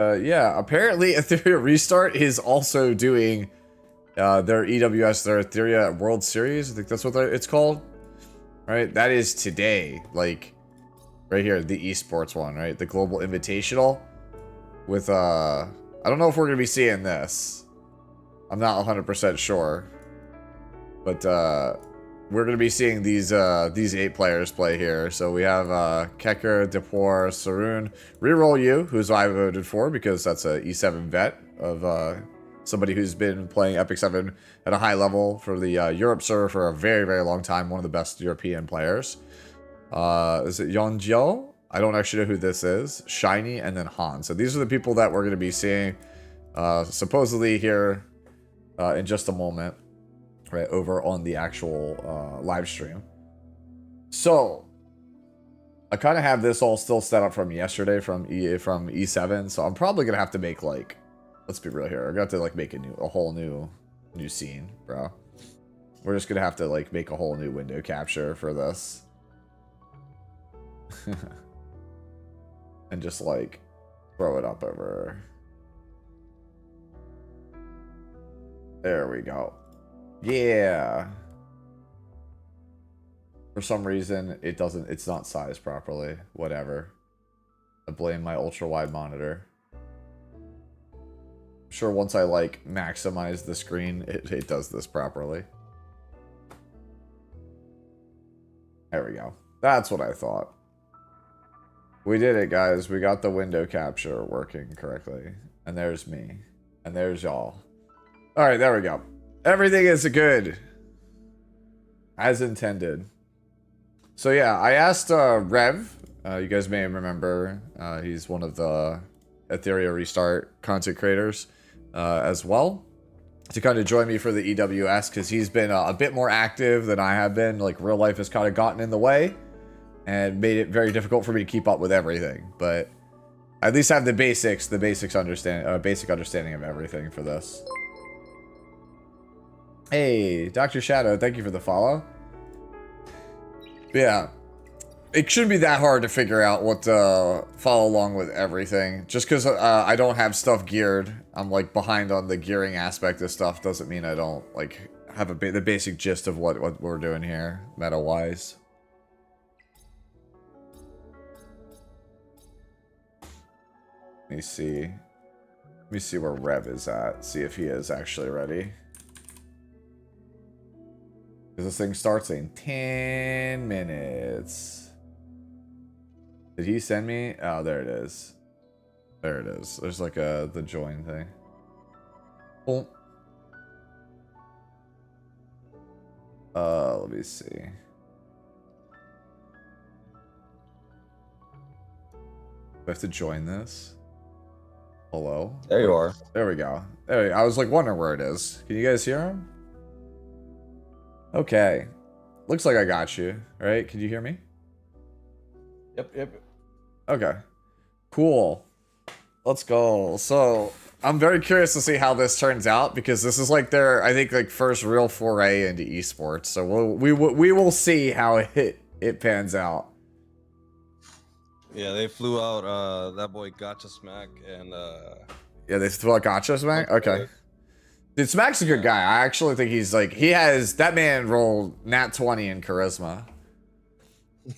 Yeah, apparently Etheria Restart is also doing their EWS, their Etheria World Series. I think that's what it's called. Right? That is today. Like, right here, the esports one, right? The Global Invitational. With, I don't know if we're going to be seeing this. I'm not 100% sure. But, we're going to be seeing these 8 players play here. So we have Kekker, Depor, Sarun, Reroll You, who's I voted for because that's a E7 vet of somebody who's been playing Epic 7 at a high level for the Europe server for a very, very long time. One of the best European players. Is it Yeonjyo? I don't actually know who this is. Shiny, and then Han. So these are the people that we're going to be seeing supposedly here in just a moment. Right, over on the actual live stream. So, I kind of have this all still set up from yesterday from E7, so I'm probably going to have to make, like, let's be real here. I'm going to have to, like, make a whole new scene, bro. We're just going to have to, like, make a whole new window capture for this. And just, like, throw it up over. There we go. Yeah. For some reason, it's not sized properly. Whatever. I blame my ultra-wide monitor. I'm sure once I, like, maximize the screen, it does this properly. There we go. That's what I thought. We did it, guys. We got the window capture working correctly. And there's me. And there's y'all. Alright, there we go. Everything is good. As intended. So yeah, I asked Rev. You guys may remember. He's one of the Etheria Restart content creators as well. To kind of join me for the EWS. Because he's been a bit more active than I have been. Like, real life has kind of gotten in the way. And made it very difficult for me to keep up with everything. But I at least have the basic understanding of everything for this. Hey, Dr. Shadow, thank you for the follow. But yeah, it shouldn't be that hard to figure out what to follow along with everything. Just because I don't have stuff geared, I'm like behind on the gearing aspect of stuff, doesn't mean I don't like have the basic gist of what we're doing here, meta-wise. Let me see. Let me see where Rev is at. See if he is actually ready. This thing starts in 10 minutes. Did he send me? Oh, there it is. There it is. There's like the join thing. Boom. Let me see. Do I have to join this? Hello? There you are. There we go. There we go. I was like wondering where it is. Can you guys hear him? Okay. Looks like I got you, right? Can you hear me? Yep. Okay. Cool. Let's go. So, I'm very curious to see how this turns out because this is like their, I think, like first real foray into esports. So we will see how it pans out. Yeah, they flew out that boy Gotcha Smack and Yeah, they flew out Gotcha Smack? Okay. Dude, Smack's a good guy. I actually think he's like, that man rolled nat 20 in charisma.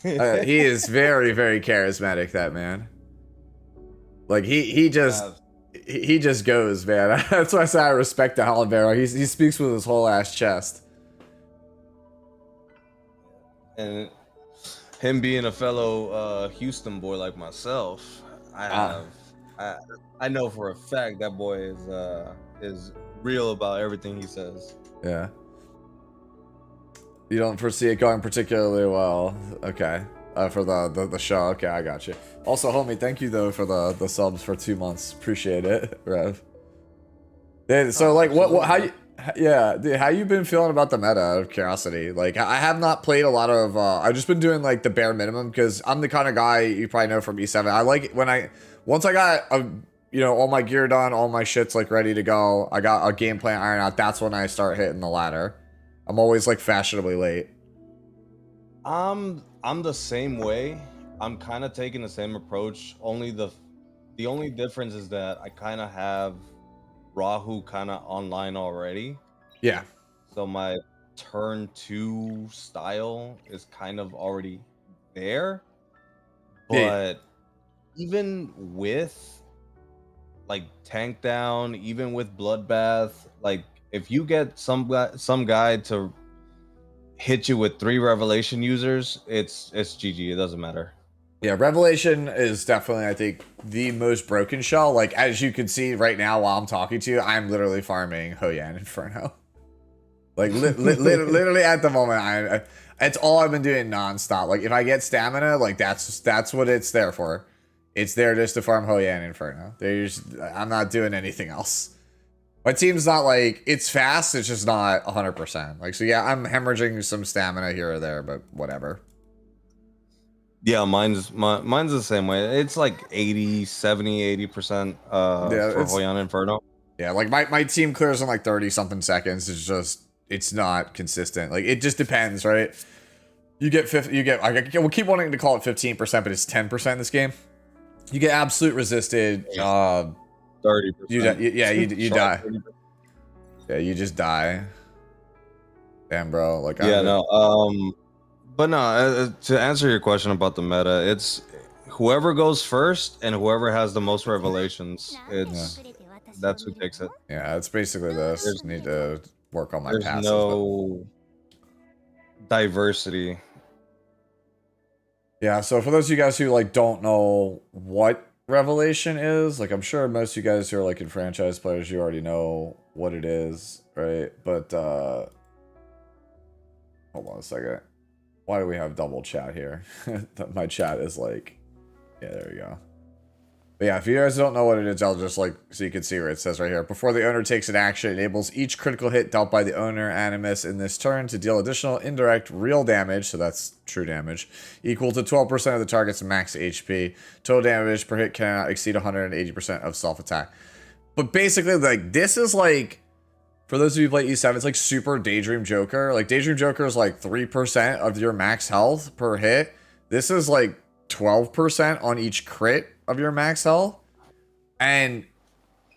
He is very, very charismatic, that man. Like, he just goes, man. That's why I say I respect the Halibero. He speaks with his whole ass chest. And him being a fellow Houston boy like myself, I know for a fact that boy is real about everything he says. Yeah. You don't foresee it going particularly well. Okay. For the show. Okay, I got you. Also, homie, thank you though for the subs for 2 months. Appreciate it, Rev. Dude, so like how you been feeling about the meta out of curiosity? Like I have not played a lot of I've just been doing like the bare minimum because I'm the kind of guy you probably know from E7. I like it when once I got all my gear done, all my shit's like ready to go. I got a game plan iron out. That's when I start hitting the ladder. I'm always like fashionably late. I'm the same way. I'm kind of taking the same approach. Only the The only difference is that I kind of have Rahu kind of online already. Yeah. So my turn 2 style is kind of already there. Yeah. But even with like tank down, even with bloodbath, like if you get some guy to hit you with 3 revelation users, it's GG. It doesn't matter. Yeah, Revelation is definitely, I think, the most broken shell. Like, as you can see right now while I'm talking to you, I'm literally farming Hoyan Inferno. Like, literally at the moment, it's all I've been doing nonstop. Like, if I get stamina, like, that's what it's there for. It's there just to farm Hoyan Inferno. I'm not doing anything else. My team's not, like, it's fast, it's just not 100%. Like, so yeah, I'm hemorrhaging some stamina here or there, but whatever. Yeah, mine's the same way. It's like 80, 70, 80% for Hoyan Inferno. Yeah, like my team clears in like 30 something seconds. It's just, it's not consistent. Like, it just depends, right? We'll keep wanting to call it 15%, but it's 10% in this game. You get absolute resisted. 30%. You die. 30%. Yeah, you just die. Damn, bro. Like, but no, to answer your question about the meta, it's whoever goes first and whoever has the most revelations. That's who takes it. Yeah, it's basically this. Just need to work on my passes. There's no diversity. Yeah, so for those of you guys who like don't know what revelation is, like I'm sure most of you guys who are like in franchise players, you already know what it is, right? But hold on a second. Why do we have double chat here? My chat is like, yeah, there we go. But yeah, if you guys don't know what it is, I'll just like, so you can see where it says right here. Before the owner takes an action, it enables each critical hit dealt by the owner animus in this turn to deal additional indirect real damage, so that's true damage, equal to 12% of the target's max HP. Total damage per hit cannot exceed 180% of self-attack. But basically, like, this is like, for those of you who play E7, it's like super Daydream Joker. Like, Daydream Joker is like 3% of your max health per hit. This is like 12% on each crit of your max health. And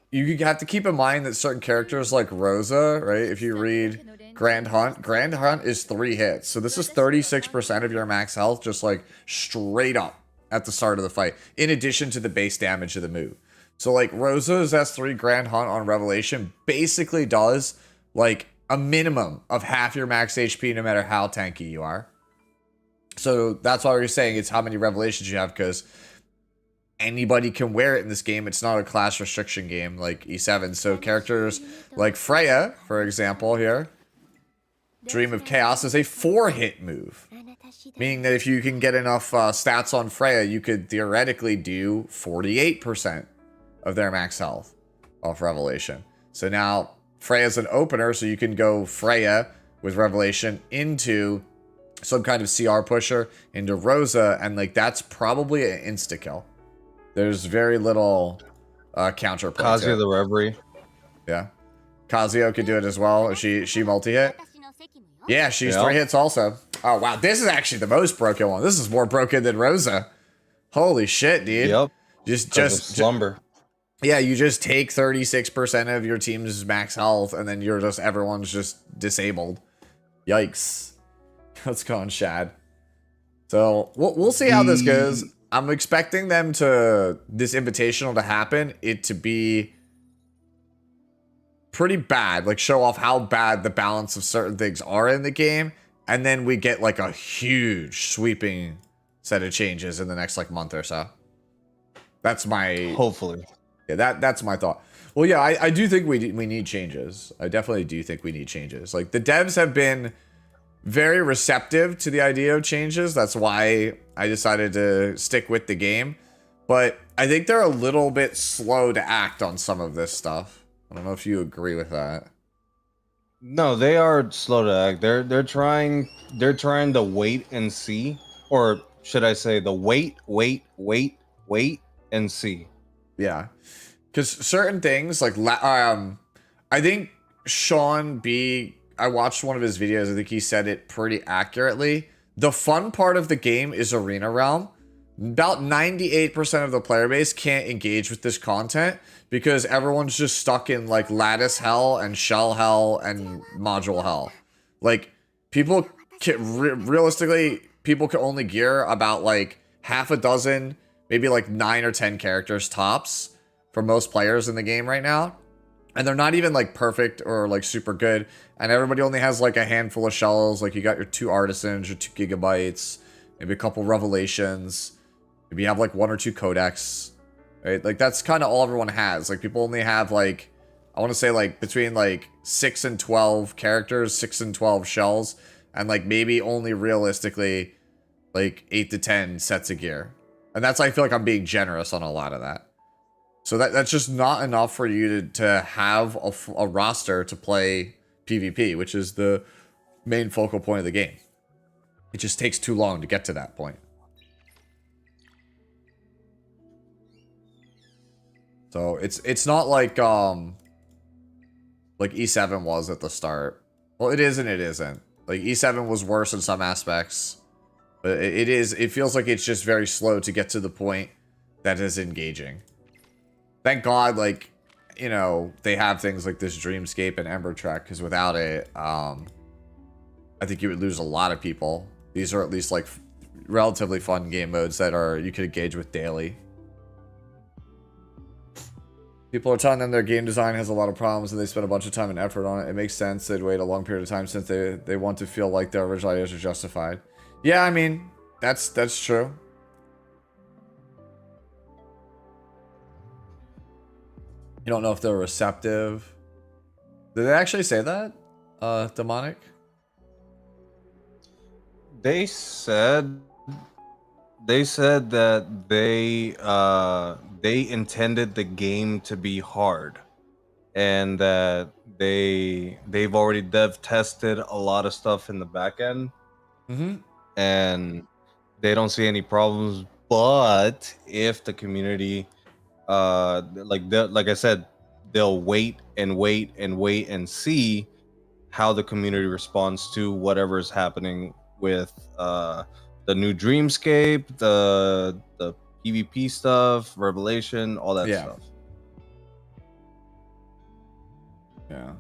you have to keep in mind that certain characters like Rosa, right? If you read Grand Hunt is 3 hits. So this is 36% of your max health, just like straight up at the start of the fight, in addition to the base damage of the move. So like Rosa's S3 Grand Hunt on Revelation basically does like a minimum of half your max HP no matter how tanky you are. So that's why we're saying it's how many revelations you have, because anybody can wear it in this game. It's not a class restriction game like E7. So characters like Freya, for example, here, Dream of Chaos is a 4-hit move. Meaning that if you can get enough stats on Freya, you could theoretically do 48% of their max health off Revelation. So now Freya's an opener, so you can go Freya with Revelation into some kind of CR pusher, into Rosa, and like that's probably an insta-kill. There's very little counterpoint. Kazuya the Reverie. Yeah. Kazuya could do it as well. Is she multi-hit? Yeah, she's 3 hits also. Oh, wow. This is actually the most broken one. This is more broken than Rosa. Holy shit, dude. Yep. Just slumber. Yeah, you just take 36% of your team's max health, and then everyone's just disabled. Yikes. Let's go on Shad. So we'll see how this goes. I'm expecting this invitational to happen, it to be pretty bad, like show off how bad the balance of certain things are in the game, and then we get like a huge sweeping set of changes in the next like month or so. That's my hopefully. Yeah, that's my thought. Well, yeah, I do think we need changes. I definitely do think we need changes. Like, the devs have been very receptive to the idea of changes. That's why I decided to stick with the game. But I think they're a little bit slow to act on some of this stuff. I don't know if you agree with that. No, they are slow to act. They're trying to wait and see, or should I say the wait and see. Yeah, because certain things like I think Sean B, I watched one of his videos. I think he said it pretty accurately. The fun part of the game is Arena Realm. about 98% of the player base can't engage with this content because everyone's just stuck in like lattice hell and shell hell and module hell. Like people can, realistically, people can only gear about like half a dozen, maybe like 9 or 10 characters tops for most players in the game right now. And they're not even like perfect or like super good. And everybody only has like a handful of shells. Like you got your 2 artisans, your 2 gigabytes, maybe a couple revelations. Maybe you have like 1 or 2 codex, right? Like that's kind of all everyone has. Like people only have like, I want to say like between like 6 and 12 characters, 6 and 12 shells, and like maybe only realistically like 8 to 10 sets of gear. And that's, I feel like I'm being generous on a lot of that. So that's just not enough for you to have a roster to play PvP, which is the main focal point of the game. It just takes too long to get to that point. So it's not like E7 was at the start. Well, it is and it isn't. Like E7 was worse in some aspects, but it feels like it's just very slow to get to the point that is engaging. Thank God, like, you know, they have things like this Dreamscape and Ember Trek, because without it, I think you would lose a lot of people. These are at least like relatively fun game modes that you could engage with daily. People are telling them their game design has a lot of problems and they spend a bunch of time and effort on it. It makes sense they'd wait a long period of time since they want to feel like their original ideas are justified. Yeah, I mean, that's true. You don't know if they're receptive. Did they actually say that? Demonic? They said that they intended the game to be hard, and that they've already dev tested a lot of stuff in the back end, and they don't see any problems. But if the community, like I said, they'll wait and see how the community responds to whatever is happening with the new Dreamscape, the PvP stuff, Revelation, all that stuff. Yeah.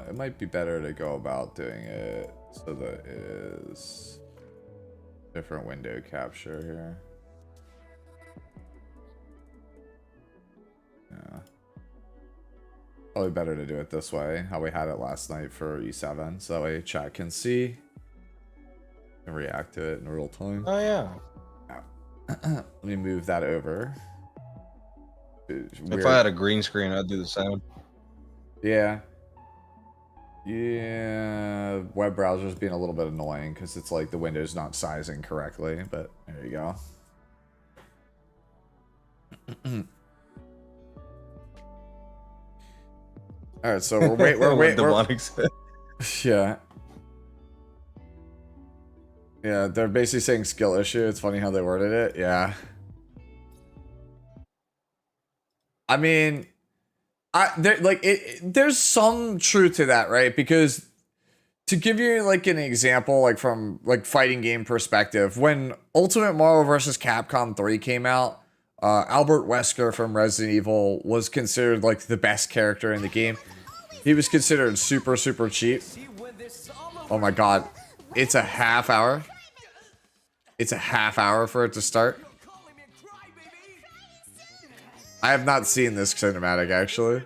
It might be better to go about doing it so that it is different window capture here. Yeah. Probably better to do it this way, how we had it last night for E7, so that way chat can see and react to it in real time. Oh yeah. Let me move that over. If I had a green screen, I'd do the same. Yeah. Yeah, web browser's being a little bit annoying because it's like the window's not sizing correctly, but there you go. All right, so we're yeah. Yeah, they're basically saying skill issue. It's funny how they worded it. Yeah. I mean, there's some truth to that, right? Because to give you like an example, like from like fighting game perspective, when Ultimate Mario vs. Capcom 3 came out, Albert Wesker from Resident Evil was considered like the best character in the game. He was considered super, super cheap. Oh my god. It's a half hour. It's a half hour for it to start. I have not seen this cinematic, actually.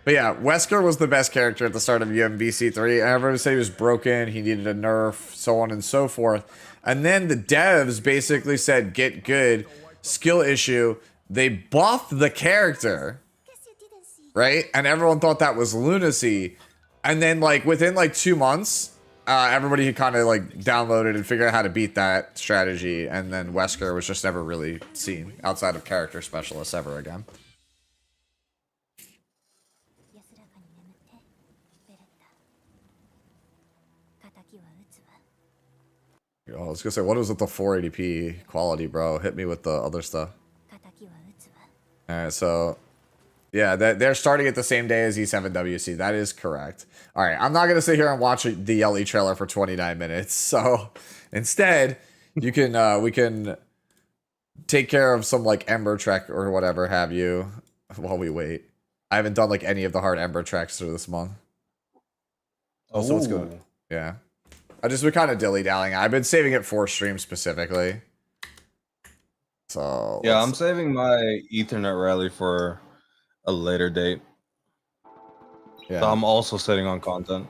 But yeah, Wesker was the best character at the start of UMVC3. And everyone said he was broken, he needed a nerf, so on and so forth. And then the devs basically said, get good, skill issue. They buffed the character, right? And everyone thought that was lunacy. And then, like, within, like, 2 months, everybody had kind of, like, downloaded and figured out how to beat that strategy. And then Wesker was just never really seen outside of character specialists ever again. Oh, I was gonna say, what is with the 480p quality, bro? Hit me with the other stuff. Alright, so yeah, they're starting it the same day as E7WC. That is correct. Alright, I'm not gonna sit here and watch the LE trailer for 29 minutes. So instead, you can take care of some like Ember Trek or whatever have you while we wait. I haven't done like any of the hard Ember Treks through this month. Also, let's go. Yeah. I just been kind of dilly-dallying. I've been saving it for stream specifically. So yeah, I'm saving my Ethernet rally for a later date. Yeah. So I'm also sitting on content.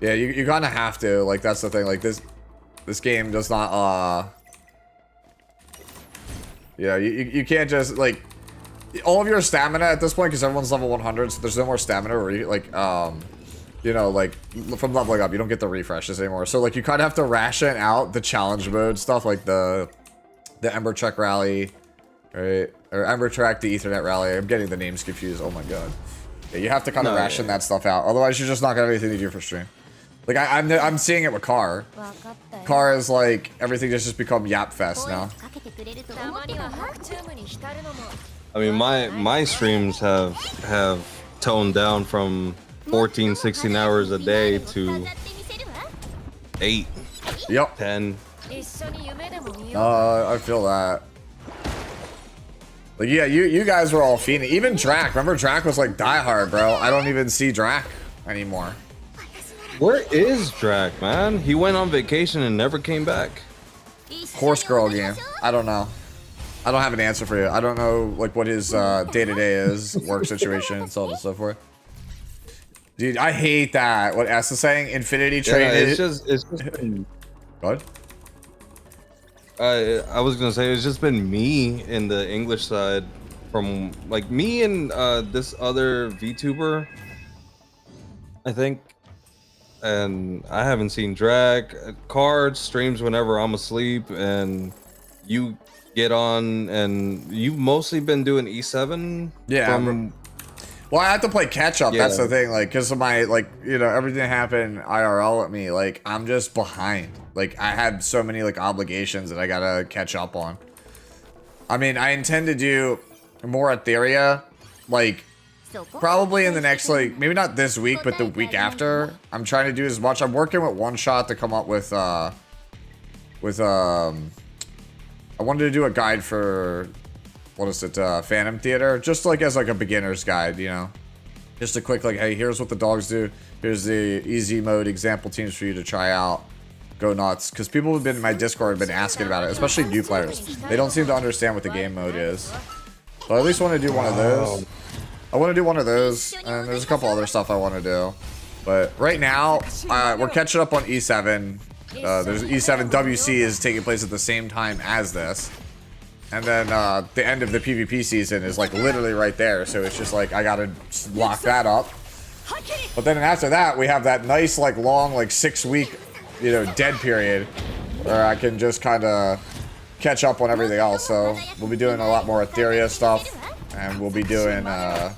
Yeah, you kind of have to. Like, that's the thing. Like, this game does not, yeah, you can't just, like, all of your stamina at this point, because everyone's level 100, so there's no more stamina, or, like, you know, like, from leveling up, you don't get the refreshes anymore. So, like, you kind of have to ration out the challenge mode stuff, like the Ember Trek Rally, right? Or Ember Trek, the Ethernet Rally. I'm getting the names confused. Oh, my God. Yeah, you have to kind of ration that stuff out. Otherwise, you're just not going to have anything to do for stream. Like, I'm seeing it with Car. Car is like, everything just become Yap Fest now. I mean, my streams have toned down from 14, 16 hours a day to 8, yep, 10. I feel that. Like, yeah, you guys were all fiending. Even Drac. Remember, Drac was like diehard, bro. I don't even see Drac anymore. Where is Drac, man? He went on vacation and never came back. Horse girl game. I don't know. I don't have an answer for you. I don't know, like, what his day-to-day is, work situation, and so on and so forth. Dude, I hate that. What S is saying? Infinity Train. Yeah, it's just been... What? I was gonna say it's just been me in the English side, from like me and this other VTuber, I think, and I haven't seen Drac. Card streams whenever I'm asleep, and you get on, and you've mostly been doing E7. Yeah. Well, I have to play catch up. Yeah. That's the thing. Like, because of my, like, you know, everything happened IRL with me. Like, I'm just behind. Like, I had so many, like, obligations that I gotta catch up on. I mean, I intend to do more Etheria, like, probably in the next, like, maybe not this week, but the week after. I'm trying to do as much. I'm working with One Shot to come up with, I wanted to do a guide for, what is it, Phantom Theater, just like as like a beginner's guide, you know, just a quick like, hey, here's what the dogs do, here's the easy mode example teams for you to try out, go nuts, because people have been in my Discord have been asking about it, especially new players. They don't seem to understand what the game mode is, so I at least want to do one of those. I want to do one of those, and there's a couple other stuff I want to do, but right now we're catching up on E7. There's E7 WC is taking place at the same time as this. And then the end of the PvP season is like literally right there. So it's just like I gotta lock that up. But then after that, we have that nice like long like 6-week, you know, dead period where I can just kind of catch up on everything else. So we'll be doing a lot more Etheria stuff, and we'll be doing I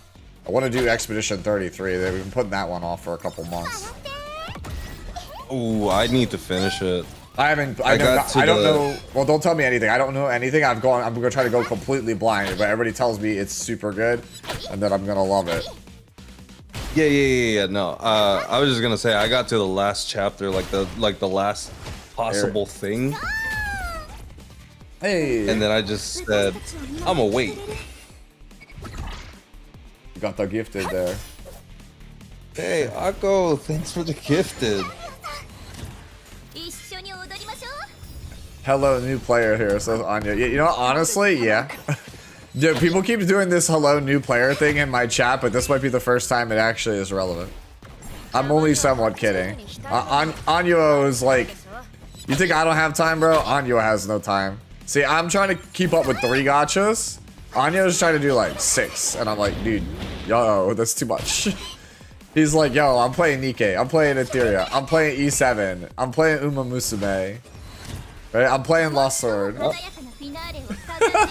want to do Expedition 33. We've been putting that one off for a couple months. Oh, I need to finish it. I don't know. Well, don't tell me anything. I don't know anything. I'm gonna try to go completely blind, but everybody tells me it's super good, and that I'm gonna love it. Yeah. No, I was just gonna say I got to the last chapter, like the last possible thing. Hey. And then I just said, I'ma wait. You got the gifted there. Hey, Akko, thanks for the gifted. Hello, new player here, says Anya. Yeah, you know what, honestly, yeah. Dude, people keep doing this hello, new player thing in my chat, but this might be the first time it actually is relevant. I'm only somewhat kidding. Anya is like, you think I don't have time, bro? Anya has no time. See, I'm trying to keep up with 3 gachas. Anya's trying to do like 6, and I'm like, dude, yo, that's too much. He's like, yo, I'm playing Nikkei, I'm playing Etheria, I'm playing E7, I'm playing Uma Musume. Right, I'm playing Lost Sword. Oh.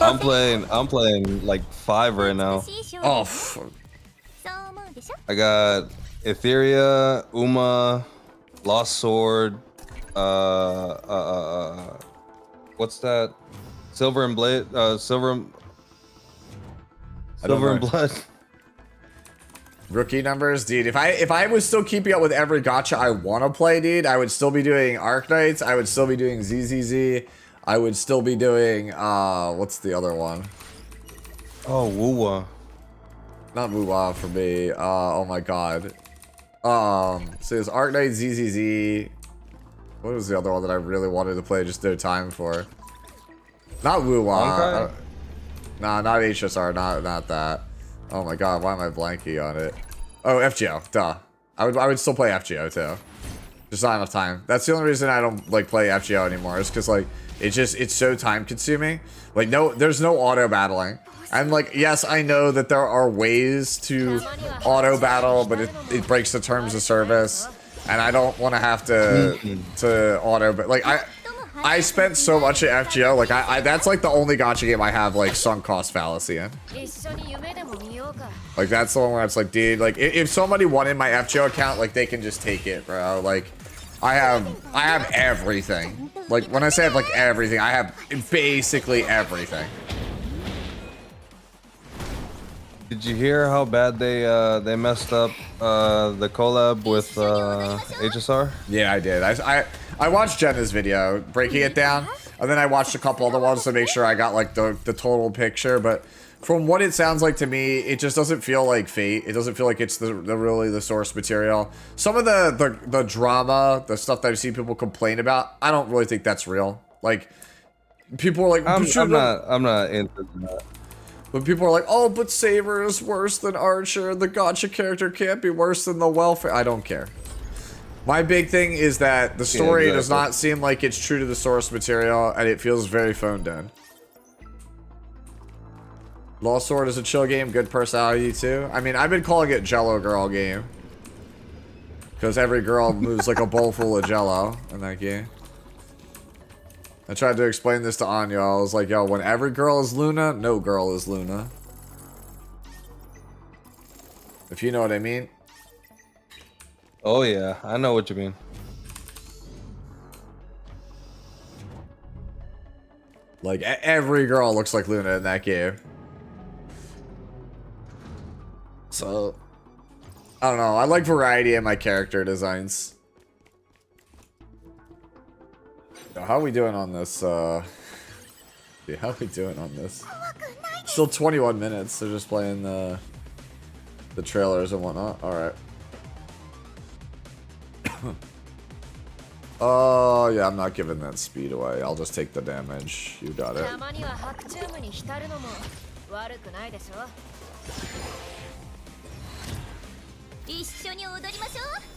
I'm playing like 5 right now. Oh. I got Etheria, Uma, Lost Sword, what's that? Silver and Blade, Silver and Blood. Rookie numbers, dude. If I was still keeping up with every gacha I want to play, dude, I would still be doing Arc Knights. I would still be doing ZZZ. I would still be doing, what's the other one? Oh, Woo-Wah. Not Woo-Wah for me. Oh my god. So there's Arc Knight ZZZ. What was the other one that I really wanted to play, just no time for? Not Woo-Wah. Nah, not HSR, not that. Oh my god, why am I blanking on it? Oh, FGO, duh. I would still play FGO too. Just not enough time. That's the only reason I don't like play FGO anymore, is because like it's so time consuming. Like there's no auto battling. And like, yes, I know that there are ways to auto battle, but it breaks the terms of service, and I don't want to have to auto. But like I spent so much at FGO, like I that's like the only gacha game I have like sunk cost fallacy in. Like that's the one where it's like, dude, like if somebody wanted my FGO account, like they can just take it, bro. Like I have everything. Like when I say I have like everything, I have basically everything. Did you hear how bad they messed up the collab with HSR? Yeah, I did. I watched Jenna's video breaking it down, and then I watched a couple other ones to make sure I got like the total picture. But from what it sounds like to me, it just doesn't feel like Fate. It doesn't feel like it's really the source material. Some of the drama, the stuff that I've seen people complain about, I don't really think that's real. Like people are like, I'm not into that. But people are like, oh, but Saber is worse than Archer. The gacha character can't be worse than the welfare. I don't care. My big thing is that the story does not seem like it's true to the source material, and it feels very phoned in. Lost Sword is a chill game, good personality too. I mean, I've been calling it Jello Girl game. Because every girl moves like a bowl full of Jello in that game. I tried to explain this to Anya. I was like, yo, when every girl is Luna, no girl is Luna. If you know what I mean. Oh yeah, I know what you mean. Like, every girl looks like Luna in that game. So, I don't know. I like variety in my character designs. How are we doing on this? Yeah, how are we doing on this? Still 21 minutes. They're just playing the trailers and whatnot. All right. Oh yeah, I'm not giving that speed away. I'll just take the damage. You got it.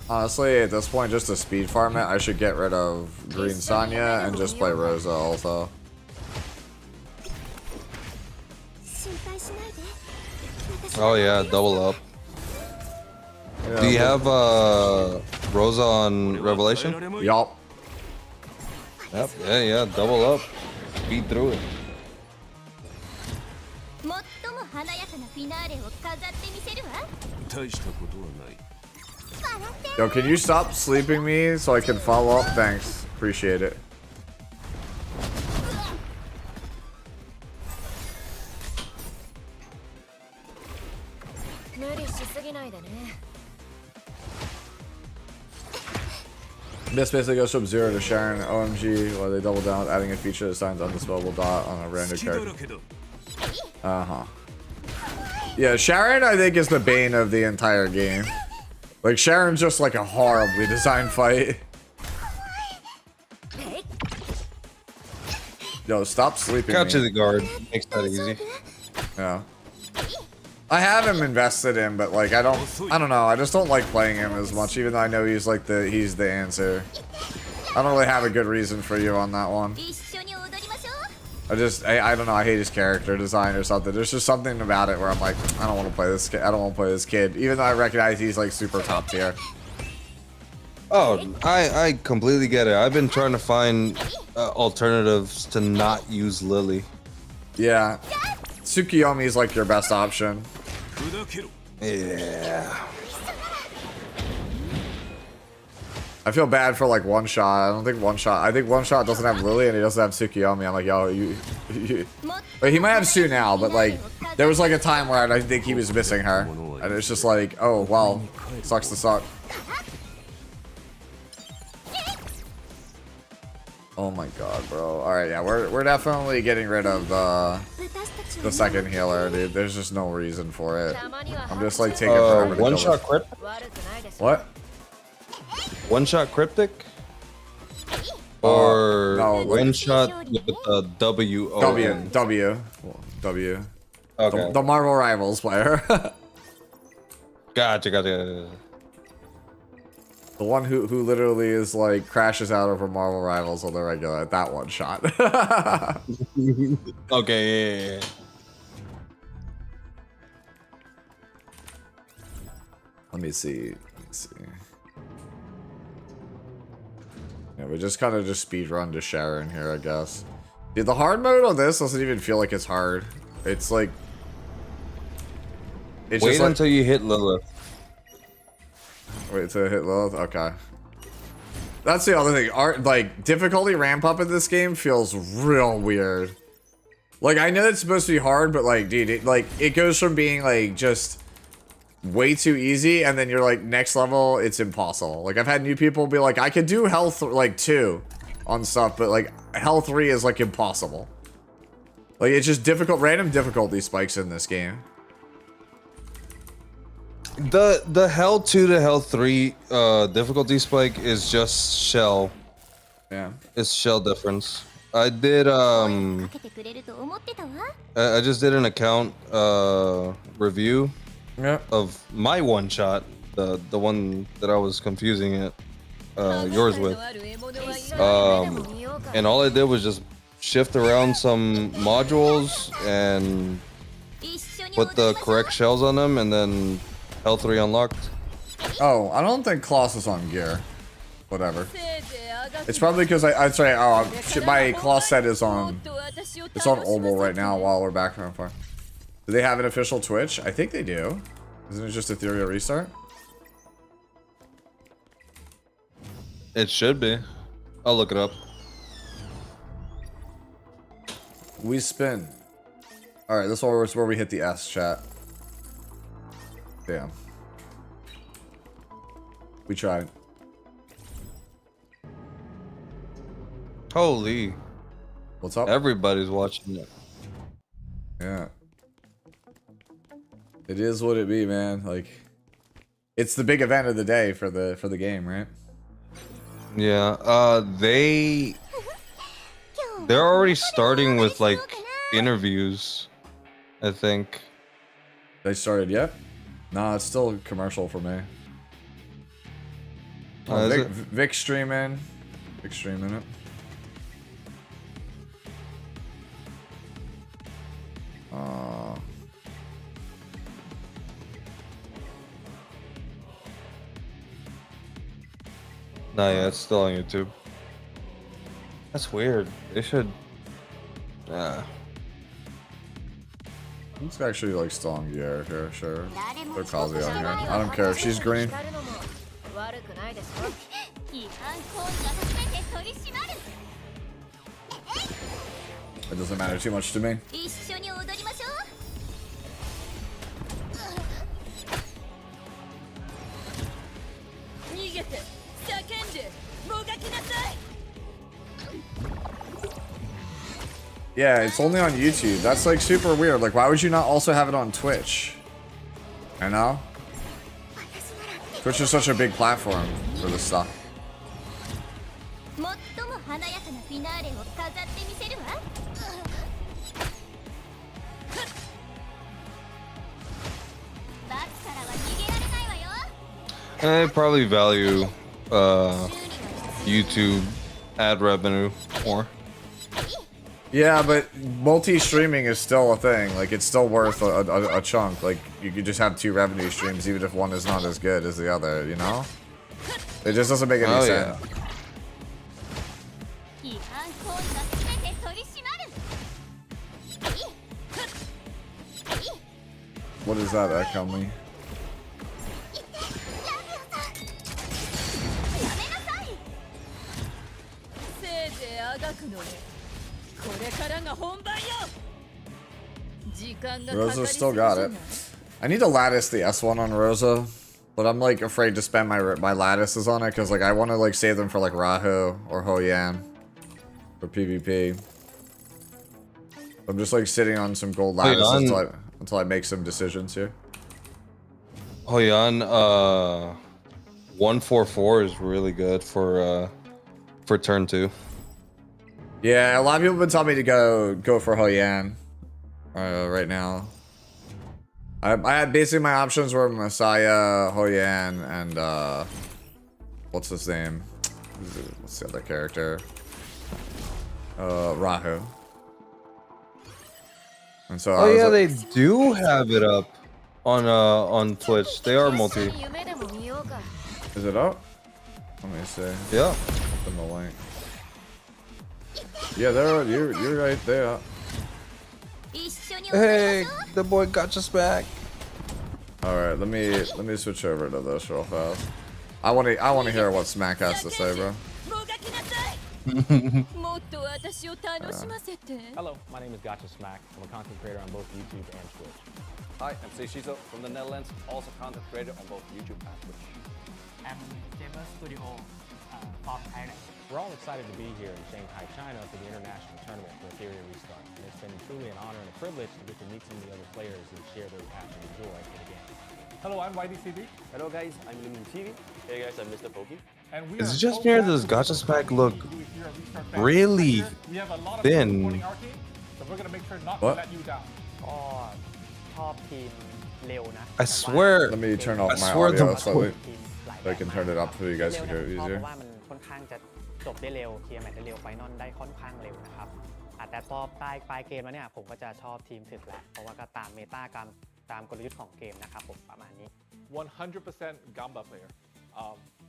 Honestly, at this point, just to speed farm it, I should get rid of Green Sanya and just play Rosa also. Oh yeah, double up. Yeah, do you have Rosa on Revelation? Yup. Yep. Yeah, double up. Speed through it. Yo, can you stop sleeping me so I can follow up? Thanks. Appreciate it. This basically goes from 0 to Sharon. OMG, while they double down with adding a feature that assigns undispellable dot on a random character. Uh-huh. Yeah, Sharon, I think, is the bane of the entire game. Like, Sharon's just like a horribly designed fight. Yo, stop sleeping. Capture the guard. Makes that easy. Yeah. I have him invested in, but like I don't know. I just don't like playing him as much, even though I know he's like he's the answer. I don't really have a good reason for you on that one. I don't know. I hate his character design or something. There's just something about it where I'm like, I don't want to play this kid. I don't want to play this kid, even though I recognize he's like super top tier. Oh, I completely get it. I've been trying to find alternatives to not use Lily. Yeah, Tsukiyomi is like your best option. Yeah. I feel bad for like One Shot. I don't think One Shot. I think One Shot doesn't have Lily and he doesn't have Tsukiyomi. I'm like, yo, but he might have Sue now. But like, there was like a time where I think he was missing her, and it's just like, oh well, sucks to suck. Oh my god, bro. Alright, yeah, we're definitely getting rid of the second healer, dude. There's just no reason for it. I'm just like taking forever to one kill shot it. cryptic? What? One shot cryptic? Or no, like, one shot with the W-O-N? W. Okay. The Marvel Rivals player. Gotcha. The one who literally is like crashes out over Marvel Rivals on the regular. That one shot. Okay, yeah. Let me see. Yeah, we just kind of just speed run to Sharon here, I guess. Dude, the hard mode on this doesn't even feel like it's hard. It's like... It's Wait just like, until you hit Lilith. Wait till I hit Lilith? Okay. That's the other thing. Like, difficulty ramp up in this game feels real weird. Like, I know it's supposed to be hard, but like, dude, it goes from being like just way too easy, and then you're like, next level, it's impossible. Like, I've had new people be like, I could do health like 2 on stuff, but like hell 3 is like impossible. Like, it's just difficult, random difficulty spikes in this game. The hell 2 to hell 3 difficulty spike is just shell. Yeah. It's shell difference. I did I just did an account review of my one shot, the one that I was confusing it yours with. And all I did was just shift around some modules and put the correct shells on them, and then L3 unlocked. Oh, I don't think Colossus on gear. Whatever. It's probably because I'm sorry. My claw set is on. It's on Obel right now while we're back from far. Do they have an official Twitch? I think they do. Isn't it just Etheria restart? It should be. I'll look it up. We spin. All right, this is where we hit the S chat. Damn. We tried. Holy. What's up? Everybody's watching it. Yeah. It is what it be, man. Like, it's the big event of the day for the game, right? Yeah. They're already starting with like interviews, I think. They started yet? Nah, it's still commercial for me. Oh, Vic streaming. Vic streaming it. Nah, yeah, it's still on YouTube. That's weird. They should. It's actually like still on gear here, sure. They're Kazi on here. I don't care if she's green. It doesn't matter too much to me. Yeah, it's only on YouTube. That's like super weird. Like, why would you not also have it on Twitch? I know. Twitch is such a big platform for this stuff. I probably value YouTube ad revenue more. Yeah, but multi-streaming is still a thing. Like, it's still worth a chunk. Like, you could just have 2 revenue streams even if one is not as good as the other, you know? It just doesn't make any sense. Yeah. What is that, Ekami? Rosa still got it. I need to lattice the S1 on Rosa, but I'm like afraid to spend my lattices on it because like I want to like save them for like Rahu or Hoyan. for PvP. I'm just like sitting on some gold lattice until I make some decisions here. Hoyan, 144 is really good for turn 2. Yeah, a lot of people have been telling me to go for Hoyan right now. I had basically my options were Messiah, Hoyan, and what's his name? What's the other character? Rahu. And so Oh yeah, they do have it up on Twitch. They are multi. Is it up? Let me see. Yeah. In the link. Yeah, you're right there. Hey, the boy got us back. All right, let me switch over to this real fast. I want to hear what Smack has to say, bro. Hello, my name is Gotcha Smack. I'm a content creator on both YouTube and Twitch. Hi, I'm Shizo from the Netherlands, also content creator on both YouTube and Twitch. I'm Gamer Studio from Thailand. We're all excited to be here in Shanghai, China for the international tournament for Etheria Restart. And it's been truly an honor and a privilege to get to meet some of the other players who share their passion and joy for the game. Hello, I'm YDCB. Hello guys, I'm Lumin TV. Hey guys, I'm Mr. Pokey. And we Is are it just so me or glad does to Gotcha Smack look do Etheria Restart back really here. We have a lot of thin? people supporting our team, so we're gonna make sure not What? to let you down. ก็ชอบทีมเร็วนะ I swear. Let me turn off my swear audio the- slightly. ทีมหลาย So I can turn it up so you guys can เร็ว hear it นะเพ easier. ราะว่ามันค่อนข้างจะจบได้เร็วเคลียร์แมตช์ได้เร็วไฟนอลได้ค่อนข้างเร็วนะครับแต่พอปลายเกมแล้วเนี่ยผมก็จะชอบทีมถึกแหละเพราะว่าก็ตามเมตาตามกลยุทธ์ของเกมนะครับผมประมาณนี้ 100% Gamba player.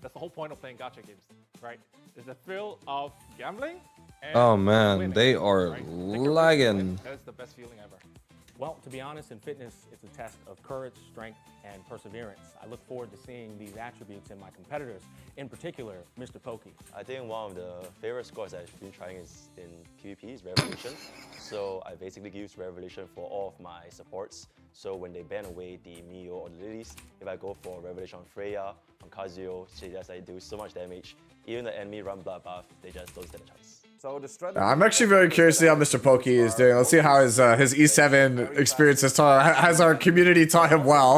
That's the whole point of playing gacha games, right? It's the thrill of gambling. And Oh man, winning, they are right? Take a risk and lagging. win. That's the best feeling ever. Well, to be honest, in fitness, it's a test of courage, strength, and perseverance. I look forward to seeing these attributes in my competitors, in particular, Mr. Pokey. I think one of the favorite scores I've been trying is in PvP is Revolution. So I basically use Revolution for all of my supports. So when they ban away the Mio or the Lilies, if I go for Revolution on Freya, on Kazuyo, she just like do so much damage. Even the enemy run bloodbath, they just don't stand a chance. So the strategy I'm actually very curious to see how Mr. Pokey is doing. Let's see how his E7 experience has our community taught him well.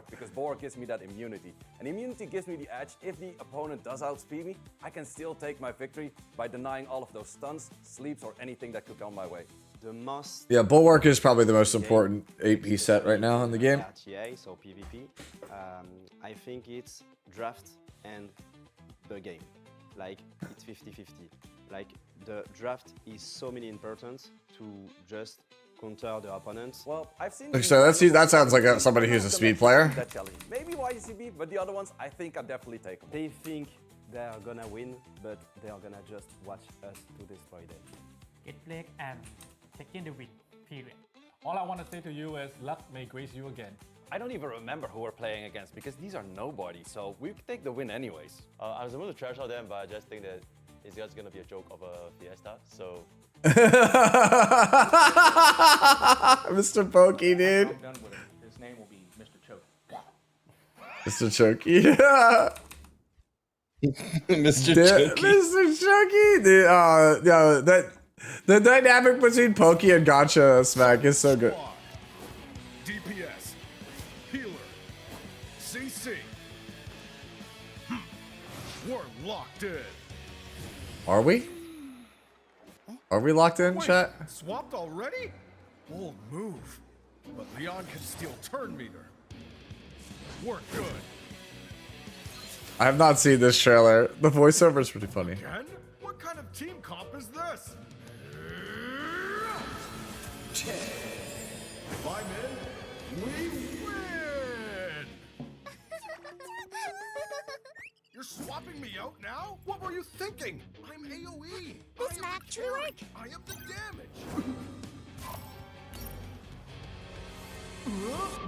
because Bulwark gives me that immunity. And immunity gives me the edge. If the opponent does outspeed me, I can still take my victory by denying all of those stuns, sleeps, or anything that could come my way. The most Yeah, Bulwark is probably the most important AP set right now in the game. RTA, so PvP. I think it's draft and the game. Like, it's 50-50. Like, the draft is so many important to just counter the opponents. Well, I've seen. So that sounds like somebody who's a speed player. That challenge. Maybe YCB, but the other ones, I think I definitely take them. They think they are gonna win, but they are gonna just watch us to destroy them. Get break and taking the win period All I want to say to you is luck may grace you again. I don't even remember who we're playing against because these are nobody, so we take the win anyways. I was supposed to trash out them, but I just think that it's just gonna be a joke of a fiesta. So Mr. Pokey, dude. I'm done with him. His name will be Mr. Choke. Mr. Chokey. Yeah. Mr. Dude, Chokey. Mr. Chokey. Dude, yeah, the dynamic between Pokey and Gotcha Smack is so good. DPS, healer, CC. We're locked in. Are we? Are we locked in, Wait, chat? swapped already? Bold move. But Leon can steal turn meter. We're good. I have not seen this trailer. The voiceover is pretty funny. Again? What kind of team comp is this? If I'm in, we win! You're swapping me out now? What were you thinking? I'm AoE. This might actually work. I am the damage.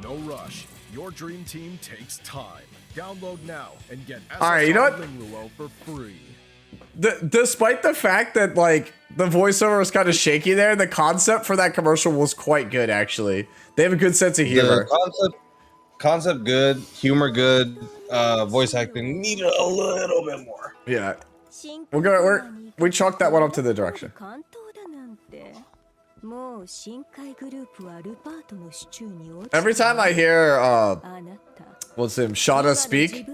No rush. Your dream team takes time. Download now and get All right, you know what? Lingluo for free. Despite the fact that like the voiceover was kind of shaky there, the concept for that commercial was quite good actually. They have a good sense of humor. The concept good, humor good, voice acting needed a little bit more. Yeah. we chalked that one up to the direction. Every time I hear what's him Shada speak,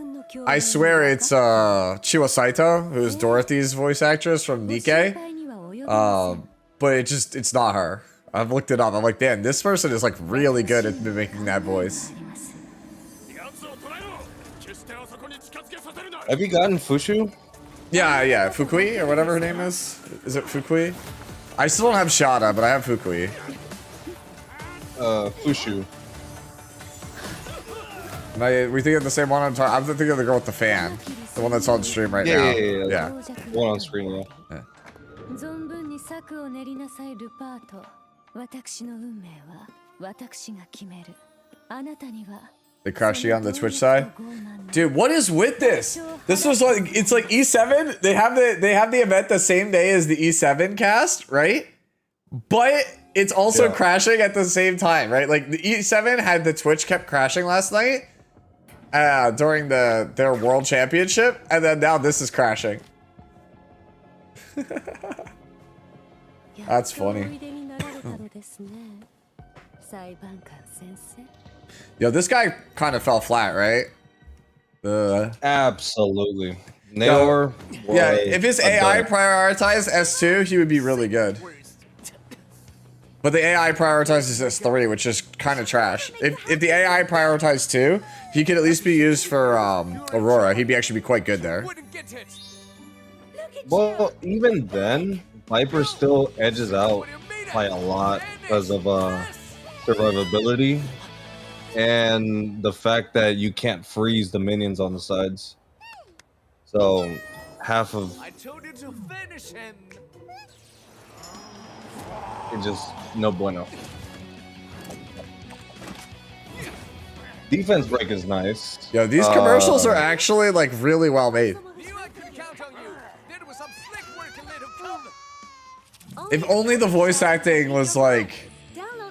I swear it's Chiwa Saito, who's Dorothy's voice actress from Nikkei. But it's not her. I've looked it up. I'm like, damn, this person is like really good at mimicking that voice. Have you gotten Fushu? Yeah, Fukui or whatever her name is. Is it Fukui? I still don't have Shada, but I have Fukui. Fushu. We think of the same one I'm talking. I'm thinking of the girl with the fan, the one that's on stream right now. Yeah. One on screen, yeah. They crash you on the Twitch side, dude. What is with this? This was like it's like E7. They have the event the same day as the E7 cast, right? But it's also crashing at the same time, right? Like the E7 had the Twitch kept crashing last night during their World Championship, and then now this is crashing. That's funny. Yo, this guy kind of fell flat, right? Absolutely. Naylor. Yeah, if his AI prioritized S2, he would be really good. But the AI prioritizes S3, which is kind of trash. If the AI prioritized 2, he could at least be used for Aurora. He'd actually be quite good there. Well, even then, Viper still edges out by a lot because of survivability and the fact that you can't freeze the minions on the sides. So half of I told you to finish him. it just no bueno. Defense break is nice. Yo, these commercials are actually like really well made. If only the voice acting was like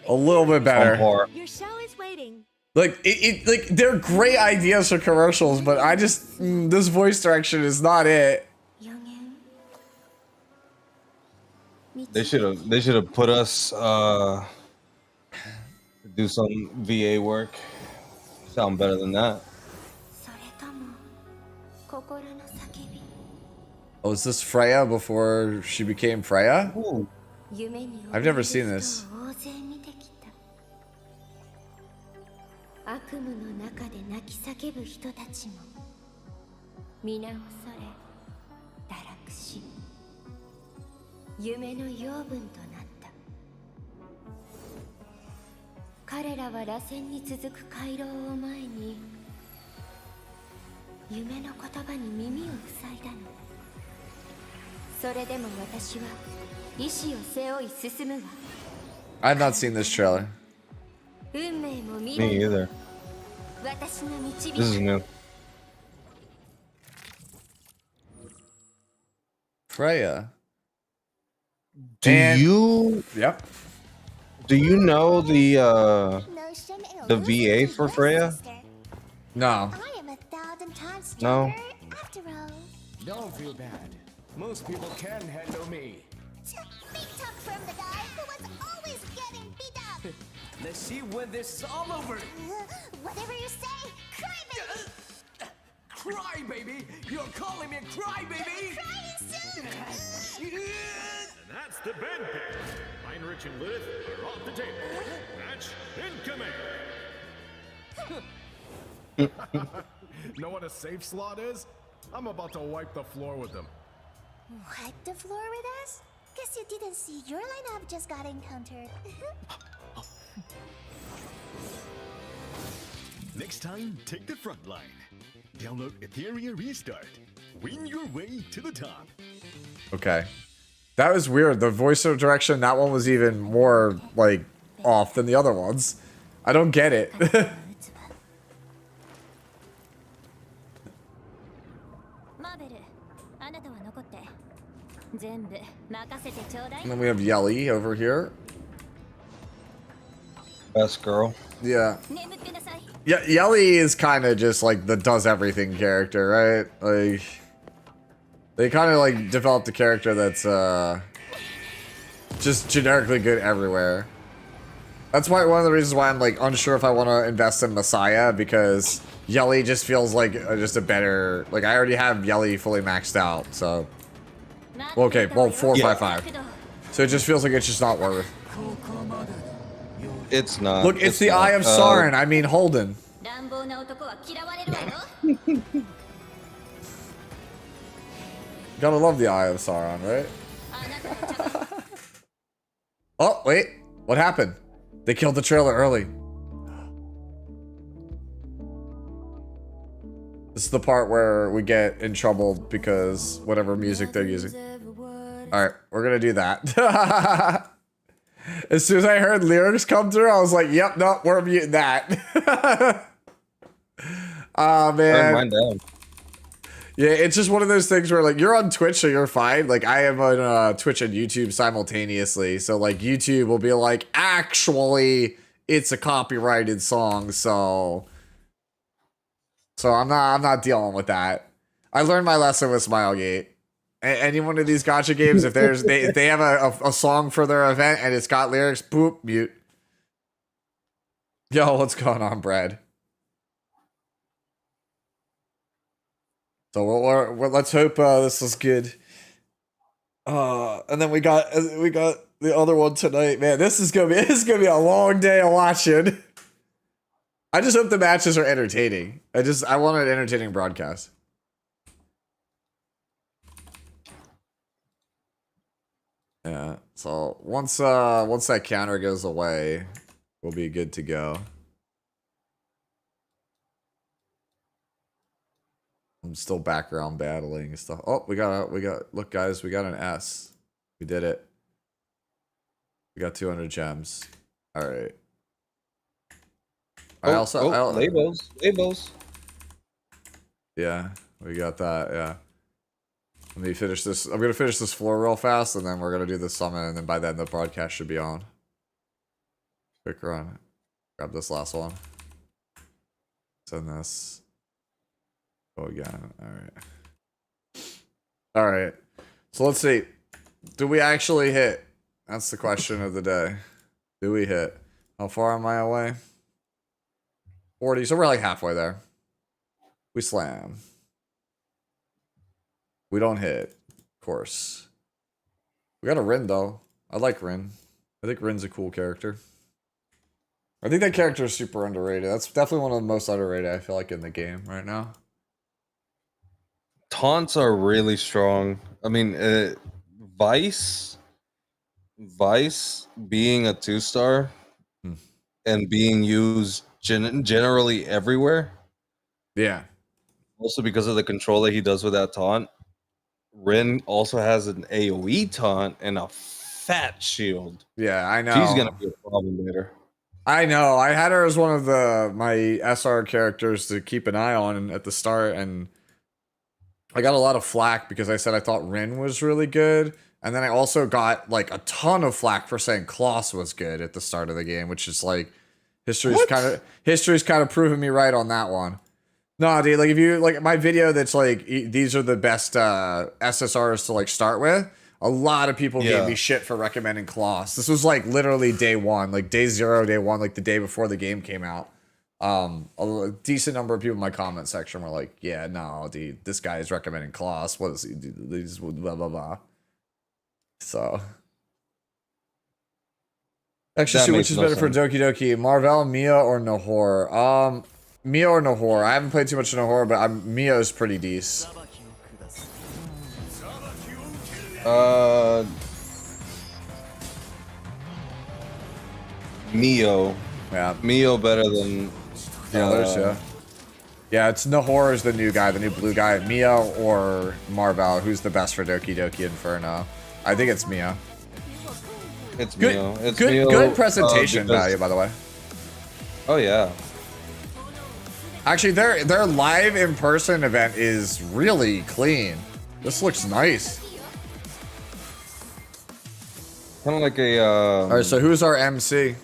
a little bit better. Your show is waiting. Like like they're great ideas for commercials, but I just this voice direction is not it. They should have put us do some VA work. Sound better than that. Oh, is this Freya before she became Freya? Ooh. I've never seen this. I've not seen this trailer. Me either. This is new. Freya. Yep. Do you know the VA for Freya? No. No. Don't feel bad. Most people can handle me. Big talk from the guy who was always getting beat up. Let's see when this is all over. Whatever you say, cry baby. Cry baby? You're calling me a cry baby? Crying soon. And that's the band pick. Heinrich and Lilith are off the table. Match incoming. Know what a safe slot is? I'm about to wipe the floor with them. Wipe the floor with us? Guess you didn't see your lineup just got encountered. Next time, take the front line. Download Etheria Restart. Win your way to the top. Okay. That was weird. The voiceover direction, that one was even more like off than the other ones. I don't get it. And then we have Yelly over here. Best girl. Yeah. Yeah, Yelly is kind of just like the does everything character, right? Like They kind of like developed a character that's just generically good everywhere. That's why one of the reasons why I'm like unsure if I want to invest in Messiah, because Yelly just feels like just a better, like I already have Yelly fully maxed out, so. Well, okay, well 455. So it just feels like it's just not worth. It's not. Look, it's the Eye of Sauron. I mean Holden. Gotta love the Eye of Sauron, right? Oh, wait. What happened? They killed the trailer early. This is the part where we get in trouble because whatever music they're using. Alright, we're gonna do that. As soon as I heard lyrics come through, I was like, yep, no, we're muting that. Oh, man. Turn mine down. Yeah, it's just one of those things where, like, you're on Twitch, so you're fine. Like, I am on Twitch and YouTube simultaneously. So, like, YouTube will be like, actually, it's a copyrighted song, so I'm not dealing with that. I learned my lesson with Smilegate. Any one of these gacha games, if they have a song for their event and it's got lyrics, boop, mute. Yo, what's going on, Brad? So let's hope this is good. And then we got the other one tonight. Man, this is gonna be a long day of watching. I just hope the matches are entertaining. I want an entertaining broadcast. Yeah. So once that counter goes away, we'll be good to go. I'm still background battling stuff. Oh, look guys, we got an S. We did it. We got 200 gems. All right. Labels. Yeah, we got that, yeah. Let me finish this. I'm gonna finish this floor real fast and then we're gonna do the summon and then by then the broadcast should be on. Quick run. Grab this last one. Send this. Oh, again. All right. So let's see. Do we actually hit? That's the question of the day. Do we hit? How far am I away? 40. So we're like halfway there. We slam. We don't hit. Of course. We got a Rin, though. I like Rin. I think Rin's a cool character. I think that character is super underrated. That's definitely one of the most underrated, I feel like, in the game right now. Taunts are really strong. I mean, Vice being a 2-star and being used generally everywhere. Yeah. Also because of the control that he does with that taunt. Rin also has an AoE taunt and a fat shield. Yeah, I know. She's gonna be a problem later. I know. I had her as one of my SR characters to keep an eye on at the start, and I got a lot of flack because I said I thought Rin was really good, and then I also got like a ton of flack for saying Kloss was good at the start of the game, which is like history's kind of proving me right on that one. No, dude, like if you like my video that's like these are the best SSRs to like start with. A lot of people gave me shit for recommending Kloss. This was like literally day one, like day 0, day 1, like the day before the game came out. A decent number of people in my comment section were like, yeah, no, dude, this guy is recommending Kloss. What does he do? These blah, blah, blah. So. Actually, see which is better for Doki Doki. Marvel, Mia, or Nahor? Mia or Nahor? I haven't played too much of Nahor, but Mia is pretty decent. Mio. Yeah. Mio better than... Yeah, it's Nahor is the new guy, the new blue guy. Mia or Marvel, who's the best for Doki Doki Inferno? I think it's Mia. It's Mio. It's good presentation value, by the way. Oh, yeah. Actually, their live in-person event is really clean. This looks nice. Kind of like a... Alright, so who's our MC?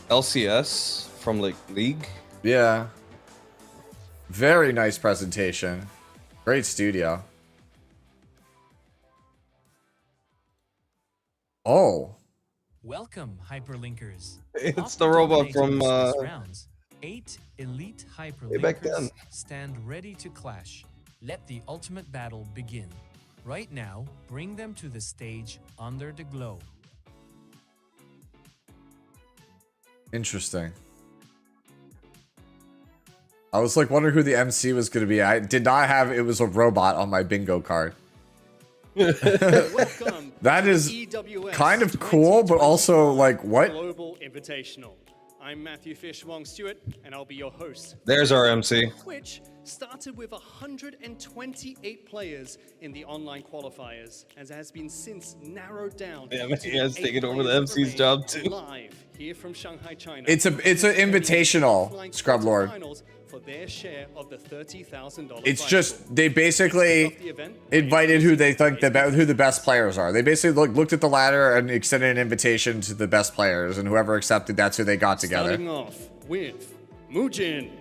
LCS from like League. Yeah. Very nice presentation. Great studio. Oh. Welcome, hyperlinkers. It's the robot from rounds. 8 elite way back then. hyperlinkers stand ready to clash. Let the ultimate battle begin. Right now, bring them to the stage under the glow. Interesting. I was like wondering who the MC was going to be. I did not have it was a robot on my bingo card. That is EWS kind of cool, but also like what? Global Invitational. I'm Matthew Fish Wong Stewart, and I'll be your host. There's our MC. Which started with 128 players in the online qualifiers, as has been since narrowed down. Yeah, to he has 8 taken over the players MC's that job remain too. Live here from Shanghai, China. It's an invitational, Scrub Lord. For their share of the $30,000. It's just they basically invited who they think who the best players are. They basically looked at the ladder and extended an invitation to the best players, and whoever accepted, that's who they got together. Starting off with Mujin.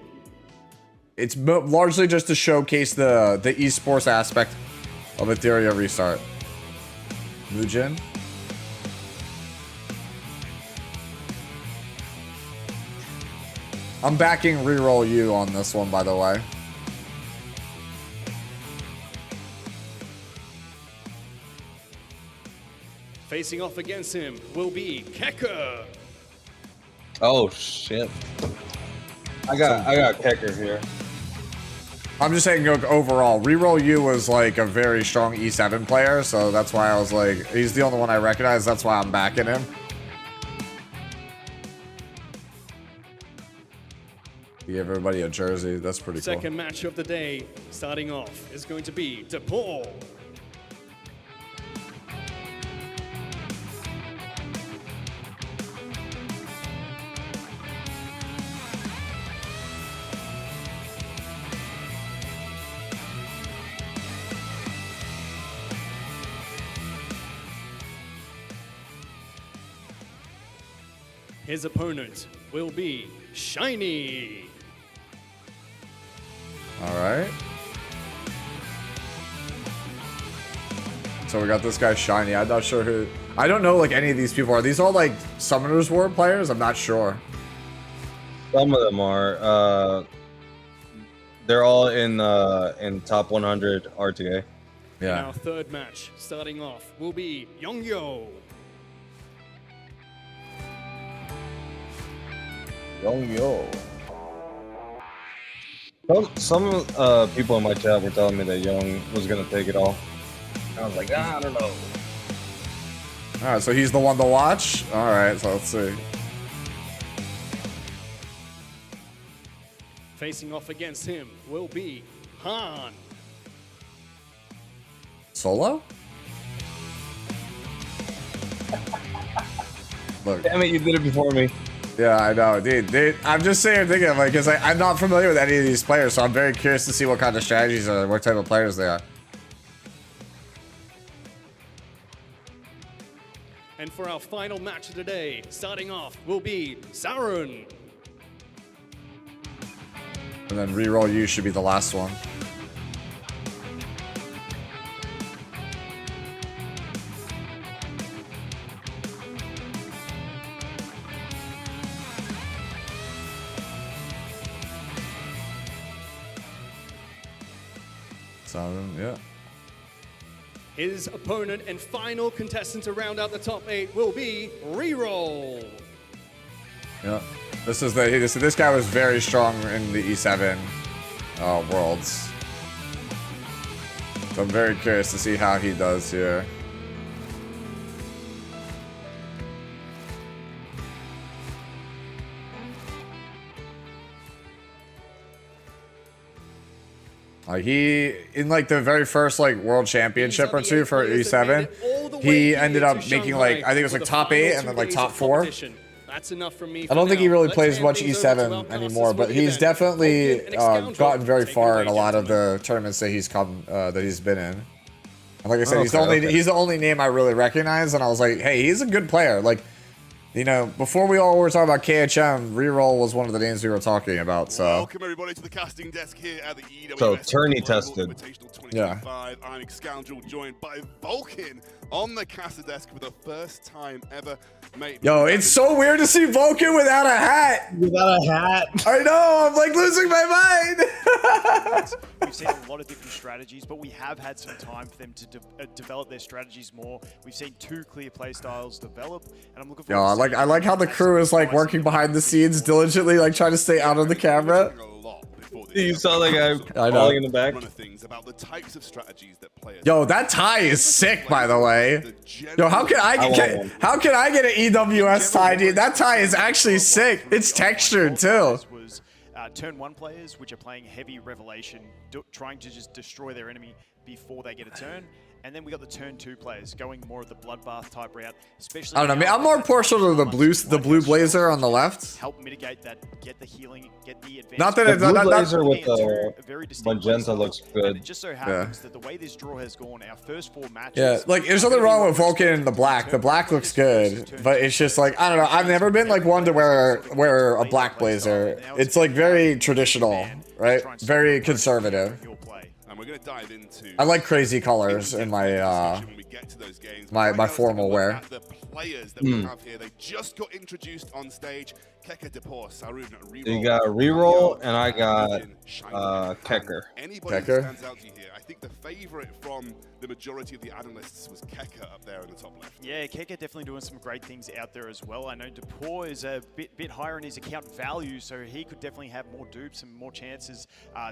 It's largely just to showcase the esports aspect of Etheria Restart. Mujin. I'm backing reroll you on this one, by the way. Facing off against him will be Kecker. Oh shit! I got Kecker here. I'm just saying overall, reroll you was like a very strong E7 player, so that's why I was like, he's the only one I recognize. That's why I'm backing him. Give everybody a jersey. That's pretty cool. Second match of the day, starting off, is going to be DePaul. His opponent will be Shiny. All right. So we got this guy Shiny. I'm not sure who. I don't know like any of these people. Are these all like Summoners War players? I'm not sure. Some of them are. They're all in top 100 RTA. Yeah. And our third match, starting off, will be Yongyo. Yongyo. Some people in my chat were telling me that Young was gonna take it all. I was like, I don't know. All right, so he's the one to watch. All right, so let's see. Facing off against him will be Han. Solo? Look. Damn it, you did it before me. Yeah, I know, dude. I'm just saying, thinking of like, because I'm not familiar with any of these players, so I'm very curious to see what kind of strategies are, what type of players they are. And for our final match of the day, starting off will be Sauron. And then reroll you should be the last one. Yeah. His opponent and final contestant to round out the top 8 will be Reroll. Yeah. This guy was very strong in the E7 worlds. So I'm very curious to see how he does here. He in like the very first like world championship or two for E7, he ended up making like I think it was like top 8 and then like top 4. That's enough from me. I don't think he really plays much E7 anymore, but he's definitely gotten very far in a lot of the tournaments that he's been in. And like I said, he's the only name I really recognize, and I was like, hey, he's a good player. Like You know, before we all were talking about KHM, reroll was one of the names we were talking about. So welcome everybody to the casting desk here at the EWS. So tourney tested. Yeah. I'm Scoundrel, joined by Vulcan on the caster desk for the first time ever. Mate, yo, it's so weird to see Vulcan without a hat. Without a hat. I know. I'm like losing my mind. We've seen a lot of different strategies, but we have had some time for them to develop their strategies more. We've seen 2 clear play styles develop, and I'm looking forward to I like how the crew is like working behind the scenes diligently, like trying to stay out of the camera. You saw the guy I know. falling in the back. Yo, that tie is sick, by the way. Yo, how can I get an EWS tie, dude? That tie is actually sick. It's textured too. Turn 1 players, which are playing heavy Revelation, trying to just destroy their enemy before they get a turn. And then we got the turn 2 players going more of the bloodbath type route, especially. I don't know. I'm more partial to the blue blazer on the left. Help mitigate that, get the healing, get the advantage. Not that The it's blue not blazer with the magenta looks good. It just so happens that the way this draw has gone, our first 4 matches. Yeah, like there's nothing wrong with Vulcan and the black. The black looks good, but it's just like I don't know. I've never been like one to wear a black blazer. It's like very traditional, right? Very conservative. And we're going to dive into. I like crazy colors in my my formal wear. The players that we have here, they just got introduced on stage. Keka Depor, Sarun, You got reroll, and I got Kecker. Anybody who stands out to you here? I think the favorite from the majority of the analysts was Keka up there in the top left. Yeah, Keka definitely doing some great things out there as well. I know Depor is a bit higher in his account value, so he could definitely have more dupes and more chances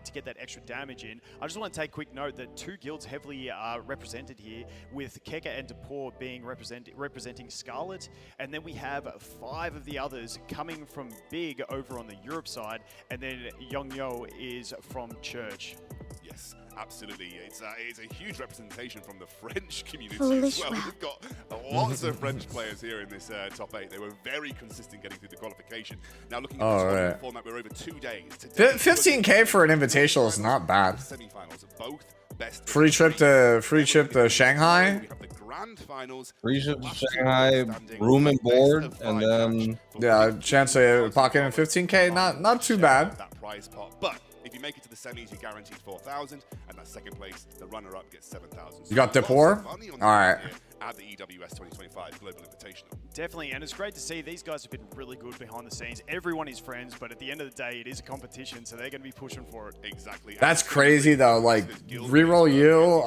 to get that extra damage in. I just want to take quick note that 2 guilds heavily represented here, with Keka and Depor being representing Scarlet, and then we have 5 of the others coming from Big over on the Europe side, and then Youngyo is from Church. Yes, absolutely. It's a huge representation from the French community Foolish as well. We've got lots of French players here in this top 8. They were very consistent getting through the qualification. Now looking at the tournament format, we're over 2 days. 15K for an invitational is not bad. Semi-finals of both. Best Free trip to Shanghai. We have the grand finals. Free trip to Shanghai, room and board, and then yeah, chance to pocket in 15K. Not too bad. That prize pot, but if you make it to the semis, you're guaranteed 4,000, and that second place, the runner-up gets 7,000. You got Depor? All right. At the EWS 2025 Global Invitational. Definitely, and it's great to see these guys have been really good behind the scenes. Everyone is friends, but at the end of the day, it is a competition, so they're going to be pushing for it. Exactly. That's crazy though. Like reroll you,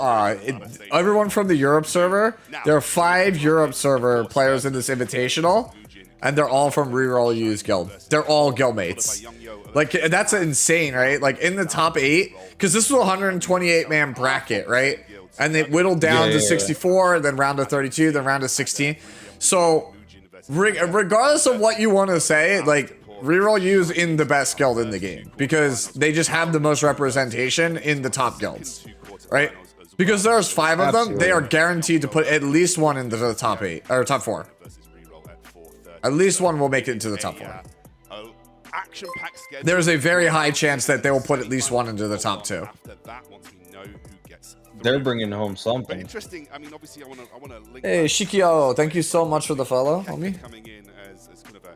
everyone from the Europe server. There are 5 Europe server players in this invitational, and they're all from reroll U's guild. They're all guildmates. Like that's insane, right? Like in the top 8, because this was a 128 man bracket, right? And they whittled down to 64, then round to 32, then round to 16. So, regardless of what you want to say, like, reroll U's in the best guild in the game. Because they just have the most representation in the top guilds. Right? Because there's 5 of them, they are guaranteed to put at least one into the top 8, or top 4. At least one will make it into the top 4. There's a very high chance that they will put at least one into the top 2. they're bringing home something. Interesting. I mean, obviously, I want to link. Hey, Shikio, thank you so much for the follow, homie. Coming in as kind of a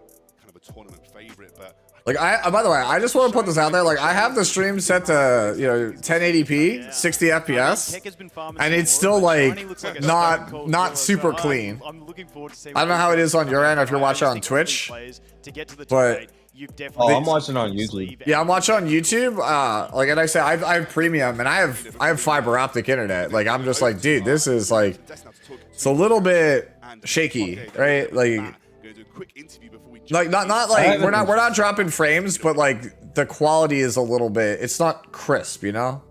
tournament favorite, but like by the way, I just want to put this out there. Like I have the stream set to 1080p, 60 FPS, and it's still like not super clean. I don't know how it is on your end if you're watching on Twitch, but. I'm watching on YouTube. Yeah, I'm watching on YouTube. Like, and I say I have premium, and I have fiber optic internet. Like, I'm just like, dude, this is like, it's a little bit shaky, right? Like not like we're not dropping frames, but like the quality is a little bit. It's not crisp, you know.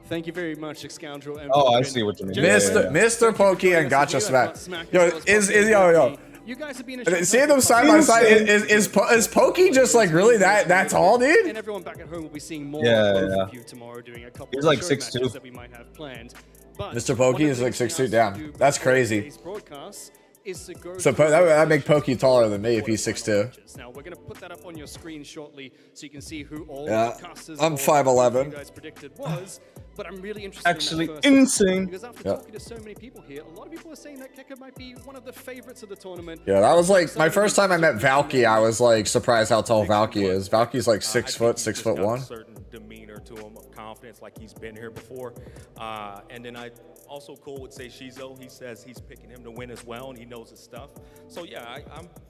Thank you very much, Scoundrel. Oh, I see what you mean. Mr. Pokey and Gotcha Smack. Yo, yo. You guys have been seeing them side by side. Is Pokey just like really that's all, dude? And everyone back at home will be seeing more of you tomorrow, doing a couple He's like of 6'2" matches that we might have planned. But Mr. Pokey is like 6'2". Damn, that's crazy. Broadcasts is to go. So that make Pokey taller than me if he's 6'2". Now we're going to put that up on your screen shortly, so you can see who all Yeah, the casters I'm or 5'11". you guys predicted was. But I'm really interested Actually, in that first insane. because after talking to so many people here, a lot of people are saying that Kekker might be one of the favorites of the tournament. Yeah, that was like my first time I met Valky. I was like surprised how tall Valky is. Valky's like 6 foot, 6'1". Certain demeanor to him of confidence, like he's been here before. And then I also cool would say Shizo. He says he's picking him to win as well, and he knows his stuff. So yeah,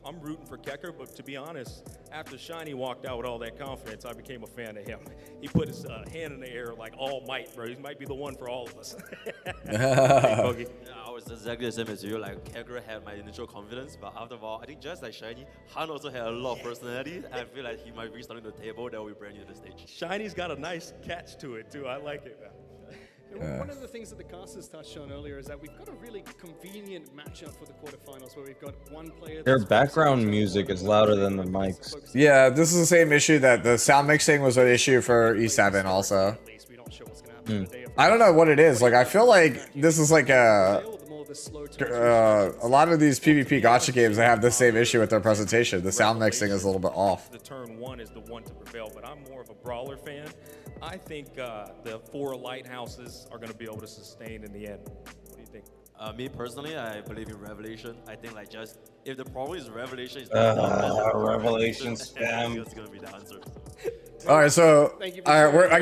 I'm rooting for Kekker. But to be honest, after Shiny walked out with all that confidence, I became a fan of him. He put his hand in the air like all might, bro. He might be the one for all of us. Yeah, I was exactly the same as you. Like Kekker had my initial confidence, but after all, I think just like Shiny, Han also had a lot of personality. I feel like he might be starting the table that will bring you to the stage. Shiny's got a nice catch to it too. I like it, man. One of the things that the casters touched on earlier is that we've got a really convenient matchup for the quarterfinals where we've got one player. Their background music is louder than the mics. Yeah, this is the same issue that the sound mixing was an issue for E7 also. I don't know what it is. Like, I feel like this is like a lot of these PvP gacha games, they have the same issue with their presentation. The sound mixing is a little bit off. The turn one is the one to prevail, but I'm more of a brawler fan. I think the 4 lighthouses are going to be able to sustain in the end. What do you think? Me personally, I believe in Revelation. I think like just if the problem is Revelation is Revelation spam. It's gonna be the answer. All right, so all right, I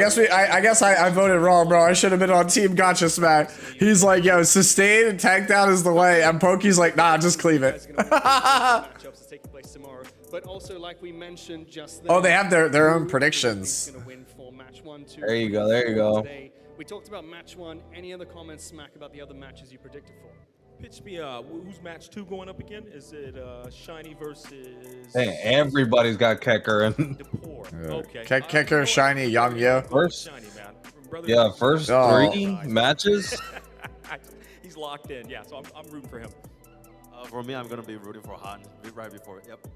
guess I voted wrong, bro. I should have been on Team Gotcha Smack. He's like, yo, sustain and tank down is the way, and Pokey's like, nah, just cleave it. Matchups taking place tomorrow, but also like we mentioned just. Oh, they have their own predictions. There you go. There you go. Today. We talked about match 1. Any other comments, Smack, about the other matches you predicted for? Pitch me, who's match 2 going up again? Is it Shiny versus... Hey, everybody's got Kekker and... Okay. Kekker, Shiny, Young Yo. First, Yeah, first 3 matches. He's locked in, yeah, so I'm rooting for him. For me, I'm going to be rooting for Han right before it. Yep.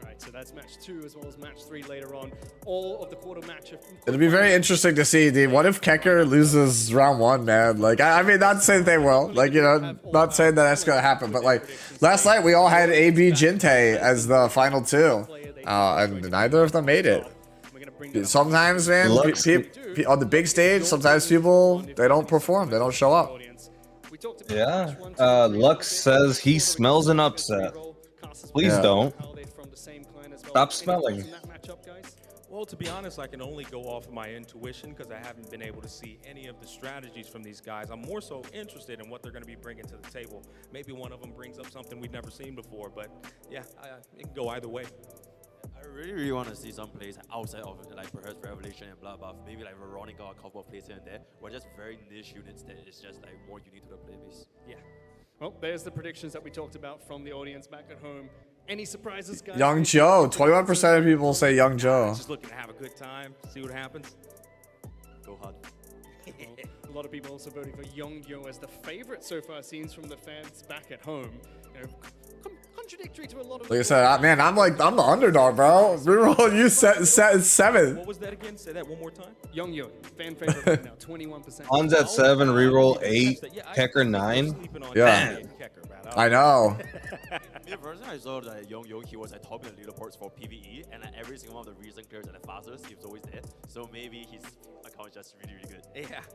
Right, so that's match 2 as well as match 3 later on. All of the quarter match. It'll be very interesting to see, dude. What if Kekker loses round 1, man? Like, I mean, not saying they will. Like, you know, not saying that that's gonna happen. But like, last night we all had AB Jinte as the final 2, and neither of them made it. Sometimes, man, on the big stage, sometimes people they don't perform, they don't show up. Yeah. Lux says he smells an upset. Please don't. Stop smelling. Well, to be honest, I can only go off of my intuition because I haven't been able to see any of the strategies from these guys. I'm more so interested in what they're going to be bringing to the table. Maybe one of them brings up something we've never seen before, but yeah, it can go either way. I really want to see some plays outside of like perhaps Revelation and Bloodbath. Maybe like Veronica, a couple of plays here and there, or just very niche units that is just like more unique to the playbase. Yeah. Well, there's the predictions that we talked about from the audience back at home. Any surprises, guys? Young Joe. 21% of people say Young Joe. Just looking to have a good time, see what happens. Go hard. A lot of people also voting for Young Yo as the favorite so far, scenes from the fans back at home. You know, contradictory to a lot of. Like I said, man, I'm the underdog, bro. Reroll you set 7. What was that again? Say that one more time. Young Yo, fan favorite right now, 21%. Han's at 7, reroll 8, Kekker 9. Yeah. I know. Me personally, I saw that Young Yo, he was at top in the leaderboards for PvE, and every single one of the recent players at the fastest, he was always there. So maybe his account is just really, really good. Yeah.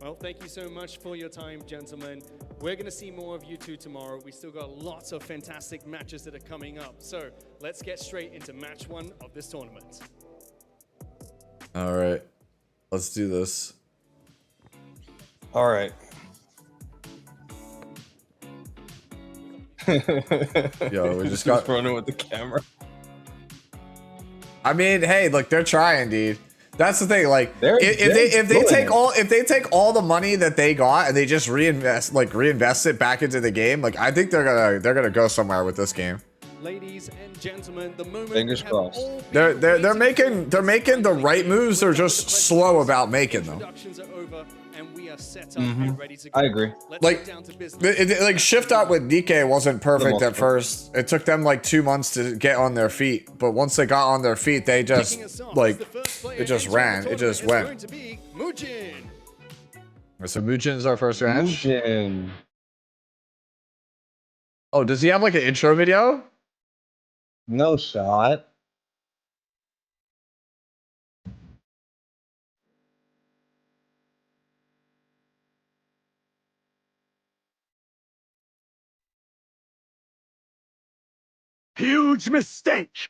Well, thank you so much for your time, gentlemen. We're going to see more of you two tomorrow. We still got lots of fantastic matches that are coming up. So let's get straight into match 1 of this tournament. All right. Let's do this. All right. Yo, we just got running with the camera. I mean, hey, look, they're trying, dude. That's the thing. Like, if they take all the money that they got and they just reinvest it back into the game, like I think they're gonna go somewhere with this game. Ladies and gentlemen, the moment fingers crossed. They're making the right moves. They're just slow about making them. Introductions are over and we are set up and ready to go. I agree. Let's Like, get down to business. like shift up with DK wasn't perfect at first. It took them like 2 months to get on their feet, but once they got on their feet, they just like it just ran. It just went. So Mujin is our first match. Mujin. Oh, does he have like an intro video? No shot. Huge mistake.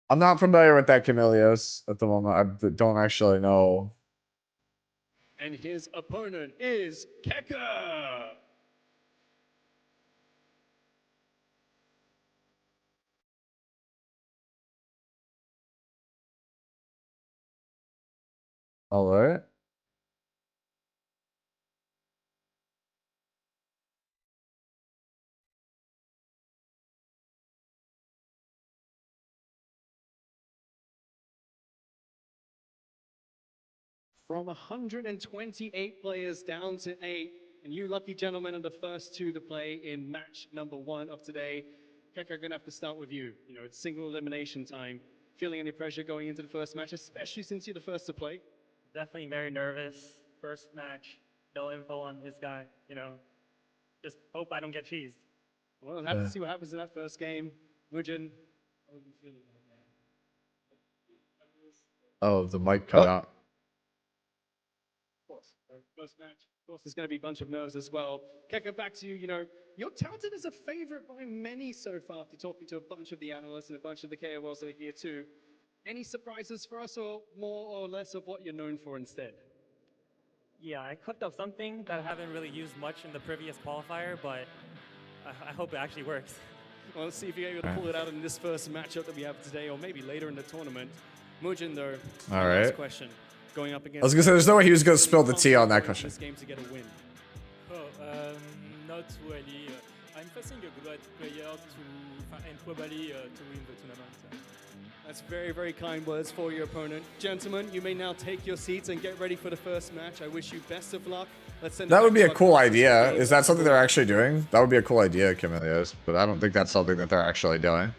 I'm not familiar with that Camelios at the moment. I don't actually know. And his opponent is Keka. All right. From 128 players down to 8, and you lucky gentlemen are the first 2 to play in match number 1 of today. Keka, I'm gonna have to start with you. You know, it's single elimination time. Feeling any pressure going into the first match, especially since you're the first to play? Definitely very nervous. First match, no info on this guy. You know, just hope I don't get cheesed. Well, we'll have to see what happens in that first game. Mujin, how are you feeling about that? Oh, the mic cut out. Of course, first match. Of course, there's going to be a bunch of nerves as well. Keka, back to you. You know, you're touted as a favorite by many so far after talking to a bunch of the analysts and a bunch of the KOLs that are here too. Any surprises for us, or more or less of what you're known for instead? Yeah, I cooked up something that I haven't really used much in the previous qualifier, but I hope it actually works. Well, let's see if you're able to pull it out in this first matchup that we have today, or maybe later in the tournament. Mujin, though, All last right. question. Going up against I was gonna say, there's no way he was gonna spill the tea on that question. this game to get a win. Not really. I'm facing a great player and probably to win the tournament. That's very, very kind words for your opponent. Gentlemen, you may now take your seats and get ready for the first match. I wish you best of luck. Let's send That would be a cool idea. Is that something they're actually doing? That would be a cool idea, Camelios, but I don't think that's something that they're actually doing.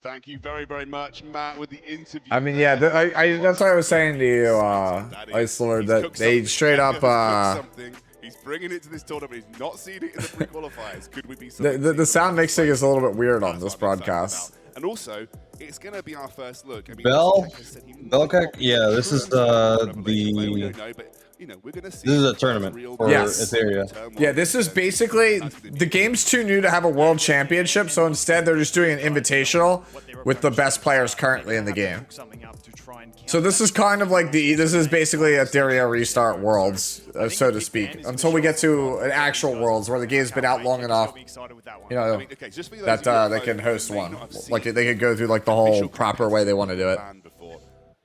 Thank you very, very much, Matt, with the interview. I mean, yeah, that's what I was saying to you, Ice Lord, that they straight up, He's bringing it to this tournament. He's not seen it in the pre-qualifiers. Could we be the sound mixing is a little bit weird on this broadcast. And also, it's going to be our first look. I mean, Belkek? Yeah, this is this is a tournament for Etheria. Yeah, this is basically, the game's too new to have a world championship, so instead they're just doing an invitational with the best players currently in the game. So this is kind of like this is basically Etheria Restart Worlds, so to speak, until we get to an actual Worlds where the game's been out long enough, you know, that they can host one. Like they could go through like the whole proper way they want to do it.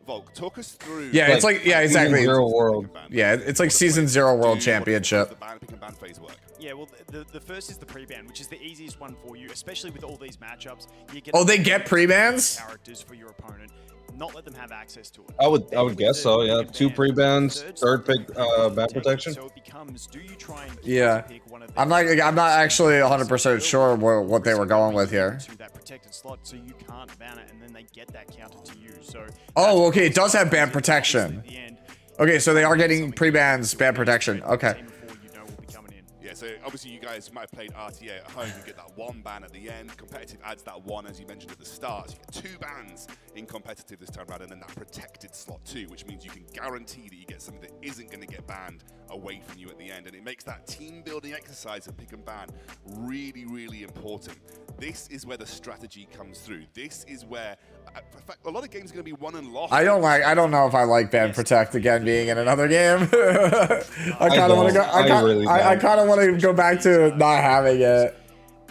Volk, talk us through. Yeah, it's like, yeah, exactly. Zero World. Yeah, it's like Season 0 World Championship. Yeah, well, the first is the pre-ban, which is the easiest one for you, especially with all these matchups. You get Oh, they get pre-bans? Characters for your opponent. Not let them have access to it. I would guess so. Yeah, 2 pre-bans, third pick ban protection. So it becomes, do you try and Yeah, I'm not actually 100% sure what they were going with here. to that protected slot, so you can't ban it, and then they get that counter to you. So Oh, okay, it does have ban protection. Okay, so they are getting pre-bans ban protection. Okay. Yeah, so obviously you guys might have played RTA at home. You get that 1 ban at the end. Competitive adds that 1, as you mentioned at the start. So you get 2 bans in competitive this time around, and then that protected slot too, which means you can guarantee that you get something that isn't going to get banned away from you at the end. And it makes that team building exercise of pick and ban really, really important. This is where the strategy comes through. This is where, in fact, a lot of games are going to be won and lost. I don't know if I like ban protect again being in another game. I kind of want to go. I kind of want to go back to not having it.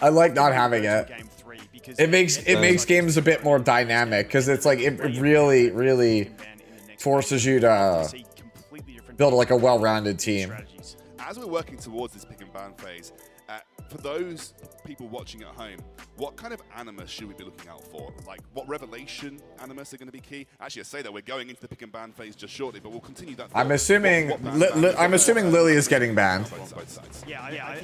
I like not having it. It makes games a bit more dynamic because it's like it really forces you to build like a well-rounded team. As we're working towards this pick and ban phase, For those people watching at home, what kind of animus should we be looking out for? Like, what revelation animus are going to be key? Actually, I say that we're going into the pick and ban phase just shortly, but we'll continue that. I'm assuming Lily is getting banned.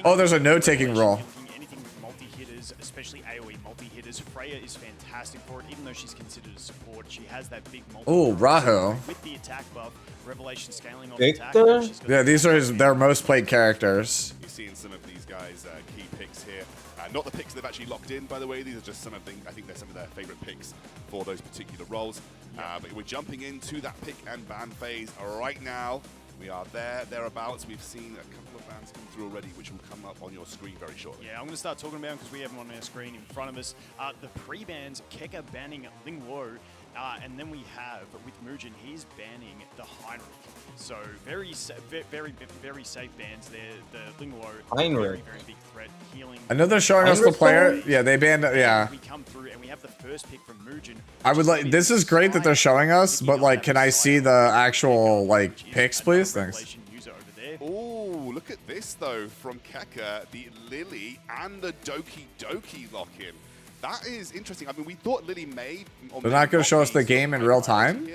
Oh, there's a note-taking rule. Anything with multi-hitters, especially AoE multi-hitters, Freya is fantastic for it, even though she's considered a support. She has that big multi. Oh, Raho. With the attack buff, revelation scaling on Victor? attack. Yeah, these are their most played characters. You're seeing some of these guys' key picks here. Not the picks they've actually locked in, by the way. These are just some of I think they're some of their favorite picks for those particular roles. But we're jumping into that pick and ban phase right now. We are thereabouts. We've seen a couple of bans come through already, which will come up on your screen very shortly. Yeah, I'm going to start talking about them because we have them on our screen in front of us. The pre-bans, Keka banning Ling Wo, and then we have, with Mugen, he's banning the Heinrich. So very safe bans there. The Ling Wo, very big threat, healing. I know they're showing us the player. Yeah, they banned. Yeah. We come through and we have the first pick from Mugen. I would like. This is great that they're showing us, but like, can I see the actual like picks, please? Thanks. Oh, look at this though from Keka, the Lily and the Doki Doki lock-in. That is interesting. I mean, we thought Lily may. They're not going to show us the game in real time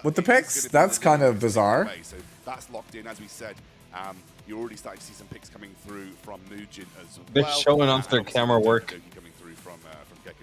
with the picks. That's kind of bizarre. So that's locked in, as we said. You're already starting to see some picks coming through from Mugen as well. They're showing off their camera work.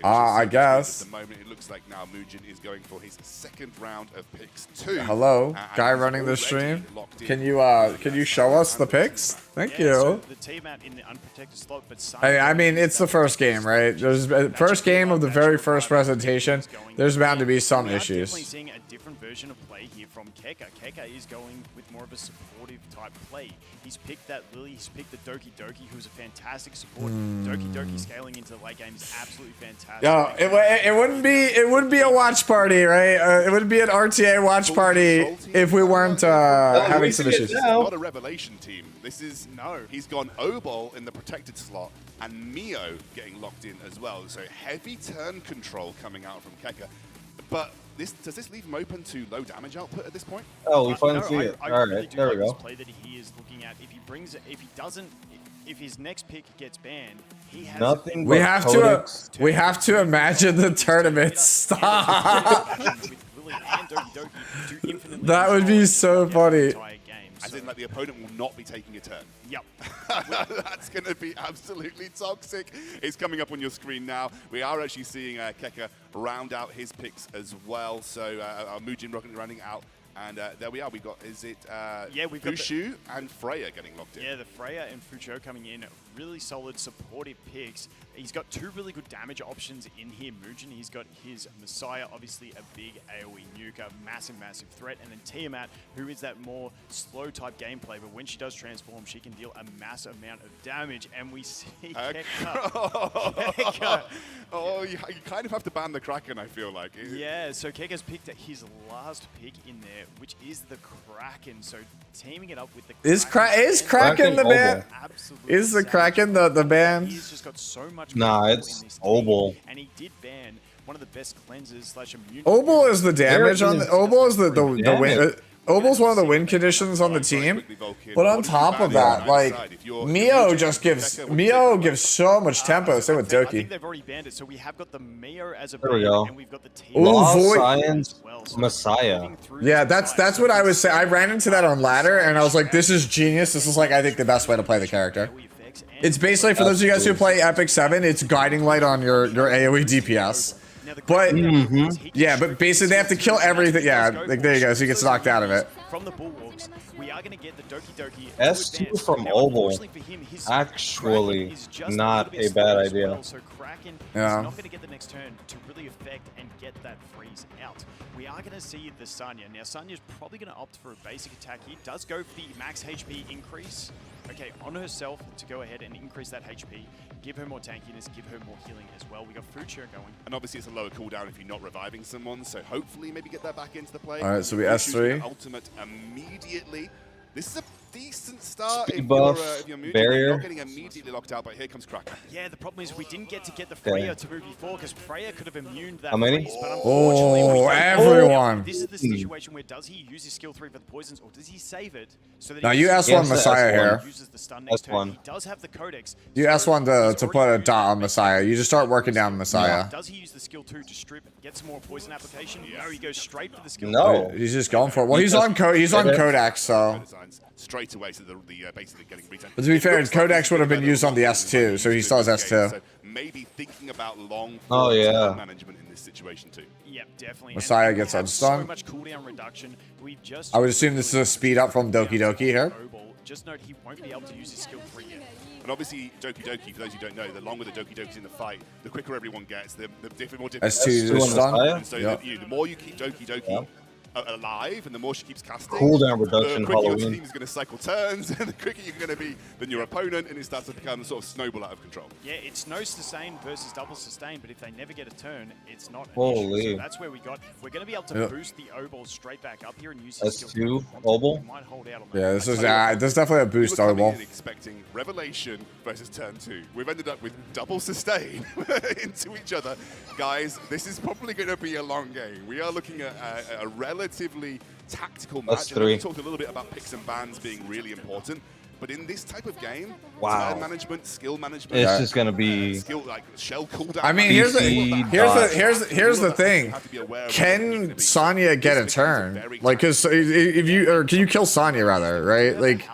I guess. At the moment, it looks like now Mugen is going for his second round of picks too. Hello, guy running the stream. Can you show us the picks? Thank you. So the team out in the unprotected slot, but Hey, I mean, it's the first game, right? There's first game of the very first presentation. There's bound to be some issues. Definitely seeing a different version of play here from Keka. Keka is going with more of a supportive type play. He's picked that Lily. He's picked the Doki Doki, who's a fantastic support. Doki Doki scaling into the late game is absolutely fantastic. Yo, it wouldn't be a watch party, right? It would be an RTA watch party if we weren't having some issues. Not a revelation team. This is He's gone Obol in the protected slot and Mio getting locked in as well. So heavy turn control coming out from Keka. But does this leave him open to low damage output at this point? Oh, we finally see it. All right, there we go. Play that he is looking at. If he brings it, if his next pick gets banned, he has nothing. We have to imagine the tournament. Stop. That would be so funny. As in, like, the opponent will not be taking a turn. Yep. That's going to be absolutely toxic. It's coming up on your screen now. We are actually seeing Keka round out his picks as well. So our Mugen running out. And there we are. We got, we've got Fushu and Freya getting locked in. Yeah, the Freya and Fucho coming in. Really solid supportive picks. He's got two really good damage options in here, Mugen. He's got his Messiah, obviously a big AoE nuke, a massive threat. And then Tiamat, who is that more slow type gameplay. But when she does transform, she can deal a massive amount of damage. And we see Keka. Oh, you kind of have to ban the Kraken, I feel like. Yeah, so Keka's picked his last pick in there, which is the Kraken. So teaming it up with the Kraken. Is Kraken the band? Absolutely. Is the Kraken the band? He's just got so much. Nah, it's Obol. And he did ban one of the best cleansers / immune. Obol is the damage on the Obol is the win. Obel's one of the win conditions on the team, but on top of that, like Mio gives so much tempo. Same with Doki. I think they've already banned it, so we have got the Mio as a there we go. And we've got the team. Science Messiah. Yeah, that's what I was saying. I ran into that on ladder, and I was like, this is genius. This is like I think the best way to play the character. It's basically for those of you guys who play Epic 7, it's guiding light on your AoE DPS. But yeah, but basically they have to kill everything. Yeah, like there you go. So he gets knocked out of it. From the Bulwarks, we are going to get the Doki Doki. S2 from Obol. Actually, not a bad idea. So Kraken is Yeah. not going to get the next turn to really affect and get that freeze out. We are going to see the Sanya. Now, Sanya's probably going to opt for a basic attack. He does go for the max HP increase. Okay, on herself to go ahead and increase that HP. Give her more tankiness, give her more healing as well. We got Future going. And obviously it's a lower cooldown if you're not reviving someone, so hopefully maybe get that back into the play. All right, so we Fushu's S3. gonna ultimate immediately. This is a decent start Speed if buff, you're Mugen. barrier. You're not getting immediately locked out, but here comes Kraken. Yeah, the problem is we didn't get to get the Freya to move before because Freya could have immuned that How many? freeze, but unfortunately we Oh, don't. everyone. This is the situation where does he use his skill 3 for the poisons, or does he save it so that Now he you uses S1 Messiah here. uses the stun next turn? He does have the codex. You S1 to put a dot on Messiah. You just start working down Messiah. Does he use the skill 2 to strip, get some more poison application? No, he goes straight for the skill. No, he's just going for it. Well, he's on Codex, so. Straight away, so the basically getting returned. But to be fair, Codex would have been used on the S2, so he still has S2. So maybe thinking about long management in this situation too. Yep, definitely. Messiah gets unstun. So much cooldown reduction. We've just I would assume this is a speed up from Doki Doki here. Just note he won't be able to use his skill 3 yet. And obviously, Doki Doki, for those who don't know, the longer the Doki Doki's in the fight, the quicker everyone gets, the more difficult. S2 is stun. And so the more you keep Doki Doki alive, and the more she keeps casting, cooldown reduction, the quicker your Halloween. team is going to cycle turns, and the quicker you're going to be than your opponent, and it starts to become sort of snowball out of control. Yeah, it's no sustain versus double sustain, but if they never get a turn, it's not an Holy. issue. So that's where we're going to be able to boost the O-ball straight back up here and use his S2 Obol. We might hold out on that. Yeah, this is there's definitely a boost We were coming O-ball. in expecting Revelation versus turn 2. We've ended up with double sustain into each other. Guys, this is probably going to be a long game. We are looking at a relatively tactical match. That's And we 3. talked a little bit about picks and bans being really important. But in this type of game, Wow. turn management, skill management, It's just gonna be skill like shell cooldown. I mean, here's the thing. Can Sonya get a turn? Like, cause if you can you kill Sonya rather, right? Like,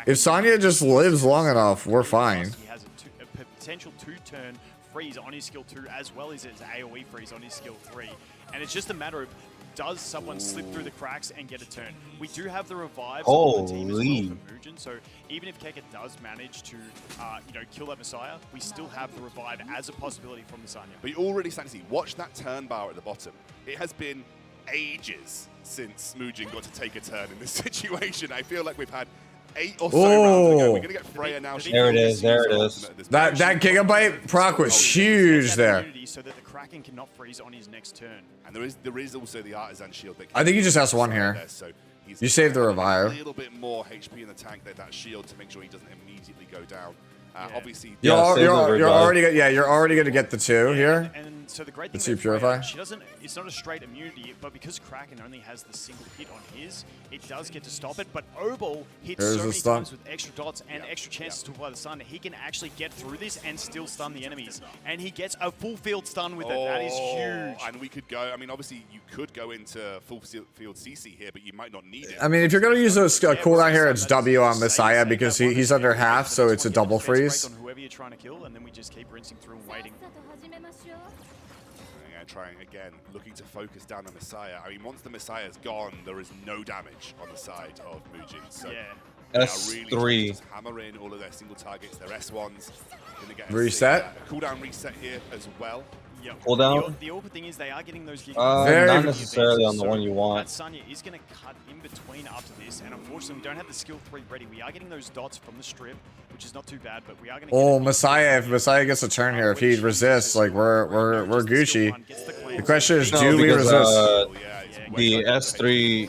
if Sonya just lives long enough, we're fine. He has a potential 2-turn freeze on his skill 2 as well as his AoE freeze on his skill 3. And it's just a matter of does someone slip through the cracks and get a turn? We do have the revives on the team as well for Mugen, so even if Keka does manage to, kill that Messiah, we still have the revive as a possibility from the Sonya. But you already start to see, watch that turn bar at the bottom. It has been ages since Mugen got to take a turn in this situation. I feel like we've had 8 or so rounds ago. We're going to get Freya now. There it is. There it is. That Gigabyte proc was huge there. So that the Kraken cannot freeze on his next turn. And there is also the Artisan Shield. That I think you just S1 here. So You saved the revive. A little bit more HP in the tank than that shield to make sure he doesn't immediately go down. Obviously, You're already going to get the 2 here. And so the great The thing 2 purify. she doesn't. It's not a straight immunity, but because Kraken only has the single hit on his, it does get to stop it. But Obol hits There's so the many stun. times with extra dots and extra chances to apply the stun. He can actually get through this and still stun the enemies. And he gets a full field stun with it. That is huge. And we could go. I mean, obviously, you could go into full field CC here, but you might not need it. I mean, if you're going to use a cooldown here, it's W on Messiah because he's under half, so it's a double freeze. On whoever you're trying to kill, and then we just keep rinsing through and waiting. Trying again, looking to focus down on Messiah. I mean, once the Messiah's gone, there is no damage on the side of Mugen. So they are really S3. just hammer in all of their single targets, their S1s. Gonna get Reset. a cooldown reset here as well. Yep. Cooldown? The awkward thing is they are getting those not necessarily on the one you want. That Sonya is going to cut in between after this, and unfortunately we don't have the skill 3 ready. We are getting those dots from the strip, which is not too bad, but we are going to Oh, Messiah! If Messiah gets a turn here, if he resists, like we're Gucci. The question is, do we resist? The S3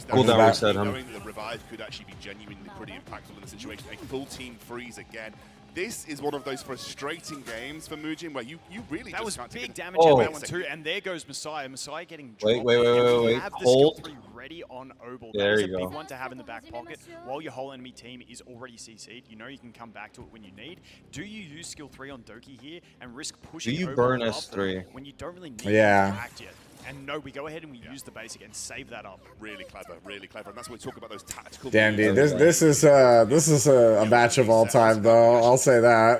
cooldown reset him. Knowing that the revive could actually be genuinely pretty impactful in the situation. A full team freeze again. This is one of those frustrating games for Mugen where you really that just was can't big take damage on that one too, and there goes Messiah. Messiah getting dropped. Wait. Have the Hold. skill 3 ready on Obol. There That is you a go. big one to have in the back pocket while your whole enemy team is already CC'd. You know you can come back to it when you need. Do you use skill 3 on Doki here and risk pushing Do you Obol burn above them S3? when you don't really need Yeah. to act yet? And no, we go ahead and we use the basic and save that up. Really clever, and that's why we talk about those tactical. Damn, dude, this is a match of all time, though. I'll say that.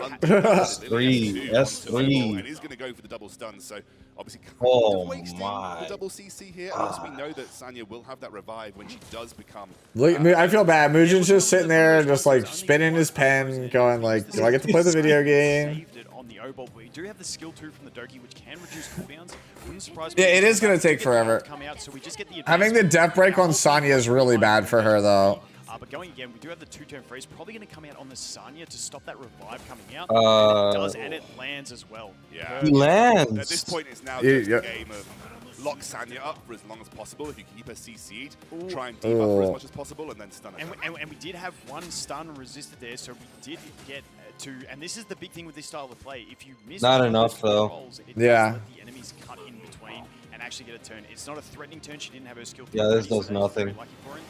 S3. And he's going to go for the double stun. So obviously, my. the double CC here. And also, we know that Sonya will have that revive when she does become. Look, I feel bad. Mugen's just sitting there, just like spinning his pen, going like, "Do I get to play the video game?" Saved it on the O-Ball, but we do have the skill 2 from the Doki, which can reduce cooldowns. Wouldn't surprise me. Yeah, it is gonna take forever. Come out, so we just get the Having the death break on Sonya is really bad for her, though. but going again, we do have the 2-turn freeze. Probably going to come out on the Sonya to stop that revive coming out. Uh, it does, and it lands as well. Yeah. He lands. At this point, it's now Yeah, just yeah. a game of lock Sonya up for as long as possible. If you keep her CC'd, try and debuff her as much as possible, and then stun her. And we did have one stun resisted there, so we did get to. And this is the big thing with this style of play. If you miss Not one of enough, those though. rolls, it Yeah. does let the enemies cut in between. intervene and actually get a turn. It's not a threatening turn. She didn't have her skill. Yeah, this ready, does so that is very nothing. lucky for him.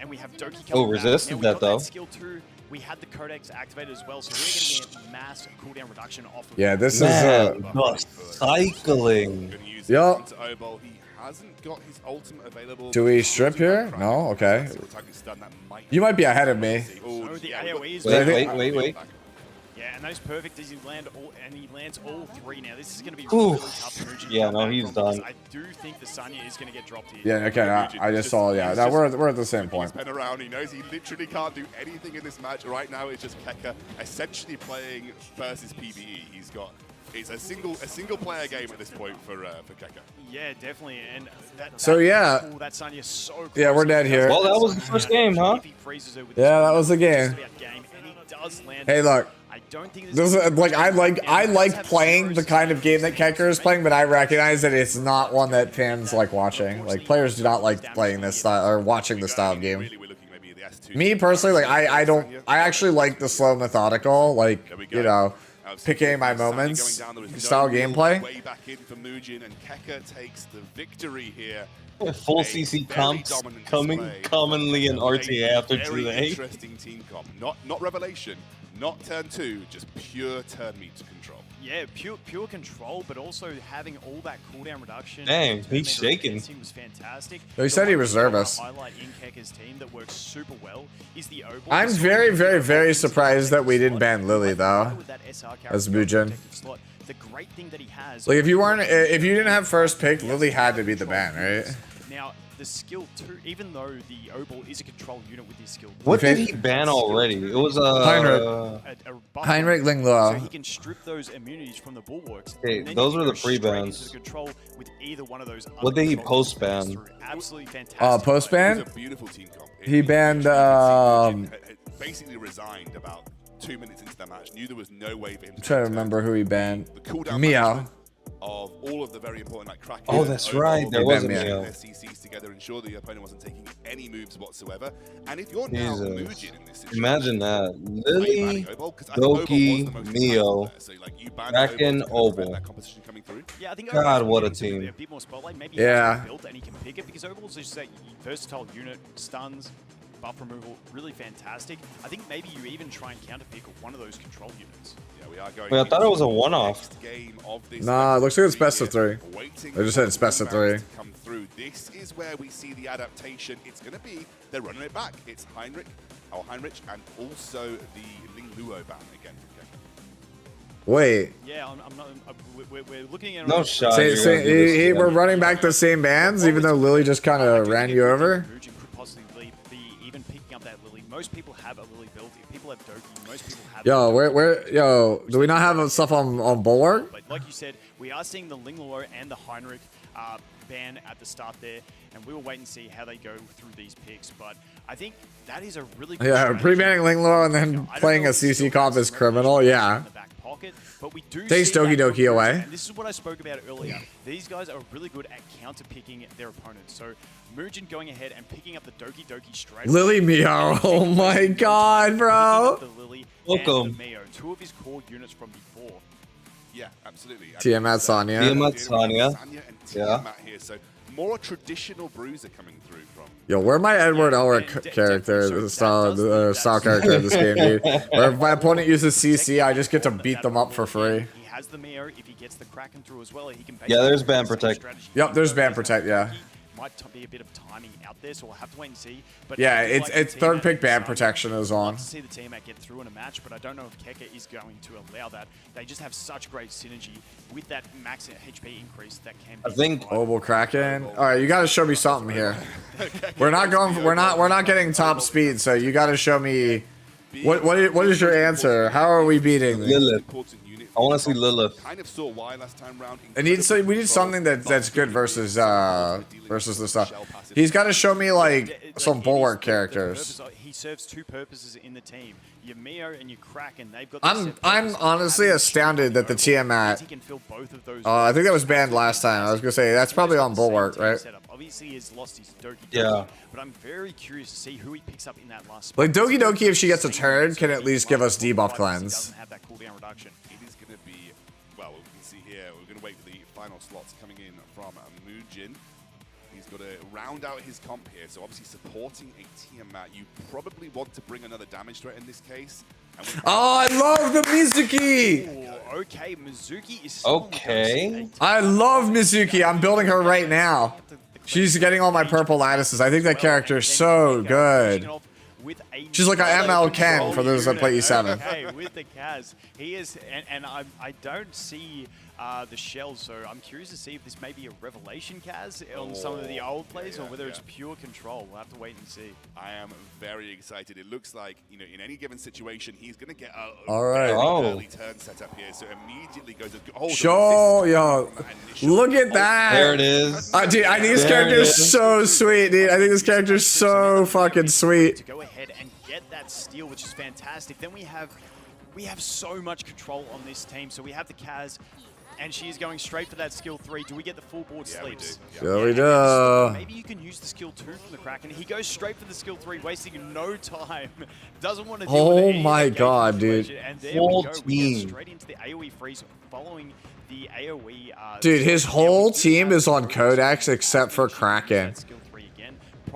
And we have Doki Oh, coming resisted back. Now, we that, got though. Skill 2. We had the Codex activated as well, so we're going to get mass cooldown reduction off of Yeah, this Man, is the cycling. Yup. Obol. He hasn't got his ultimate available. Do we strip here? No? Okay. You might be ahead of me. Oh, the AoE is Wait. Yeah, and those perfect as he lands all three now. This is going to be Oof. really tough for Muji to Yeah, come no, back he's from, because done. I do think the Sanya is going to get dropped here. Yeah, okay, I just saw, yeah. Now we're at the same point. Pen around. He knows he literally can't do anything in this match right now. It's just Keka essentially playing versus PvE. He's got it's a single player game at this point for Keka. Yeah, definitely. And that Sanya is so close. Yeah, we're dead here. Well, that was the first game, huh? Yeah, that was the game. Hey, look. I don't think this is like I like playing the kind of game that Kecker is playing, but I recognize that it's not one that fans like watching. Like players do not like playing this style or watching this style of game. Me personally, like I actually like the slow, methodical, like you know, picking my moments style gameplay. Way back in for Mujin, and Keka takes the victory here. Full CC comps coming commonly in RTA after Very today. interesting team comp. Not Revelation, not turn 2, just pure turn meter control. Yeah, pure control, but also having all that cooldown reduction. Dang, he's shaking. Was fantastic. He said he reserved us. Highlight in Keka's team that works super well is the Obol. I'm very surprised that we didn't ban Lily though, as Mujin. The great thing that he has. Like if you didn't have first pick, Lily had to be the ban, right? Now the skill 2, even though the Obol is a control unit with his skill. What did he ban already? It was Heinrich Linglo. So he can strip those immunities from the bulwarks. Hey, and then those he were can the go free straight bans. into the control with either one of those. What did he post ban? Absolutely fantastic. Post ban? Beautiful team comp. He banned Basically resigned about 2 minutes into the match. Knew there was no way for him I'm to trying to remember who he banned. Meow. Of all of the very important like Kraken. Oh, that's right. There was a Meow. Their CCs together, ensure the opponent wasn't taking any moves whatsoever. And if you're now Mujin in this situation, Imagine that. Lily, Doki, Mio, Kraken, Obol. Yeah, I think God, Obol's what a getting team. A bit more spotlight. Maybe Yeah. he built and he can pick it because Obol's just that versatile unit, stuns, buff removal, really fantastic. I think maybe you even try and counterpick one of those control units. Yeah, we are going. Wait, I thought it was a one-off. Nah, it looks like it's best of 3. I just said it's best of 3. Come through. This is where we see the adaptation. It's going to be they're running it back. It's Heinrich, and also the Lingluo ban again. Wait. Yeah, I'm not. We're looking at. No shot. We're running back the same bands, even though Lily just kind of ran you over. Mujin could possibly be even picking up that Lily. Most people have a Lily build. If people have Doki, most people have. Yo, do we not have stuff on Bulwark? But like you said, we are seeing the Lingluo and the Heinrich ban at the start there, and we will wait and see how they go through these picks. But I think that is a really good strategy. Pre-banning Linglo and then playing a CC comp as criminal, yeah. Pocket, but we do Takes see Doki that Doki away. And this is what I spoke about earlier. These guys are really good at counter-picking their opponents. So Mujin going ahead and picking up the Doki Doki straight. Lily Mio, oh my god, bro. The Lily Welcome. and the Mio, 2 of his core units from before. Yeah, absolutely. Tiamat Sonya. Yeah. Here, so more traditional bruiser coming through from. Yo, where my Edward Elric character, the style character of this game, dude? Where if my opponent uses CC, I just get to beat them up for free. He has the Mio. If he gets the Kraken through as well, he can. Yeah, there's ban protect. Yep, there's ban protect. Yeah. Might be a bit of timing out there, so we'll have to wait and see. But yeah, I do like it's the third teammate pick ban Sanya. protection is on. I'd like to see the teammate get through in a match, but I don't know if Keka is going to allow that. They just have such great synergy with that max HP increase that can. I think Obol Kraken. All right, you got to show me something here. We're not getting top speed, so you got to show me. What is your answer? How are we beating this? Lilith. I want to see Lilith. Kind of saw why last time round. We need something that's good versus the stuff. He's got to show me like some Bulwark characters. He serves 2 purposes in the team. Your Mio and your Kraken, they've got. I'm honestly astounded that the Tiamat. I think that was banned last time. I was gonna say that's probably on Bulwark, right? Obviously, he's lost his Doki. Yeah. But I'm very curious to see who he picks up in that last. Like Doki Doki, if she gets a turn, can at least give us debuff cleanse. Doesn't have that cooldown reduction. It is going to be well, we can see here, we're going to wait for the final slots coming in from Muujin. He's got to round out his comp here, so obviously supporting a Tiamat, you probably want to bring another damage threat in this case. Oh, I love the Mizuki! Ooh, okay, Mizuki is Okay. I love Mizuki. I'm building her right now. She's getting all my purple lattices. I think that character is so good. She's like an ML Ken for those that play E7. Okay, with the Kaz, he is, and I don't see the shells, so I'm curious to see if this may be a revelation Kaz on some of the old plays, or whether it's pure control. We'll have to wait and see. I am very excited. It looks like, you know, in any given situation, he's going to get a Alright. very early turn set up here, so immediately goes. Show, yo, look at that. There it is. Dude, I think this character is so sweet, dude. I think this character is so fucking sweet. To go ahead and get that steal, which is fantastic. Then we have so much control on this team. So we have the Kaz, and she is going straight for that skill 3. Do we get the full board sleeps? Yeah, we do. Maybe you can use the skill 2 from the Kraken. He goes straight for the skill 3, wasting no time. Doesn't want to deal with any my god, dude. And there we go. We get straight into the AoE freeze following the AoE. Dude, his whole team is on Codex except for Kraken.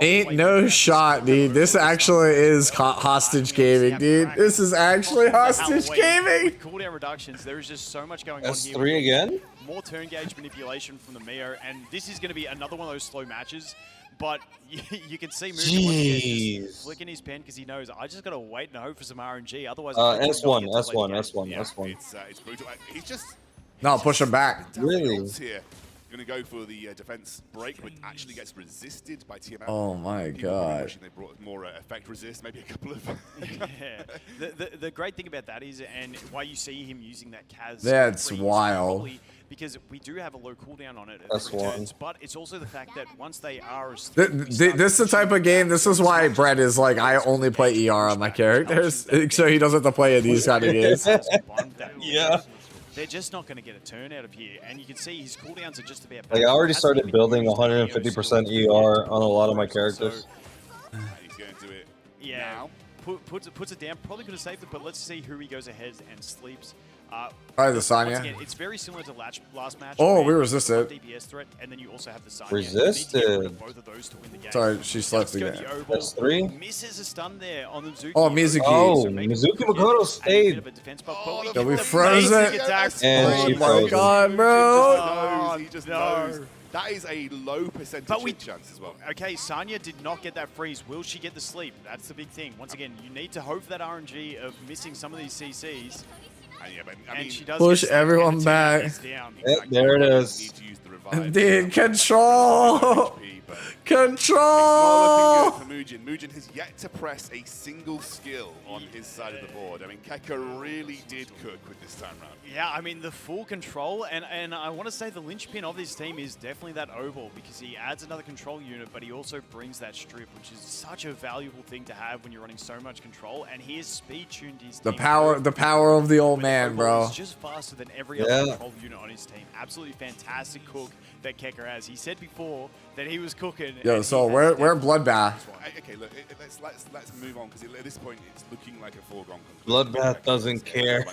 Ain't no shot, dude. This actually is hostage gaming, dude. This is actually hostage gaming. With cooldown reductions, there is just so much going on here. S3 again? More turn gauge manipulation from the Mio, and this is going to be another one of those slow matches. But you can see Moon just flicking his pen because he knows I just got to wait and hope for some RNG. Otherwise, S1. It's brutal. He's just push him back. Really? Going to go for the defense break, but actually gets resisted by Tiamat. Oh my god. They brought more effect resist, maybe a couple of. Yeah. The great thing about that is, and why you see him using that Kaz. That's wild. Because we do have a low cooldown on it. That's one. But it's also the fact that once they are This is the type of game. This is why Brett is like, I only play ER on my characters, so he doesn't have to play in these kind of games. Yeah. They're just not going to get a turn out of here, and you can see his cooldowns are just about. Like I already started building 150% ER on a lot of my characters. He's going to do it. Yeah. Puts it down. Probably could have saved it, but let's see who he goes ahead and sleeps. Probably the Sanya. Once again, it's very similar to last match. Oh, we resisted. DPS threat, and then you also have the Sanya. Resisted. Both of those to win the game. Sorry, she slept again. That's 3. Misses a stun there on the Mizuki. Oh, Mizuki. Oh, Mizuki Makoto stayed. Yeah, we froze it. And she Oh my god, bro. He just knows. That is a low percentage chance as well. Okay, Sanya did not get that freeze. Will she get the sleep? That's the big thing. Once again, you need to hope for that RNG of missing some of these CCs. I mean, she does push everyone back. Yep, there it is. Dude, control! Control! It's not looking good for Muujin. Muujin has yet to press a single skill on his side of the board. I mean, Keka really did cook with this time round. Yeah, I mean, the full control, and I want to say the linchpin of this team is definitely that Oval, because he adds another control unit, but he also brings that strip, which is such a valuable thing to have when you're running so much control, and he has speed-tuned his team. The power of the old man, bro. He's just faster than every other control unit on his team. Absolutely fantastic cook that Keka has. He said before that he was cooking. Yo, so we're Bloodbath. Okay, look, let's move on, because at this point it's looking like a foregone conclusion. Bloodbath doesn't care.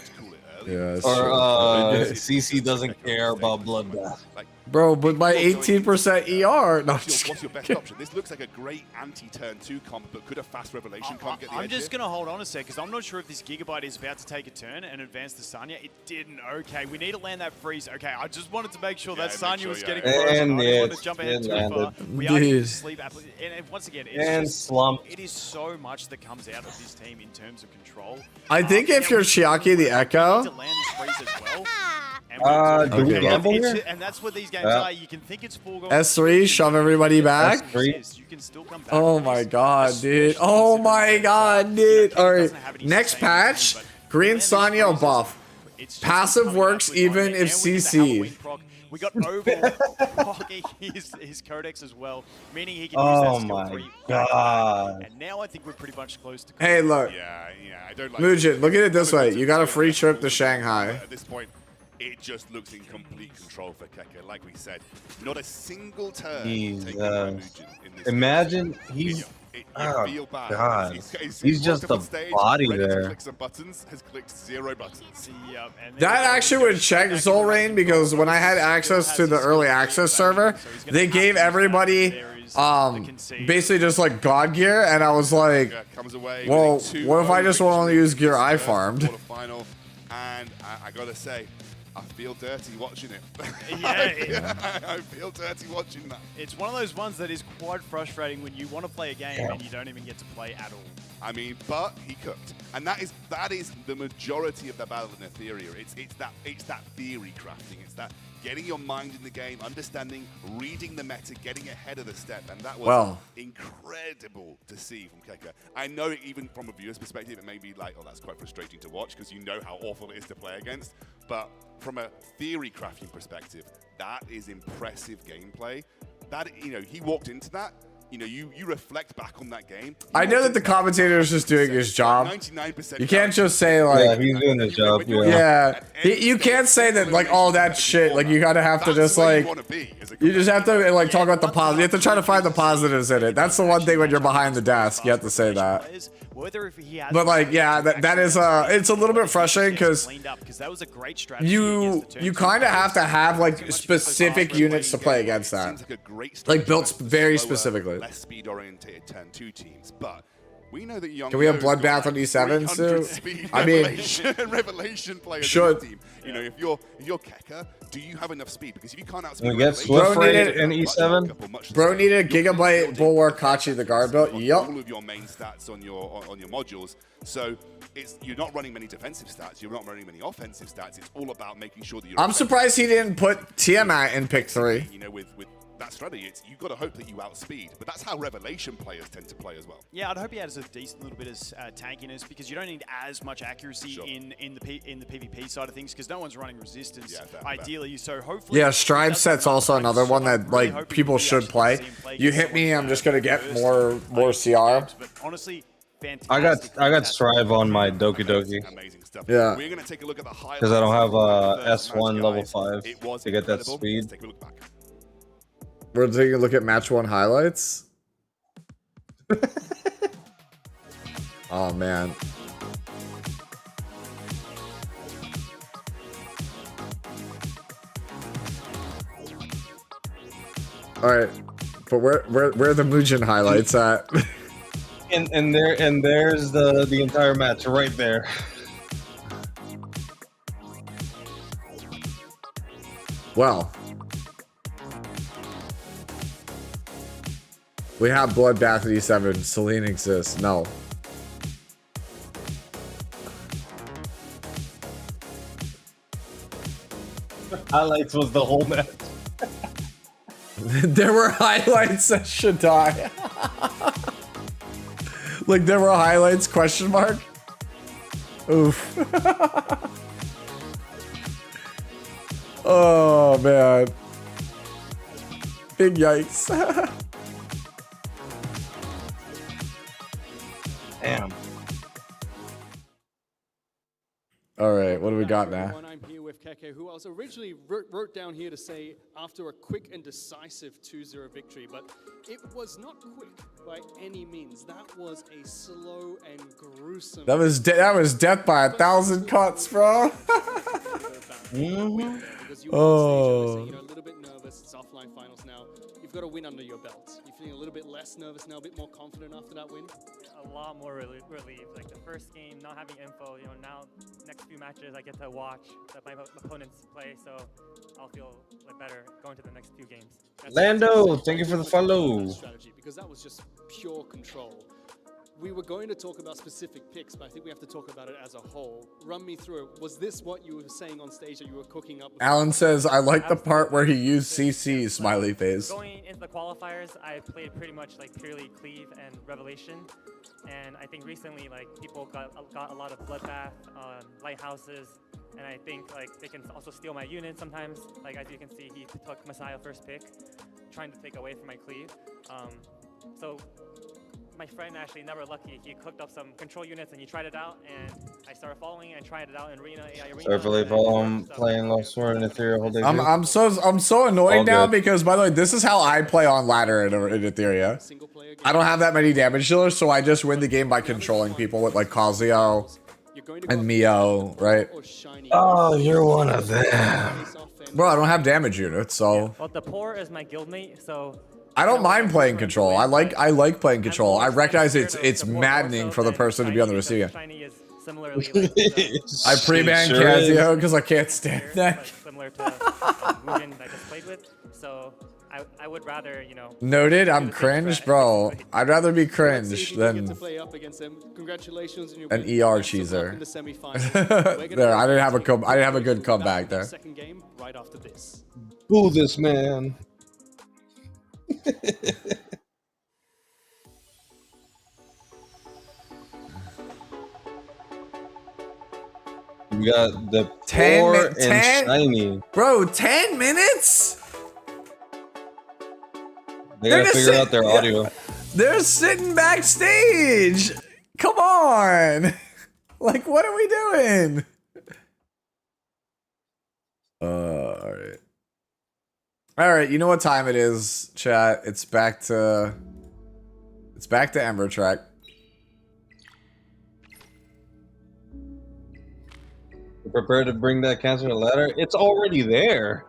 Yeah, or CC doesn't care about Bloodbath. Bro, but my 18% ER. No, what's your best option? This looks like a great anti-turn 2 comp, but could a fast revelation comp get the I'm edge just here? going to hold on a sec, because I'm not sure if this Gigabyte is about to take a turn and advance the Sanya. It didn't. Okay, we need to land that freeze. Okay, I just wanted to make sure that Sanya was getting frozen. I didn't want to jump ahead too far. We are getting sleep. And once again, it is so much that comes out of this team in terms of control. I think if you're Chiaki the Echo. To land this freeze as well. Do we gamble here? And that's what these games are. You can think it's foregone. S3, shove everybody back. You can still come back. Oh my god, dude. Oh my god, dude. Alright, next patch, Green Sanya buff. Passive works even if CC. We got Oval blocking his Codex as well, meaning he can use that skill 3. God. And now I think we're pretty much close to. Hey, look. Yeah, I don't like Muujin, look at it this way. You got a free trip to Shanghai. At this point, it just looks in complete control for Keka. Like we said, not a single turn taken by Muujin in this Imagine You Oh, feel bad. God. He's He's walked just up on a stage, body ready to there. click some buttons, has clicked 0 buttons. That actually would check Zolrain, because when I had access to the early access server, they gave everybody basically just like God gear, and I was like, well, what if I just want to use gear I farmed? Quarterfinal, and I gotta say, I feel dirty watching it. Yeah, I feel dirty watching that. It's one of those ones that is quite frustrating when you want to play a game and you don't even get to play at all. I mean, but he cooked, and that is the majority of the battle in Etheria. It's that theory crafting. It's that getting your mind in the game, understanding, reading the meta, getting ahead of the step, and that was incredible to see from Keka. I know even from a viewer's perspective, it may be like, oh, that's quite frustrating to watch because you know how awful it is to play against. But from a theory crafting perspective, that is impressive gameplay. That, you know, he walked into that. You know, you reflect back on that game. I know that the commentator is just doing his job. 99% You can't just say like, Yeah, he's doing his job. yeah. You can't say that like all that shit. Like you gotta have to just like, you just have to like talk about the positive. You have to try to find the positives in it. That's the one thing when you're behind the desk. You have to say that. But like, yeah, that is it's a little bit frustrating because you kind of have to have like specific units to play against that. Like built very specifically. Less speed-oriented turn 2 teams, but we know that Young. Can we have Yo's got Bloodbath on E7 too? speed I mean, revelation players should. in this team. You know, if you're Keka, do you have enough speed? Because if you can't outspeed, We get Swift Raid in E7. Bro needed Gigabyte, Bulwark, Kachi, the guard build. Yup. All of your main stats on your modules. So you're not running many defensive stats. You're not running many offensive stats. It's all about making sure that you're. I'm surprised he didn't put Tiamat in pick 3. You know, with that strategy, you've got to hope that you outspeed, but that's how revelation players tend to play as well. Yeah, I'd hope he has a decent little bit of tankiness because you don't need as much accuracy in the PvP side of things because no one's running resistance ideally. So hopefully, Yeah, Strive Set's also another one that like people should play. You hit me, I'm just gonna get more CR. But honestly, fantastic. I got Strive on my Doki Doki. Amazing stuff. Yeah. We're going to take a look at the highlights. Because I don't have of the S1 match, level guys. 5 It was to get that incredible. speed. Let's take a look back. We're taking a look at match 1 highlights. Oh man. All right, but where are the Mugen highlights at? And there's the entire match right there. Well, we have Bloodbath at E7. Celine exists. No. Highlights was the whole match. There were highlights that should die. Like there were highlights, question mark? Oof. Oh man. Big yikes. Damn. All right, what do we got now? I'm here with Keke, who I was originally wrote down here to say after a quick and decisive 2-0 victory, but it was not quick by any means. That was a slow and gruesome. That was death by 1,000 cuts, bro. Because you were on stage, you know, a little bit nervous. It's offline finals now. You've got a win under your belt. You're feeling a little bit less nervous now, a bit more confident after that win? A lot more relieved. Like the first game, not having info, you know, now next few matches I get to watch that my opponents play, so I'll feel like better going to the next few games. Lando, thank you for the follow. Strategy, because that was just pure control. We were going to talk about specific picks, but I think we have to talk about it as a whole. Run me through it. Was this what you were saying on stage that you were cooking up? Alan says, I like the part where he used CC, smiley face. Going into the qualifiers, I played pretty much like purely Cleave and Revelation, and I think recently like people got a lot of Bloodbath, Lighthouses, and I think like they can also steal my unit sometimes. Like as you can see, he took Messiah first pick, trying to take away from my Cleave. So my friend actually, never lucky, he cooked up some control units and he tried it out, and I started following and tried it out in Arena, AI Arena. Sorry for late follow. I'm playing Lost Sword and Etheria whole day. I'm so annoyed All now good. because, by the way, this is how I play on ladder in Etheria. I don't have that many damage dealers, so I just win the game by controlling people with like Kazuyo and Mio, right? Oh, you're one of them. Bro, I don't have damage units, so Well, the poor is my guildmate, so I don't mind playing control. I like playing control. I recognize it's maddening for the person to be on the receiving end. Shiny is similarly like, I pre-ban Sure Kazuyo because I can't stand that. similar to Mugen that I just played with. So I would rather, you know. Noted, I'm cringe, bro. I'd rather be cringe than Congratulations on your an win. ER Best of luck cheeser. in the semifinals. There, I didn't have a good comeback there. Second game right after this. Boo this man. You got the 10 poor mi- and 10? shiny. Bro, 10 minutes? They gotta just figure out sit- their yeah. audio. They're sitting backstage. Come on. Like, what are we doing? Alright. Alright, you know what time it is, chat. It's back to Ember Track. Prepare to bring that cancer to ladder. It's already there.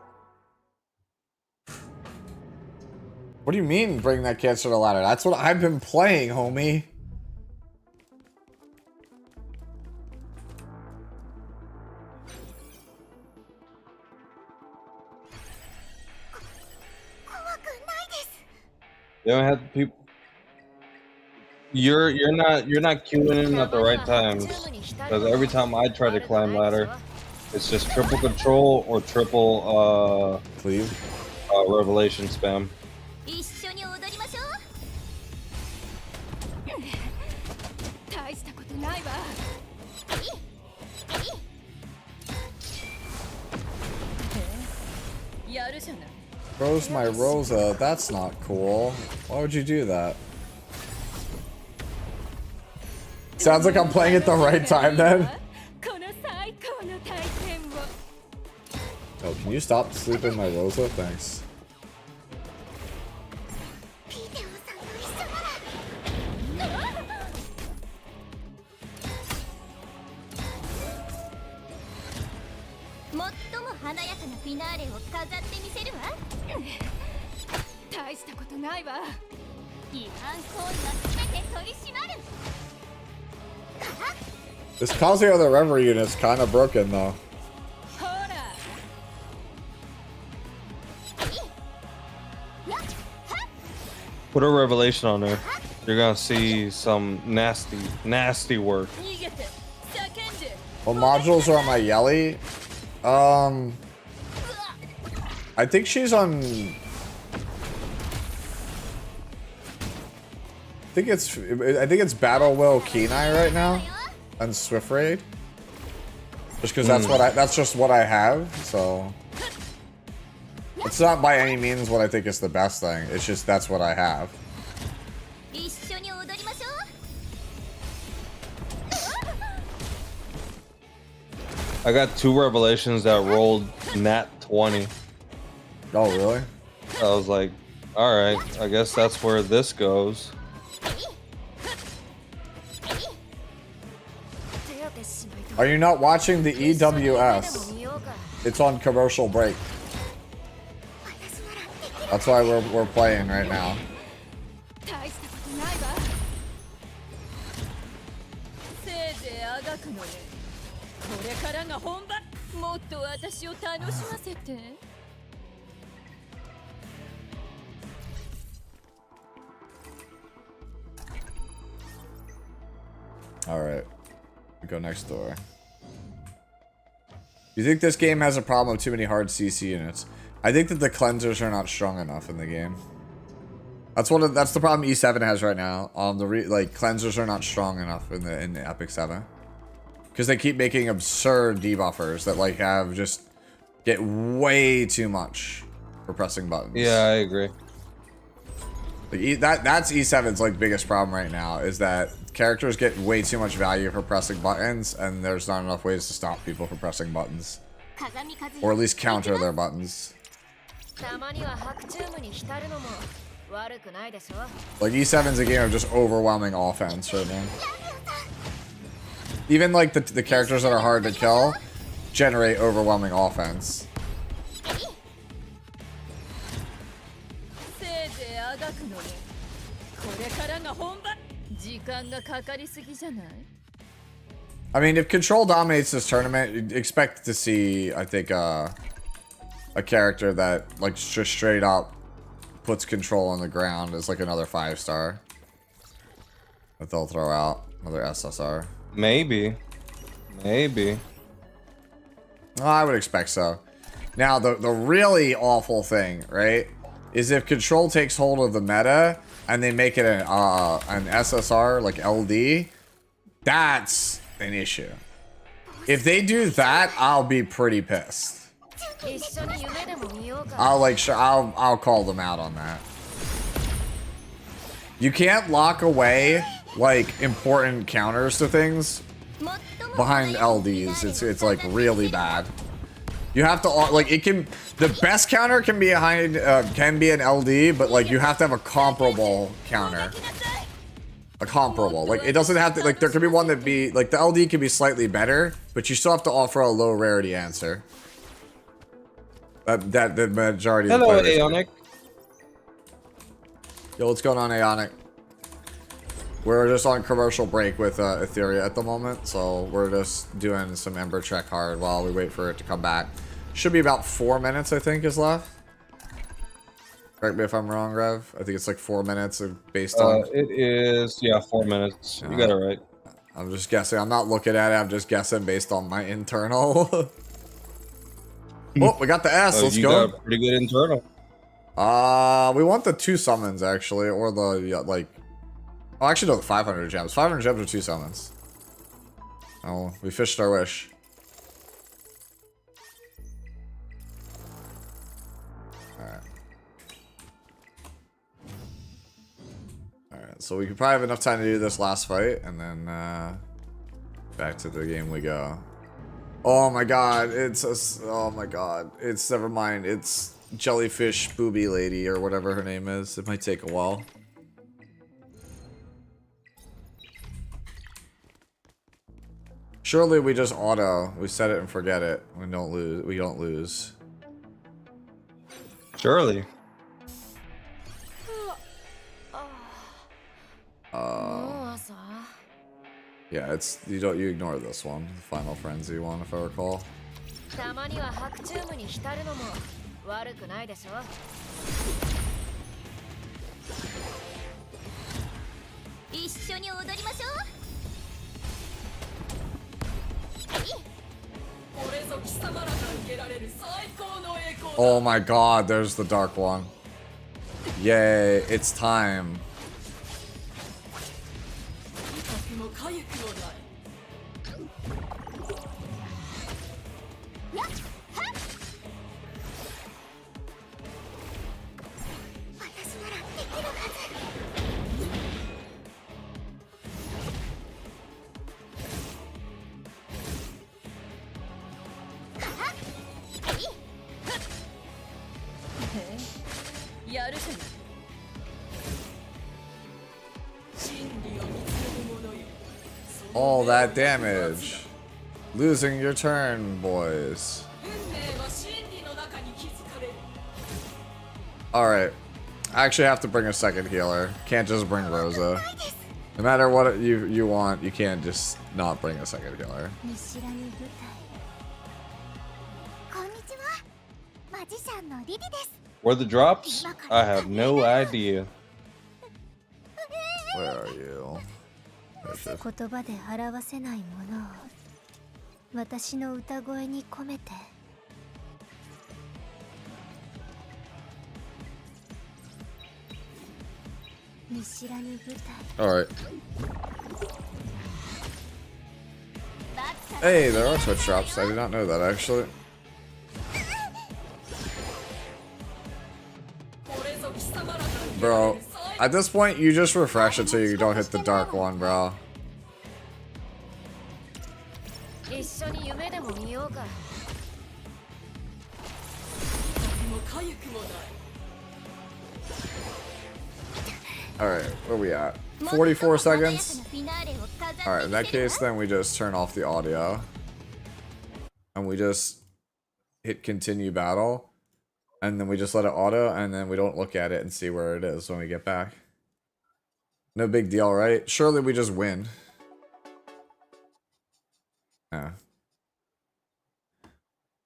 What do you mean bring that cancer to the ladder? That's what I've been playing, homie. You don't have people. You're not queuing in at the right times, because every time I try to climb ladder, it's just triple control or triple cleave revelation spam. 一緒に踊りましょう大したことないわ Rose my Rosa, that's not cool. Why would you do that? Sounds like I'm playing at the right time then. Oh, can you stop sleeping my Rosa? Thanks. This Kazuyo the Reverie unit's kind of broken though. Put a revelation on there. You're gonna see some nasty work. What modules are on my Yelly? I think she's on. I think it's Battle Will Kenai right now, and Swift Raid. Just because that's just what I have. So it's not by any means what I think is the best thing. It's just that's what I have. I got 2 revelations that rolled nat 20. Oh really? I was like, all right, I guess that's where this goes. Are you not watching the EWS? It's on commercial break. That's why we're playing right now. Alright. We go next door. You think this game has a problem of too many hard CC units? I think that the cleansers are not strong enough in the game. That's the problem E7 has right now. Cleansers are not strong enough in the Epic 7. Because they keep making absurd debuffers that have just get way too much for pressing buttons. Yeah, I agree. Like that's E7's like biggest problem right now is that characters get way too much value for pressing buttons, and there's not enough ways to stop people from pressing buttons, or at least counter their buttons. Like E7's a game of just overwhelming offense right now. Even like the characters that are hard to kill generate overwhelming offense. I mean, if Control dominates this tournament, you'd expect to see, I think, a character that like just straight up puts Control on the ground as like another 5-star that they'll throw out, another SSR. Maybe. Oh, I would expect so. Now, the really awful thing, right, is if Control takes hold of the meta and they make it an SSR, like LD, that's an issue. If they do that, I'll be pretty pissed. I'll call them out on that. You can't lock away, like, important counters to things behind LDs. It's like really bad. You have to like the best counter can be behind an LD, but like you have to have a comparable counter. A comparable. Like it doesn't have to like there could be one that be like the LD can be slightly better, but you still have to offer a low rarity answer. That the majority of the players. Hello, Aeonic. Yo, what's going on, Aeonic? We're just on commercial break with Etheria at the moment, so we're just doing some Ember check hard while we wait for it to come back. Should be about 4 minutes, I think, is left. Correct me if I'm wrong, Rev. I think it's like 4 minutes based on... It is, yeah, 4 minutes. You got it right. I'm just guessing. I'm not looking at it. I'm just guessing based on my internal. Oh, we got the S. Let's go. Got a pretty good internal. We want the 2 summons, actually, or the, like... Oh, actually, no, the 500 gems. 500 gems are 2 summons. Oh, we fished our wish. Alright. Alright, so we could probably have enough time to do this last fight, and then, back to the game we go. Oh my god, oh my god. It's, never mind, it's Jellyfish Booby Lady, or whatever her name is. It might take a while. Surely we just we set it and forget it. We don't lose. Surely. Yeah, you ignore this one, the Final Frenzy one, if I recall. Oh my god, there's the dark one. Yay, it's time. All that damage. Losing your turn, boys. Alright. I actually have to bring a second healer. Can't just bring Rosa. No matter what you want, you can't just not bring a second healer. Where the drops? I have no idea. Where are you? 言葉で表せないものを私の歌声に込めて見知らぬ舞台 Alright. Hey, there are Twitch drops. I did not know that, actually. Bro, At this point, you just refresh it so you don't hit the dark one, bro. Alright, where we at? 44 seconds? Alright, in that case, then we just turn off the audio. And we just hit continue battle. And then we just let it auto, and then we don't look at it and see where it is when we get back. No big deal, right? Surely we just win. Yeah.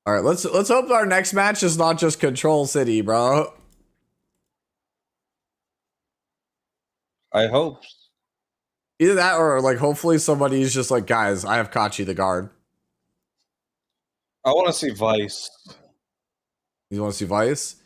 Alright, let's hope our next match is not just Control City, bro. I hope. Either that or like hopefully somebody's just like, guys, I have Kachi the guard. I want to see Vice. You want to see Vice?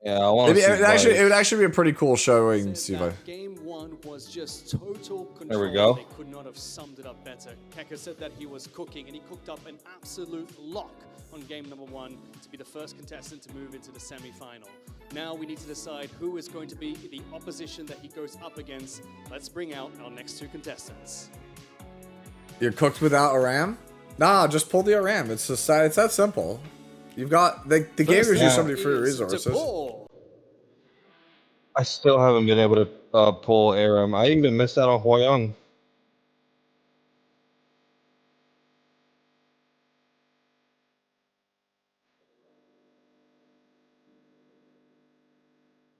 Yeah, I want to see Vice. It would actually be a pretty cool showing to see Vice. Game 1 was just total control. There we go. They could not have summed it up better. Keka said that he was cooking, and he cooked up an absolute lock on game number 1 to be the first contestant to move into the semi-final. Now we need to decide who is going to be the opposition that he goes up against. Let's bring out our next 2 contestants. You're cooked without a ram? Nah, just pull the ram. It's just it's that simple. You've got the game gives you so many free resources. I still haven't been able to pull Aram. I even missed out on Huayang.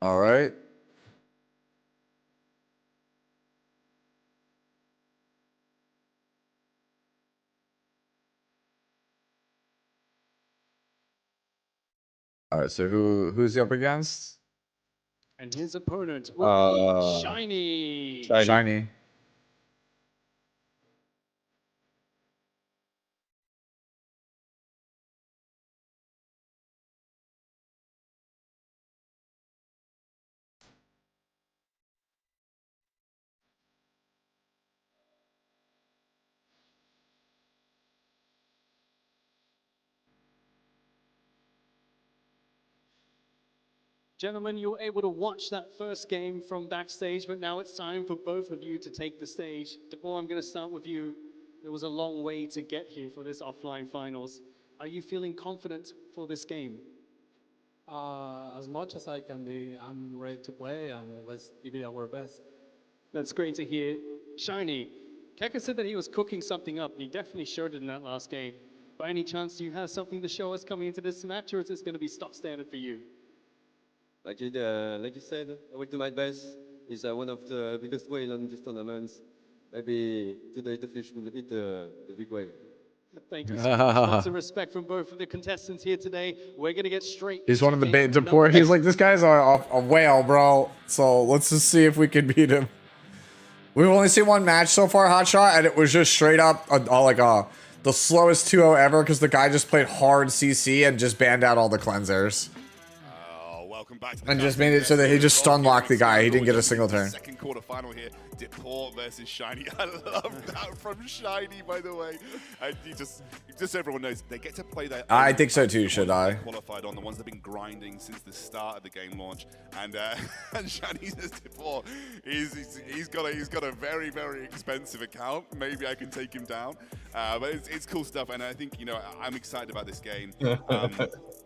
All right. All right, so who's he up against? And his opponent will be Shiny. Shiny. Gentlemen, you were able to watch that first game from backstage, but now it's time for both of you to take the stage. DeBoer, I'm going to start with you. There was a long way to get here for this offline finals. Are you feeling confident for this game? As much as I can be, I'm ready to play, and let's give it our best. That's great to hear. Shiny, Keka said that he was cooking something up, and he definitely showed it in that last game. By any chance, do you have something to show us coming into this match, or is this going to be stock standard for you? Like you said, I will do my best. It's one of the biggest whales on this tournament. Maybe today the fish will hit the big wave. Thank you so much. Lots of respect from both of the contestants here today. We're going to get straight. He's one of the bait deport. He's like, this guy's a whale, bro. So let's just see if we can beat him. We've only seen one match so far, Hotshot, and it was just straight up the slowest 2-0 ever because the guy just played hard CC and just banned out all the cleansers. Welcome back to and just made it so that he just stun locked the guy. He didn't get a single turn. Second quarter final here. Deport versus Shiny. I love that from Shiny, by the way. And just so everyone knows, they get to play their. I think so too. Should I? Qualified on the ones that've been grinding since the start of the game launch, and Shiny says Deport, he's got a very, very expensive account. Maybe I can take him down, but it's cool stuff, and I think I'm excited about this game.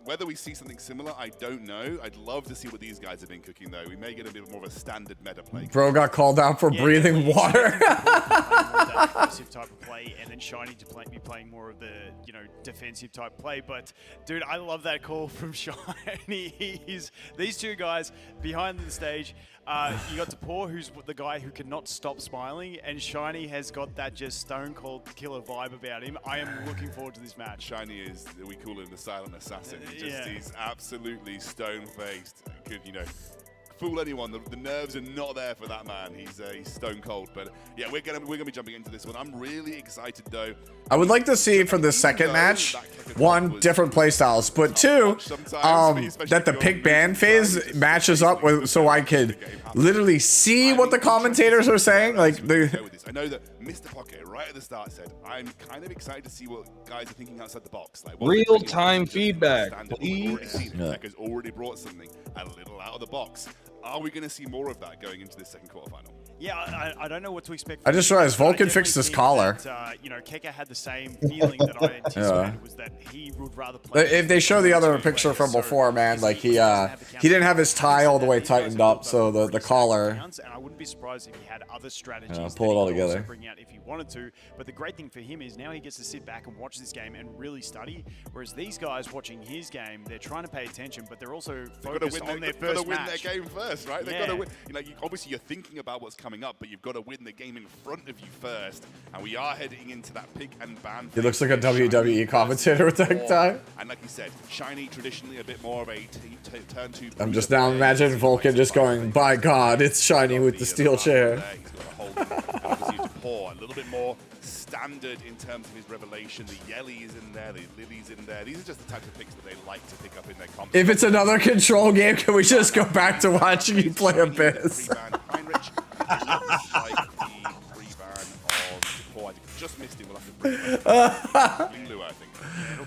Whether we see something similar, I don't know. I'd love to see what these guys have been cooking, though. We may get a bit more of a standard meta play. Bro got called out for breathing water. That aggressive type of play, and then Shiny to be playing more of the defensive type play. But dude, I love that call from Shiny. These two guys behind the stage. You got Depor, who's the guy who cannot stop smiling, and Shiny has got that just stone cold killer vibe about him. I am looking forward to this match. Shiny is, we call him the silent assassin. He's absolutely stone faced. Could fool anyone. The nerves are not there for that man. He's stone cold. But yeah, we're gonna be jumping into this one. I'm really excited though. I would like to see for the second match, one, different playstyles, but two, that the pick ban phase matches up with, so I could literally see what the commentators are saying. Like I know that Mr. Pocket right at the start said, "I'm kind of excited to see what guys are thinking outside the box." Like real-time feedback, please. Has already brought something a little out of the box. Are we going to see more of that going into the second quarterfinal? Yeah, I don't know what to expect. I just realized Vulcan fixed his collar. That, Keka had the same feeling that I anticipated, was that he would rather play. If they show the other picture from before, man, like he didn't have his tie all the way tightened up, so the collar. And I wouldn't be surprised if he had other strategies. Pull it all together. Bring out if he wanted to. But the great thing for him is now he gets to sit back and watch this game and really study. Whereas these guys watching his game, they're trying to pay attention, but they're also focused on their first match. They've got to win their game first, right? They've got to win. Obviously you're thinking about what's coming up, but you've got to win the game in front of you first. And we are heading into that pick and ban. He looks like a WWE commentator with that tie. And like you said, Shiny traditionally a bit more of a turn two. I'm just now imagining Vulcan just going, by God, it's Shiny with the steel chair. He's got a hold and obviously DePaul, a little bit more standard in terms of his revelation. The Yelly is in there, the Lily's in there. These are just the types of picks that they like to pick up in their comp. If it's another control game, can we just go back to watching you play Abyss? Just missed him. We'll have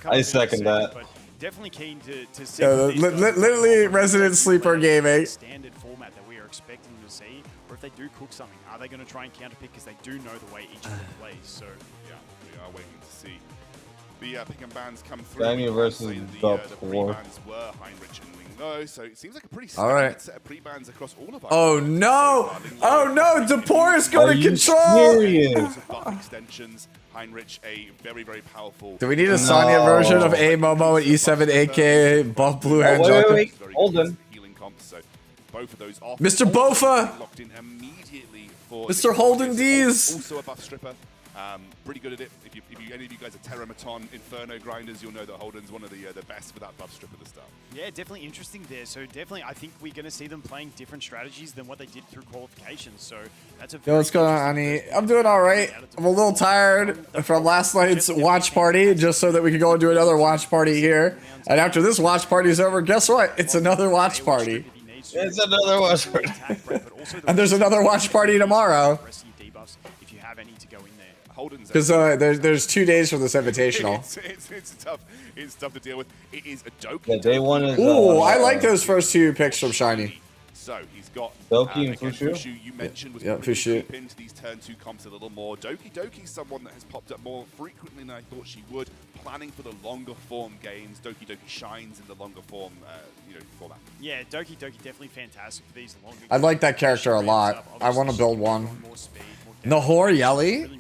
to I second that. Definitely keen to see. Literally Resident Sleeper Gaming. Standard format that we are expecting to see, or if they do cook something, are they going to try and counterpick because they do know the way each of them plays? So yeah, we are waiting to see the pick and bans come through. Daniel versus the pre-bans were Heinrich and Lingo, so it seems like a pretty standard set of pre-bans across all of our. Oh no! Oh no! DePore is going to control. Serious? Buff extensions. Heinrich, a very, very powerful. Do we need a Sonya version of A Momo and E7 aka buff blue hand wait. Hold on. So both of those off. Mr. Bofa! Locked in immediately for Mr. Holden D's! Also a buff stripper. Pretty good at it. If any of you guys are Terramaton Inferno grinders, you'll know that Holden's one of the best for that buff strip at the start. Yeah, definitely interesting there. So definitely, I think we're going to see them playing different strategies than what they did through qualifications. So that's a. Yo, what's going on, Ani? I'm doing all right. I'm a little tired from last night's watch party, just so that we could go and do another watch party here. And after this watch party is over, guess what? It's another watch party. It's another watch party. And there's another watch party tomorrow. If you have any to go in there. Because there's 2 days for this invitational. It's tough to deal with. It is a Doki. Yeah, day one is. Ooh, I like those first 2 picks from Shiny. So he's got Doki and Fushu. You mentioned was Fushu. into these turn 2 comps a little more. Doki's someone that has popped up more frequently than I thought she would. Planning for the longer form games, Doki shines in the longer form, format. Yeah, Doki definitely fantastic for these longer. I like that character a lot. I want to build one. Nahor Yelly?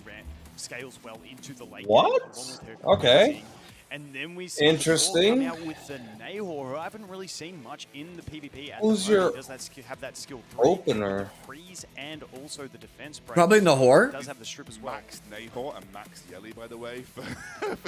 Scales well into the late what? Okay. And then we see interesting. Out with the Nahor, who I haven't really seen much in the PvP. Who's your does that have that skill opener? Freeze and also the defense break. Probably Nahor. Does have the strip as well. Max Nahor and Max Yelly, by the way, for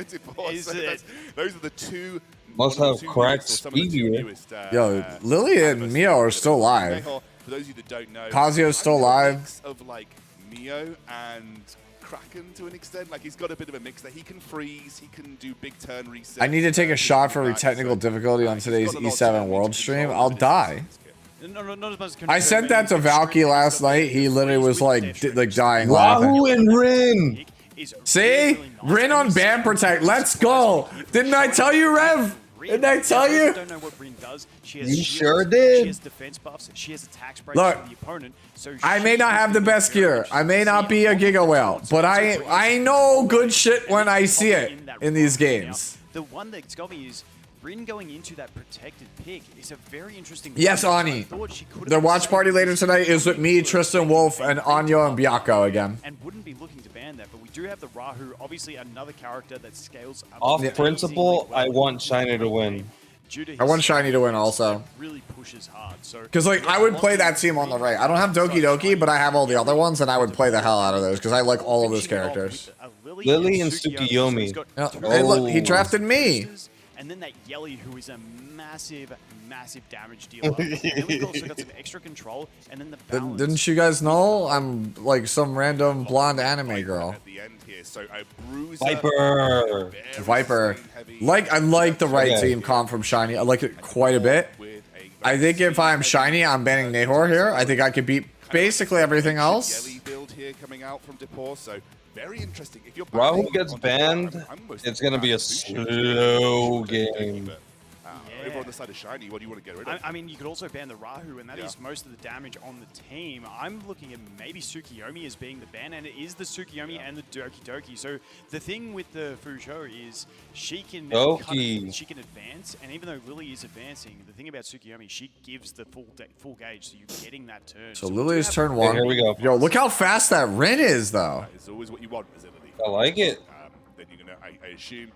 DePaul. Is so it? Those are the two. Must have cracked speed here. Yo, Lily and Mio are still alive. For those of you that don't know, Kazio's still alive. Of like Mio and Kraken to an extent. Like he's got a bit of a mix there. He can freeze, he can do big turn resets. I need to take a shot for technical difficulty on today's E7 World stream. I'll die. I sent that to Valky last night. He literally was like dying laughing. Wahoo and Rin. See? Rin on Ban Protect. Let's go. Didn't I tell you, Rev? Didn't I tell you? Don't know what Rin does. She has sure did. She has defense buffs. She has attacks breaks Look, for the opponent. So I may not have the best gear. I may not be a Giga Whale, but I know good shit when I see it in these games. The one that's got me is Rin going into that protected pick is a very interesting. Yes, Ani. Their watch party later tonight is with me, Tristan Wolf, and Anya and Byako again. And wouldn't be looking to ban that, but we do have the Rahu, obviously another character that scales up. Off principle, I want Shiny to win. I want Shiny to win also. Really pushes hard. So because like I would play that team on the right. I don't have Doki Doki, but I have all the other ones, and I would play the hell out of those because I like all of those characters. Lily and Tsukiyomi. Hey, look, he drafted me. And then that Yelly, who is a massive damage dealer. And then we've also got some extra control, and then the balance. Didn't you guys know I'm like some random blonde anime girl? At the end here, so a bruiser, Viper. I like the right team comp from Shiny. I like it quite a bit. I think if I'm shiny, I'm banning Nahor here. I think I could beat basically everything else. Yelly build here coming out from Depor, so very interesting. If you're Rahu gets banned, it's gonna be a slow game. Over on the side of shiny, what do you want to get rid of? I mean, you could also ban the Rahu, and that is most of the damage on the team. I'm looking at maybe Tsukiyomi as being the ban, and it is the Tsukiyomi and the Doki Doki. So the thing with the Fuzhou is she can she can advance, and even though Lily is advancing, the thing about Tsukiyomi, she gives the full gauge, so you're getting that turn. So Lily's turn 1. Here we go. Yo, look how fast that Rin is, though. It's always what you want, is it, Lily? I like it. Then you're gonna, I assume.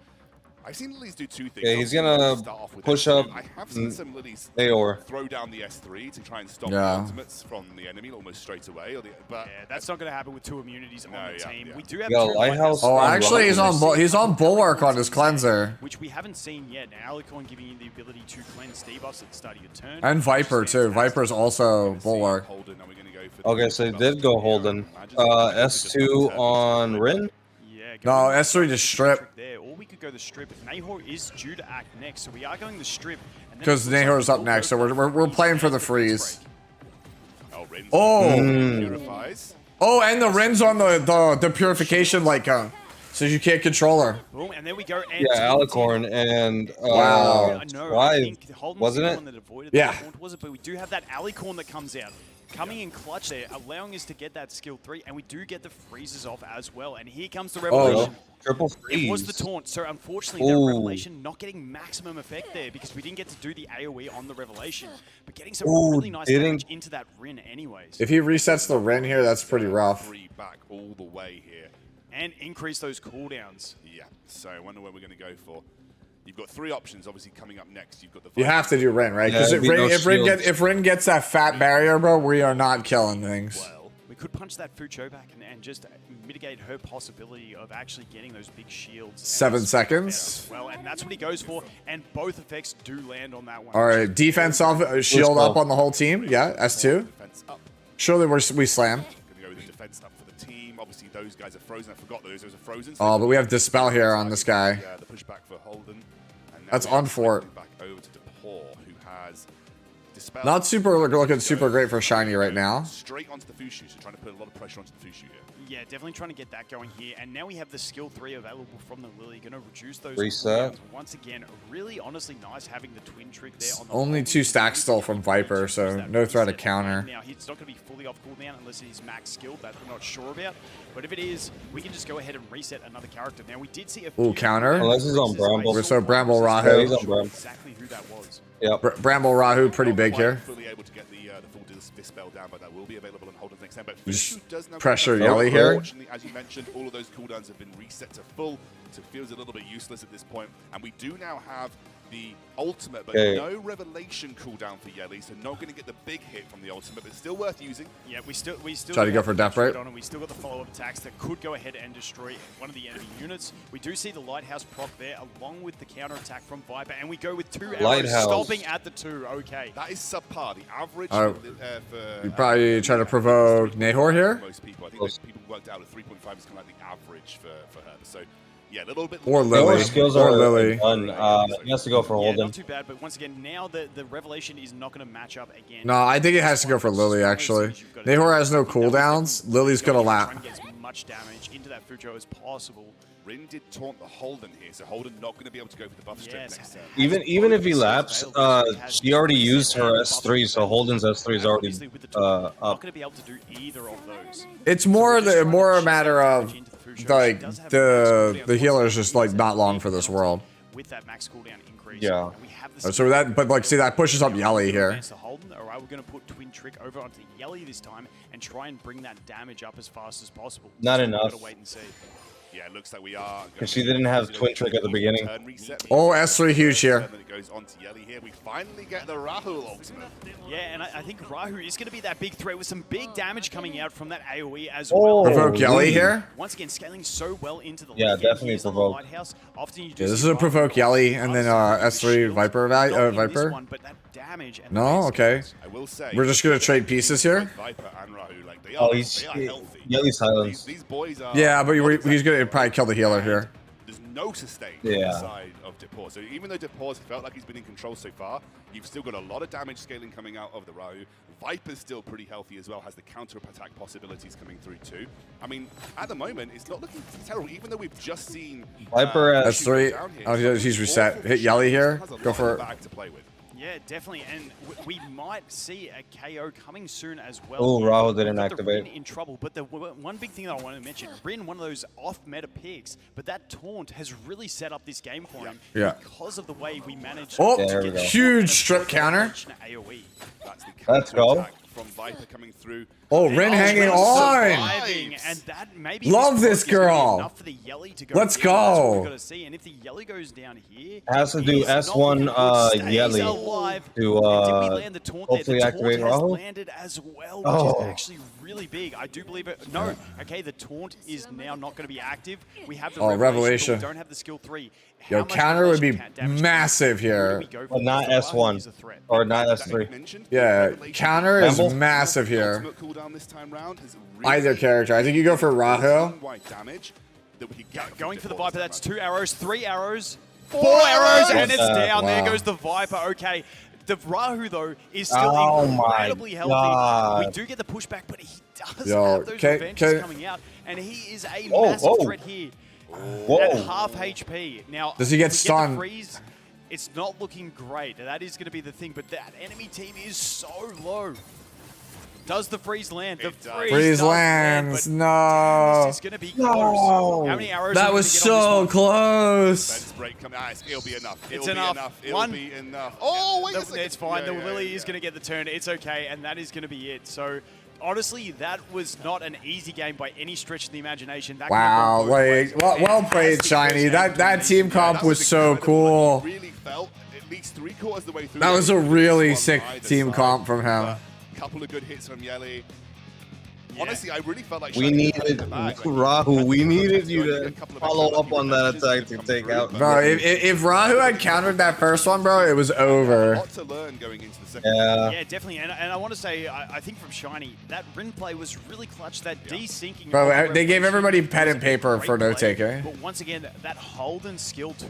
I've seen Lilies do two things. Yeah, he's gonna push up I have seen some Lilies Aor. throw down the S3 to try and stop the ultimates from the enemy almost straight away. But yeah, that's not going to happen with 2 immunities on the team. We do have Yeah, two Lighthouse. Oh, actually, he's on Bulwark on his cleanser. which we haven't seen yet. Now, Alicorn giving you the ability to cleanse debuffs at the start of your turn. And Viper, too. Viper's also Bulwark. Okay, so they did go Holden. S2 on Rin? No, S3 just strip. There, or we could go the strip. Nahor is due to act next, so we are going the strip. Because Nahor's up next, so we're playing for the freeze. Oh! Oh, and the Rin's on the purification light cone. So you can't control her. Boom, and there we go. Yeah, Alicorn and Wow. Thrive, wasn't it? Yeah. Was it? But we do have that Alicorn that comes out. Coming in clutch there, allowing us to get that skill 3, and we do get the freezes off as well. And here comes the Revelation. Triple freeze. It was the taunt, so unfortunately that Revelation not getting maximum effect there because we didn't get to do the AoE on the Revelation. But getting some really nice damage into that Rin anyways. If he resets the Rin here, that's pretty rough. Back all the way here. And increase those cooldowns. Yeah, so I wonder where we're going to go for. You've got 3 options, obviously, coming up next. You've got the. You have to do Rin, right? Because if Rin gets that fat barrier, bro, we are not killing things. We could punch that Fuzhou back and just mitigate her possibility of actually getting those big shields. 7 seconds. Well, and that's what he goes for, and both effects do land on that one. All right, defense off, shield up on the whole team. Yeah, S2. Surely we slam. Going to go with the defense up for the team. Obviously, those guys are frozen. I forgot those are frozen. Oh, but we have Dispel here on this guy. The pushback for Holden. That's on fort. Back over to Depor, who has Dispel. Not looking super great for shiny right now. Straight onto the Fushu, so trying to put a lot of pressure onto the Fushu here. Yeah, definitely trying to get that going here. And now we have the skill 3 available from the Lily. Going to reduce those reset. Once again, really honestly nice having the twin trick there. On the Only 2 stacks still from Viper, so no threat of counter. Now, it's not going to be fully off cooldown unless he's max skilled. That we're not sure about. But if it is, we can just go ahead and reset another character. Now, we did see a counter. Unless he's on Bramble. So Bramble Rahu. Yeah, he's on Bramble. Exactly who that was. Yep. Bramble Rahu, pretty big here. Fully able to get the full Dispel down, but that will be available on Holden's next time. But Just does know pressure Yelly here. Unfortunately, as you mentioned, all of those cooldowns have been reset to full, so it feels a little bit useless at this point. And we do now have the ultimate, but no revelation cooldown for Yelly, so not going to get the big hit from the ultimate, but still worth using. Yeah, we still try to go for death rate. We still got the follow-up attacks that could go ahead and destroy one of the enemy units. We do see the Lighthouse proc there, along with the counter attack from Viper, and we go with 2 arrows, stopping at the 2. Okay, that is subpar. The average for you probably try to provoke Nahor here. Most people, I think most people worked out at 3.5 is kind of like the average for her. So. Yeah, a little bit. Or Lily. Skills are Lily. He has to go for Holden. Yeah, not too bad, but once again, now the Revelation is not going to match up again. No, I think it has to go for Lily, actually. Nahor has no cooldowns. Lily's going to lap. Try and get as much damage into that Fuzhou as possible. Rin did taunt the Holden here, so Holden not going to be able to go for the buff strip next turn. Even if he laps, she already used her S3, so Holden's S3 is already Not up. going to be able to do either of those. It's more a matter of like the healer's just like not long for this world. With that max cooldown increase. Yeah. So that, but like, see, that pushes up Yelly here. Holden, all right, we're going to put Twin Trick over onto Yelly this time and try and bring that damage up as fast as possible. Not enough. Gotta wait and see. Yeah, it looks like we are. Because she didn't have Twin Trick at the beginning. Oh, S3 huge here. Then it goes on to Yelly here. We finally get the Rahul ultimate. Yeah, and I think Rahu is going to be that big threat with some big damage coming out from that AoE as well. well. Provoke Yelly here. Once again, scaling so well into the definitely provoke. Lighthouse. Often you Yeah, this is a provoke Yelly and then S3 Viper Viper. But that damage and No, okay. I will say, we're just gonna trade pieces here. Viper and Rahu, like they Oh, are, he's they are healthy. Yelly's silence. These boys are. Yeah, but he's gonna probably kill the healer here. There's no sustain Yeah. on the side of Depor. So even though Depor's felt like he's been in control so far, you've still got a lot of damage scaling coming out of the Rahu. Viper's still pretty healthy as well, has the counter-attack possibilities coming through too. I mean, at the moment, it's not looking terrible, even though we've just seen... Viper at... That's 3. Oh, he's reset. Hit Yelly here. Go for it. To play with. Yeah, definitely, and we might see a KO coming soon as well. Oh, Rahu didn't We've got the activate. Rin in trouble, but the one big thing that I want to mention, Rin, one of those off-meta picks, but that taunt has really set up this game for him Yeah. because of the way we managed Oh, to get huge strip counter. AoE. Let's go. From Viper coming through. Oh, Rin hanging on. Surviving, and that maybe Love this poke is gonna be girl. enough for the Yelly to go Let's down. That's what we've go. got to see. And if the Yelly goes down here, Has to do he's not S1 looking good. Yelly Stays alive. to Did we land the taunt there? hopefully The activate taunt has Rahu. landed as well, which Oh. is actually really big. I do believe it. No, okay, the taunt is now not going to be active. We have the Revelation. but we don't have the skill 3. Yo, counter would be massive here. But not S1 or not S3. Yeah, counter is Gamble? massive here. Cooldown this time round has Either character. I think you go for Rahu. damage that we could get Going for the Viper, that's 2 arrows, 3 arrows, 4 Four arrows, arrows! and it's down. There Wow. goes the Viper. Okay. The Rahu, though, is still Oh my incredibly healthy. God. We do get the pushback, but he does Yo, have those can- revenges can- coming out, and he is a Whoa, massive whoa. threat here Whoa. at half HP. Now, Does he get we stunned? the freeze, it's not looking great. That is going to be the thing, but that enemy team is so low. Does the freeze land? The Freeze does lands. land, but No. this is going to be close. How many arrows are That we was gonna get on this so one? close. break coming. It'll be enough. It's It'll enough. be enough. It'll One. be enough. Oh, wait a second. It's fine. Yeah, the yeah, Lily yeah. is going to get the turn. It's okay, and that is going to be it. So, honestly, that was not an easy game by any stretch of the imagination. That Wow, could have gone both ways. well played, Shiny. That team comp was so cool. Really felt at least 3/4 the way through. That was a there. really On sick either team side. comp from him. Couple of good hits from Yelly. Honestly, I really felt like We Shiny needed had the bag. Rahu. We needed you to follow up on that attack to take out. Bro, if Rahu had countered that first one, bro, it was over. Lot to learn going into the second. Yeah. Yeah, definitely. And I want to say, I think from Shiny, that Rin play was really clutch. That desyncing. Bro, of they gave Revelation everybody pen was and a paper great for no play. taker. But once again, that Holden skill 2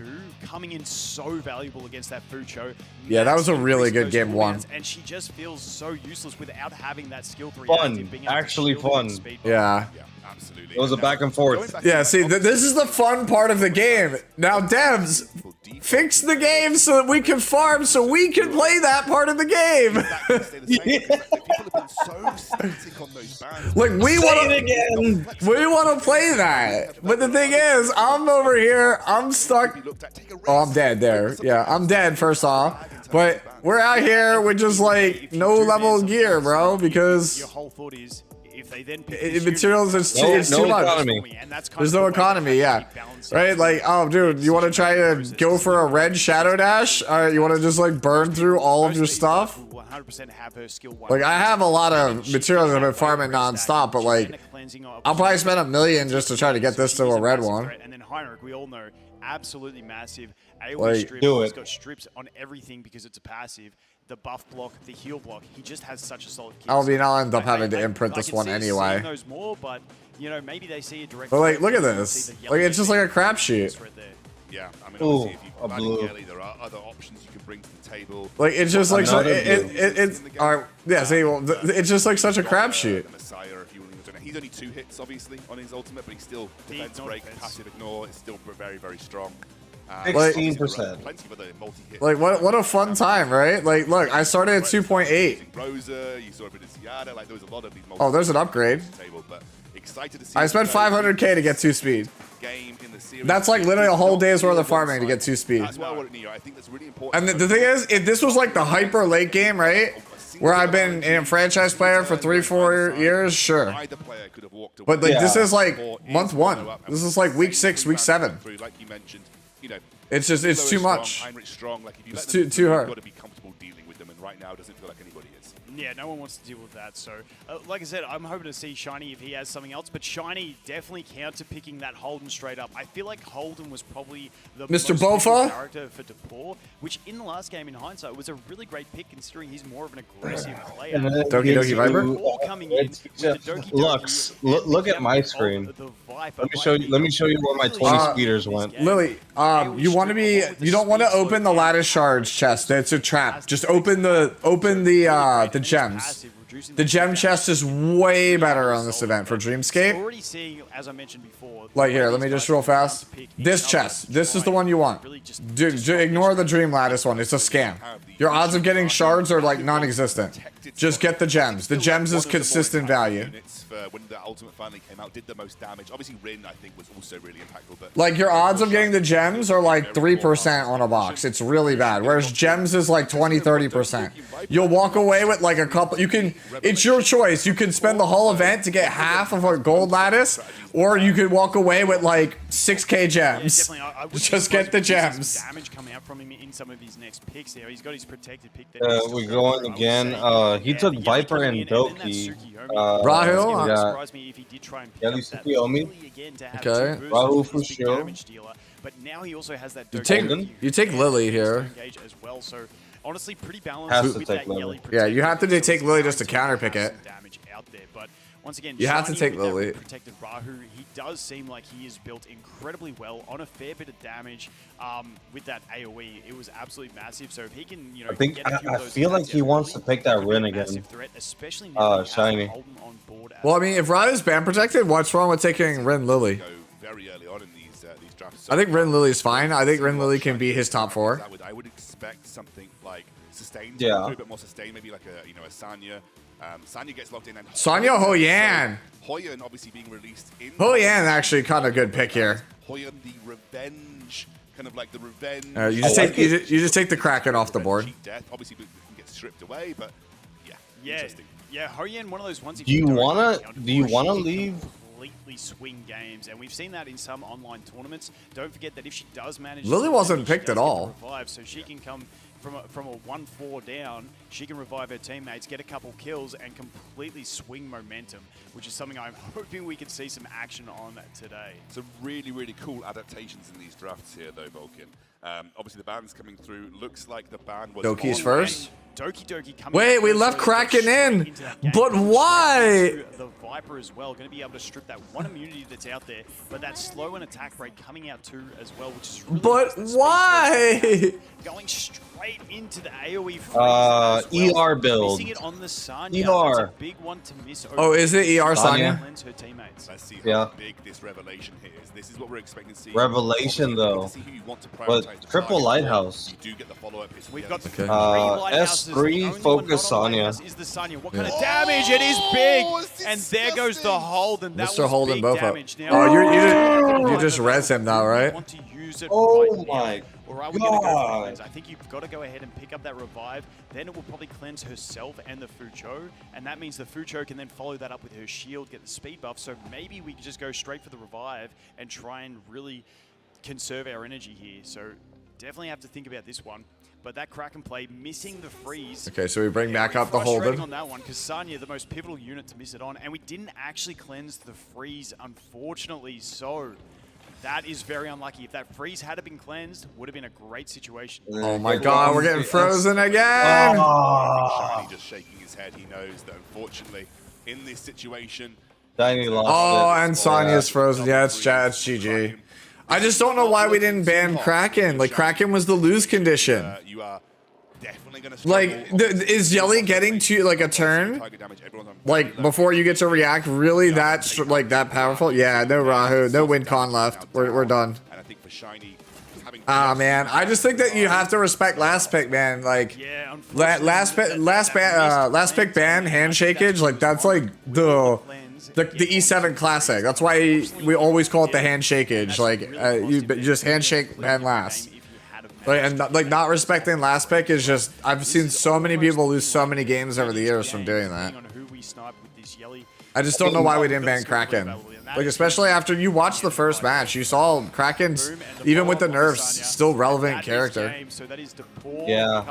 coming in so valuable against that Fucho. Yeah, that was a Massive really increase good in those game one. cooldowns, and she just feels so useless without having that skill 3 Fun. active, being able to Actually shield and fun. speed. Yeah. Absolutely. It was a back and forth. Yeah, see, this is the fun part of the game. Now, devs, fix the game so that we can farm, so we can play that part of the game. Like, we want to play that. But the thing is, I'm over here, I'm stuck. Oh, I'm dead there. Yeah, I'm dead, first off. But we're out here with just, like, no level gear, bro, because Your whole thought is, if they then pick materials, it's too much. There's no economy, yeah. Right? Like, oh, dude, you want to try to go for a red shadow dash? You want to just, like, burn through all of your stuff? 100% have her skill 1. Like, I have a lot of materials I've been farming non-stop, but, like, I'll probably spend $1 million just to try to get this to a red one. And then Heinrich, we all know, absolutely massive. AoE Like, strip, do he's it. got strips on everything because it's a passive. The buff block, the heal block, he just has such a solid kit. I mean, I'll end up having to I imprint this can one see us anyway. seeing those more, but, you know, maybe they see it directly. But, like, look at this. Like, it's just like a crapshoot. Yeah, I mean, Ooh, obviously, if a you're adding blue. Yelly, there are other options you can bring to the table. Like, it's just like, so, Another it's, alright, yeah, see, well, it's just like such a crapshoot. The Messiah, if you want to. He's only 2 hits, obviously, on his ultimate, but he's still defense break, passive ignore. It's still very, very strong. 16%. Plenty of other multi-hit. Like, what a fun time, right? Like, look, I started at 2.8. Rosa, you saw a bit of Ziada, like there was a lot of these Oh, there's an upgrade. table, but excited to see I spent 500k to get 2 speed. game in the series. That's like literally a whole day's worth of farming to get 2 speed. That's why I wanted Neo. I think that's really important. And the thing is, if this was like the hyper late game, right? Where I've been a franchise player for 3-4 years, sure. But like this is like month 1. This is like week 6, week 7. Like you mentioned, you know, It's just it's too much. Heinrich strong. Like if you It's let them too through, hard. You've got to be comfortable dealing with them, and right now it doesn't feel like anybody is. Yeah, no one wants to deal with that. So, like I said, I'm hoping to see Shiny if he has something else. But Shiny definitely counter-picking that Holden straight up. I feel like Holden was probably the Mr. most Bofa? picked character for Depor, which in the last game, in hindsight, was a really great pick considering he's more of an aggressive player. Doki Doki Viper? Coming in with the Doki Lux, look at my screen. Let me show you where my 20 speeders went. Lily, you want to be, you don't want to open the lattice shards chest. That's a trap. Just open the gems. The gem chest is way better on this event for Dreamscape. Already seeing, as I mentioned before. Like here, let me just real fast. This chest, this is the one you want. Dude, ignore the Dream Lattice one. It's a scam. Your odds of getting shards are like non-existent. Just get the gems. The gems is consistent value. When the ultimate finally came out, did the most damage. Obviously, Rin I think was also really impactful. But Like your odds of getting the gems are like 3% on a box. It's really bad. Whereas gems is like 20-30%. You'll walk away with like a couple. You can. It's your choice. You can spend the whole event to get half of a gold lattice, or you could walk away with like 6k gems. Just get the gems. Damage coming out from him in some of his next picks there. He's got his protected pick there. We're going again. He took Viper and Doki. Rahu? Yeah, Yusuke Omi. Okay. Rahu for sure. But now he also has that You take Lily here. as well. So honestly, pretty Has balanced to with take that Lily. yellow Yeah, you have to take Lily just to counter pick it. damage out there. But once again, You have to Shiny take with that Lily. protected Rahu, he does seem like he is built incredibly well on a fair bit of damage with that AoE. It was absolutely massive. So if he can, you know, I think get a few I of those feel like attacks he out wants to early, pick that could be a Rin again. massive threat, especially now he has Shiny. Holden on board. Well, I mean, if Rahu's ban protected, what's wrong with taking Rin Lily? very early on in these drafts. I think Rin Lily's fine. I think Rin Lily can be his top 4. I would expect something like sustained. Yeah. A bit more sustained, maybe like a Sanya. Sanya gets locked in. And Sanya Hoyan. Hoyan obviously being released in. Hoyan actually kind of a good pick here. Hoyan, the revenge, kind of like the revenge. You just take the Kraken off the board. Death. Obviously, we can get stripped away, but yeah, interesting. Yeah, Hoyan, one of those ones. Do you wanna leave? Completely swing games, and we've seen that in some online tournaments. Don't forget that if she does manage, Lily to wasn't manage, she picked does at get all. the revive, so she can come from a 1-4 down. She can revive her teammates, get a couple kills, and completely swing momentum, which is something I'm hoping we can see some action on today. Some really, really cool adaptations in these drafts here, though, Vulcan. Obviously, the ban's coming through. Looks like the ban was Doki's on. first. Doki coming. Wait, we left Kraken in, but why? The Viper as well, going to be able to strip that one immunity that's out there, but that slow and attack rate coming out too as well, which is really But nice. why? Going straight into the AoE freeze ER build. Missing it on the Sanya. ER. That's a big one to miss. Oh, is it ER Sanya? Cleanse her teammates. Let's see how Yeah. big this revelation here is. This is what we're expecting to see. Revelation though. But triple lighthouse. You do get the follow-up. We've got the S3 focus Sanya. Is the Sanya. What kind of damage? It is big. And there goes the Holden. That Mr. was Holden big Bofa. damage. Now, Oh, you just res him now, right? want to use it Oh right my now, or are we going to go for God. cleanse? I think you've got to go ahead and pick up that revive. Then it will probably cleanse herself and the Fucho, and that means the Fucho can then follow that up with her shield, get the speed buff. So maybe we can just go straight for the revive and try and really conserve our energy here. So definitely have to think about this one. But that Kraken play, missing the freeze. Okay, so we bring back up the Frustrating Holden. on that one because Sanya, the most pivotal unit to miss it on, and we didn't actually cleanse the freeze, unfortunately. So that is very unlucky. If that freeze had been cleansed, would have been a great situation. Oh my God, we're getting frozen again. Shiny just shaking his head. He knows that unfortunately, in this situation, Shiny lost Oh, it. and Sonya's frozen. Yeah, it's GG. I just don't know why we didn't ban Kraken. Like, Kraken was the lose condition. you are definitely going to Like, is Yelly getting to, like, a turn? Like, before you get to react, really that powerful? Yeah, no Rahu, no win con left. We're done. And I think for Shiny, Ah, man, I just think that you have to respect last pick, man. Like, last pick ban, handshakeage, like, that's like the E7 classic. That's why we always call it the handshakeage. Like, you just handshake ban last. Like, and like not respecting last pick is just, I've seen so many people lose so many games over the years from doing that. I just don't know why we didn't ban Kraken. Like, especially after you watched the first match, you saw Kraken's, even with the nerfs, still relevant character. Yeah.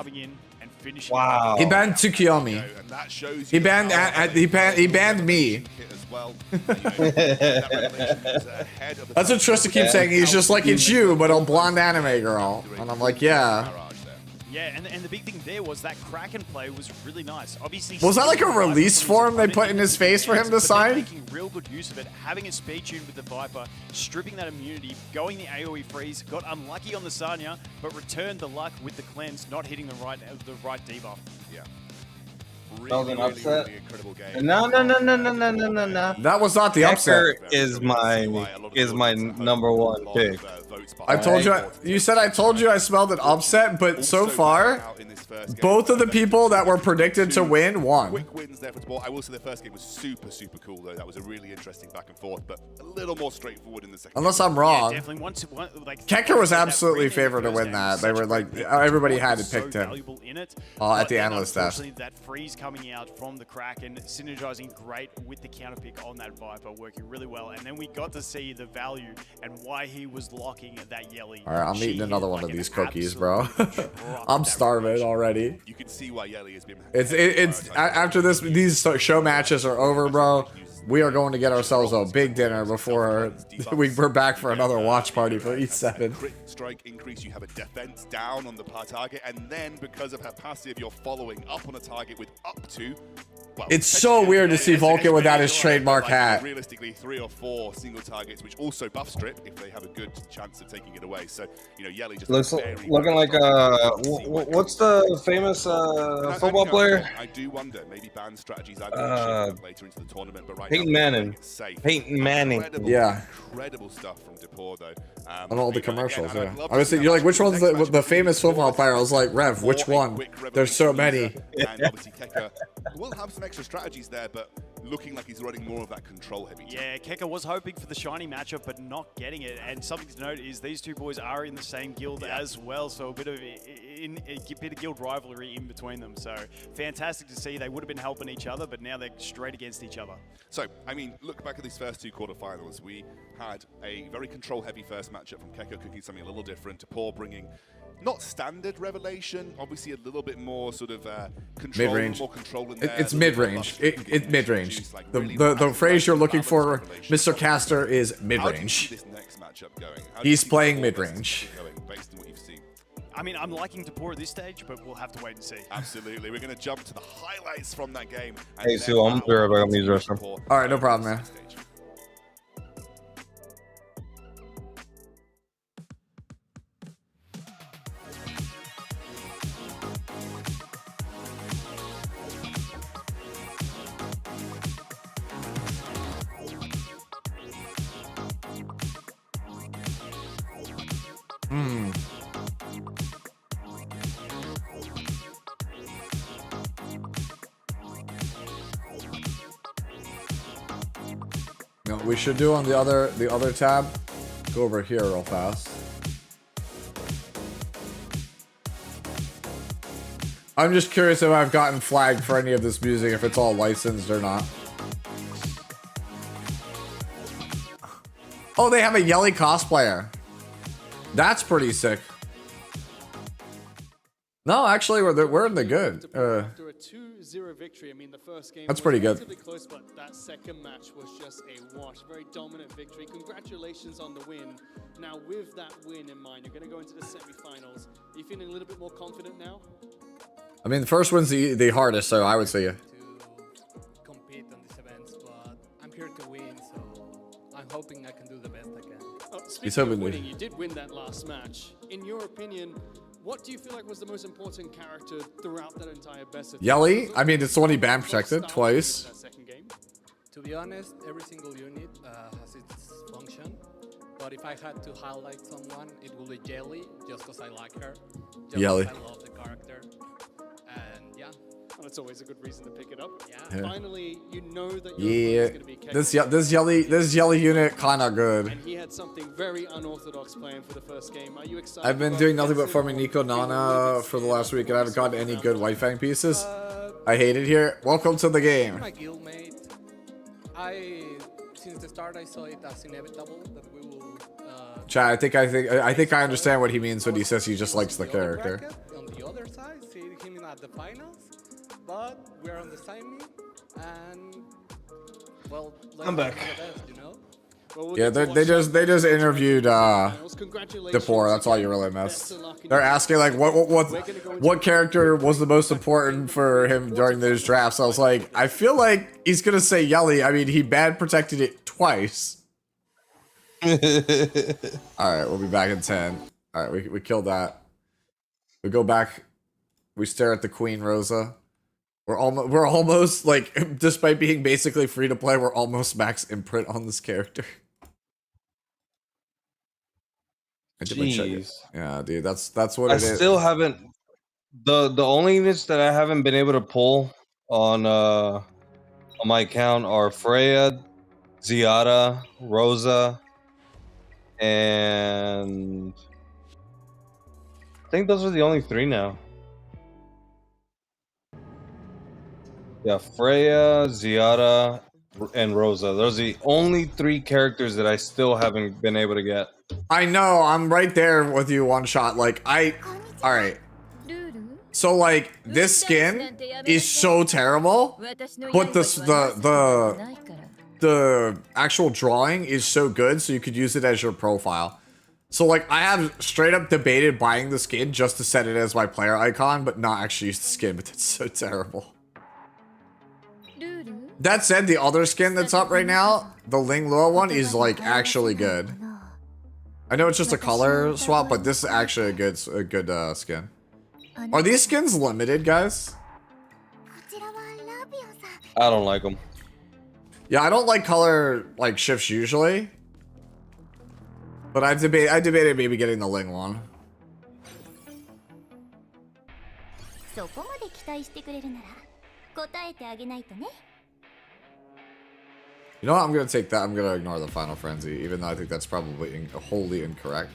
finishing. Wow. He banned Tsukiyomi. And that shows He banned he banned me. as well. That revelation was ahead of the That's what Trista keeps saying. He's just like it's you, but a blonde anime girl. And I'm like, yeah. Yeah, and the big thing there was that Kraken play was really nice. Obviously, Was that like a release form they put in his face for him to sign? Making real good use of it, having a speed tune with the Viper, stripping that immunity, going the AoE freeze, got unlucky on the Sanya, but returned the luck with the cleanse, not hitting the right debuff. Yeah. That was an upset. Really incredible game. No. That was not the upset. Is my number one pick. I told you. You said I told you I smelled an upset, but so far, both of the people that were predicted to win won. Quick wins there for Tabor. I will say the first game was super cool though. That was a really interesting back and forth, but a little more straightforward in the second. Unless I'm wrong. Yeah, definitely like Kekker was absolutely favored to win that. They were like, everybody had picked him. At the analyst desk. That freeze coming out from the Kraken, synergizing great with the counter pick on that Viper, working really well. And then we got to see the value and why he was locking that Yelly. All right, I'm eating another one of these cookies, bro. I'm starving already. You can see why Yelly has been. It's after these show matches are over, bro. We are going to get ourselves a big dinner before we're back for another watch party for E7. Crit strike increase, you have a defense down on the target, and then because of her passive, you're following up on a target with up to. Well, It's so weird to see Vulcan without his trademark hat. Realistically, 3 or 4 single targets, which also buff strip if they have a good chance of taking it away. So, you know, Yelly just Looks looking like what's the famous football player? I do wonder, maybe band strategies later into the tournament, but right Peyton Manning. Peyton Manning. Yeah. Incredible stuff from Depor though. On all the commercials, yeah. I was thinking, you're like, which one's the famous football player? I was like, Rev, which one? There's so many. And obviously Kekker will have some extra strategies there, but looking like he's running more of that control heavy team. Yeah, Kekker was hoping for the shiny matchup, but not getting it. And something to note is these two boys are in the same guild as well, so a bit of guild rivalry in between them. So fantastic to see. They would have been helping each other, but now they're straight against each other. So, I mean, look back at these first 2 quarterfinals. We had a very control-heavy first matchup from Kekker cooking something a little different, Depor bringing not standard revelation, obviously a little bit more sort of control, Mid-range. more control in there. It's mid-range. It's mid-range. The phrase you're looking for, Mr. Caster, is mid-range. This next matchup going. He's playing mid-range. Based on what you've seen. I mean, I'm liking Depor at this stage, but we'll have to wait and see. Absolutely. We're going to jump to the highlights from that game. Hey, Sue, I'm sure about these restaurants. All right, no problem, man. You know what we should do on the other tab? Go over here real fast. I'm just curious if I've gotten flagged for any of this music, if it's all licensed or not. Oh, they have a Yelly cosplayer. That's pretty sick. No, actually, we're in the good. After a 2-0 victory, I mean, the first game That's was pretty good. relatively close, but that second match was just a wash. Very dominant victory. Congratulations on the win. Now, with that win in mind, you're going to go into the semi-finals. Are you feeling a little bit more confident now? I mean, the first one's the hardest, so I would say yeah. Compete on these events, but I'm here to win, so I'm hoping I can do the best I can. Speaking of winning, you did win that last match. In your opinion, what do you feel like was the most important character throughout that entire best of Yelly? I mean, it's the one he ban protected twice. To be honest, every single unit has its function. But if I had to highlight someone, it would be Yelly, just because I like her. Just Yelly. because I love the character. And yeah. Well, that's always a good reason to pick it up. Yeah. Finally, you know that Yeah, going to be Kekker. this Yelly unit kind of good. And he had something very unorthodox planned for the first game. Are you excited? I've been about doing nothing but Kekker? farming Nico Nana for the last week, and I haven't gotten any good White Fang pieces. I hate it here. Welcome to the game. My guildmate, since the start I saw it as inevitable that we will. Chad, I think I understand what he means when he says he just likes the character. On the other side, see him at the finals, but we're on the semi, and well, I'm back. The best, you know? Well, we'll Yeah, get to they watch just interviewed Congratulations Depor. That's all you really missed. They're asking like what character was the most important for him during those drafts. I was like, I feel like he's gonna say Yelly. I mean, he bad protected it twice. All right, we'll be back in 10. All right, we killed that. We go back. We stare at the Queen Rosa. We're almost like, despite being basically free to play, we're almost max imprint on this character. Jeez. Yeah, dude, that's what I it is. still haven't. The only units that I haven't been able to pull on my account are Freya, Ziada, Rosa, and I think those are the only 3 now. Yeah, Freya, Ziada, and Rosa. Those are the only 3 characters that I still haven't been able to get. I know, I'm right there with you, One Shot. Like, alright. So, like, this skin is so terrible, but the actual drawing is so good, so you could use it as your profile. So, like, I have straight up debated buying the skin just to set it as my player icon, but not actually use the skin, but it's so terrible. That said, the other skin that's up right now, the Ling Lua one, is, like, actually good. I know it's just a color swap, but this is actually a good skin. Are these skins limited, guys? I don't like them. Yeah, I don't like color, like, shifts usually. But I debated maybe getting the Ling one. You know what? I'm gonna take that. I'm gonna ignore the Final Frenzy, even though I think that's probably wholly incorrect.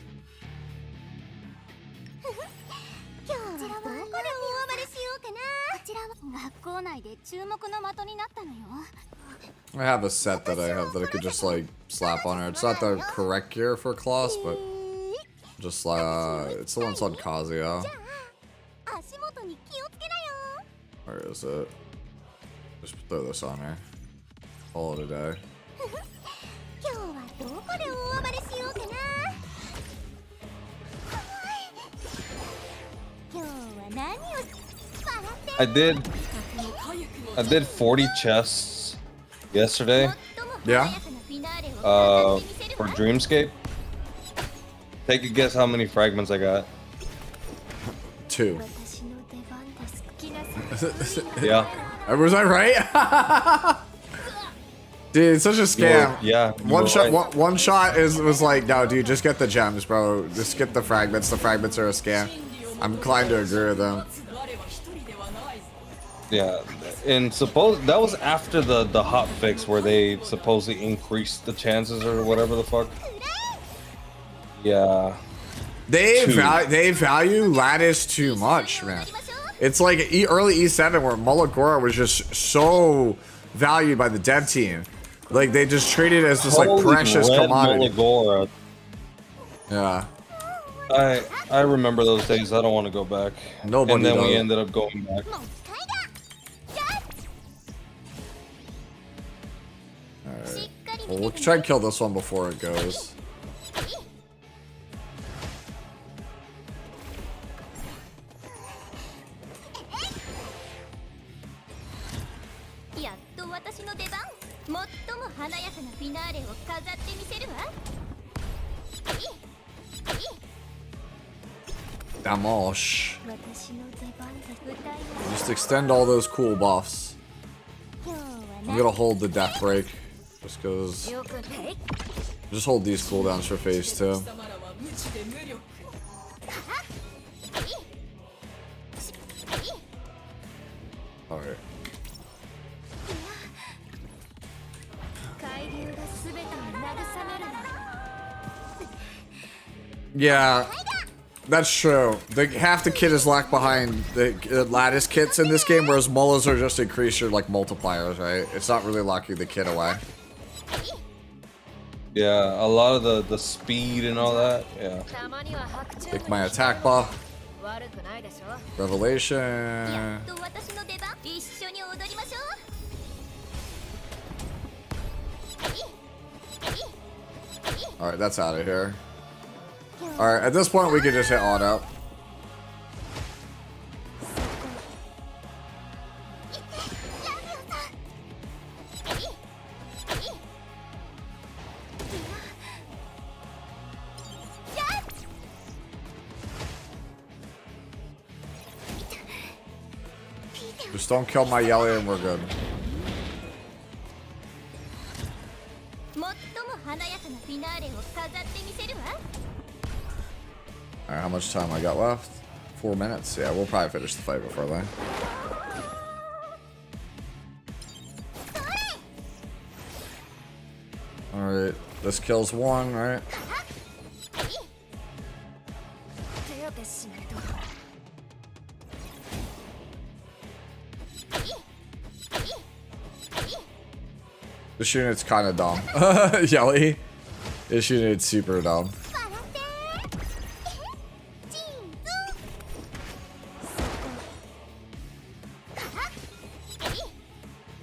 I have a set that I have that I could just like slap on her. It's not the correct gear for Kloss, but just it's the one on Kazuya. Where is it? Just throw this on her. Call it a day. I did 40 chests yesterday. Yeah. For Dreamscape. Take a guess how many fragments I got. 2. Yeah. Was I right? Dude, it's such a scam. Yeah. One shot was like, no, dude, just get the gems, bro. Just get the fragments. The fragments are a scam. I'm inclined to agree with them. Yeah, and that was after the hot fix where they supposedly increased the chances or whatever the fuck. Yeah. They value Lattice too much, man. It's like early E7 where Mulligora was just so valued by the dev team. Like they just treat it as this like precious commodity. Mulligora. Yeah. I remember those days. I don't want to go back. Nobody And then does. we ended up going back. Alright. Well, we'll try and kill this one before it goes. Damosh. Just extend all those cool buffs. I'm gonna hold the death break. Just cause. Just hold these cooldowns for phase 2. Alright. Yeah, that's true. Half the kit is locked behind the lattice kits in this game, whereas mullahs are just increase your like multipliers, right? It's not really locking the kit away. Yeah, a lot of the speed and all that. Yeah. Take my attack buff. Revelation. Alright, that's out of here. Alright, at this point we could just hit auto. Just don't kill my Yelly and we're good. Alright, how much time I got left? 4 minutes. Yeah, we'll probably finish the fight before then. Alright, this kills one, right? This unit's kind of dumb. Yelly. This unit's super dumb.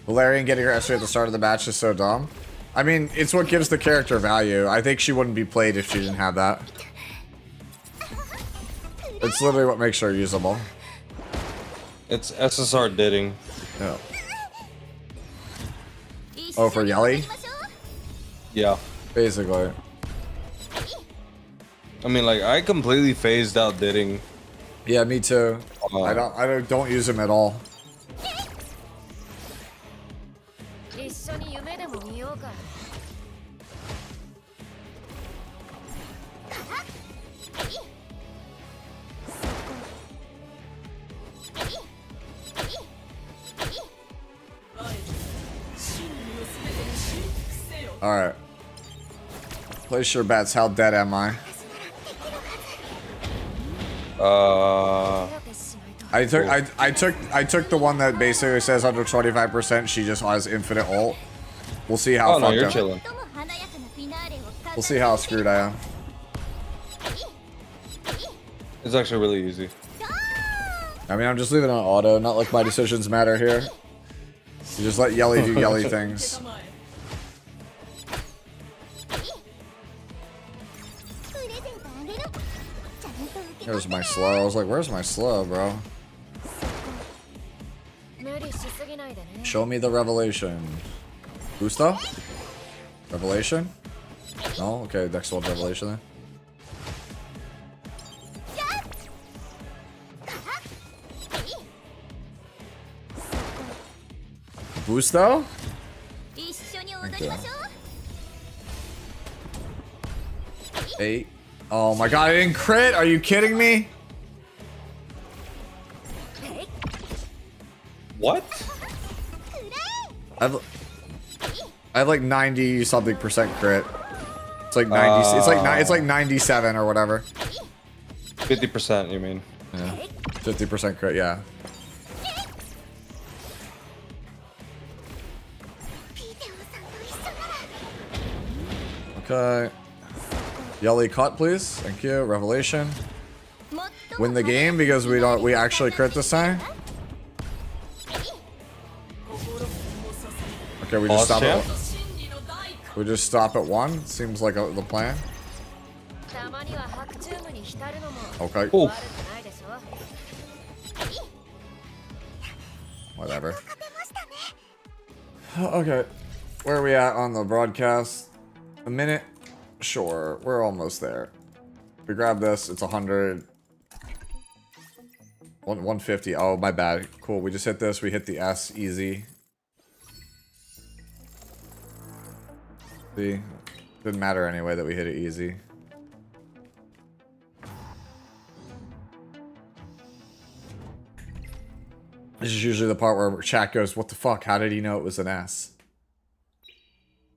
Valerian getting her SR at the start of the match is so dumb. I mean, it's what gives the character value. I think she wouldn't be played if she didn't have that. It's literally what makes her usable. It's SSR didding. Yeah. Oh, for Yelly? Yeah. Basically. I mean, like, I completely phased out didding. Yeah, me too. I don't use him at all. Alright. Place your bets. How dead am I? I took the one that basically says under 25%. She just has infinite ult. We'll see how. Oh no, you're chilling. We'll see how screwed I am. It's actually really easy. I mean, I'm just leaving it on auto. Not like my decisions matter here. You just let Yelly do Yelly things. There's my slow. I was like, where's my slow, bro? Show me the revelation. Gusto? Revelation? No? Okay, next one's revelation then. Gusto? Thank you. 8. Oh my god, I didn't crit! Are you kidding me? What? I have like 90 something percent crit. It's like 90. It's like 97 or whatever. 50%, you mean? Yeah. 50% crit. Yeah. Okay. Yelly cut, please. Thank you. Revelation. Win the game because we actually crit this time. Okay, we just stop at we just stop at 1. Seems like the plan. Okay. Ooh. Whatever. Okay. Where are we at on the broadcast? A minute? Sure, we're almost there. We grab this, it's 100. 150. Oh, my bad. Cool, we just hit this, we hit the S, easy. See? Didn't matter anyway that we hit it easy. This is usually the part where chat goes, what the fuck, how did he know it was an S?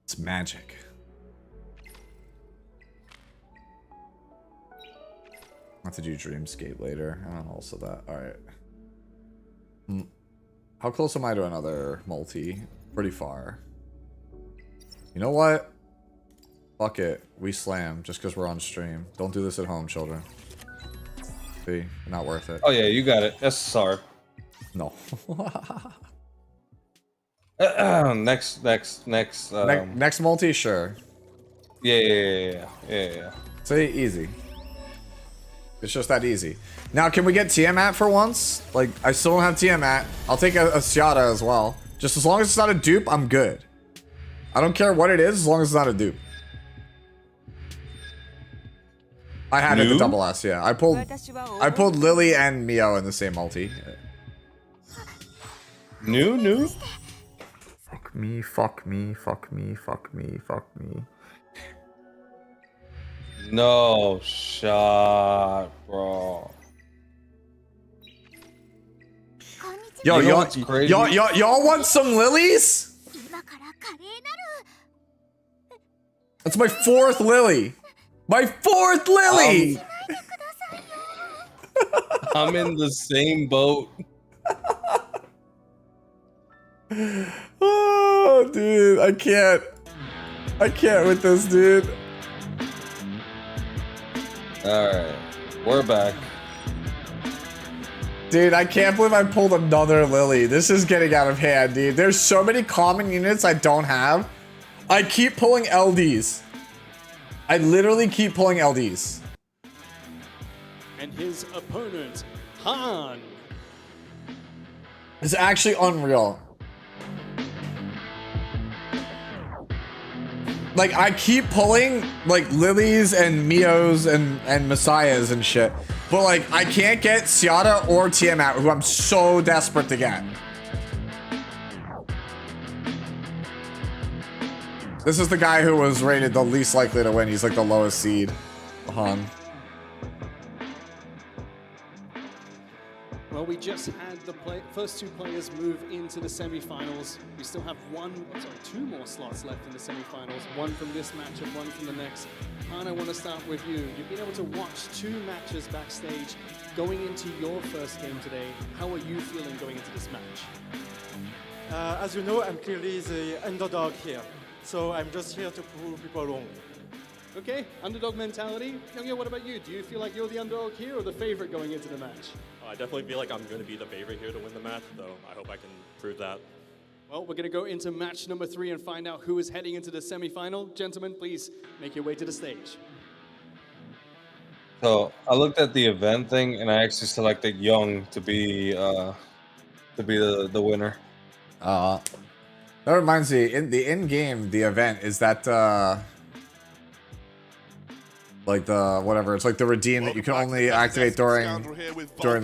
It's magic. I'll have to do Dreamscape later. And also that. Alright. How close am I to another multi? Pretty far. You know what? Fuck it. We slam just because we're on stream. Don't do this at home, children. See, not worth it. Oh yeah, you got it. SSR. No. Next. Next multi, sure. Yeah. Say easy. It's just that easy. Now, can we get Tiamat for once? Like, I still don't have Tiamat. I'll take a Seata as well. Just as long as it's not a dupe, I'm good. I don't care what it is, as long as it's not a dupe. I had it the double S, yeah. I pulled Lily and Mio in the same multi. New? Fuck me, fuck me, fuck me, fuck me, fuck me. No shot, bro. Yo, y'all want some lilies? That's my 4th lily. My 4th lily! I'm in the same boat. Oh, dude, I can't with this, dude. Alright, we're back. Dude, I can't believe I pulled another Lily. This is getting out of hand, dude. There's so many common units I don't have. I keep pulling LDs. I literally keep pulling LDs. And his opponent, Han. It's actually unreal. Like, I keep pulling, like, Lilies and Mios and Messiahs and shit. But, like, I can't get Seata or Tiamat, who I'm so desperate to get. This is the guy who was rated the least likely to win. He's, like, the lowest seed. Han. Well, we just had the first 2 players move into the semifinals. We still have 2 more slots left in the semifinals. One from this match and one from the next. Han, I want to start with you. You've been able to watch 2 matches backstage going into your first game today. How are you feeling going into this match? As you know, I'm clearly the underdog here. So I'm just here to prove people wrong. Okay, underdog mentality. Youngyo, what about you? Do you feel like you're the underdog here or the favorite going into the match? I definitely feel like I'm going to be the favorite here to win the match, though I hope I can prove that. Well, we're going to go into match number 3 and find out who is heading into the semifinal. Gentlemen, please make your way to the stage. So I looked at the event thing and I actually selected Young to be the winner. That reminds me, in-game, the event is that like the whatever, it's like the redeem that you can only activate during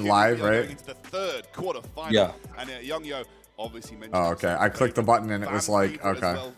live, right? Into the 3rd quarterfinal. Yeah. And Youngyo obviously mentioned. Oh, okay. I clicked the button and it was like, okay. Well,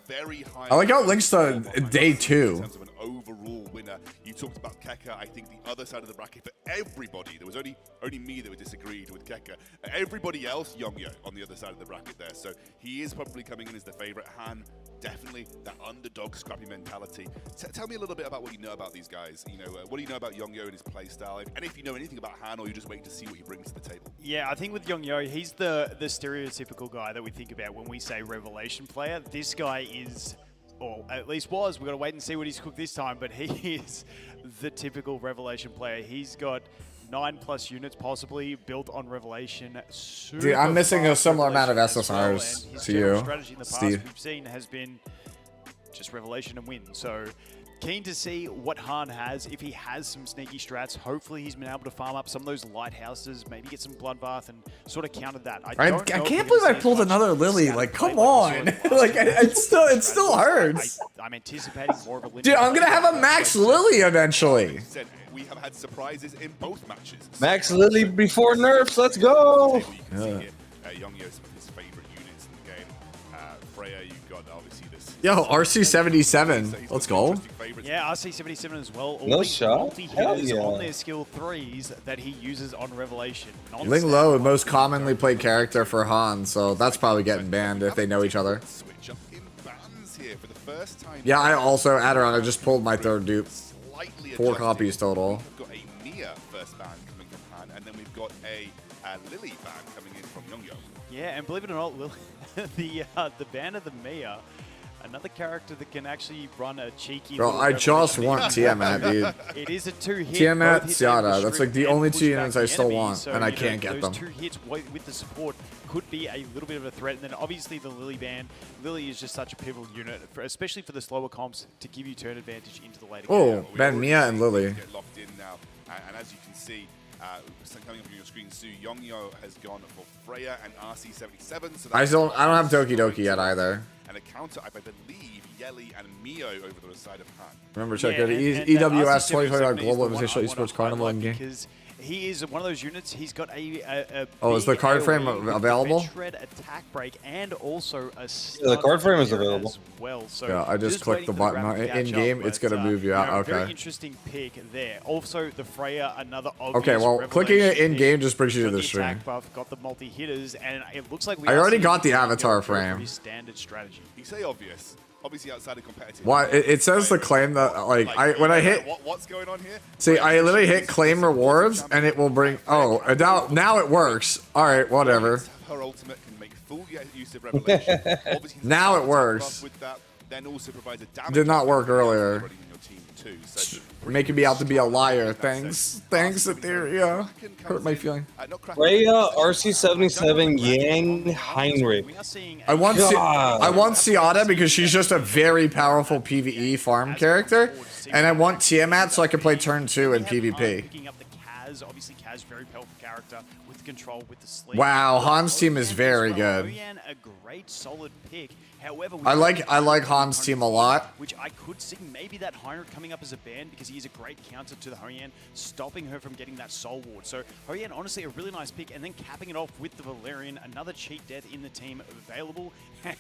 I like how it links to day 2. In terms of an overall winner, you talked about Keka. I think the other side of the bracket for everybody, there was only me that disagreed with Keka. Everybody else, Youngyo on the other side of the bracket there. So he is probably coming in as the favorite. Han, definitely that underdog scrappy mentality. Tell me a little bit about what you know about these guys. You know, what do you know about Youngyo and his play style? And if you know anything about Han, or you're just waiting to see what he brings to the table. Yeah, I think with Youngyo, he's the stereotypical guy that we think about when we say revelation player. This guy is, or at least was, we've got to wait and see what he's cooked this time, but he is the typical revelation player. He's got 9+ units possibly built on revelation. Dude, I'm missing a similar amount of SSRs to you, strategy in the past Steve. we've seen has been just revelation and win. So keen to see what Han has. If he has some sneaky strats, hopefully he's been able to farm up some of those lighthouses, maybe get some bloodbath and sort of counter that. I can't believe I pulled another Lily. Like, come on. Like, it still hurts. I'm anticipating more of a Dude, I'm gonna have a Max Lily eventually. We have had surprises in both matches. Max Lily before nerfs, let's go! Youngyo's his favorite units in the game. Freya, you've got obviously this. Yo, RC77. Let's go. Yeah, RC77 as well. All No these shot? multi-hitters Hell yeah. on their skill 3s that he uses on Revelation. Ling Lo, most commonly played character for Han, so that's probably getting banned if they know each other. Switch up in bans here for the first time. Yeah, I also, Aderon, I just pulled my 3rd dupe. 4 copies total. We've got a Mia first ban coming from Han, and then we've got a Lily ban coming in from Youngyo. Yeah, and believe it or not, Lily, the ban of the Mia Another character that can actually run a cheeky. Bro, I just want Tiamat, dude. It is a 2-hit. Tiamat, both hits Seada. able to That's like the strip only and two push units back I the still enemy. want, So, and I you know, can't get them. Those 2 hits with the support could be a little bit of a threat. And then obviously the Lily band. Lily is just such a pivotal unit, especially for the slower comps, to give you turn advantage into the later game. Oh, Ben Mia and Lily. Get locked in now, and as you can see, coming up on your screen, Su Yongyo has gone for Freya and RC77. So I don't have Doki Doki yet either. And a counter, I believe, Yeli and Mio over the side of Han. Remember, check out EWS 2025 Global Invitational Esports Carnival in game. Because he is one of those units. He's got a Oh, is the card frame available? Shred attack break and also a the card frame is available. as well. So Yeah, I just clicked the button in game. It's gonna move you out. Okay. Very interesting pick there. Also, the Freya, another obvious Okay, well, clicking it in game just brings you to got the attack stream. buff, got the multi hitters, and it looks like we I are already seeing got the Yongyo avatar go for a frame. pretty standard strategy. You say obvious. Obviously outside of competitive. What? It says the claim that when I hit. What's going on here? See, I literally hit claim rewards and it will bring. Oh, and now it works. All right, whatever. Her ultimate can make full use of revelation. Obviously, Now it works. with that, then also provides a damage Did not work earlier. in your team too. So Making me out to be a liar. Thanks, Etheria. Hurt my feeling. Freya, RC77, Yang, Heinrich. I want Seada because she's just a very powerful PvE farm character, and I want Tiamat so I can play turn 2 in PvP. Picking up the Kaz, obviously Kaz, very powerful character with control with the sleep. Wow, Han's team is very good. Oyan, a great solid pick. However, I like Han's team a lot. Which I could see maybe that Heinrich coming up as a ban because he is a great counter to the Hoyan, stopping her from getting that Soul Ward. So Hoyan, honestly, a really nice pick, and then capping it off with the Valerian, another cheat death in the team available.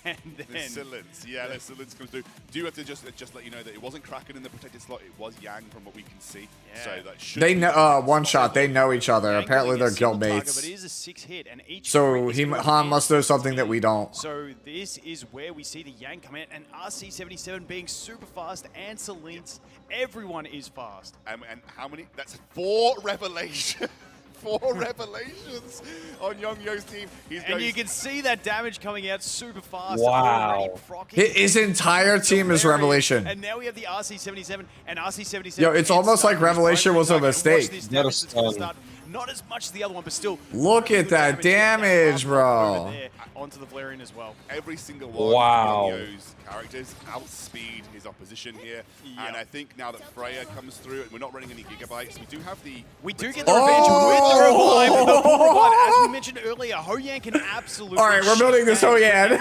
And then the Silence, yeah, the Silence comes through. Do have to just let you know that it wasn't Kraken in the protected slot, it was Yang from what we can see. Yeah. So that should They know one shot. They know each other. Apparently they're guild mates. But it is a 6-hit, and each So Han must know something that we don't. So this is where we see the Yang come in, and RC77 being super fast, and Celine's, everyone is fast. And how many? That's 4 revelations. 4 revelations on Yongyo's team. And you can see that damage coming out super fast. Wow. His entire team is Revelation. And now we have the RC77 and RC77. Yo, it's almost like Revelation was a mistake. Not as much as the other one, but still. Look at that damage, bro. Onto the Valerian as well. Every single one Wow. of Yongyo's characters outspeed his opposition here. And I think now that Freya comes through, and we're not running any gigabytes, we do have the... We do get the revenge with the revive. And the full revive. As we mentioned earlier, Hoyan can absolutely... All right, we're building this Hoyan.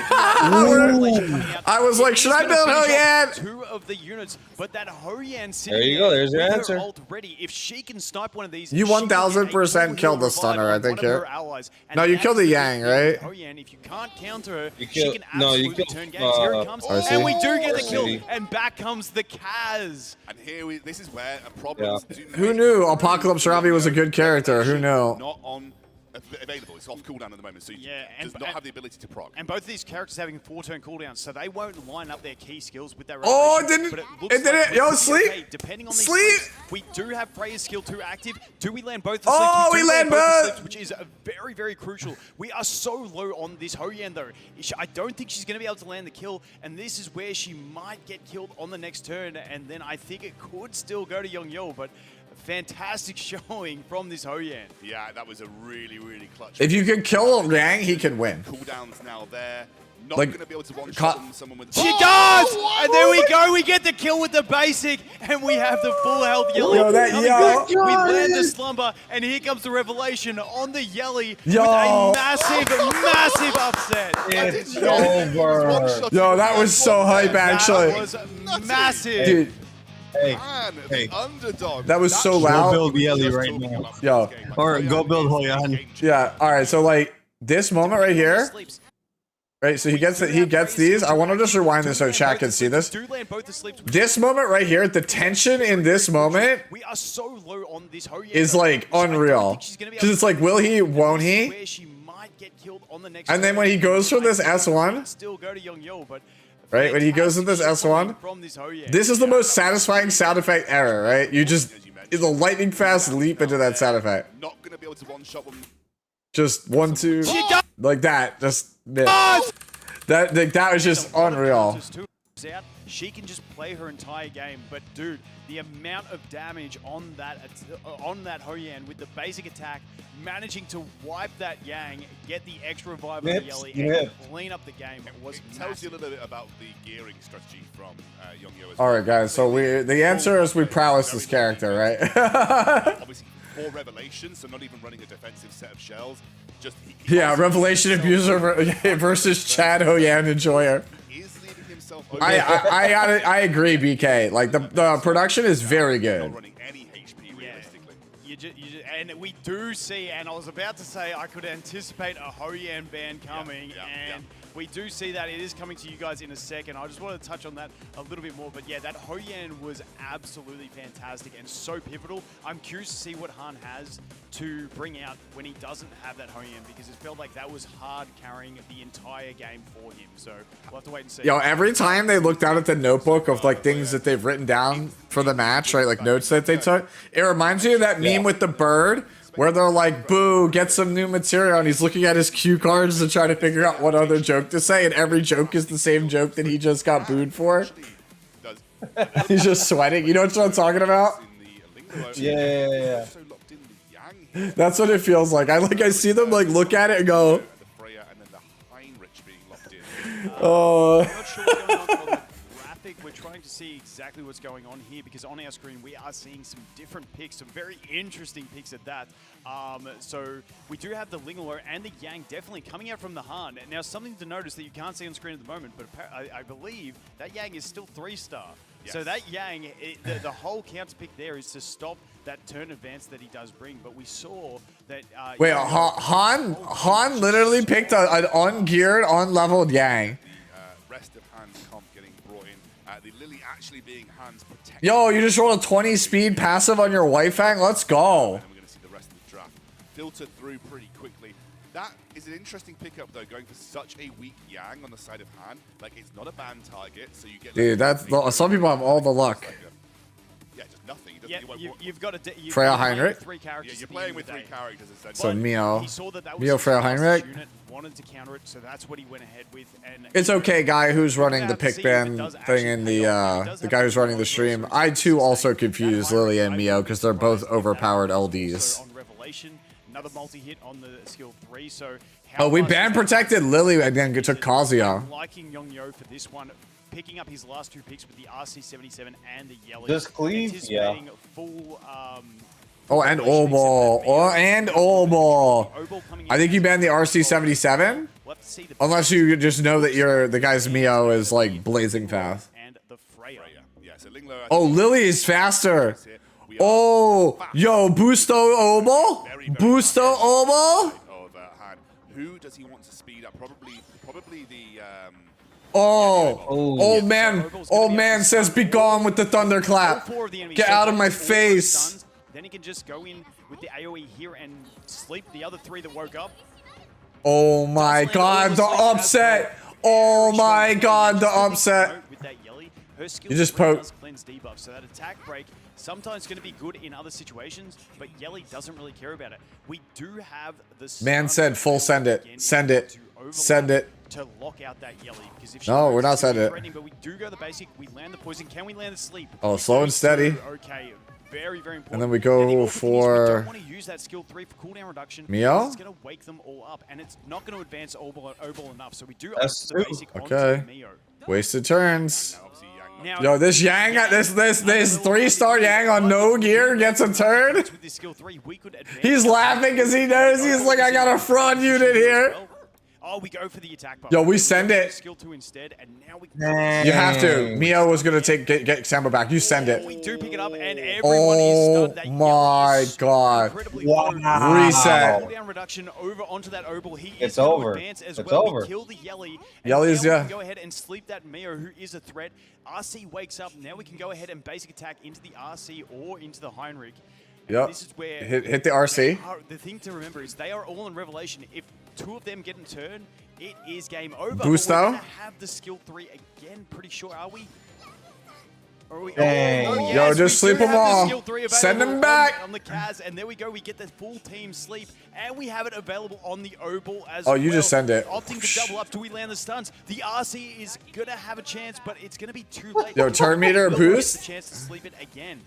I was like, should I build Hoyan? 2 of the units, but that Hoyan There you go, there's your with her answer. ult ready. If she can snipe one of these, You 1000% killed the stunner, I think here. No, you killed the Yang, right? Hoyan, if you can't counter her, You she kill- can no, you absolutely kill- turn games. Here it comes, I see. and we do get the kill, see. and back comes the Kaz. And here this is where a problem Who knew Apocalypse Robbie was a good character? Who knew? not on available. It's off cooldown at the moment, so does not have the ability to proc. And both of these characters having 4-turn cooldowns, so they won't line up their key skills with their Oh, revelation, it but didn't. looks It didn't. like Yo, we could be sleep. okay, depending on these Sleep. sleeps, we do have Freya's skill 2 active. Do we land both the Oh, sleeps? we land both the both. sleeps, which is very, very crucial. We are so low on this Hoyan, though. I don't think she's going to be able to land the kill, and this is where she might get killed on the next turn, and then I think it could still go to Yongyo, but fantastic showing from this Hoyan. Yeah, that was a really, really clutch. If you can kill Yang, he can win. Cooldowns now there. Not Like, going to be able to one-shot someone with... She does! And there we go. We get the kill with the basic, and we have the full health Yelly. Yo, that coming yo. back. We land the slumber, and here comes the revelation on the Yelly Yo. with a massive, massive upset. It's over. Yo, that was so hype, actually. That was massive. Dude, Hey, Man, hey. the underdog. that was so Go loud. build Yeli right now. Yo. Or go build Hoyan. Yeah. All right. So like this moment right here. Right. So he gets these. I want to just rewind this so chat can see this. Do land both the sleeps. This moment right here, the tension in this moment We are so low on this Hoyan. is like unreal. Because it's like, will he? Won't he? Where she might get killed on the next And then when he goes for this S1, still go to Yongyo, but right? When he goes with this S1, from this Hoyan. this is the most satisfying sound effect ever, right? You just, it's a lightning fast leap into that sound effect. Not going to be able to one-shot one. Just 1, 2, like that. Just that was just unreal. out, she can just play her entire game. But dude, the amount of damage on that Hou-Yan with the basic attack, managing to wipe that Yang, get the extra revive on the Yelly, and clean up the game. It was It tells you a little bit about the gearing strategy from Young Yo as All well. right, guys. So the answer is we prowess this character, right? Obviously, 4 revelations, so not even running a defensive set of shells. Just Yeah, Revelation Abuser versus Chad Hou-Yan Enjoyer. I agree, BK. Like the production is very good. And we do see, and I was about to say I could anticipate a Hou-Yan ban coming, and we do see that it is coming to you guys in a second. I just wanted to touch on that a little bit more, but yeah, that Hou-Yan was absolutely fantastic and so pivotal. I'm curious to see what Han has to bring out when he doesn't have that Hou-Yan, because it felt like that was hard carrying the entire game for him. So we'll have to wait and see. Yo, every time they look down at the notebook of like things that they've written down for the match, right? Like notes that they took, it reminds me of that meme with the bird where they're like, boo, get some new material, and he's looking at his cue cards to try to figure out what other joke to say, and every joke is the same joke that he just got booed for. He's just sweating. You know what I'm talking about? Yeah. That's what it feels like. I see them like look at it and go, oh. I'm not sure what's going on the graphic. We're trying to see exactly what's going on here, because on our screen we are seeing some different picks, some very interesting picks at that. So we do have the Lingalore and the Yang definitely coming out from the Han. Now, something to notice that you can't see on screen at the moment, but I believe that Yang is still 3-star. Yes. So that Yang, the whole counter pick there is to stop that turn advance that he does bring. But we saw that... Wait, Han literally picked an ungeared, unleveled Yang. Rest of Han's comp getting brought in. The Lily actually being Han's protector. Yo, you just rolled a 20 speed passive on your White Fang? Let's go. And we're going to see the rest of the draft filter through pretty quickly. That is an interesting pickup, though, going for such a weak Yang on the side of Han. Like, it's not a ban target, so you get... Dude, some people have all the luck. Yeah, just nothing. Yeah, you've got to... Freya Heinrich? Yeah, you're playing with 3 characters, essentially. So Mio. He saw that Mio, Freya Heinrich. Unit, wanted to counter it, so that's what he went ahead with. And It's okay, guy who's running the pick ban thing in the guy who's running the stream. I too also confuse Lily and Mio because they're both overpowered LDs. On Revelation, another multi-hit on the skill 3, so... Oh, we ban protected Lily and then took Kazuya. Liking Young Yo for this one, picking up his last 2 picks with the RC-77 and the Yellow. Just cleave? Yeah. Full, Oh, and Obol. Oh, and Obol. I think you banned the RC-77? Unless you just know that the guy's Mio is like blazing fast. And the Freya. Oh, Lily is faster. Oh, yo, Busto Obol? Busto Obol? Who does he want to speed up? Probably the... old man says be gone with the thunderclap. Get out of my face. Then he can just go in with the AoE here and sleep the other 3 that woke up. Oh my god, the upset. Oh my god, the upset. You just poke. Cleanse debuff, so that attack break sometimes going to be good in other situations, but Yelly doesn't really care about it. We do have the man said full send it. Send it. Send it. To lock out that Yelly, because if no, we're not sending it. But we do go the basic. We land the poison. Can we land the sleep? Oh, slow and steady. Okay, very, very important. And then we go for... We don't want to use that skill 3 for cooldown reduction. Mio? It's going to wake them all up, and it's not going to advance Obol enough. So we do That's the basic okay. onto Mio. Wasted turns. Yo, this Yang, this 3-star Yang on no gear gets a turn. He's laughing because he knows he's like, I got a fraud unit here. Oh, we go for the attack. Yo, we send it. Skill 2 instead, and now we you have to. Mio was gonna get Samba back. You send it. We do pick it up, and everyone is stunned. That my god! Wow. Reset. Cooldown reduction over onto that Obol. He It's is going over. to advance as It's well. over. We kill the Yelly. Yelly's, now we yeah. can go ahead and sleep that Mio, who is a threat. RC wakes up. Now we can go ahead and basic attack into the RC or into the Heinrich. Yep. This is where hit the RC. The thing to remember is they are all in Revelation. If 2 of them get in turn, it is game over. Busto? We're gonna have the skill 3 again, pretty sure, are we? Yes, Yo, just sleep them all. Send them back. on the Kaz, and there we go. We get the full team sleep, and we have it available on the Opal as Oh, well. you just send it. Opting to double up. Do we land the stuns? The RC is gonna have a chance, but it's gonna be too late. Yo, turn meter Will boost. get the chance to sleep it again.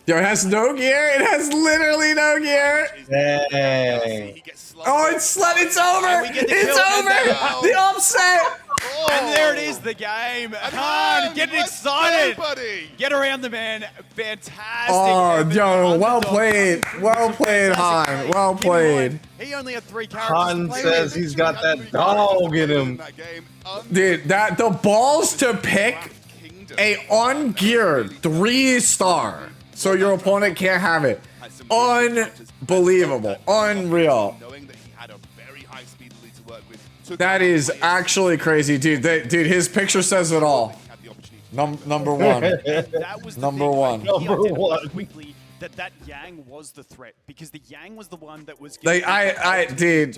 Yo, it has no gear. It has literally no gear. Dang. Oh, it's over. And we get the It's kill, and over. The offset. And there it is, the game. Han getting excited. Get around the man. Fantastic. Oh, effort. yo, well played. Well played, Han. Well played. He only had 3 characters. Han says he's got that dog in him. Dude, the balls to pick a ungeared 3-star so your opponent can't have it. Unbelievable. Unreal. That is actually crazy, dude. Dude, his picture says it all. Number one. Number one. Quickly that Yang was the threat, because the Yang was the one that was Like, dude.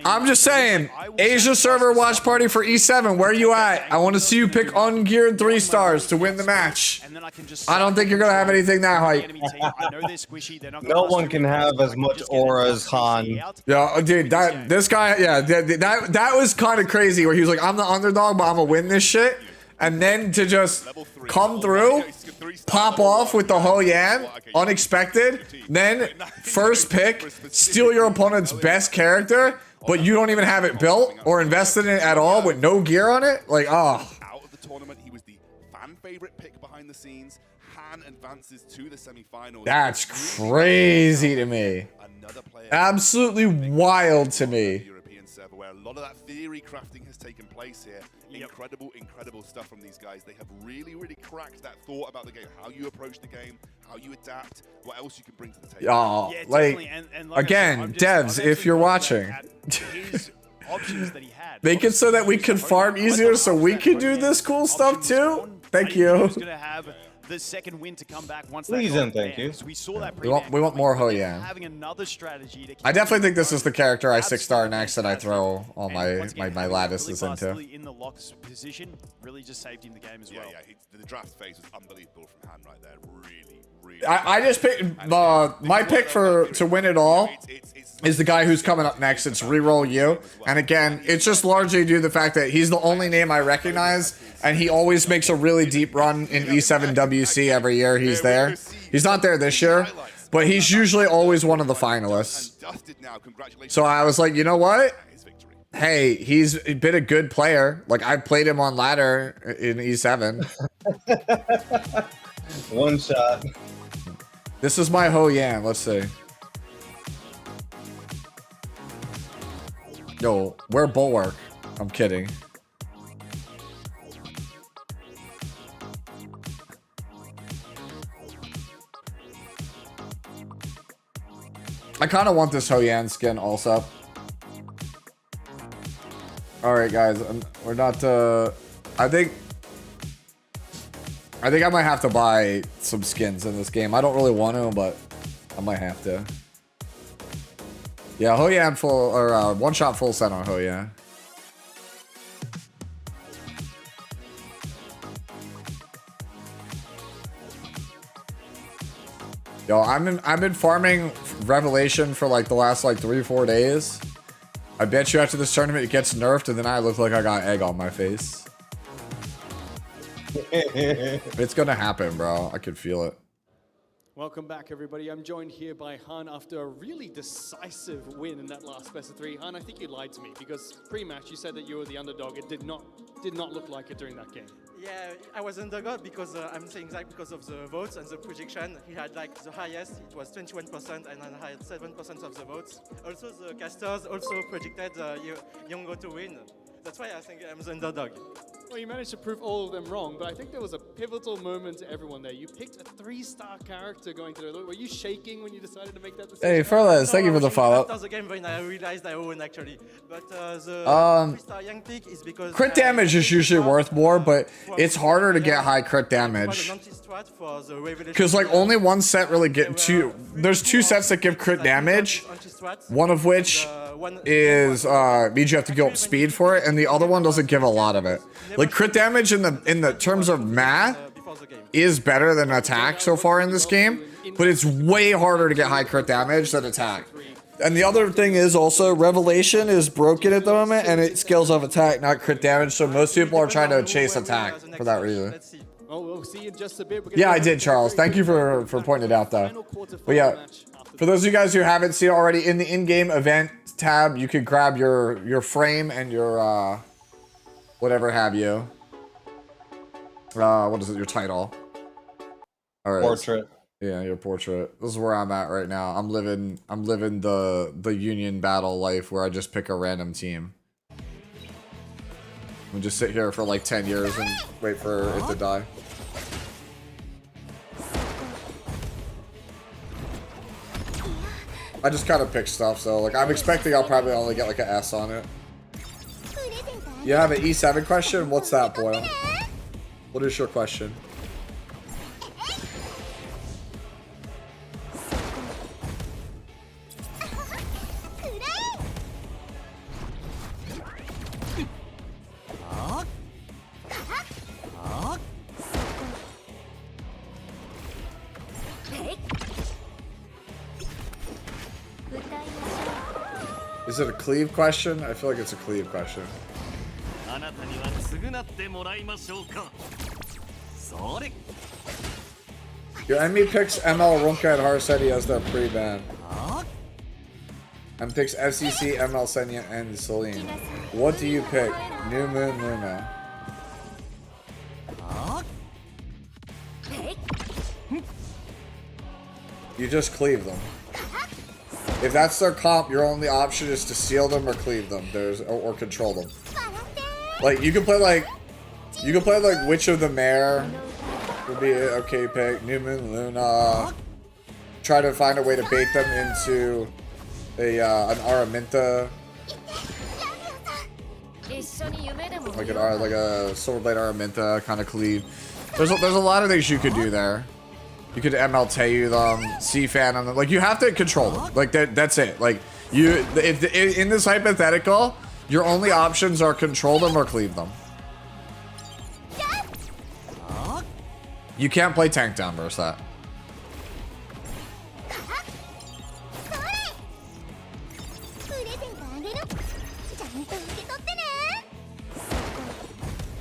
I'm just saying, Asia server watch party for E7. Where you at? I want to see you pick ungeared 3-stars to win the match. I don't think you're gonna have anything that hype. No one can have as much aura as Han. Yeah, dude, this guy, yeah, that was kind of crazy. Where he was like, "I'm the underdog, but I'm gonna win this shit," and then to just come through, pop off with the Ho Yan, unexpected, then first pick, steal your opponent's best character, but you don't even have it built or invested in it at all with no gear on it. Like, oh. Out of the tournament, he was the fan favorite pick behind the scenes. Han advances to the semifinals. That's crazy to me. Absolutely wild to me. European server where a lot of that theory crafting has taken place here. Incredible stuff from these guys. They have really cracked that thought about the game, how you approach the game, how you adapt, what else you can bring to the table. Oh, Yeah, like, definitely. And again, devs, if you're watching, make it so that we can farm easier so we can do this cool stuff too. Thank you. The second win to come back once Please that and thank you. we saw that We want more Ho Yan. having another strategy to I definitely think this is the character I 6-star next that I throw all my lattices into. in the locks position really just saved him the game as well. Yeah, the draft phase was unbelievable from Han right there. Really. I just picked my pick to win it all is the guy who's coming up next. It's Reroll You, and again, it's just largely due to the fact that he's the only name I recognize, and he always makes a really deep run in E7 WC every year. He's there. He's not there this year, but he's usually always one of the finalists. So I was like, you know what? Hey, he's been a good player. Like, I played him on ladder in E7. One shot. This is my Ho Yan. Let's see. Yo, we're Bulwark. I'm kidding. I kind of want this Ho Yan skin also. All right, guys, we're not. I think I might have to buy some skins in this game. I don't really want to, but I might have to. Yeah, Ho Yan full or one-shot full set on Ho Yan. Yo, I've been farming Revelation for like the last like 3-4 days. I bet you after this tournament it gets nerfed and then I look like I got egg on my face. It's gonna happen, bro. I could feel it. Welcome back, everybody. I'm joined here by Han after a really decisive win in that last best of 3. Han, I think you lied to me because pre-match you said that you were the underdog. It did not look like it during that game. Yeah, I was underdog because I'm saying that because of the votes and the projection. He had like the highest, it was 21%, and I had 7% of the votes. Also, the casters also predicted Yongo to win. That's why I think I'm the underdog. Well, you managed to prove all of them wrong, but I think there was a pivotal moment to everyone there. You picked a 3-star character going to the... Were you shaking when you decided to make that decision? Hey, Furlez, thank you for the follow-up. After the game, when I realized I won actually. But the 3-star young pick is because... Crit damage is usually worth more, but it's harder to get high crit damage. strat for the revelation. Because like only one set really get two. There's two sets that give crit damage. One of which is means you have to go up speed for it, and the other one doesn't give a lot of it. Like crit damage in the terms of math is better than attack so far in this game, but it's way harder to get high crit damage than attack. And the other thing is also Revelation is broken at the moment, and it scales off attack, not crit damage. So most people are trying to chase attack for that reason. Well, we'll see in just a bit. Yeah, I did, Charles. Thank you for pointing it out, though. But yeah, for those of you guys who haven't seen it already, in the in-game event tab, you can grab your frame and your whatever have you. What is it? Your title. All right. Portrait. Yeah, your portrait. This is where I'm at right now. I'm living the Union battle life where I just pick a random team. We just sit here for like 10 years and wait for it to die. I just kind of pick stuff, so like I'm expecting I'll probably only get like an S on it. You have an E7 question? What's that, Boyle? What is your question? Is it a cleave question? I feel like it's a cleave question. Your enemy picks ML Runka and Harsetti as their pre-ban. And picks FCC, ML Senya, and Celine. What do you pick? New Moon Luna. You just cleave them. If that's their comp, your only option is to seal them or cleave them. Or control them. Like you can play like Witch of the Mare would be an okay pick. New Moon Luna. Try to find a way to bait them into an Araminta. Like a Swordblade Araminta kind of cleave. There's a lot of things you could do there. You could MLTU them, C-fan them. Like you have to control them. Like that's it. Like if in this hypothetical, your only options are control them or cleave them. You can't play tank down versus that.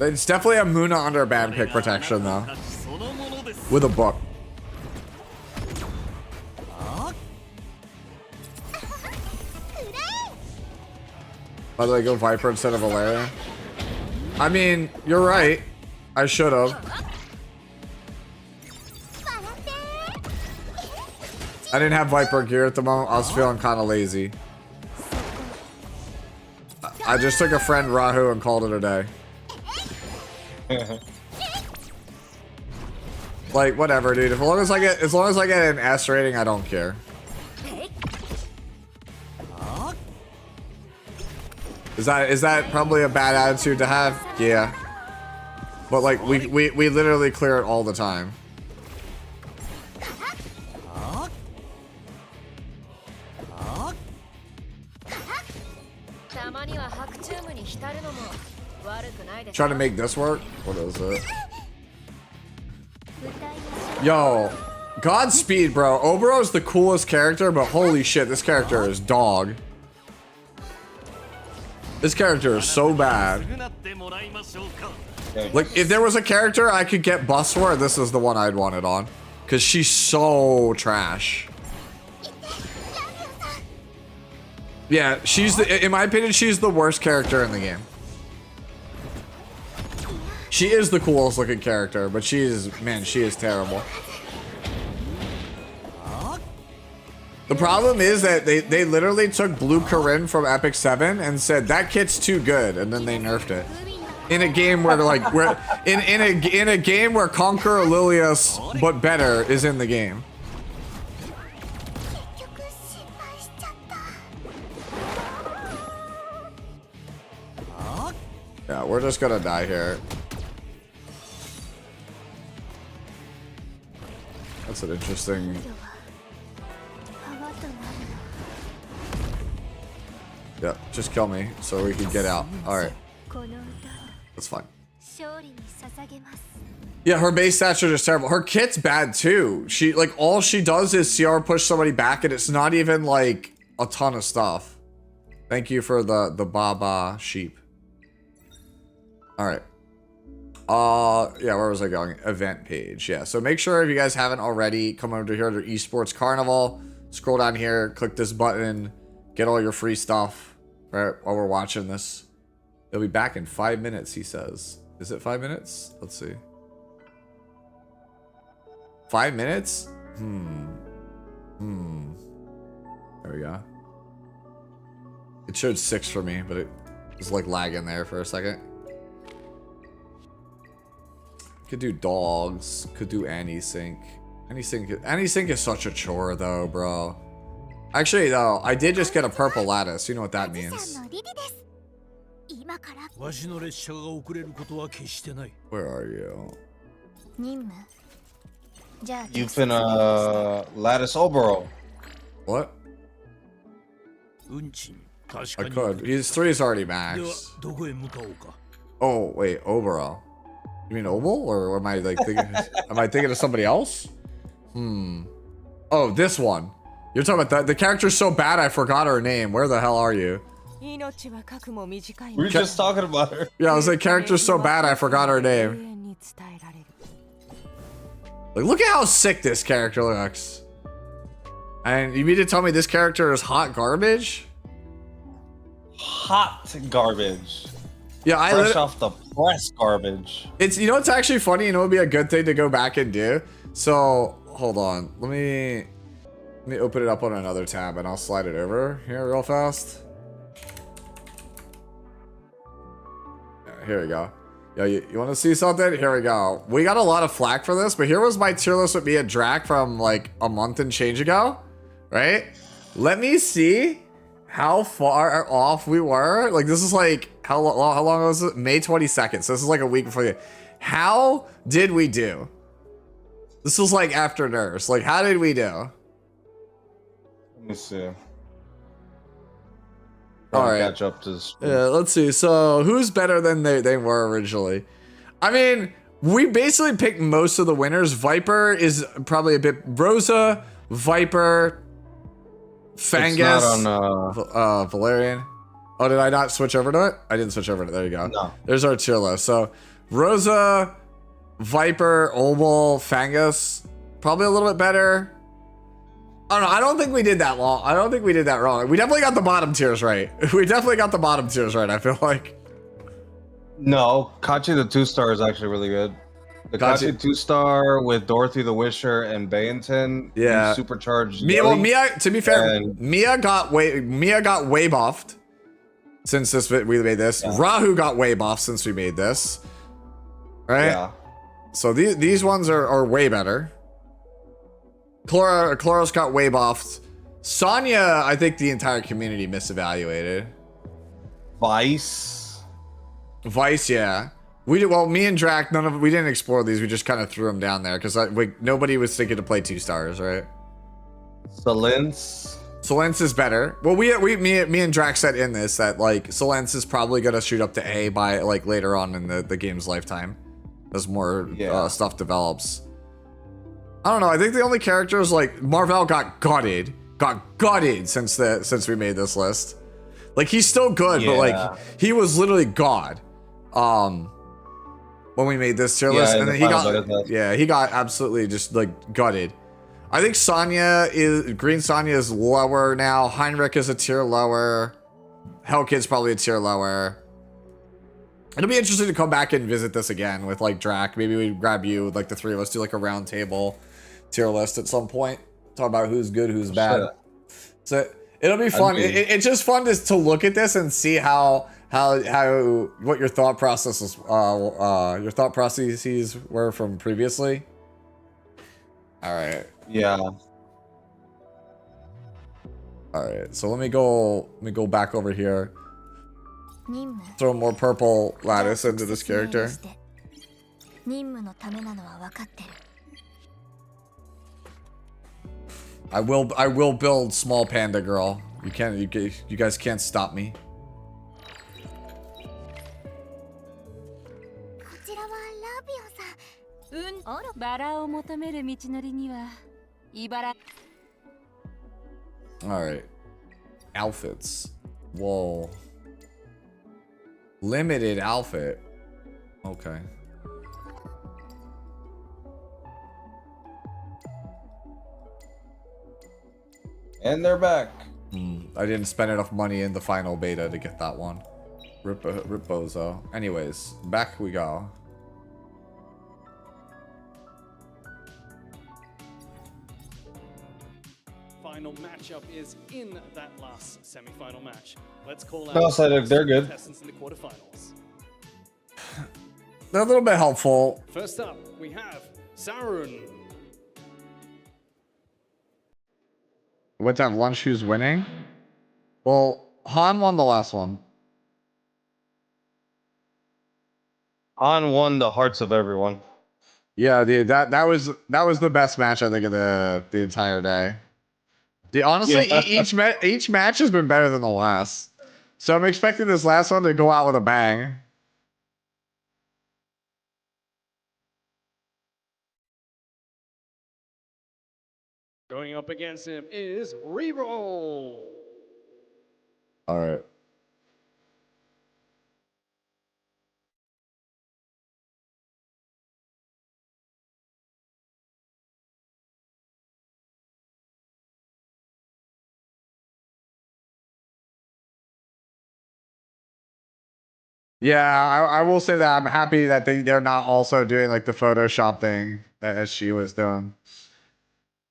It's definitely a Muna under ban pick protection though. With a book. By the way, go Viper instead of Valeria. I mean, you're right. I should have. I didn't have Viper gear at the moment. I was feeling kind of lazy. I just took a friend Rahu and called it a day. Like whatever, dude. As long as I get an S rating, I don't care. Is that probably a bad attitude to have? Yeah. But like we literally clear it all the time. Trying to make this work? What is it? Yo, Godspeed, bro. Obro is the coolest character, but holy shit, this character is dog. This character is so bad. Like, if there was a character I could get buffs for, this is the one I'd want it on. Because she's so trash. Yeah, in my opinion, she's the worst character in the game. She is the coolest looking character, but she is terrible. The problem is that they literally took Blue Corinne from Epic 7 and said that kit's too good, and then they nerfed it. In a game where in a game where Conquer Lilius but better is in the game. Yeah, we're just gonna die here. That's an interesting. Yeah, just kill me so we can get out. All right, that's fine. Yeah, her base stats are just terrible. Her kit's bad too. She like all she does is CR push somebody back, and it's not even like a ton of stuff. Thank you for the Baba sheep. All right. Yeah, where was I going? Event page. Yeah, so make sure if you guys haven't already, come over here to Esports Carnival. Scroll down here, click this button, get all your free stuff. Right while we're watching this. They'll be back in 5 minutes, he says. Is it 5 minutes? Let's see. 5 minutes? There we go. It showed 6 for me, but it was like lagging there for a second. Could do dogs. Could do AnySync. AnySync is such a chore though, bro. Actually, though, I did just get a purple lattice. You know what that means. Where are you? You've been lattice Obero. What? I could. His 3 is already max. Oh wait, Obero. You mean Oval, or am I like thinking? Am I thinking of somebody else? Oh, this one. You're talking about the character's so bad I forgot her name. Where the hell are you? We were just talking about her. Yeah, I was like, character's so bad I forgot her name. Like, look at how sick this character looks. And you mean to tell me this character is hot garbage? Hot garbage. Yeah, fresh off the press garbage. It's, you know, it's actually funny. You know, it'd be a good thing to go back and do. So hold on, let me open it up on another tab and I'll slide it over here real fast. Yeah, here we go. Yeah, you want to see something? Here we go. We got a lot of flack for this, but here was my tier list with me and Drac from like a month and change ago, right? Let me see how far off we were. Like, this is like, how long was it? May 22nd. So this is like a week before you. How did we do? This was like after Nurse. Like, how did we do? Let me see. All right. Catch up to this. Yeah, let's see. So who's better than they were originally? I mean, we basically picked most of the winners. Viper is probably a bit. Rosa, Viper, Fangus, Valerian. Oh, did I not switch over to it? I didn't switch over to it. There you go. No. There's our tier list. So Rosa, Viper, Oval, Fangus, probably a little bit better. I don't know. I don't think we did that long. I don't think we did that wrong. We definitely got the bottom tiers right. We definitely got the bottom tiers right, I feel like. No, Kachi the 2-star is actually really good. The Kachi 2-star with Dorothy the Wisher and Bayenton. Yeah. Supercharged. Mia, to be fair, Mia got way buffed since we made this. Yeah. Rahu got way buffed since we made this. Right? Yeah. So these ones are way better. Chloros got way buffed. Sonya, I think the entire community misevaluated. Vice, yeah. Well, me and Drac, we didn't explore these. We just kind of threw them down there because nobody was thinking to play 2 stars, right? Solence is better. Well, me and Drac said in this that like Solence is probably gonna shoot up to A by like later on in the game's lifetime as more stuff develops. I don't know. I think the only characters like Marvel got gutted since we made this list. Like, he's still good, but like he was literally god when we made this tier list, and then he got absolutely just like gutted. I think Green Sonya is lower now. Heinrich is a tier lower. Hellkid's probably a tier lower. It'll be interesting to come back and visit this again with like Drac. Maybe we grab you, like the 3 of us, do like a round table tier list at some point. Talk about who's good, who's bad. Sure. So it'll be fun. It's just fun to look at this and see what your thought processes were from previously. All right. Yeah. All right. So let me go back over here. Throw more purple lattice into this character. I will build small panda girl. You guys can't stop me. Alright. Outfits. Whoa. Limited outfit. Okay. And they're back. I didn't spend enough money in the final beta to get that one. Rip bozo. Anyways, back we go. Final matchup is in that last semi-final match. Let's call out No, so they're good. contestants in the quarterfinals. They're a little bit helpful. First up, we have Sarun. Went to have lunch, who's winning? Well, Han won the last one. Han won the hearts of everyone. Yeah, dude, that was the best match I think of the entire day. Dude, honestly, Yeah. each match has been better than the last. So I'm expecting this last one to go out with a bang. Going up against him is Reroll. All right. Yeah, I will say that I'm happy that they're not also doing like the Photoshop thing that as she was doing.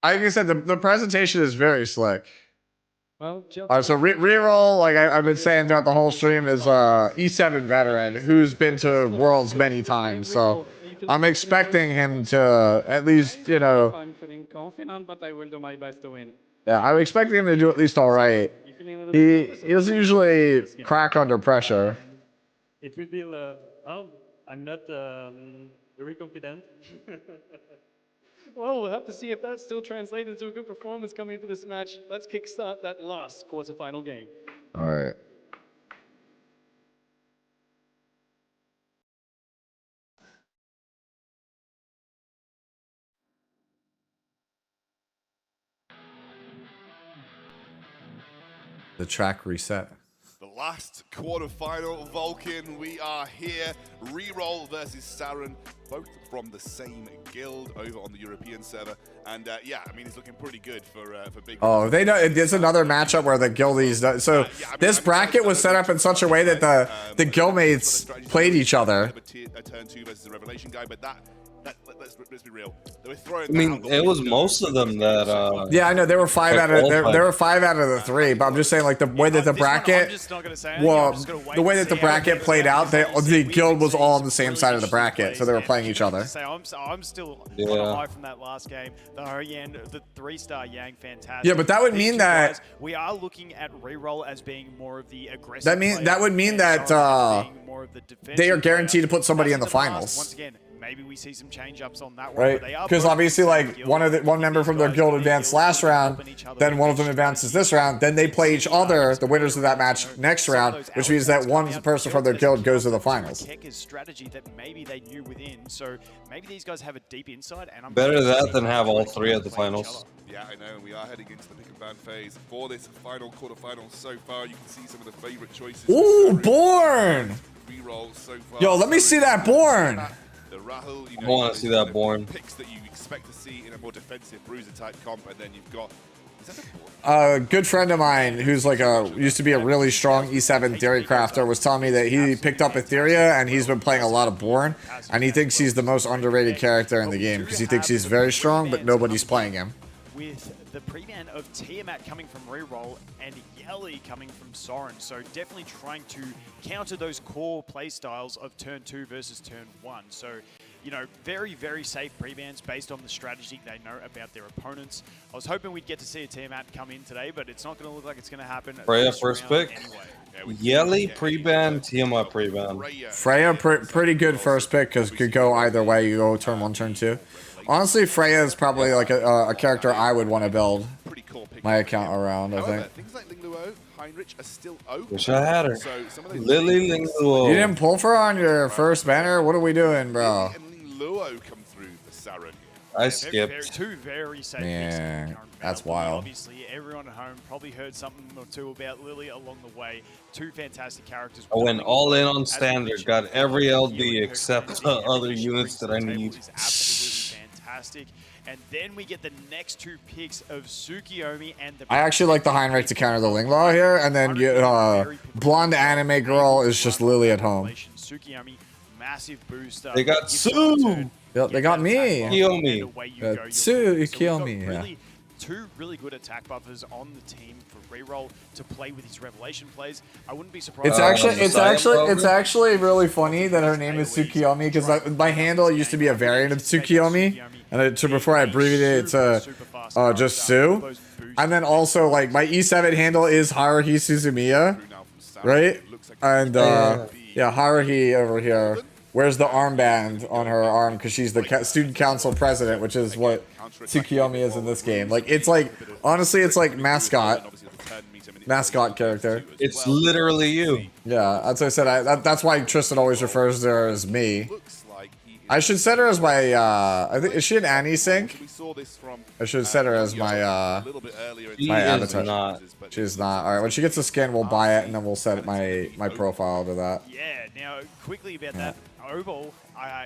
Like I said, the presentation is very slick. Well, So reroll, like I've been saying throughout the whole stream, is E7 veteran who's been to Worlds many times. So I'm expecting him to at least, you know, I'm feeling confident, but I will do my best to win. yeah, I'm expecting him to do at least all right. He doesn't usually crack under pressure. It will be, I'm not very confident. Well, we'll have to see if that still translates into a good performance coming into this match. Let's kickstart that last quarterfinal game. All right. The track reset. The last quarterfinal, Vulcan. We are here. Reroll versus Saren, both from the same guild over on the European server. And yeah, I mean, it's looking pretty good for big. Oh, they know it's another matchup where the guildies. So this bracket was set up in such a way that the guildmates played each other. A turn 2 versus a revelation guy, but let's be real. They were throwing. I mean, it was most of them that. Yeah, I know there were five out of there were 5 out of the 3, but I'm just saying like the way that the bracket. Well, the way that the bracket played out, the guild was all on the same side of the bracket, so they were playing each other. I'm still on a high from that last game. The Hoyan, the 3-star Yang, fantastic. Yeah, but that would mean that we are looking at reroll as being more of the aggressive. that would mean that they are guaranteed to put somebody in the finals. Once again, maybe we see some change ups on that one. Right, because obviously, like one member from their guild advanced last round, then one of them advances this round, then they play each other, the winners of that match, next round, which means that one person from their guild goes to the finals. Kekka's strategy that maybe they knew within, so maybe these guys have a deep insight. And I'm Better that than have all 3 at the finals. Yeah, I know. We are heading into the pick and ban phase for this final quarterfinal so far. You can see some of the favorite choices. Ooh, Born! Reroll so far. Yo, let me see that Born. The Rahul, I want to see that Born. Picks that you expect to see in a more defensive bruiser type comp, and then you've got. Is that a Born? A good friend of mine who's like used to be a really strong E7 theory crafter was telling me that he picked up Etheria and he's been playing a lot of Born, and he thinks he's the most underrated character in the game because he thinks he's very strong, but nobody's playing him. With the pre-ban of Tiamat coming from Reroll and Yelly coming from Soren, so definitely trying to counter those core playstyles of turn 2 versus turn 1. So, you know, very, very safe pre-bans based on the strategy they know about their opponents. I was hoping we'd get to see a Tiamat come in today, but it's not going to look like it's going to happen. Freya first pick. Anyway. Yelly pre-ban, Tiamat pre-ban. Freya pretty good first pick because could go either way. You go turn 1, turn 2. Honestly, Freya is probably like a character I would want to build. my account around, I However, think. things like Ling Luo, Heinrich are still open. Wish I had her. So some of those Lily Ling Luo. You didn't pull for her on your first banner? What are we doing, bro? Lily and Ling Luo come through the Saren. I skipped. Two very safe Man, picks. that's wild. Obviously, everyone at home probably heard something or two about Lily along the way. Two fantastic characters. I went all in on standard. Got every LD except the other units that I need. Absolutely fantastic. And then we get the next two picks of Tsukiyomi and the. I actually like the Heinrich to counter the Linglaw here, and then blonde anime girl is just Lily at home. Tsukiyomi, massive booster. They got Sue. Yep, they got me. Kiyomi. Sue, Kiyomi, yeah. Two really good attack buffers on the team for reroll to play with his revelation plays. I wouldn't be surprised. It's actually really funny that her name is Tsukiyomi because my handle used to be a variant of Tsukiyomi, and before I abbreviated it to just Sue. And then also like my E7 handle is Haruhi Suzumiya, right? And yeah, Haruhi over here wears the armband on her arm because she's the student council president, which is what Tsukiyomi is in this game. Like, it's like, honestly, it's like mascot character. It's literally you. Yeah, that's what I said. That's why Tristan always refers to her as me. I should set her as my, I think, is she an Annie sync? I should set her as my, my avatar. Not. She's not. Alright, when she gets a skin, we'll buy it, and then we'll set my profile to that. Yeah, now, quickly about that. Overall,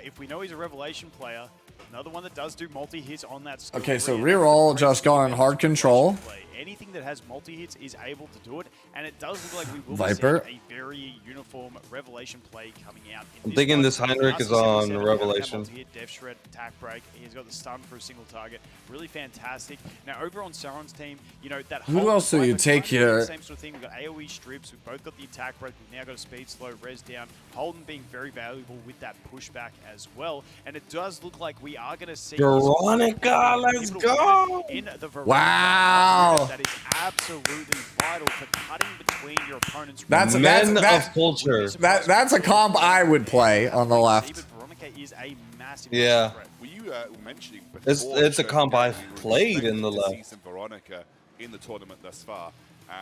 if we know he's a revelation player, another one that does do multi-hits on that skill. Okay, so reroll, just going hard control. Anything that has multi-hits is able to do it, and it does look like we will Viper. see a very uniform revelation play coming out. I'm thinking this Heinrich is on revelation. Multi-hit, Death Shred, attack break. He's got the stun for a single target. Really fantastic. Now over on Sauron's team, you know that. Who else do you take here? Same sort of thing. We've got AOE strips. We've both got the attack break. We've now got a speed slow, res down. Holden being very valuable with that pushback as well. And it does look like we are going to see Veronica, let's go! In the Veronica. Wow. That is absolutely vital for cutting between your opponent's. That's culture. That's a comp I would play on the left. Veronica is a massive Yeah. threat. Were you mentioning It's a comp I've played in the left. Veronica in the tournament thus far.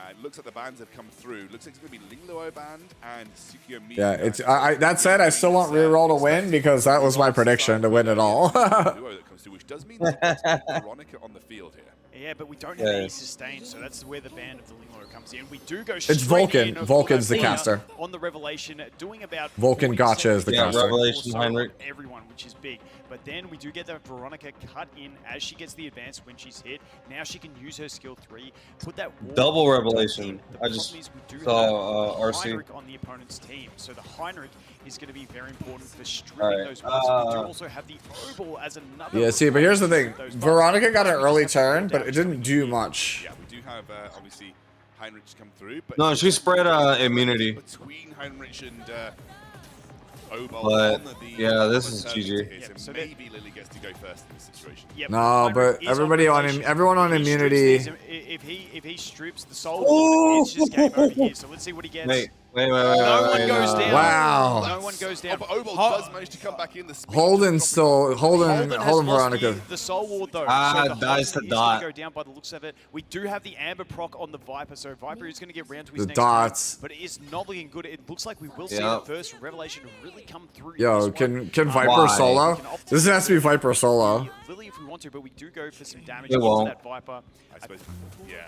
It looks like the bans have come through. Looks like it's going to be Ling Luo banned and Tsukiyomi. Yeah, it's that said, I still want reroll to win because that was my prediction to win it all. that comes through, which does mean that Veronica on the field here. Yeah, but we don't have any sustain, so that's where the ban of the Linglo comes in. We do go straight It's Vulcan. in Vulcan's the caster. on the revelation, doing about Vulcan gotcha is the caster. Revelation Heinrich. Everyone, which is big. But then we do get that Veronica cut in as she gets the advance when she's hit. Now she can use her skill 3, put that wall Double revelation. I just saw RC. Heinrich on the opponent's team. So the Heinrich is going to be very important for stripping those buffs. We do also have the Obel as another. Yeah, see, but here's the thing. Veronica got an early turn, but it didn't do much. Yeah, we do have obviously Heinrich come through, but No, she spread immunity. between Heinrich and Obel But, on the yeah, this is turn to GG. hit, so maybe Lily gets to go first in this situation. No, but everyone on immunity. If he strips the soul, it's just game over here. So let's see what he gets. Wait. No one goes down. Wow. No one goes down. But Obel does manage to come back in the speed. Holden has Veronica. lost the soul ward though. Dies to He's dot. going to go down by the looks of it. We do have the amber proc on the Viper, so Viper is going to get round to his The next dots. turn, but it is not looking good. It looks like we will see the first revelation really come through. Yo, can Viper solo? This has to be Viper solo. Lily if we want to, but we do go for some damage It into won't. that Viper. I suppose, yeah.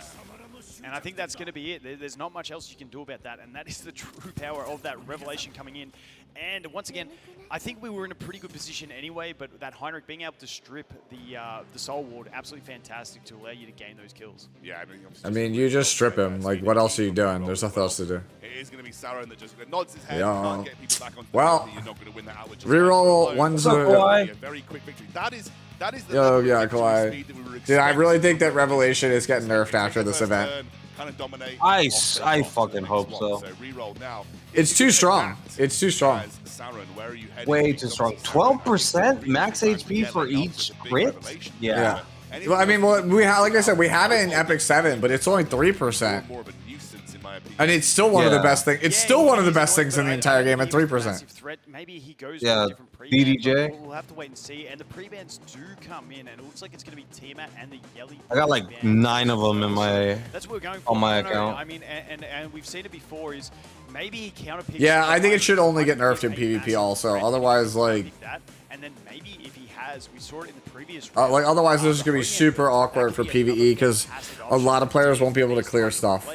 And I think that's going to be it. There's not much else you can do about that, and that is the true power of that revelation coming in. And once again, I think we were in a pretty good position anyway, but that Heinrich being able to strip the soul ward, absolutely fantastic to allow you to gain those kills. Yeah, I mean, you just strip him. Like, what else are you doing? There's nothing else to do. It is going to be Sauron that just nods his head. Yeah. Can't get people back on Well, you're not going to win that out with just reroll one one's a very quick victory. That is the Yo, level of yeah, victory Kawhi. speed that we were Dude, I expecting. really think that Revelation is getting nerfed after this First event. turn, kind of dominate. I offset fucking the hope next so. one. So reroll now. It's too strong. It's too strong. As Sauron, where are you heading? Way too strong. 12% max HP for each crit? Yeah. Well, I mean, like I said, we have it in Epic 7, but it's only 3%. More of a nuisance, in my opinion. And it's still one of the best things. It's still one of the best things in the entire game at 3%. Maybe he goes Yeah, for a different pre-ban, DDJ. but we'll have to wait and see. And the pre-bans do come in, and it looks like it's going to be Tiamat and the Yelly. I got like 9 of them in my That's what we're going for. on my I don't know. account. I mean, and we've seen it before. Is maybe he counterpicks. Yeah, I think it should only get nerfed in PvP also. Otherwise, like, that, and then maybe if he has, we saw it in the previous. like otherwise this is gonna be super awkward for PvE because a lot of players won't be able to clear stuff.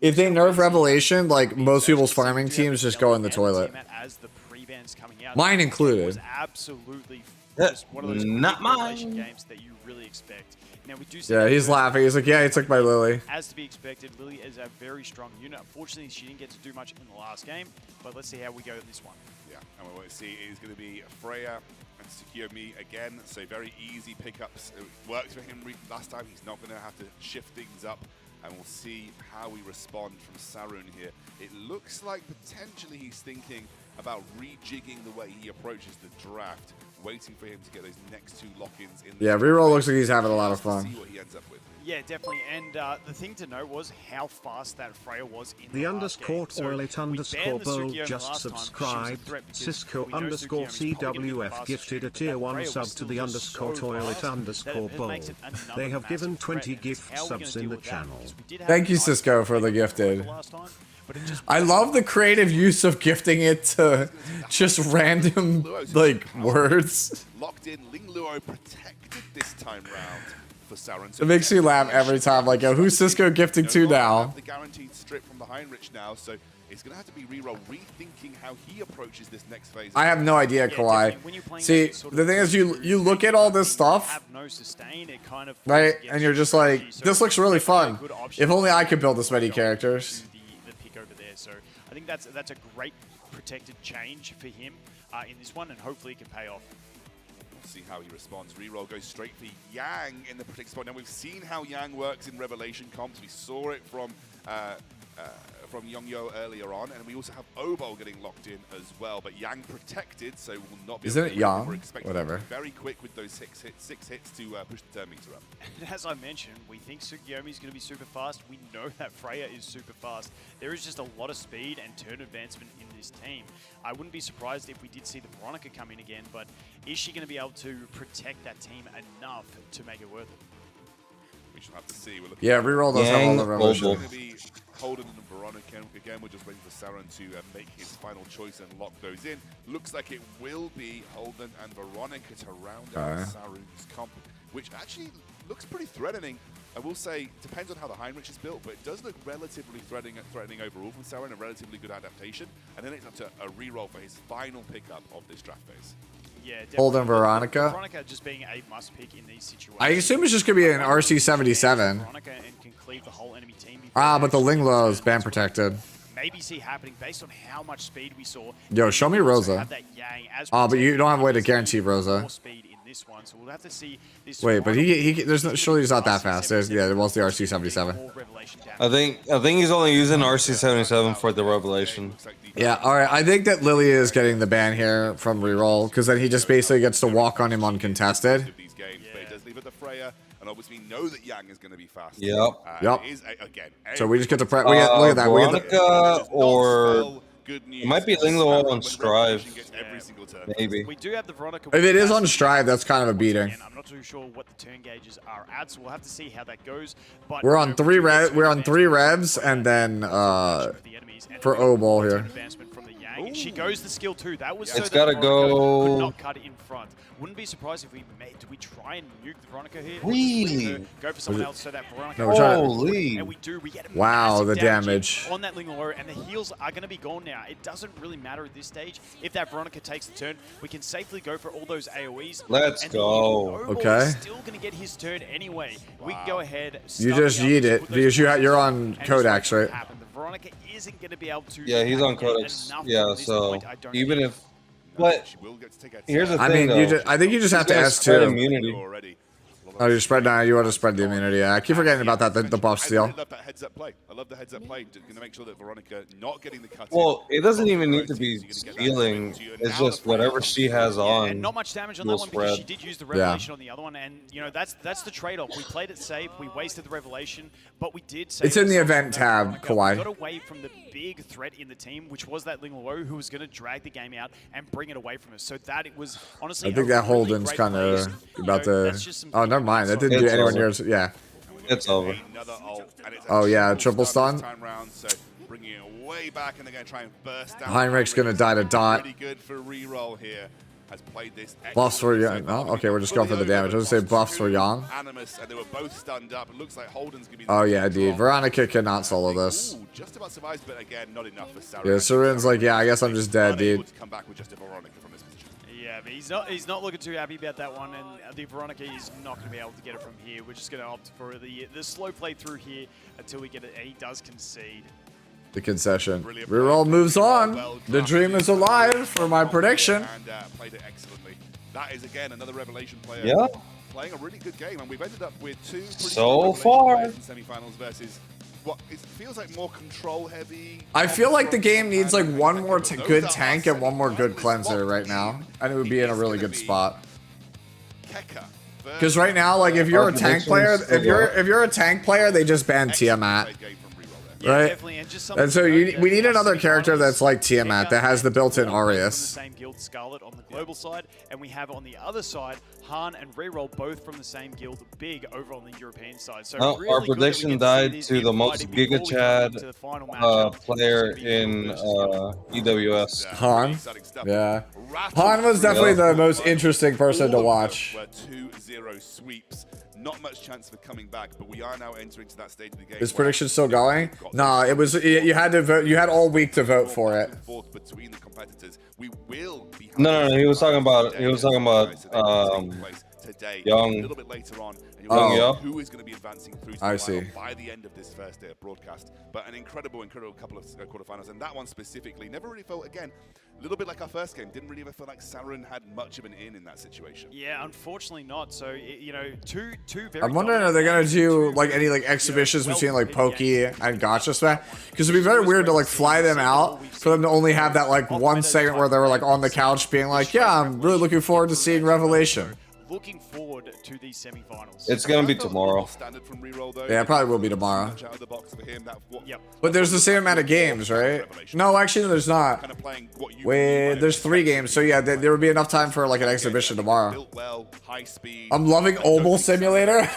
If they nerf Revelation, like most people's farming teams just go in the toilet. Mine included. Absolutely, one of those not mine games that you really expect. Now we do see Yeah, he's laughing. He's like, yeah, he took my Lily. As to be expected, Lily is a very strong unit. Unfortunately, she didn't get to do much in the last game, but let's see how we go in this one. Yeah, and what we see is going to be Freya and Tsukiyomi again, so very easy pickups. It worked for him last time. He's not going to have to shift things up, and we'll see how we respond from Sarun here. It looks like potentially he's thinking about rejigging the way he approaches the draft, waiting for him to get those next 2 lock-ins in. Yeah, reroll looks like he's having a lot of fun. See what he ends up with. Yeah, definitely. And the thing to note was how fast that Freya was in the underscore toilet underscore bowl just subscribed. Cisco underscore CWF gifted a tier 1 sub to the underscore toilet underscore bowl. They have given 20 gift subs in the channel. Thank you, Cisco, for the gifted. I love the creative use of gifting it to just random, like, words. Locked in, Ling Luo protected this time round for Sarun. It makes me laugh every time. Like, yo, who's Cisco gifting to now? The guaranteed strip from the Heinrich now, so it's going to have to be reroll, rethinking how he approaches this next phase. I have no idea, Kawhi. See, the thing is, you look at all this stuff, right, and you're just like, this looks really fun. If only I could build this many characters. So I think that's a great protected change for him in this one, and hopefully it can pay off. We'll see how he responds. Reroll goes straight for Yang in the protect spot. Now we've seen how Yang works in Revelation comps. We saw it from Yongyo earlier on, and we also have Obo getting locked in as well. But Yang protected, so will not be. Isn't it Yang? We're expecting Whatever. Very quick with those 6 hits to push the turn meter up. And as I mentioned, we think Tsukiyomi is going to be super fast. We know that Freya is super fast. There is just a lot of speed and turn advancement in this team. I wouldn't be surprised if we did see the Veronica come in again, but is she going to be able to protect that team enough to make it worth it? We shall have to see. We're Yeah, reroll does have all the Revelation. Holden and Veronica again. We're just waiting for Sarun to make his final choice and lock those in. Looks like it will be Holden and Veronica to round out Sarun's comp, which actually looks pretty threatening. I will say, depends on how the Heinrich is built, but it does look relatively threatening overall from Sarun, a relatively good adaptation. And then it's up to a reroll for his final pickup of this draft phase. Yeah, Holden Veronica. Veronica just being a must pick in these situations. I assume it's just gonna be an RC77. Veronica and can cleave the whole enemy team. But the Linglo is band protected. Maybe see happening based on how much speed we saw. Yo, show me Rosa. But you don't have a way to guarantee Rosa. This one, so we'll have to see this. Wait, but surely he's not that fast. Yeah, it was the RC77. I think he's only using RC77 for the Revelation. Yeah, alright, I think that Lily is getting the ban here from reroll, because then he just basically gets to walk on him uncontested. These games, but it does leave it to Freya, and obviously know that Yang is going to be fast. Yep. Yep. It is, again, So we just get to look at that. Veronica or it might be Linglo on Strive. Maybe. We do have the Veronica. If it is on Strive, that's kind of a beating. I'm not too sure what the turn gauges are at, so we'll have to see how that goes. But We're on 3 revs. We're on 3 revs, and then for O-Ball here. She goes the skill 2. That was so It's that gotta Veronica go. could not cut it in front. Wouldn't be surprised if we try and nuke the Veronica here. Really? Go for someone else so that Veronica. No, we're trying to- Holy. And we do. We get Wow, the massive damage. on that Linglo, and the heals are going to be gone now. It doesn't really matter at this stage. If that Veronica takes the turn, we can safely go for all those AoEs. Let's and go. Okay. He's still going to get his turn anyway. We can go ahead. You just yeet it because you're on Codex, right? The Veronica isn't going to be able to. Yeah, he's on Codex. Yeah, so even if, but here's the thing. I mean, though. I think you just have to This guy's S2. spread immunity. Oh, you spread now. You want to spread the immunity. Yeah, I keep forgetting about that. The buff steal. I love that heads-up play. I love the heads-up play. Just going to make sure that Veronica not getting the cut. Well, it doesn't even need to be stealing. It's just whatever she has on. And not much damage on that one because she did use the revelation on the other one, and you know that's the trade-off. We played it safe, we wasted the revelation, but we did. It's in the event tab, Kawhi. We got away from the big threat in the team, which was that Ling Luo, who was going to drag the game out and bring it away from us. So that it was honestly. I think that Holden's kind of about to. Oh, never mind. That didn't do anywhere near. Yeah. It's over. Oh yeah, triple stun. Heinrich's gonna die to dot. Buffs for Young. No, okay, we're just going for the damage. I was gonna say buffs for Young. Oh yeah, dude. Veronica cannot solo this. Just about survives, but again, not enough for Sarah. Yeah, Seren's like, yeah, I guess I'm just dead, dude. Yeah, but he's not looking too happy about that one, and the Veronica is not going to be able to get it from here. We're just going to opt for the slow play through here until we get it, and he does concede. The concession. Reroll moves on. The dream is alive for my prediction. And played it excellently. That is again another revelation player. Yeah. Playing a really good game, and we've ended up with two pretty so far in semifinals versus what it feels like more control heavy. I feel like the game needs like one more good tank and one more good cleanser right now, and it would be in a really good spot. Because right now, like if you're a tank player, if you're a tank player, they just ban Tiamat. Right? And so we need another character that's like Tiamat, that has the built-in Aureus. Same guild Scarlet on the global side, and we have on the other side Han and Reroll both from the same guild Big over on the European side. So really our prediction died to the most Giga Chad player in EWS. Han? Yeah. Han was definitely the most interesting person to watch. 2-0 sweeps. Not much chance for coming back, but we are now entering to that stage of the game. Is prediction still going? Nah, it was. You had to vote. You had all week to vote for it. Between the competitors, we will be. No. He was talking about. Young. A little bit later on, and you'll who is going to be advancing through to I the see. final by the end of this first day of broadcast. But an incredible couple of quarterfinals, and that one specifically never really felt again. A little bit like our first game, didn't really ever feel like Saren had much of an in that situation. Yeah, unfortunately not. So you know, two very. I'm wondering, are they gonna do like any like exhibitions between like Pokey and Gotcha Smash? Because it'd be very weird to like fly them out for them to only have that like one segment where they were like on the couch being like, yeah, I'm really looking forward to seeing Revelation. Looking forward to these semifinals. It's gonna be tomorrow. Yeah, it probably will be tomorrow. But there's the same amount of games, right? No, actually, there's not. Wait, there's 3 games, so yeah, there would be enough time for like an exhibition tomorrow. I'm loving Obel Simulator.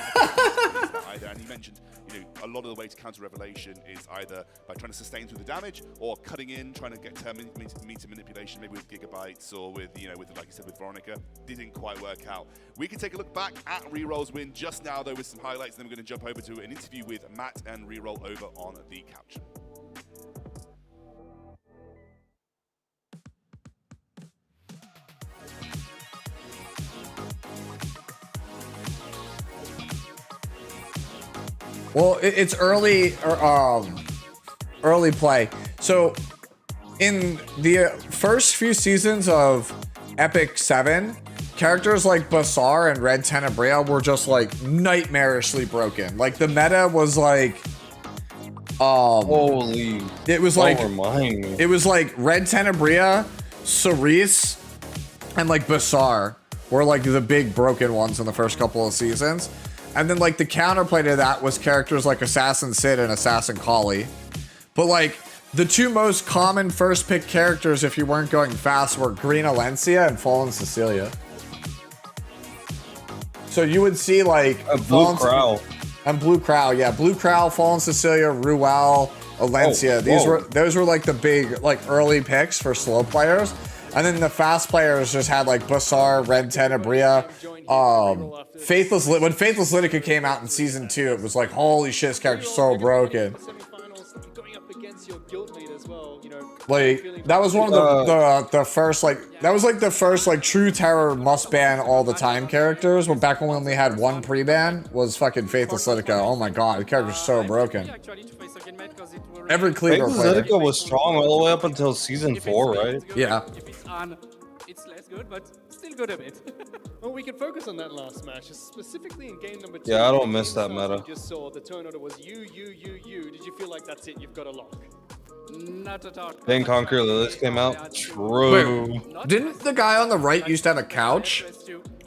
And he mentioned, you know, a lot of the way to counter Revelation is either by trying to sustain through the damage or cutting in, trying to get meter manipulation, maybe with Gigabytes or with, you know, with like you said, with Veronica. Didn't quite work out. We can take a look back at Reroll's win just now, though, with some highlights. Then we're going to jump over to an interview with Matt and Reroll over on the couch. Well, it's early play. So in the first few seasons of Epic 7, characters like Basar and Red Tenebria were just like nightmarishly broken. Like the meta was like holy, it was like remind me. It was like Red Tenebria, Cerise, and like Basar were like the big broken ones in the first couple of seasons. And then like the counterplay to that was characters like Assassin Sid and Assassin Kali. But like the 2 most common first pick characters if you weren't going fast were Green Alencia and Fallen Cecilia. So you would see like Blue Crow. And Blue Crow, yeah. Blue Crow, Fallen Cecilia, Ruel, Alencia. Those were like the big like early picks for slow players. And then the fast players just had like Basar, Red Tenebria, Faithless. When Faithless Litica came out in season 2, it was like, holy shit, this character's so broken. Like that was one of the first like the first like true terror must ban all the time characters. But back when we only had one pre-ban was fucking Faithless Litica. Oh my god, the character's so broken. Every cleaver player. Litica was strong all the way up until season 4, right? Yeah. It's less good, but still still good at it. Well, we can focus on that last match, specifically in game number 2. Yeah, I don't The miss game that started, meta. You just saw the turn order was you. Did you feel like that's it? You've got a lock? Not at all. Then Conquer Lilith came out. True. Wait, didn't the guy on the right used to have a couch?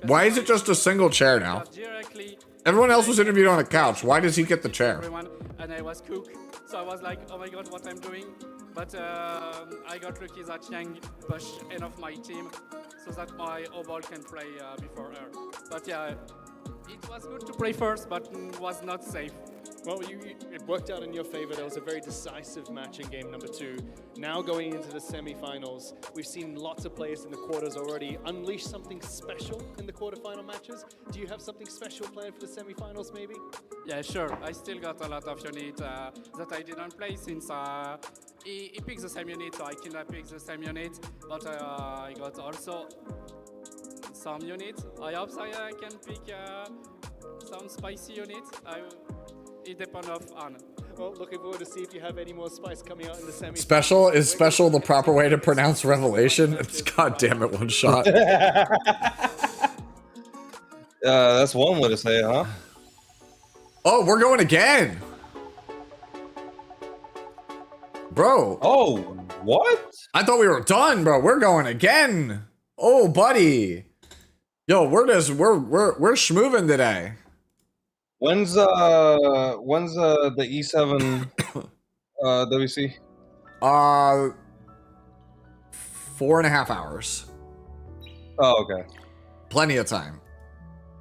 Why is it just a single chair now? Everyone else was interviewed on a couch. Why does he get the chair? And I was cooked, so I was like, oh my god, what I'm doing. But I got lucky that Yang pushed enough my team so that my Obol can play before her. But yeah, it was good to play first, but was not safe. Well, it worked out in your favor. There was a very decisive match in game number 2. Now going into the semifinals, we've seen lots of players in the quarters already unleash something special in the quarterfinal matches. Do you have something special planned for the semifinals, maybe? Yeah, sure. I still got a lot of units that I didn't play since he picked the same unit, so I cannot pick the same unit. But I got also some units. I hope I can pick some spicy units. It depends on. Well, looking forward to see if you have any more spice coming out in the semi. Special is special the proper way to pronounce revelation? It's goddamn it, one shot. That's one way to say it, huh? Oh, we're going again. Bro. Oh, what? I thought we were done, bro. We're going again. Oh, buddy. Yo, we're schmoovin' today. When's the E7 WC? 4.5 hours. Oh, okay. Plenty of time.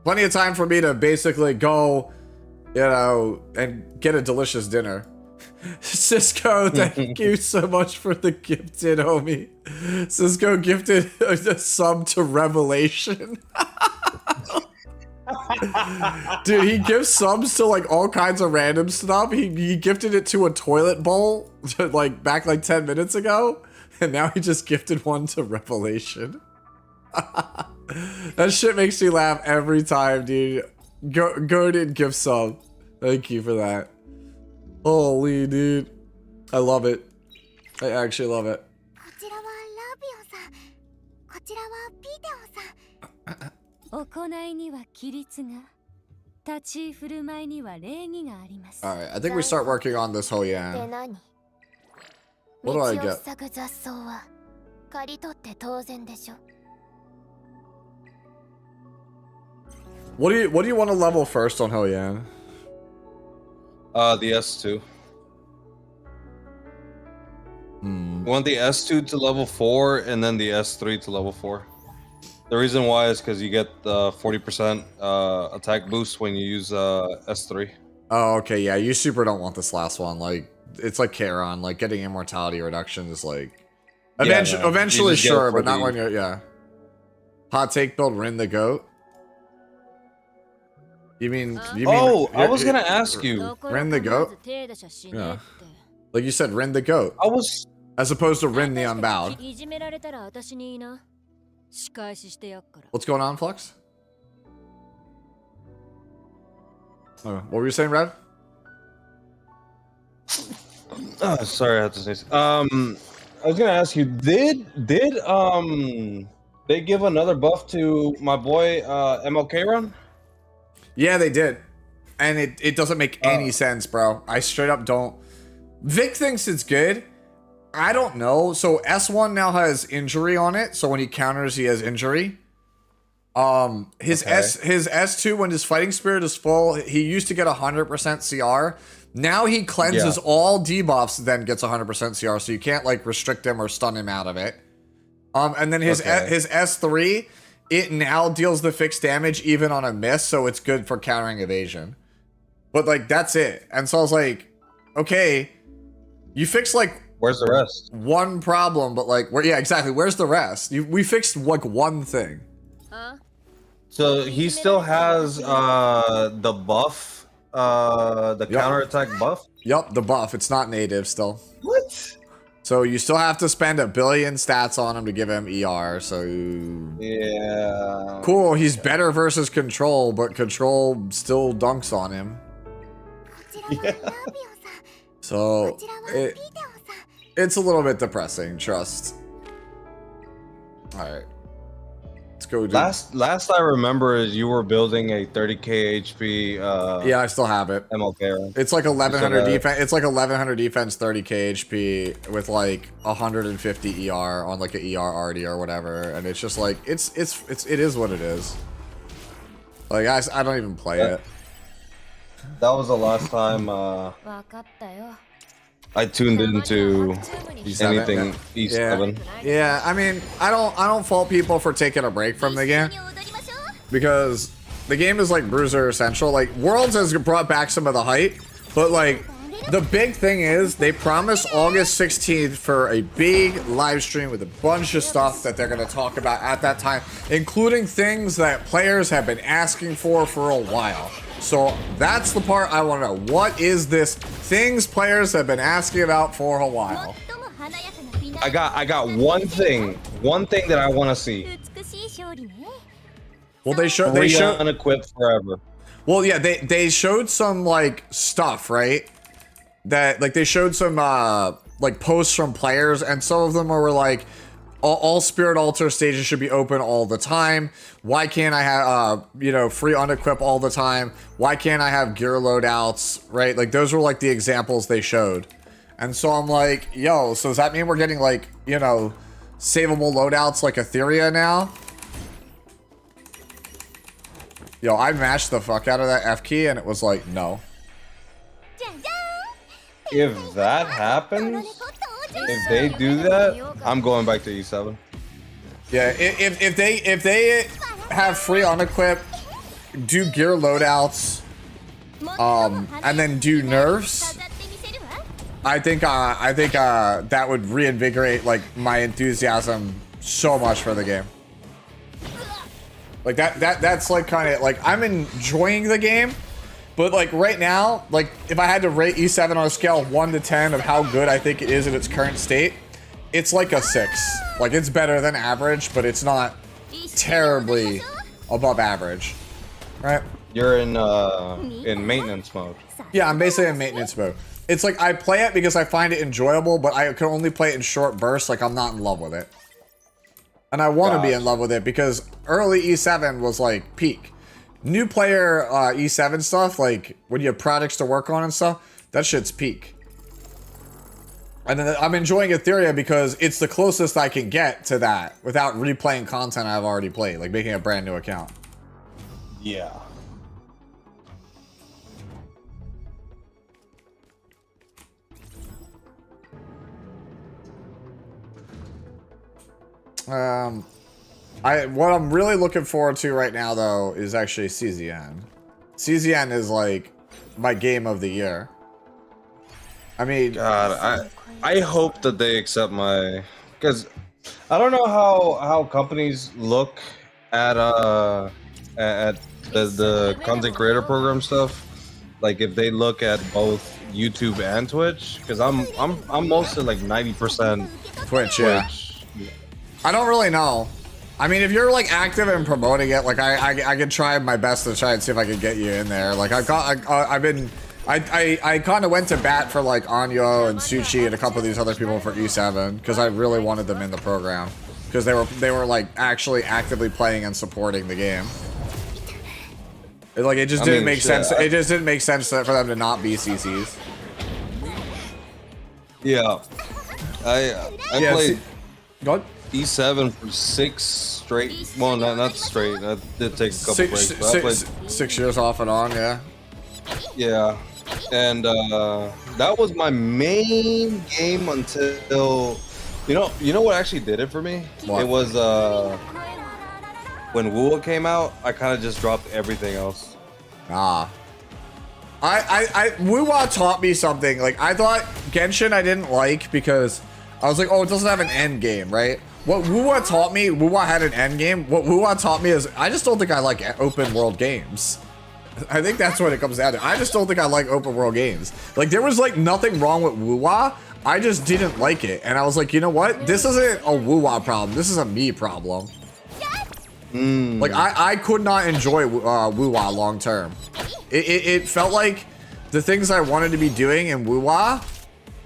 Plenty of time for me to basically go, you know, and get a delicious dinner. Cisco, thank you so much for the gifted, homie. Cisco gifted a sub to Revelation. Dude, he gives subs to like all kinds of random stuff. He gifted it to a toilet bowl like back like 10 minutes ago, and now he just gifted one to Revelation. That shit makes me laugh every time, dude. Go and gift sub. Thank you for that. Holy dude. I love it. I actually love it. 行いには規律が、立ち居振る舞いには礼儀があります。 Alright, I think we start working on this whole yan. What do I get? What do you want to level first on Hoyan? The S2. You want the S2 to level 4 and then the S3 to level 4. The reason why is because you get the 40% attack boost when you use S3. Oh, okay, yeah, you super don't want this last one. Like, it's like Charon, like getting immortality reduction is like... Eventually sure, but not when you're, yeah. Hot take build Rin the Goat? You mean I was gonna ask you. Rin the Goat? Yeah. Like you said, Rin the Goat. I was... As opposed to Rin the Unbowed. What's going on, Flux? Oh, what were you saying, Rev? Oh, sorry, I had to say. I was gonna ask you, did they give another buff to my boy MLK Run? Yeah, they did, and it doesn't make any sense, bro. I straight up don't. Vic thinks it's good. I don't know. So S1 now has injury on it, so when he counters, he has injury. His S2, when his fighting spirit is full, he used to get 100% CR. Now he cleanses all debuffs, then gets 100% CR, so you can't like restrict him or stun him out of it. And then his S3, it now deals the fixed damage even on a miss, so it's good for countering evasion. But like that's it. And so I was like, okay, you fixed like where's the rest? One problem, but like yeah, exactly. Where's the rest? We fixed like one thing. So he still has the buff, the counterattack buff? Yup, the buff. It's not native still. What? So you still have to spend 1 billion stats on him to give him ER, so... Yeah... Cool, he's better versus Control, but Control still dunks on him. Yeah. So, it's a little bit depressing, trust. Alright. Let's go do. Last I remember is you were building a 30k HP. Yeah, I still have it. MLK. It's like 1100 defense. It's like 1100 defense, 30k HP with like 150 ER on like a ER already or whatever, and it's just like it is what it is. Like I don't even play it. That was the last time I tuned into anything E7. Yeah, I mean, I don't fault people for taking a break from the game because the game is like Bruiser Essential. Like Worlds has brought back some of the hype, but like the big thing is they promised August 16th for a big live stream with a bunch of stuff that they're going to talk about at that time, including things that players have been asking for a while. So that's the part I want to know. What is this things players have been asking about for a while? I got one thing that I want to see. Well, they showed unequipped forever. Well, yeah, they showed some like stuff, right? That like they showed some like posts from players, and some of them were like all Spirit Altar stages should be open all the time. Why can't I have free unequip all the time? Why can't I have gear loadouts, right? Like those were like the examples they showed. And so I'm like, yo, so does that mean we're getting like, savable loadouts like Etheria now? Yo, I mashed the fuck out of that F key and it was like, no. If that happens, if they do that, I'm going back to E7. Yeah, if they have free unequip, do gear loadouts, and then do nerfs, I think that would reinvigorate like my enthusiasm so much for the game. Like that's like kind of like I'm enjoying the game. But like right now, like if I had to rate E7 on a scale of 1 to 10 of how good I think it is in its current state, it's like a 6. Like it's better than average, but it's not terribly above average, right? You're in maintenance mode. Yeah, I'm basically in maintenance mode. It's like I play it because I find it enjoyable, but I can only play it in short bursts. Like I'm not in love with it, and I want to be in love with it because early E7 was like peak. New player E7 stuff, like when you have products to work on and stuff, that shit's peak. And then I'm enjoying Etheria because it's the closest I can get to that without replaying content I've already played, like making a brand new account. Yeah. What I'm really looking forward to right now, though, is actually CZN. CZN is like my game of the year. I mean, God, I hope that they accept my, because I don't know how companies look at the content creator program stuff. Like if they look at both YouTube and Twitch, because I'm mostly like 90% Twitch. Yeah. I don't really know. I mean, if you're like active and promoting it, like I can try my best to try and see if I can get you in there. Like I kind of went to bat for like Anyo and Suchi and a couple of these other people for E7 because I really wanted them in the program because they were like actually actively playing and supporting the game. It just didn't make sense. It just didn't make sense for them to not be CCs. Yeah, I played. Go E7 for 6 straight. Well, not straight. I did take a couple breaks. But I played 6 years off and on. Yeah. Yeah, and that was my main game until you know what actually did it for me. What? It was when Wuwa came out. I kind of just dropped everything else. Wuwa taught me something. Like I thought Genshin I didn't like because I was like, oh, it doesn't have an end game, right? What Wuwa taught me, Wuwa had an end game. What Wuwa taught me is I just don't think I like open world games. I think that's what it comes down to. I just don't think I like open world games. Like there was like nothing wrong with Wuwa. I just didn't like it. And I was like, you know what? This isn't a Wuwa problem. This is a me problem. Like I could not enjoy Wuwa long term. It felt like the things I wanted to be doing in Wuwa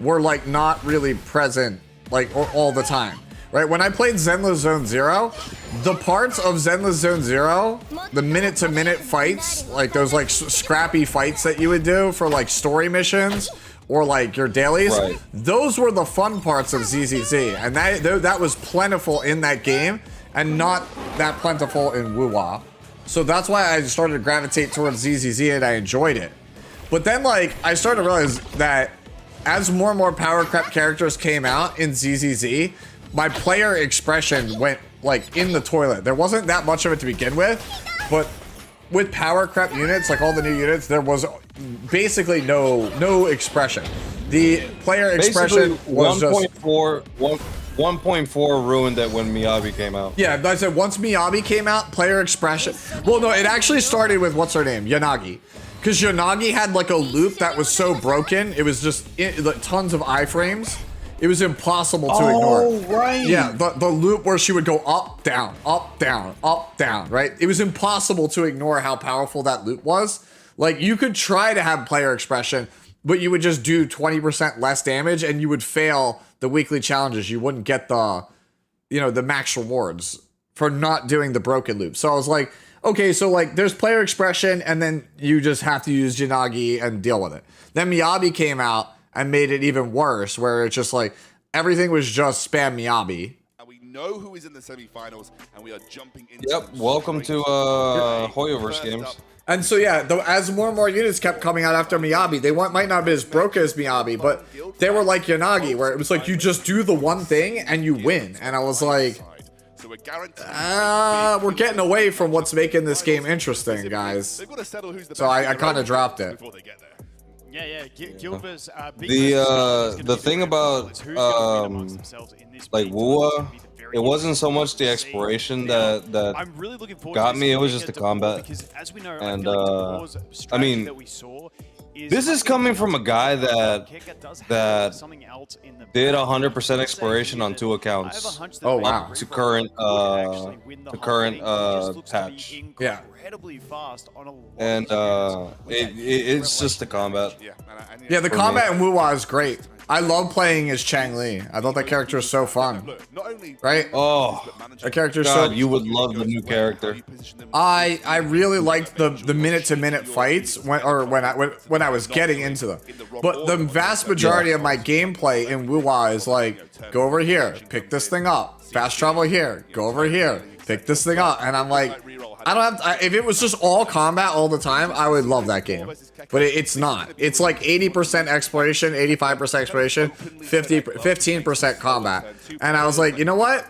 were like not really present like all the time. right? When I played Zenless Zone Zero, the parts of Zenless Zone Zero, the minute-to-minute fights, like those like scrappy fights that you would do for like story missions or like your dailies, those were the fun parts of ZZZ, and that was plentiful in that game and not that plentiful in Wuwa. So that's why I started to gravitate towards ZZZ and I enjoyed it. But then like I started to realize that as more and more power creep characters came out in ZZZ, my player expression went like in the toilet. There wasn't that much of it to begin with, but with power creep units, like all the new units, there was basically no expression. The player expression was just 1.4 ruined it when Miyabi came out. Yeah, but I said once Miyabi came out, player expression. Well, no, it actually started with what's her name, Yanagi, because Yanagi had like a loop that was so broken, it was just like, tons of iframes. It was impossible to ignore. Oh, right. Yeah, the loop where she would go up, down, up, down, up, down, right? It was impossible to ignore how powerful that loop was. Like, you could try to have player expression, but you would just do 20% less damage and you would fail the weekly challenges. You wouldn't get the, you know, the max rewards for not doing the broken loop. So I was like, okay, so like there's player expression and then you just have to use Janagi and deal with it. Then Miyabi came out and made it even worse, where it's just like everything was just spam Miyabi. And we know who is in the semifinals, and we are jumping into. Yep, welcome to Hoyoverse games. And so yeah, as more and more units kept coming out after Miyabi, they might not be as broken as Miyabi, but they were like Yanagi, where it was like you just do the one thing and you win. And I was like, we're getting away from what's making this game interesting, guys. So I kind of dropped it. Yeah, Gilbert's The thing about like Wuwa, it wasn't so much the exploration that I'm really looking forward got to me. It was this just the game combat. because as we know, And I I mean, this is coming from a guy that did 100% exploration on 2 accounts. Oh wow! To current patch. Yeah. Fast on a And it's just the combat. Yeah, the combat in Wuwa is great. I love playing as Chang Li. I thought that character was so fun. Right? Oh, that character is God, so. you would love the new character. I really liked the minute-to-minute fights when I was getting into them. But the vast majority of my gameplay in Wuwa is like, go over here, pick this thing up, fast travel here, go over here, pick this thing up, and I'm like, I don't have. If it was just all combat all the time, I would love that game. But it's not. It's like 80% exploration, 85% exploration, 15% combat. And I was like, you know what?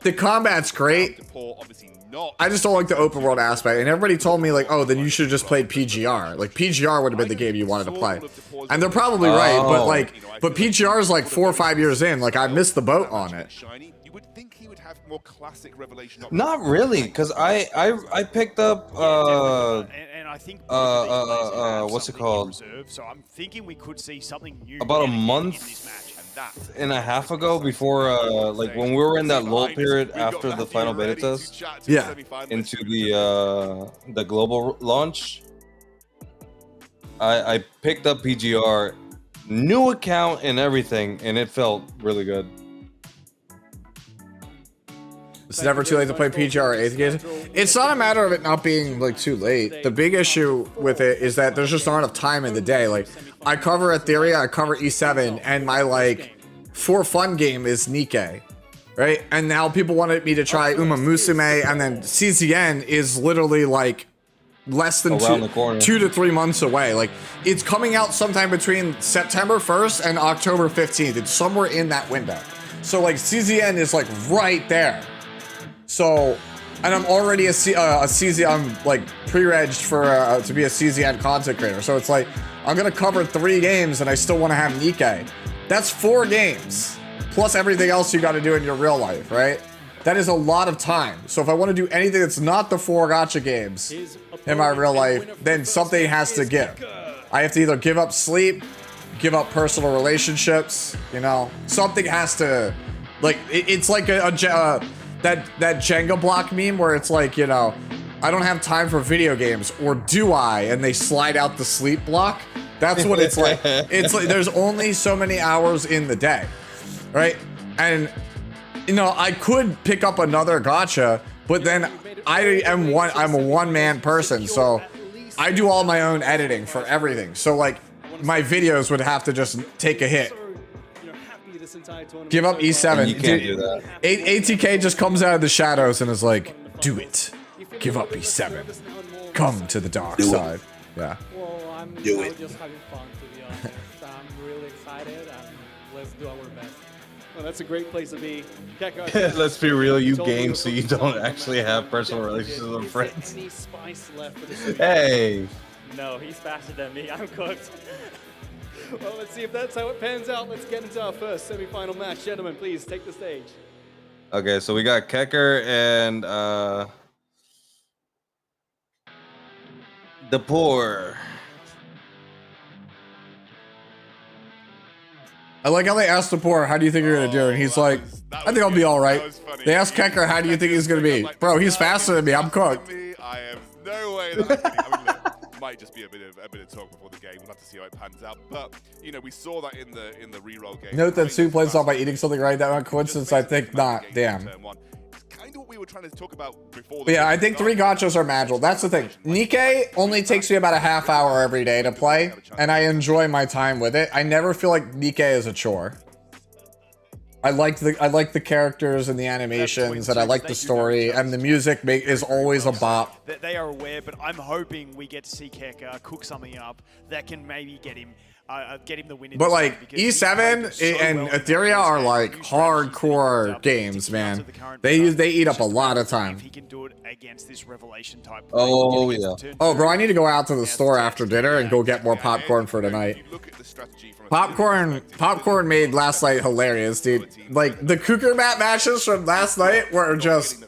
The combat's great. I just don't like the open world aspect. And everybody told me like, oh, then you should have just played PGR. Like PGR would have been the game you wanted to play. And they're probably right, but PGR is like 4 or 5 years in. Like I missed the boat on it. More classic revelation. Not really, because I picked up and I think what's it called? So I'm thinking we could see something new About a month and a half ago, before like when we were in that lull period after the final beta test. Yeah. Into the global launch. I picked up PGR, new account and everything, and it felt really good. It's never too late to play PGR or 8th game. It's not a matter of it not being like too late. The big issue with it is that there's just not enough time in the day. Like I cover Etheria, I cover E7, and my like for fun game is Nikkei, right? And now people wanted me to try Uma Musume, and then CZN is literally like less than 2 to 3 months away. Like it's coming out sometime between September 1st and October 15th. It's somewhere in that window. So like CZN is like right there. So, and I'm already a CZ, I'm like pre-regged for to be a CZN content creator. So it's like, I'm gonna cover 3 games and I still wanna have Nikkei. That's 4 games, plus everything else you gotta do in your real life, right? That is a lot of time. So if I wanna do anything that's not the 4 gacha games in my real life, then something has to give. I have to either give up sleep, give up personal relationships, you know? Something has to, like, it's like that Jenga block meme where it's like, you know, I don't have time for video games, or do I? And they slide out the sleep block. That's what it's like. It's like there's only so many hours in the day, right? And you know, I could pick up another gacha, but then I'm a one-man person, so I do all my own editing for everything. So like my videos would have to just take a hit. Give up E7. You can't do that. ATK just comes out of the shadows and is like, do it. Give up E7. Come to the dark side. Yeah. Well, I'm Do it. just having fun, to be honest. I'm really excited, and let's do our best. Well, that's a great place to be. Let's be real, you game so you don't actually have personal relationships with friends. Any spice left for the Hey. No, he's faster than me. I'm cooked. Well, let's see if that's how it pans out. Let's get into our first semi-final match. Gentlemen, please take the stage. Okay, so we got Kecker and the poor. I like how they asked the poor, how do you think you're gonna do? And he's like, I think I'll be all right. They asked Kecker, how do you think he's gonna be? Bro, he's faster than me. I'm cooked. I have no way that I'm kidding. I mean, look, might just be a bit of talk before the game. We'll have to see how it pans out. But you know, we saw that in the reroll game. Note that Sue plays off by eating something right. That one coincidence, I think not. Damn. Kind of what we were trying to talk about before. But yeah, I think 3 gachas are magical. That's the thing. Nikkei only takes me about a half hour every day to play, and I enjoy my time with it. I never feel like Nikkei is a chore. I like the characters and the animations, and I like the story, and the music is always a bop. They are aware, but I'm hoping we get to see Kecker cook something up that can maybe get him the win. But like E7 and Etheria are like hardcore games, man. They eat up a lot of time. He can do it against this revelation type. Oh yeah. Oh, bro, I need to go out to the store after dinner and go get more popcorn for tonight. Popcorn made last night hilarious, dude. Like the Cougar Mat matches from last night were just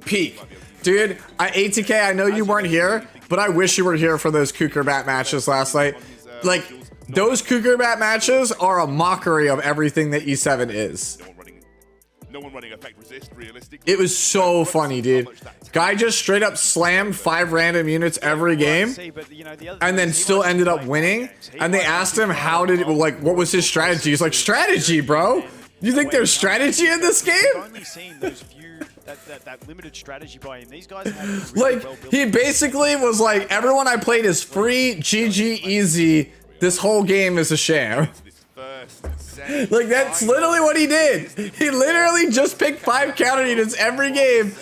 peak. Dude, ATK, I know you weren't here, but I wish you were here for those Cougar Mat matches last night. Like, those Cougar Mat matches are a mockery of everything that E7 is. No one running effect resist realistically. It was so funny, dude. Guy just straight up slammed 5 random units every game, and then still ended up winning. And they asked him how did it, like, what was his strategy? He's like, strategy, bro? You think there's strategy in this game? That limited strategy by him. These guys have like, he basically was like, everyone I played is free, GG, easy. This whole game is a sham. Like, that's literally what he did. He literally just picked 5 counter units every game,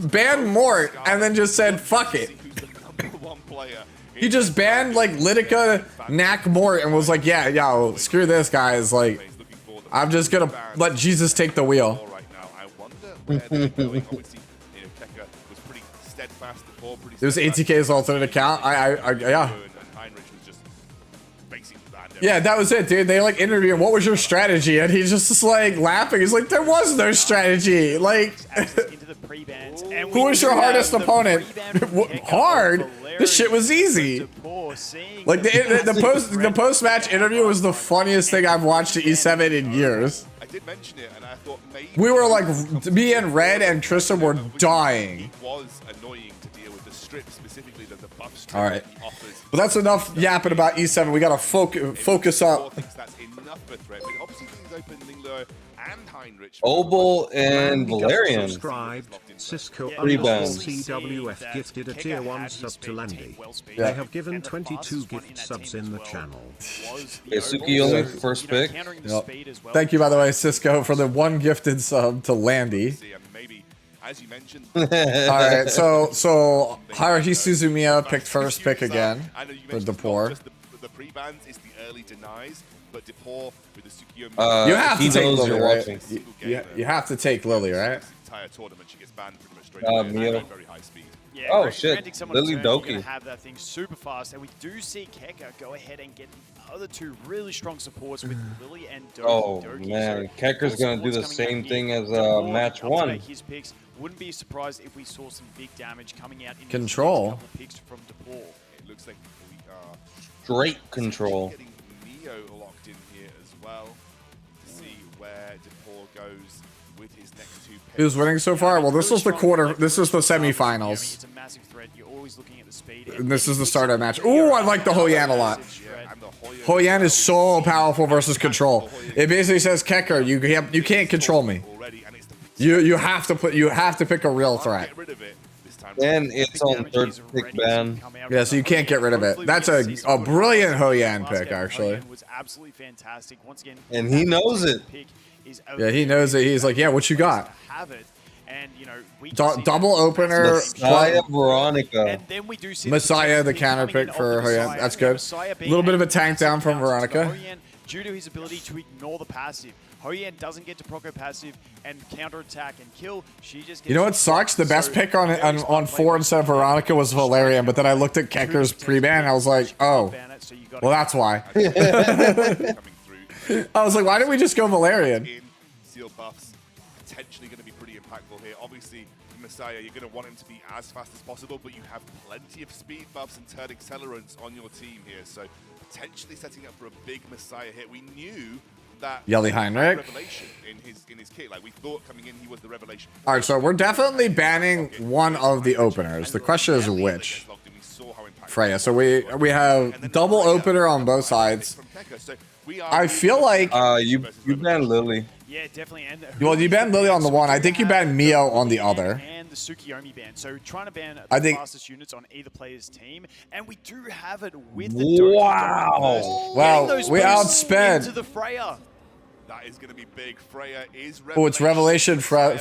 banned Mort, and then just said, fuck it. He just banned, like, Litica, Knack, Mort, and was like, yeah, yo, screw this, guys. Like, I'm just gonna let Jesus take the wheel. It was ATK's alternate account. Yeah. Yeah, that was it, dude. They like interviewed him. What was your strategy? And he's just like laughing. He's like, there was no strategy. Like, who was your hardest opponent? Hard? This shit was easy. Like the post match interview was the funniest thing I've watched at E7 in years. I did mention it, and I thought maybe we were like, me and Red and Tristan were dying. It was annoying to deal with the strip, specifically the buff strip. All right, but that's enough yapping about E7. We gotta focus up. That's enough for threat, but obviously things open Lingler and Heinrich. Obel and Valerian. Subscribed. Cisco Rebounds. CWF gifted a tier 1 sub to Landy. Yeah. They have given 22 gift subs in the channel. Suki only first pick. Yep. Thank you, by the way, Cisco, for the 1 gifted sub to Landy. As you mentioned. All right, so Haruhi Suzumiya picked first pick again for Depor. The pre-bans is the early denies, but Depor with the Sukiyomi. You have to take Lily, right? You have to take Lily, right? Entire tournament, she gets banned pretty much straight away at very high speed. Yeah, oh shit, Lily Doki. Doki. Have that thing super fast, and we do see Kecker go ahead and get the other 2 really strong supports with Lily and Doki. Oh Doki. man, So Kecker's gonna do the same thing as match 1. His picks. Wouldn't be surprised if we saw some big damage coming out in Control. couple picks from Depor. It looks like we are Straight control. getting Mio locked in here as well to see where Depor goes with his next 2 picks. Who's winning so far? Well, this was the quarter. This is the semifinals. It's a massive threat. You're always looking at the speed. And this is the start of the match. Ooh, I like the Hoyan a lot. Hoyan is so powerful versus control. It basically says, Kecker, you can't control me. You have to pick a real threat. And it's on third pick ban. Yeah, so you can't get rid of it. That's a brilliant Ho-Yan pick, actually. Was absolutely fantastic. Once again, And he knows it. Yeah, he knows it. He's like, yeah, what you got? Have it. And you know, we Double opener. Messiah Veronica. And then we do see Messiah, the counter pick for Ho-Yan. That's good. A little bit of a tank down from Veronica. Due to his ability to ignore the passive. Ho-Yan doesn't get to proco passive and counterattack and kill. She just gets You know what sucks? The best pick on 4 instead of Veronica was Valerian, but then I looked at Kecker's pre-ban and I was like, oh, well, that's why. I was like, why didn't we just go Valerian? Seal buffs potentially going to be pretty impactful here. Obviously, Messiah, you're going to want him to be as fast as possible, but you have plenty of speed buffs and turn accelerants on your team here, so potentially setting up for a big Messiah hit. We knew that Yelly Heinrich. revelation in his kit. Like, we thought coming in he was the revelation. All right, so we're definitely banning one of the openers. The question is which. Freya. So we have double opener on both sides. I feel like you banned Lily. Yeah, definitely. And well, you banned Lily on the one. I think you banned Mio on the other. And the Tsukiyomi ban. So trying to ban I the think- fastest units on either player's team, and we do have it with the Doki. Wow. Wow, we outsped. Into the Freya. That is going to be big. Freya is Oh, it's Revelation Freya.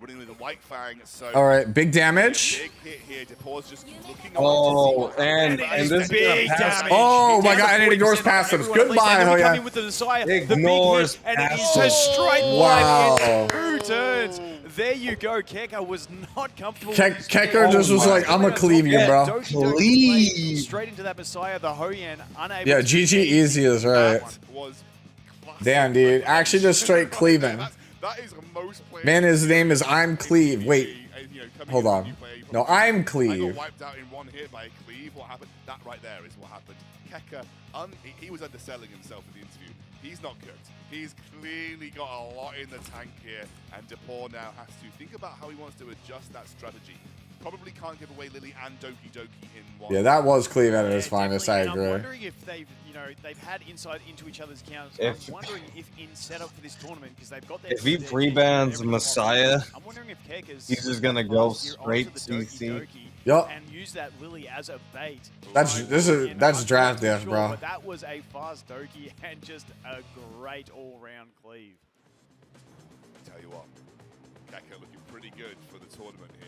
running with a white fang. So All right, big damage. big hit here. DePauw's just looking Oh, to see and this is big a pass. damage. Oh my god, and it ignores passives. Goodbye, Coming Ho-Yan. with the Messiah, Ignores the big hit, and it is passive. a straight Wow. wipe in 2 turns. There you go. Keka was not comfortable. Kecker just was like, I'm gonna cleave you, bro. Doki Doki Cleave. straight into that Messiah. The Ho-Yan unable. Yeah, to GG easy is right. was Damn, dude. Actually just straight cleaving. that is most players. Man, his name is I'm Cleave. Wait, You know, coming hold in as a on. new player, you No, probably- I'm I got Cleave. wiped out in one hit by Cleave. What happened? That right there is what happened. Keka, he was underselling himself in the interview. He's not cooked. He's clearly got a lot in the tank here, and DePaul now has to think about how he wants to adjust that strategy. Probably can't give away Lily and Doki Doki in one. Yeah, that was Cleave at his finest, I And I'm agree. wondering if they've had insight into each other's accounts. I'm wondering if in setup for this tournament, because they've got their If he pre-bans Messiah, I'm wondering if Keka's he's just gonna go straight CC. Yup. and use that Lily as a bait. That's draft death, Sure, bro. but that was a fast Doki and just a great all-round cleave. Tell you what, Keka looking pretty good for the tournament here.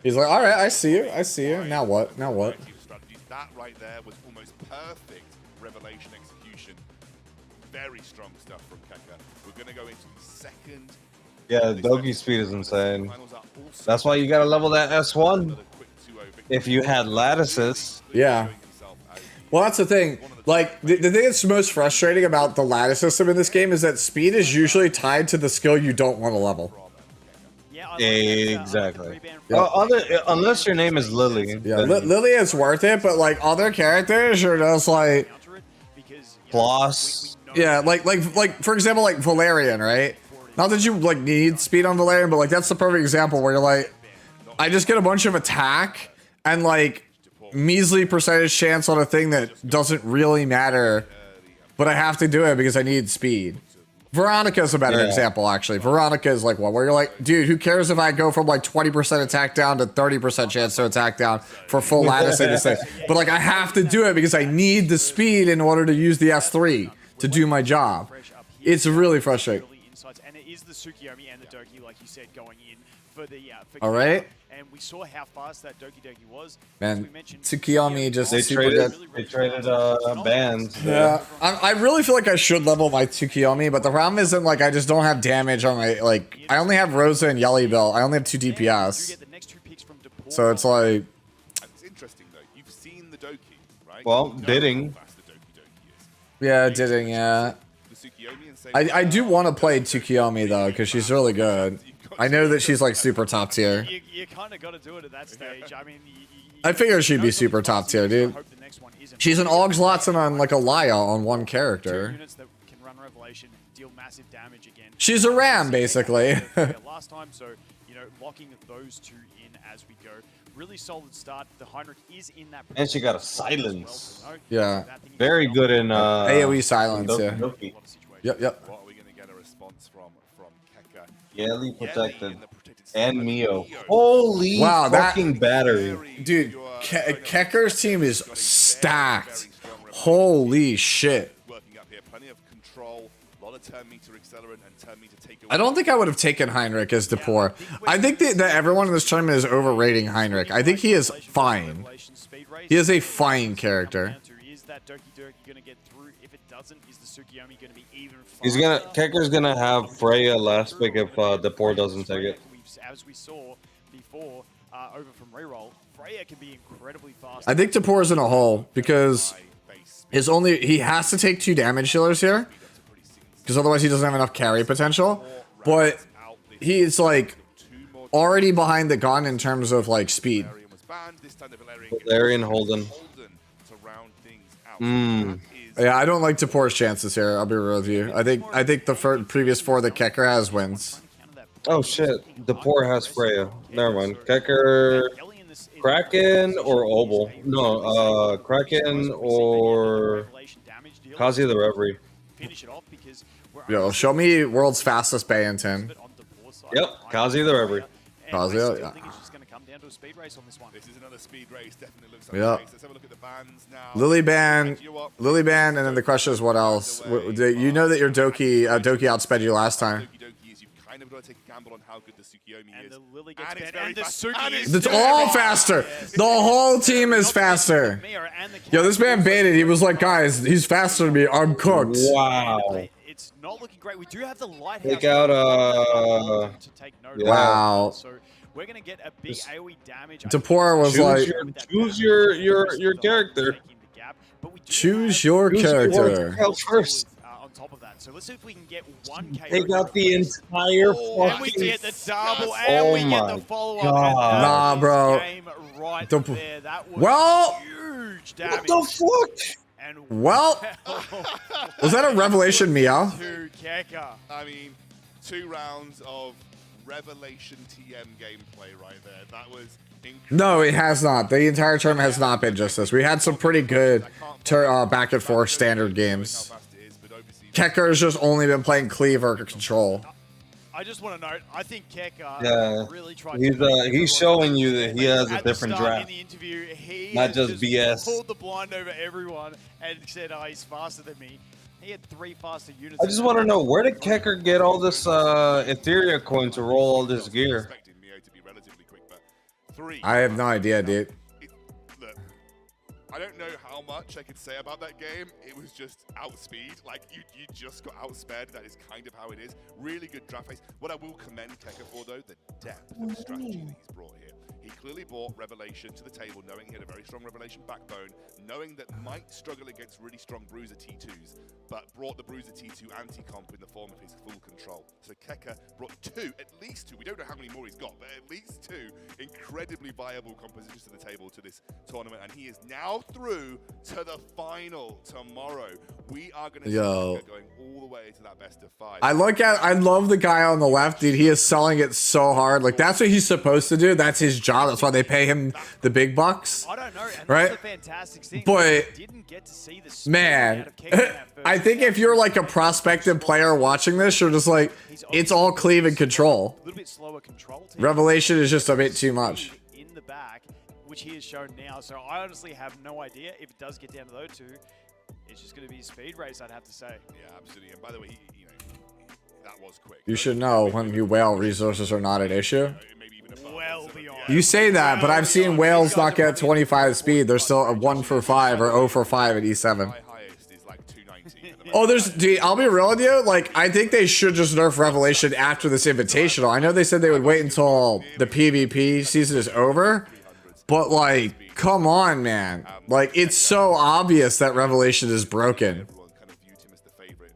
He's like, all right, I see you. I see you. Now what? Now what? Strategies. That right there was almost perfect revelation execution. Very strong stuff from Keka. We're going to go into the second. Yeah, Doki speed is insane. That's why you gotta level that S1. If you had lattices. Yeah. Well, that's the thing. Like, the thing that's most frustrating about the lattice system in this game is that speed is usually tied to the skill you don't want to level. Exactly. Well, unless your name is Lily. Yeah, Lily is worth it, but like other characters are just like Floss. Yeah, like for example, like Valerian, right? Not that you like need speed on Valerian, but like that's the perfect example where you're like, I just get a bunch of attack and like measly percentage chance on a thing that doesn't really matter, but I have to do it because I need speed. Veronica is a better example, actually. Veronica is like one where you're like, dude, who cares if I go from like 20% attack down to 30% chance to attack down for full lattice in this thing. But like, I have to do it because I need the speed in order to use the S3 to do my job. It's really frustrating. And it is the Tsukiyomi and the Doki, like you said, going in for the. All right. And we saw how fast that Doki Doki was. Man, Tsukiyomi just They traded bands. Yeah, I really feel like I should level my Tsukiyomi, but the problem isn't like I just don't have damage on my like. I only have Rosa and Yelly Bell. I only have 2 DPS. So it's like. It's interesting though. You've seen the Doki, right? Well, bidding. Yeah, Didding, yeah. I do want to play Tsukiyomi though, because she's really good. I know that she's like super top tier. You kind of got to do it at that stage. I mean, I figure she'd be super top tier, dude. She's an Augs Lotson on like a Laya on one character. units that can run Revelation deal massive damage again. She's a ram, basically. Last time, so locking those two in as we go. Really solid start. The Heinrich is in that. And she got a silence. Yeah. Very good in AoE silence, Doki yeah. Doki. Yep, yep. What are we going to get her a response from Keka. Yelly protected. And Mio. Holy wow, fucking battery. Dude, Kecker's team is stacked. Holy shit. Working up here, plenty of control, a lot of turn meter accelerant and turn meter take away. I don't think I would have taken Heinrich as Depor. I think that everyone in this tournament is overrating Heinrich. I think he is fine. He is a fine character. Is that Doki Doki going to get through? If it doesn't, is the Tsukiyomi going to be even He's gonna Kecker's gonna have Freya last pick if Depor doesn't take it. As we saw before, over from reroll, Freya can be incredibly fast. I think Depor's in a hole because he has to take 2 damage dealers here because otherwise he doesn't have enough carry potential. But he's like already behind the gun in terms of like speed. Valerian Holden. Yeah, I don't like Depor's chances here. I'll be real with you. I think the previous 4 that Kecker has wins. Oh shit, Depor has Freya. Never mind. Kecker, Kraken or Obel? No, Kraken or Kazi the Reverie. Yo, show me world's fastest Bayenton. Yep, Kazi the Reverie. Kazi, yeah. This is another speed race. Definitely looks like Yeah. a race. Let's have a look at the bands now. Lily and then the question is what else? You know that your Doki outsped you last time. Kind of got to take a gamble on how good the Tsukiyomi is. The Lily gets banned, and the Suki It's all faster. The whole team is faster. Yo, this man baited. He was like, guys, he's faster than me. I'm cooked. Wow. It's not looking great. We do have the lighthouse. Take out to take note of. Wow. So we're gonna get a big AoE damage. Depor was like, choose your character. choose your character. First. On top of that, so let's see if we can get 1K. Take out the entire and we get the double, and we get the follow-up. Nah, bro. Right The- there. That was Well, huge damage. What the fuck? And well, was that a revelation, Meow? to Keka. I mean, 2 rounds of revelation TM gameplay right there. That was incredible. No, it has not. The entire tournament has not been just this. We had some pretty good back and forth standard games. Kecker's just only been playing Cleaver Control. I just want to note, I think Keka really tried He's showing you that he has a different draft. in the interview. He Not just BS. pulled the blind over everyone and said, oh, he's faster than me. He had 3 faster units. I just want to know, where did Kecker get all this Etheria coin to roll all this gear? I have no idea, dude. Look, I don't know how much I could say about that game. It was just outspeed. Like, you just got outsped. That is kind of how it is. Really good draft face. What I will commend Kecker for, though, the depth of strategy that he's brought here. He clearly brought Revelation to the table, knowing he had a very strong Revelation backbone, knowing that might struggle against really strong Bruiser T2s, but brought the Bruiser T2 anti-comp in the form of his full control. So Keka brought 2, at least 2, we don't know how many more he's got, but at least 2 incredibly viable compositions to the table to this tournament, and he is now through to the final tomorrow. We are going to see Keka going all the way to that best of 5. I love the guy on the left, dude. He is selling it so hard. Like, that's what he's supposed to do. That's his job. That's why they pay him the big bucks. I don't know. And right? that's the fantastic thing. But We didn't get to see the speed man, out of Keka in that first I think if you're like a prospective player watching this, you're just like, it's all cleave and control. A little bit slower control. Revelation is just a bit too much. In the back, which he has shown now. So I honestly have no idea if it does get down to those 2. It's just going to be a speed race, I'd have to say. Yeah, absolutely. And by the way, that was quick. You should know when you whale resources are not an issue. Well beyond. You say that, but I've seen whales not get 25 speed. They're still a 1 for 5 or 0 for 5 at E7. Oh, dude, I'll be real with you. Like, I think they should just nerf Revelation after this Invitational. I know they said they would wait until the PvP season is over, but like, come on, man. Like, it's so obvious that Revelation is broken.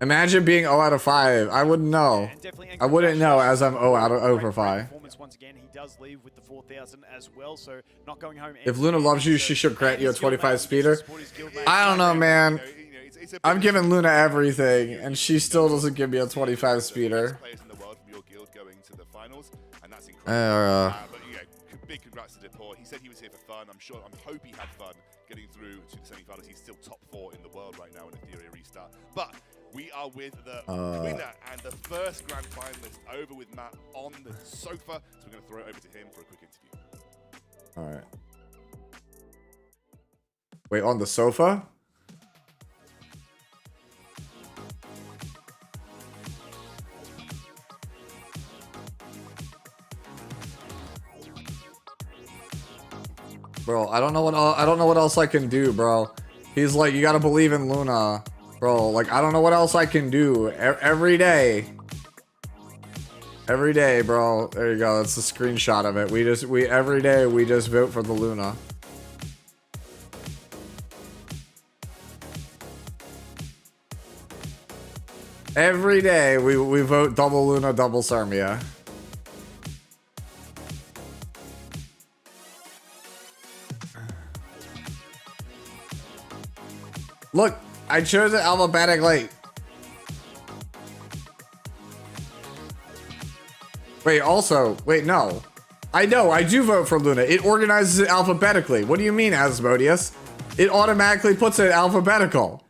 Imagine being 0 out of 5. I wouldn't know. I wouldn't know as I'm 0 for 5. Once again, he does leave with the 4,000 as well, so not going home. If Luna loves you, she should grant you a 25 speeder. I don't know, man. I'm giving Luna everything, and she still doesn't give me a 25 speeder. big congrats to Depor. He said he was here for fun. I'm hope he had fun getting through to the semi-finals. He's still top 4 in the world right now in Etheria restart. But we are with the winner and the first grand finalist over with Matt on the sofa. So we're going to throw it over to him for a quick interview. All right. Wait, on the sofa? Bro, I don't know what else I can do, bro. He's like, you gotta believe in Luna, bro. Like, I don't know what else I can do. Every day, bro. There you go. That's a screenshot of it. Every day we just vote for the Luna. Every day we vote double Luna, double Sarmia. Look, I chose it alphabetically. Wait, no. I know, I do vote for Luna. It organizes it alphabetically. What do you mean, Asmodeus? It automatically puts it alphabetical.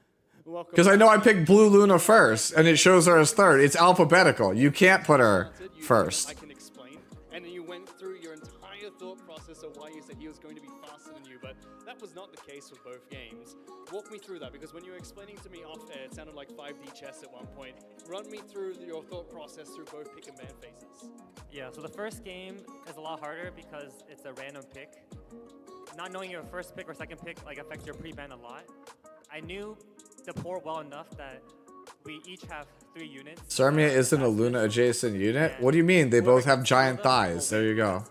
Because I know I picked Blue Luna first, and it shows her as third. It's alphabetical. You can't put her first. I can explain. And then you went through your entire thought process of why you said he was going to be faster than you, but that was not the case with both games. Walk me through that, because when you were explaining to me off air, it sounded like 5D chess at one point. Run me through your thought process through both pick and ban phases. Yeah, so the first game is a lot harder because it's a random pick. Not knowing your first pick or second pick like affects your pre-ban a lot. I knew Depor well enough that we each have 3 units. Sarmia isn't a Luna adjacent unit? What do you mean? They both have giant thighs. There you go.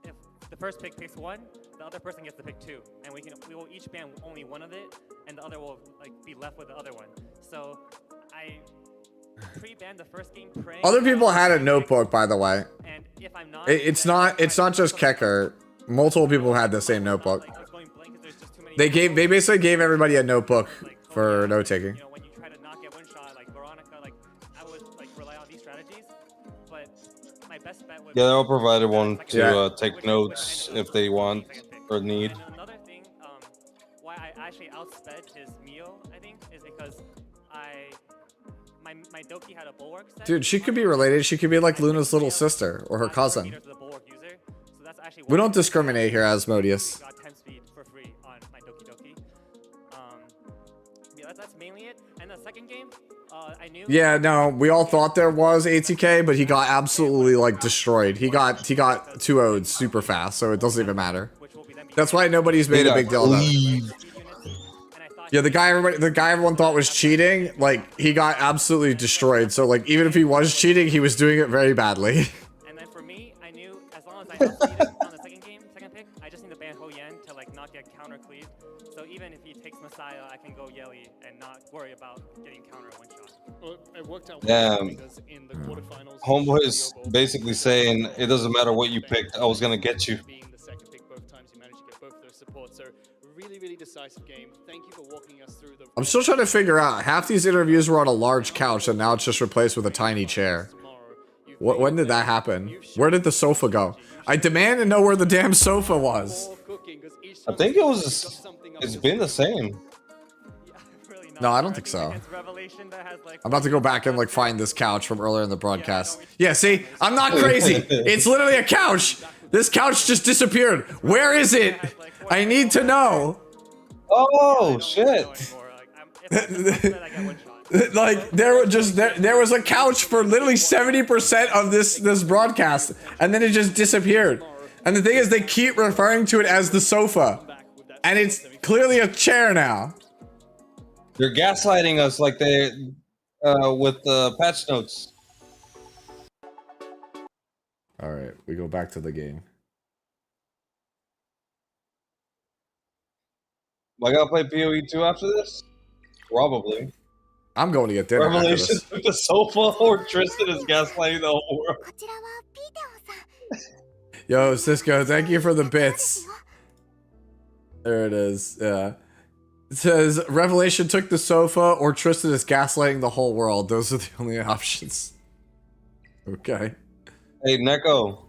If the first pick picks 1, the other person gets to pick 2, and we will each ban only one of it, and the other will like be left with the other one. So I pre-banned the first game praying. Other people had a notebook, by the way. And if I'm not, It's not just Kecker. Multiple people had the same notebook. They basically gave everybody a notebook for note taking. You know, when you try to not get one shot, like Veronica, like I would like rely on these strategies. But my best bet would Yeah, they'll provide one to take notes if they want or need. And another thing, why I actually outsped his Mio, I think, is because my Doki had a bulwark set. Dude, she could be related. She could be like Luna's little sister or her cousin. We don't discriminate here, Asmodeus. Got 10 speed for free on my Doki Doki. Yeah, that's mainly it. And the second game, I knew. Yeah, no, we all thought there was ATK, but he got absolutely like destroyed. He got 2-0'd super fast, so it doesn't even matter. That's why nobody's made a big deal of it. Yeah, the guy everyone thought was cheating, like he got absolutely destroyed. So like even if he was cheating, he was doing it very badly. And then for me, I knew as long as I outspeeded on the second pick, I just need to ban Ho Yen to like not get counter cleaved. So even if he takes Messiah, I can go Yeli and not worry about getting counter one shot. Well, it worked out Damn. because in the quarterfinals, Homeboy's basically saying it doesn't matter what you picked, I was gonna get you. being the second pick both times, you managed to get both of those supports. So really, really decisive game. Thank you for walking us through the. I'm still trying to figure out. Half these interviews were on a large couch, and now it's just replaced with a tiny chair. When did that happen? Where did the sofa go? I demand to know where the damn sofa was. I think it's been the same. No, I don't think so. I'm about to go back and like find this couch from earlier in the broadcast. Yeah, see? I'm not crazy. It's literally a couch. This couch just disappeared. Where is it? I need to know. Oh, shit. Like there was a couch for literally 70% of this broadcast, and then it just disappeared. And the thing is, they keep referring to it as the sofa, and it's clearly a chair now. They're gaslighting us like they with the patch notes. All right, we go back to the game. I gotta play PoE 2 after this? Probably. I'm going to get dinner. Revelation took the sofa, or Tristan is gaslighting the whole world. Yo, Cisco, thank you for the bits. There it is. Yeah. It says Revelation took the sofa, or Tristan is gaslighting the whole world. Those are the only options. Okay. Hey, Neko.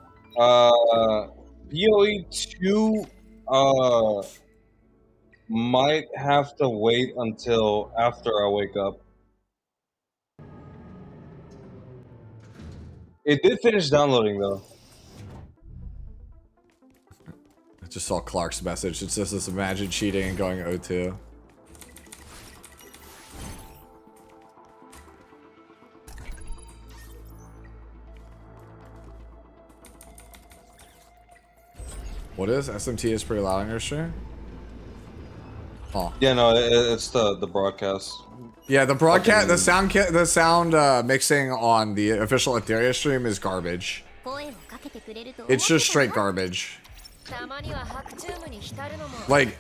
PoE 2 might have to wait until after I wake up. It did finish downloading though. I just saw Clark's message. It's just this imagine cheating and going O2. What is SMT is pretty loud on your stream? Oh. Yeah, no, it's the broadcast. Yeah, the broadcast, the sound mixing on the official Etheria stream is garbage. It's just straight garbage. Like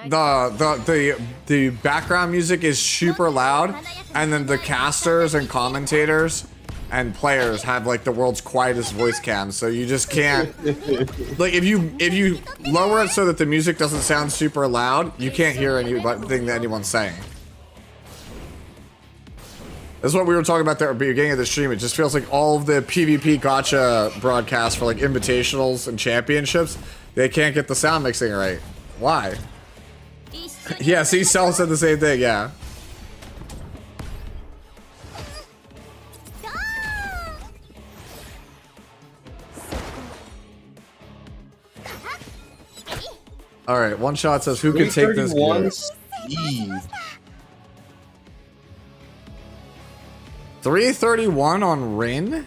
the background music is super loud, and then the casters and commentators and players have like the world's quietest voice cams, so you just can't like if you lower it so that the music doesn't sound super loud, you can't hear anything that anyone's saying. That's what we were talking about at the beginning of the stream. It just feels like all of the PvP gacha broadcasts for like invitationals and championships, they can't get the sound mixing right. Why? Yeah, see, Cell said the same thing, yeah. All right, one shot says who can take this gear? 331 on Rin?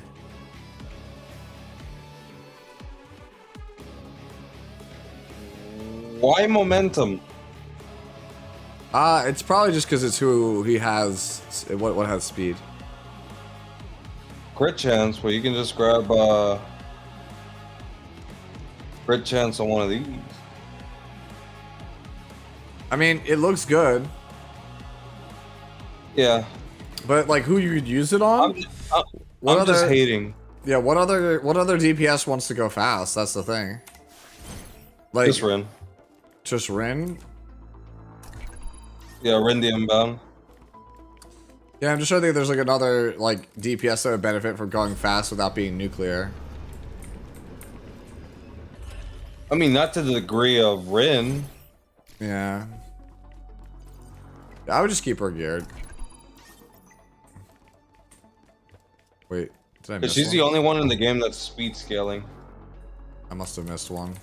Why momentum? It's probably just because it's who he has. What has speed? Crit chance, but you can just grab crit chance on one of these. I mean, it looks good. Yeah. But like, who you would use it on? I'm just hating. Yeah. What other DPS wants to go fast? That's the thing. Like Just Rin. Just Rin. Yeah, Rin the inbound. Yeah, I'm just trying to think if there's like another like DPS that would benefit from going fast without being nuclear. I mean, not to the degree of Rin. Yeah. I would just keep her geared. Wait, did I miss She's one? the only one in the game that's speed scaling. I must have missed one.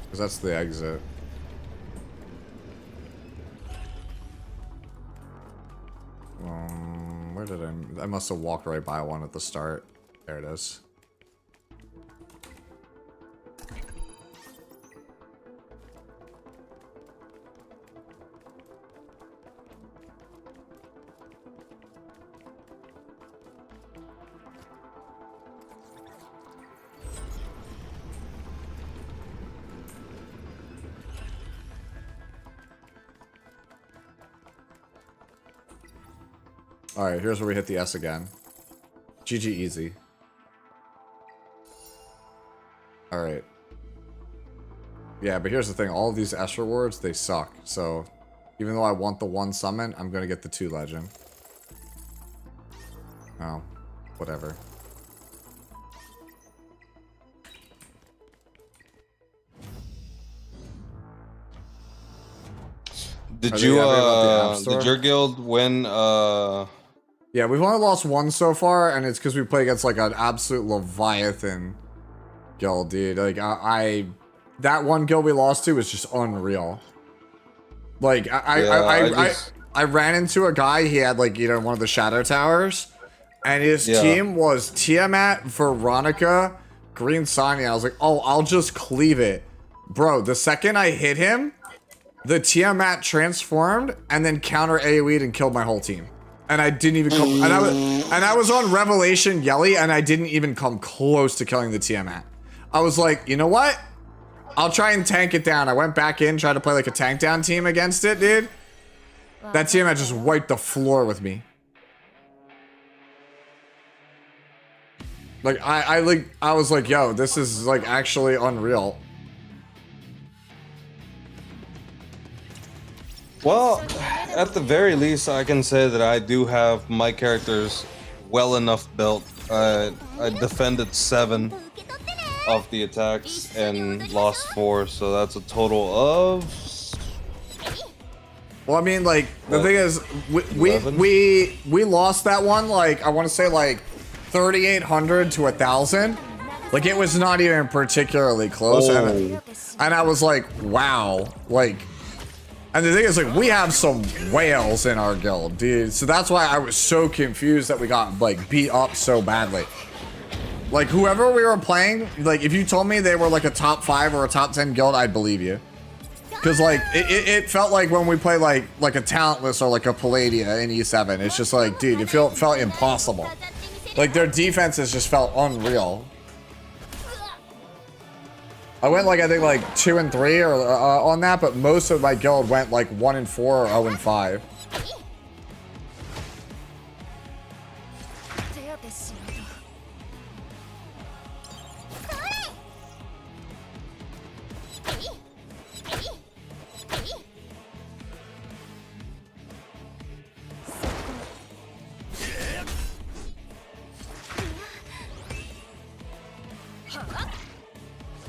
Because that's the exit. Where did I must have walked right by one at the start. There it is. Alright, here's where we hit the S again. GG easy. Alright. Yeah, but here's the thing. All of these S rewards, they suck. So, even though I want the 1 summon, I'm gonna get the 2 legend. Oh, whatever. Did your guild win Yeah, we've only lost 1 so far, and it's because we play against like an absolute Leviathan guild, dude. Like that one guild we lost to was just unreal. Like I ran into a guy, he had like, you know, one of the shadow towers, and his team was Tiamat, Veronica, Green Sonya. I was like, oh, I'll just cleave it. Bro, the second I hit him, the Tiamat transformed and then counter AoE'd and killed my whole team. And I didn't even come, and I was on Revelation Yelly, and I didn't even come close to killing the Tiamat. I was like, you know what? I'll try and tank it down. I went back in, tried to play like a tank down team against it, dude. That Tiamat just wiped the floor with me. Like I was like, yo, this is like actually unreal. Well, at the very least, I can say that I do have my characters well enough built. I defended 7 off the attacks and lost 4, so that's a total of. Well, I mean, like the thing is, we lost that one. Like I want to say like 3,800 to 1,000. Like it was not even particularly close, and I was like, wow, like. And the thing is, like, we have some whales in our guild, dude. So that's why I was so confused that we got like beat up so badly. Like whoever we were playing, like if you told me they were like a top 5 or a top 10 guild, I'd believe you. Cause like it felt like when we play like a Talentless or like a Palladia in E7, it's just like, dude, it felt impossible. Like their defenses just felt unreal. I went like I think like 2 and 3 or on that, but most of my guild went like 1 and 4 or 0 and 5.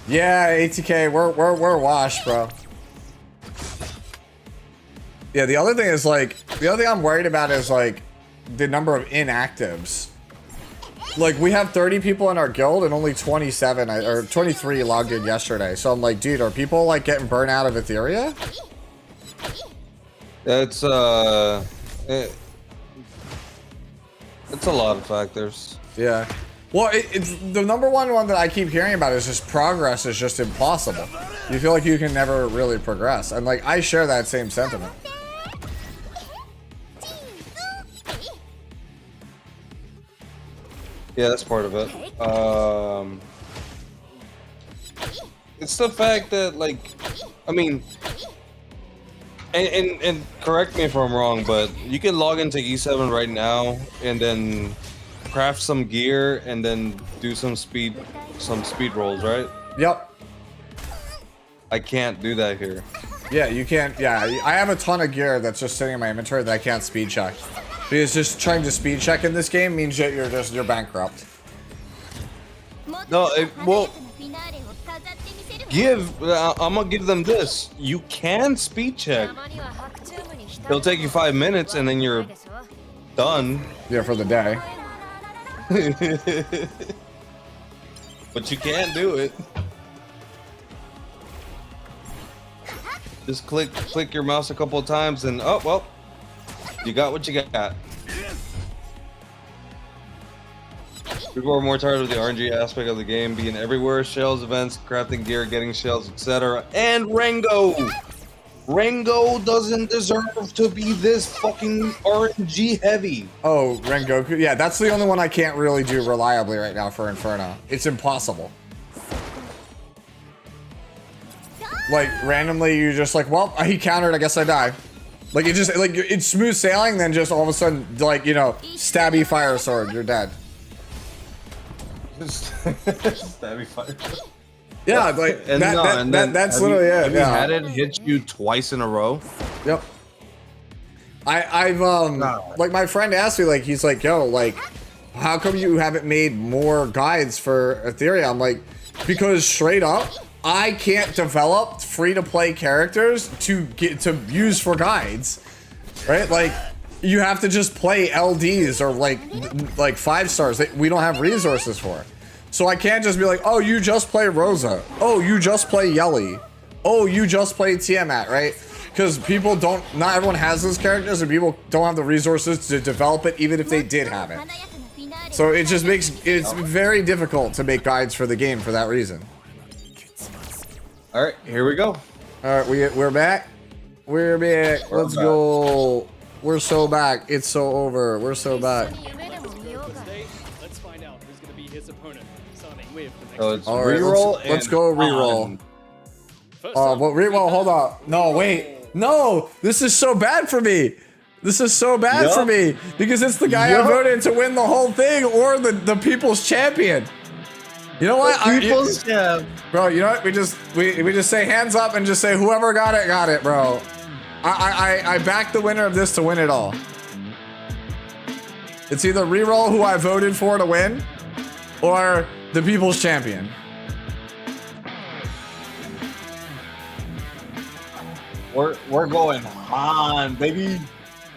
Yeah, ATK, we're washed, bro. Yeah, the other thing is like, the other thing I'm worried about is like the number of inactives. Like we have 30 people in our guild and only 27 or 23 logged in yesterday. So I'm like, dude, are people like getting burnt out of Etheria? It's it's a lot of factors. Yeah. Well, it's the number one that I keep hearing about is just progress is just impossible. You feel like you can never really progress. And like, I share that same sentiment. Yeah, that's part of it. It's the fact that like, I mean, and correct me if I'm wrong, but you can log into E7 right now and then craft some gear and then do some speed rolls, right? Yep. I can't do that here. Yeah, you can't. Yeah, I have a ton of gear that's just sitting in my inventory that I can't speed check. Because just trying to speed check in this game means that you're bankrupt. No, well, I'm gonna give them this. You can speed check. It'll take you 5 minutes and then you're done. Yeah, for the day. But you can't do it. Just click your mouse a couple of times and oh well, you got what you got. People are more tired of the RNG aspect of the game being everywhere, shells, events, crafting gear, getting shells, etc. And Rengo! Rengo doesn't deserve to be this fucking RNG heavy. Oh, Rengoku. Yeah, that's the only one I can't really do reliably right now for Inferno. It's impossible. Like, randomly, you're just like, well, he countered, I guess I die. Like, it just, like, it's smooth sailing, then just all of a sudden, like, you know, stabby fire sword, you're dead. Stabby fire. Yeah, like, that's literally it. Have you had it hit you twice in a row? Yep. I've like, my friend asked me, like, he's like, yo, like, how come you haven't made more guides for Etheria? I'm like, because straight up, I can't develop free-to-play characters to use for guides, right? Like, you have to just play LDs or like 5 stars that we don't have resources for. So I can't just be like, oh, you just play Rosa. Oh, you just play Yelly. Oh, you just play Tiamat, right? Because people don't, not everyone has those characters and people don't have the resources to develop it even if they did have it. So it just makes, it's very difficult to make guides for the game for that reason. All right, here we go. All right, we're back. We're back. Let's go. We're so back. It's so over. We're so back. Let's find out who's going to be his opponent, starting with the next. So it's all right, let's go reroll. Oh, but reroll. Hold on. No, wait. No, this is so bad for me. This is so bad for me because it's the guy I voted to win the whole thing or the people's champion. You know what? Bro, you know what? We just say hands up and just say whoever got it, bro. I backed the winner of this to win it all. It's either reroll who I voted for to win or the people's champion. We're going Han, baby.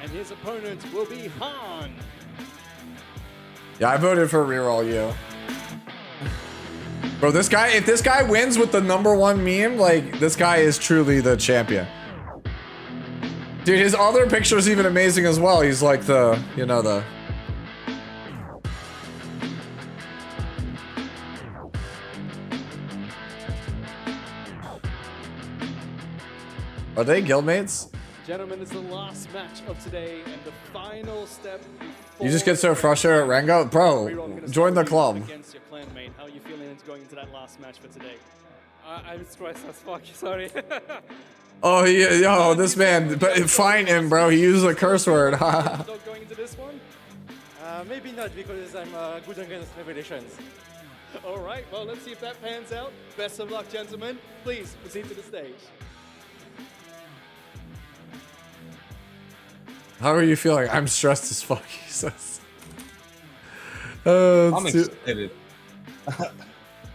And his opponent will be Han. Yeah, I voted for reroll you. Bro, this guy, if this guy wins with the #1 meme, like, this guy is truly the champion. Dude, his other picture is even amazing as well. He's like the, you know, the... Are they guildmates? Gentlemen, it's the last match of today and the final step. You just get so frustrated at Rengo? Bro, join the club. Against your clanmate. How are you feeling going into that last match for today? I'm stressed as fuck, sorry. Oh, yeah, yo, this man, but find him, bro. He used a curse word. Going into this one? Maybe not, because I'm good against Revelations. All right, well, let's see if that pans out. Best of luck, gentlemen. Please proceed to the stage. How are you feeling? I'm stressed as fuck, he says. I'm excited.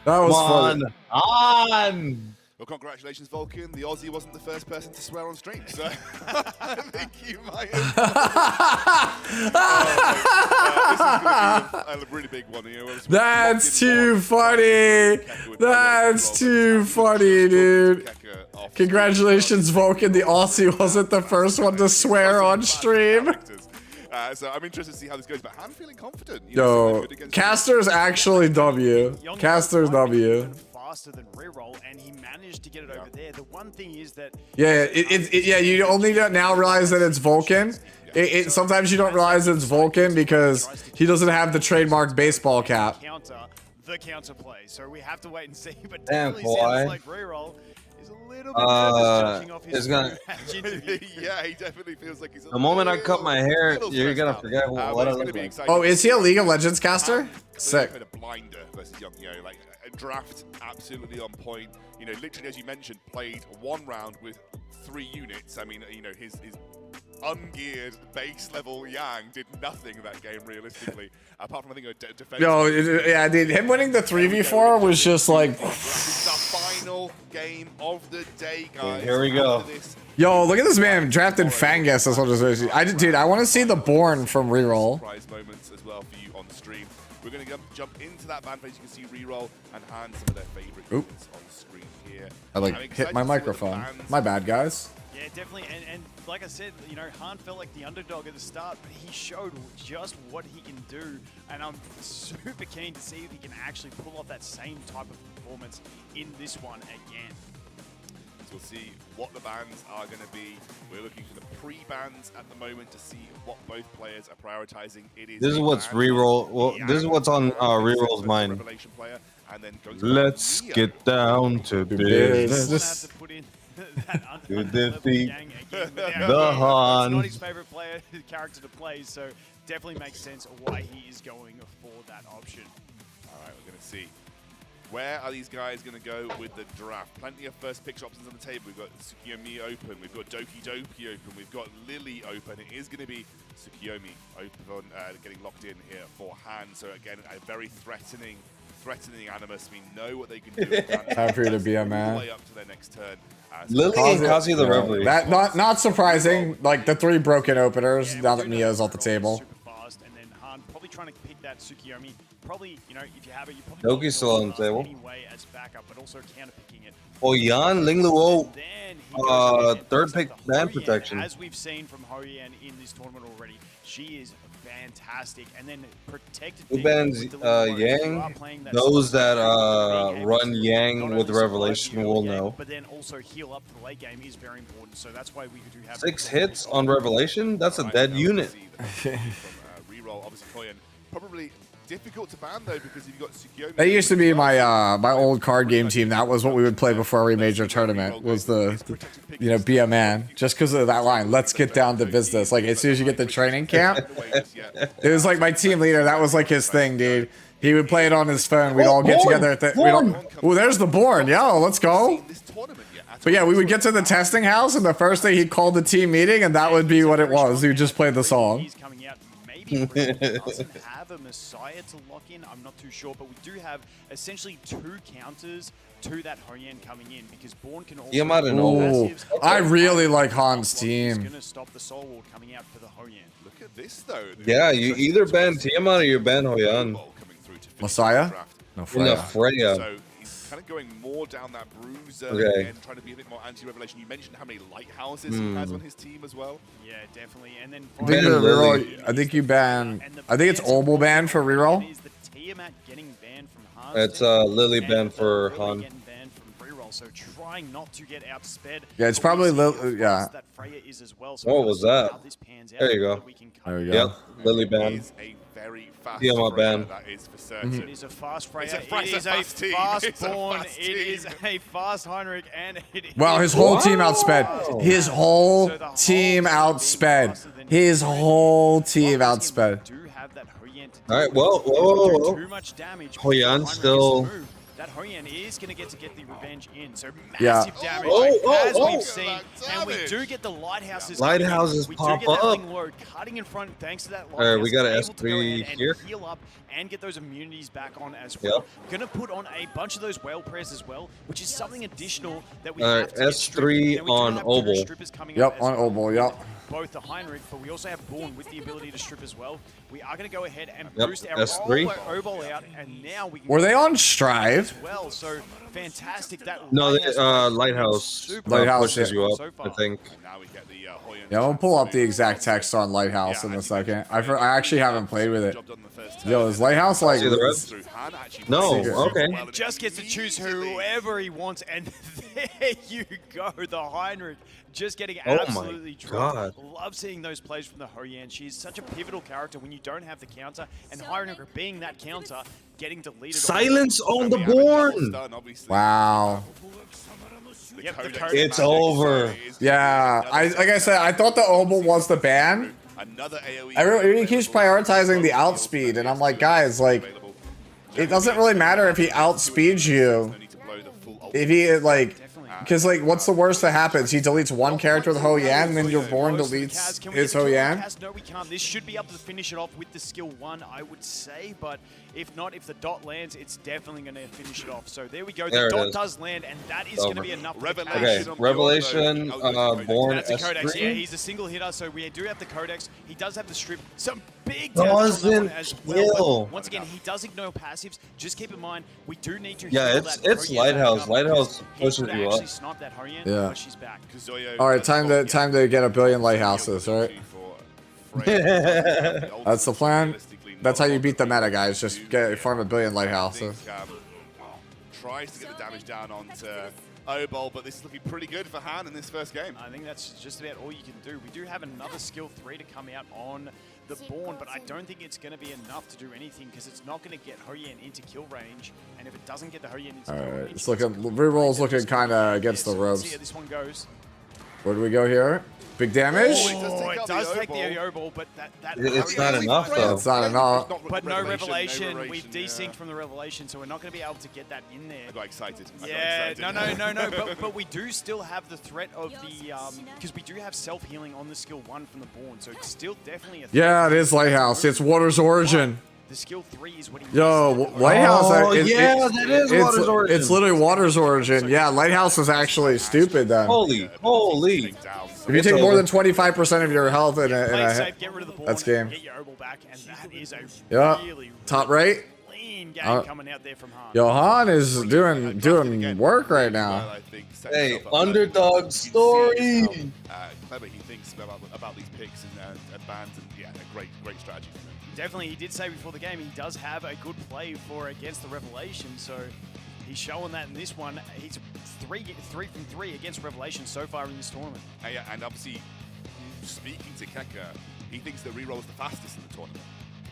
That was fun. On! Well, congratulations, Vulcan. The Aussie wasn't the first person to swear on stream, so I think you might have. This is going to be a really big one. You know, That's too funny. That's too funny, dude. Congratulations, Vulcan. The Aussie wasn't the first one to swear on stream. So I'm interested to see how this goes, but I'm feeling confident. Yo, Caster's actually W. Caster's W. Faster than reroll, and he managed to get it over there. The one thing is that Yeah, yeah. You only now realize that it's Vulcan. Sometimes you don't realize it's Vulcan because he doesn't have the trademark baseball cap. The counter play. So we have to wait and see. But Damn, definitely boy. sounds like reroll is a little bit nervous judging off his it's gonna. Yeah, he definitely feels like he's. The moment I cut my hair, you're gonna forget what I look like. Oh, is he a League of Legends caster? Sick. A blinder versus Young Yo, like a draft absolutely on point. You know, literally as you mentioned, played one round with 3 units. I mean, you know, his ungeared base level Yang did nothing that game realistically, apart from I think a defense. Yo, yeah, dude, him winning the 3v4 was just like. This is the final game of the day, guys. Here we go. Yo, look at this man drafted Fangus. That's what dude, I want to see the Born from reroll. Surprise moments as well for you on stream. We're going to jump into that ban phase. You can see reroll and hand some of their favorite units on screen here. I like hit my microphone. My bad, guys. Yeah, definitely. And like I said, you know, Han felt like the underdog at the start, but he showed just what he can do. And I'm super keen to see if he can actually pull off that same type of performance in this one again. So we'll see what the bans are going to be. We're looking for the pre-bans at the moment to see what both players are prioritizing. This is what's reroll. Well, this is what's on reroll's mind. Let's get down to business. To defeat the Han. Not his favorite player character to play, so definitely makes sense why he is going for that option. All right, we're going to see. Where are these guys going to go with the draft? Plenty of first pick options on the table. We've got Tsukiyomi open. We've got Doki Doki open. We've got Lily open. It is going to be Tsukiyomi open, getting locked in here for Han. So again, a very threatening Animus. We know what they can do. Time for you to be a man. Play up to their next turn. Lily and Kazi the Reverie. That not surprising. Like the 3 broken openers now that Mia's off the table. Fast, and then Han probably trying to pick that Tsukiyomi. Probably, you know, if you have it, you probably Doki's still on the table. Anyway as backup, but also counter picking it. Oh, Yan Lingluo. 3rd pick ban protection. As we've seen from Hoyan in this tournament already, she is fantastic. And then protected. Who bans Yang? Those that run Yang with Revelation will know. But then also heal up for the late game is very important. So that's why we do have 6 hits on Revelation? That's a dead unit. Reroll, obviously, Hoyan probably difficult to ban though because you've got Tsukiyomi. That used to be my my old card game team. That was what we would play before every major tournament. Was the you know, be a man. Just because of that line. Let's get down to business. Like as soon as you get the training camp, it was like my team leader. That was like his thing, dude. He would play it on his phone. We'd all get together at the. Oh, there's the Born. Yo, let's go. But yeah, we would get to the testing house, and the first thing he'd call the team meeting, and that would be what it was. He would just play the song. maybe Brazil doesn't have a Messiah to lock in. I'm not too sure, but we do have essentially 2 counters to that Hoyan coming in because Born can also. Ooh, I really like Han's team. Going to stop the Soul Ward coming out for the Hoyan. Look at this though. Yeah, you either ban Tiamat or you ban Hoyan. Messiah? No, Freya. No, Freya. So he's kind of going more down that bruiser Okay. and trying to be a bit more anti-revelation. You mentioned how many lighthouses he has on his team as well. Yeah, definitely. And then I think, I think you ban. I think it's Obel ban for reroll. is the Tiamat getting banned from Hans. It's Lily ban for Han. Getting banned from reroll, so trying not to get outsped. Yeah, it's probably yeah. That Freya is as well. So What was that? how this pans out There you go. There we go. Yep, Lily ban. Very fast Tiamat Freya, ban. that is for certain. It is a fast Freya. It's a It fast- is a fast team. fast It's a Born. fast It is team. a fast Heinrich, and it is. Wow, his whole team outsped. His whole team outsped. His whole team outsped. All right, well, whoa. Too much damage. Hoyan still. That Hoyan is going to get the revenge in. So Yeah. massive damage, as we've seen. And we do get the lighthouses. coming in. Lighthouses we pop do get that up. thing load cutting in front thanks to that All right, we lighthouse. got an Able to go S3 ahead and here. heal up and get those immunities back on as well. Going to put on a bunch of those whale prayers as well, which is something additional that we All have right, to get S3 stripped. Now, we do on have Obel. Guru strippers coming Yep, up as on well. Obel, yep. Both the Heinrich, but we also have Born with the ability to strip as well. We are going to go ahead and Yep, boost our S3. Obel out, and now we can Were they go on Strive? as well. So fantastic that No, Lighthouse Lighthouse Lighthouse, pushes yeah. you up, so far. I think. Now we get the Hoyan. Yeah, I'm gonna pull up the exact text on Lighthouse in a second. I actually haven't played with it. Yo, is Lighthouse like? See the rest? No, okay. And just gets to choose whoever he wants, and there you go. The Heinrich just getting Oh my absolutely dropped. God. Love seeing those plays from the Hoyan. She's such a pivotal character when you don't have the counter, and Heinrich being that counter, getting deleted. Silence on the Born. Wow. Yep, the Codex It's magic. over. Yeah, like I said, I thought the Obel was the ban. Another AoE. Everybody keeps prioritizing the outspeed, and I'm like, guys, like, it doesn't really matter if he outspeeds you. If he like, because like, what's the worst that happens? He deletes one character with Hoyan, and then your Born deletes his Hoyan. No, we can't. This should be able to finish it off with the skill 1, I would say. But if not, if the dot lands, it's definitely going to finish it off. So there we go. There The it dot is. does land, and that is going to be enough. For the Okay, Codex. Revelation, Born That's a Codex. Yeah, S3. he's a single hitter, so we do have the Codex. He does have the strip. Some big damage on that one as well. kill. But once again, he does ignore passives. Just keep in mind, we do need to Yeah, heal it's that Hoyan Lighthouse. back up Lighthouse because he pushes could you actually up. snipe that Hoyan, Yeah. but she's back. All right, time to get a billion lighthouses. All right. That's the plan. That's how you beat the meta, guys. Just farm a billion lighthouses. Tries to get the damage down onto Obel, but this is looking pretty good for Han in this first game. I think that's just about all you can do. We do have another skill 3 to come out on the Born, but I don't think it's going to be enough to do anything because it's not going to get Hoyan into kill range. And if it doesn't get the Hoyan into All kill right, range, it's looking reroll's looking kind of against the let's see ropes. how this one goes. Where do we go here? Big damage. Oh, it does take the Yo ball, but that It's not enough, though. It's not enough. But no revelation. We've desynced from the revelation, so we're not going to be able to get that in there. I got excited. Yeah, no. But we do still have the threat of the because we do have self healing on the skill 1 from the Born, so it's still definitely a threat. Yeah, it is Lighthouse. It's Water's Origin. The skill 3 is what he Yo, Lighthouse. Oh, yeah, that is Water's Origin. It's literally Water's Origin. Yeah, Lighthouse is actually stupid then. Holy. If you take more than 25% of your health in a Play safe, get rid of the Born, that's game. get your Obel back, and that is a Yeah, really top right. clean game coming out there from Han. Yo, Han is doing work right now. Hey, underdog story. Clever, he thinks about these picks and bans, and yeah, a great strategy from him. Definitely, he did say before the game he does have a good play for against the Revelation, so he's showing that in this one. He's 3 from 3 against Revelation so far in this tournament. Yeah, and obviously, speaking to Keka, he thinks the reroll is the fastest in the tournament.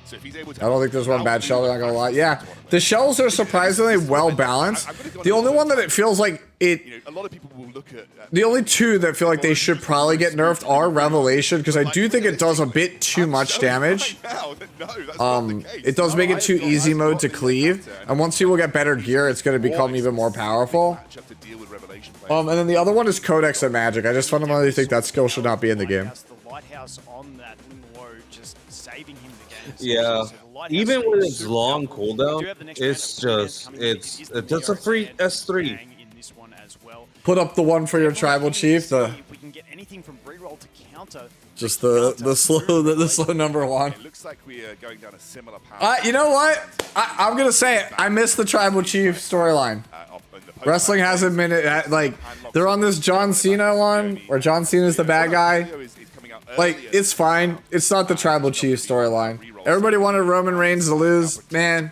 So if he's able to, I don't think there's one bad shell, not gonna lie. Yeah, the shells are surprisingly well balanced. The only one that it feels like it. You know, a lot of people will look at. The only two that feel like they should probably get nerfed are Revelation, because I do think it does a bit too much damage. It does make it too easy mode to cleave, and once people get better gear, it's going to become even more powerful. And then the other one is Codex and Magic. I just fundamentally think that skill should not be in the game. The Lighthouse on that low just saving him the game. Yeah, So the Lighthouse even stage with is its super long powerful. We do cooldown, have the next it's round of just coming in. It is the it's a free Neo S3. gang in this one as well. Put up the one for your tribal chief. The If we can get anything from reroll to counter. just the slow number one. It looks like we are going down a similar path. You know what? I'm gonna say it. I missed the tribal chief storyline. Wrestling hasn't been like they're on this John Cena one where John Cena's the bad guy. Like it's fine. It's not the tribal chief storyline. Everybody wanted Roman Reigns to lose. Man,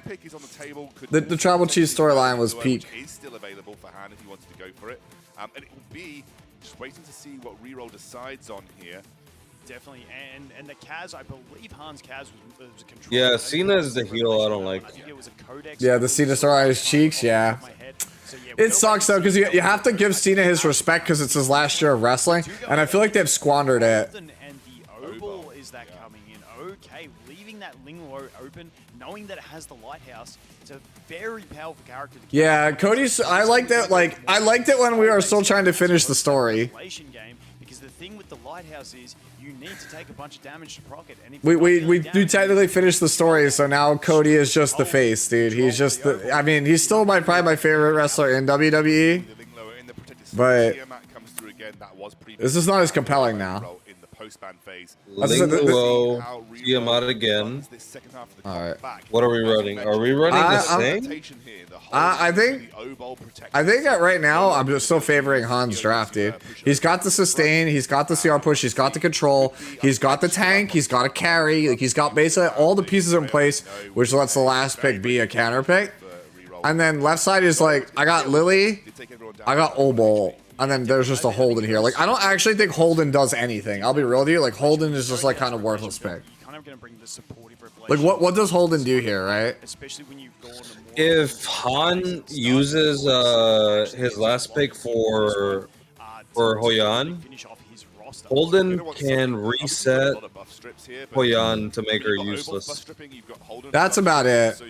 the tribal chief storyline was peak. Is still available for Han if he wanted to go for it, and it will be just waiting to see what reroll decides on here. Definitely, and the Kaz, I believe Han's Kaz was a control. Yeah, Cena is the heel I don't like. I think it was a codex. Yeah, the Cena story on his cheeks. Yeah. It sucks though because you have to give Cena his respect because it's his last year of wrestling, and I feel like they've squandered it. And the Oval is that coming in. Okay, leaving that Linglo open, knowing that it has the Lighthouse. It's a very powerful character. Yeah, Cody's. I like that. Like I liked it when we were still trying to finish the story. Game, because the thing with the Lighthouse is you need to take a bunch of damage to proc it. And if We do technically finish the story, so now Cody is just the face, dude. He's just the. I mean, he's still probably my favorite wrestler in WWE, but this is not as compelling now. Linguo, Tiamat again. All right. What are we running? Are we running the same? I think that right now I'm just still favoring Han's draft, dude. He's got the sustain, he's got the CR push, he's got the control, he's got the tank, he's got a carry, like he's got basically all the pieces in place, which lets the last pick be a counter pick. And then left side is like I got Lily, I got Obol, and then there's just a Holden here. Like I don't actually think Holden does anything. I'll be real with you. Like Holden is just like kind of worthless pick. Like what does Holden do here, right? If Han uses his last pick for Hoyan, Holden can reset Hoyan to make her useless. That's about it.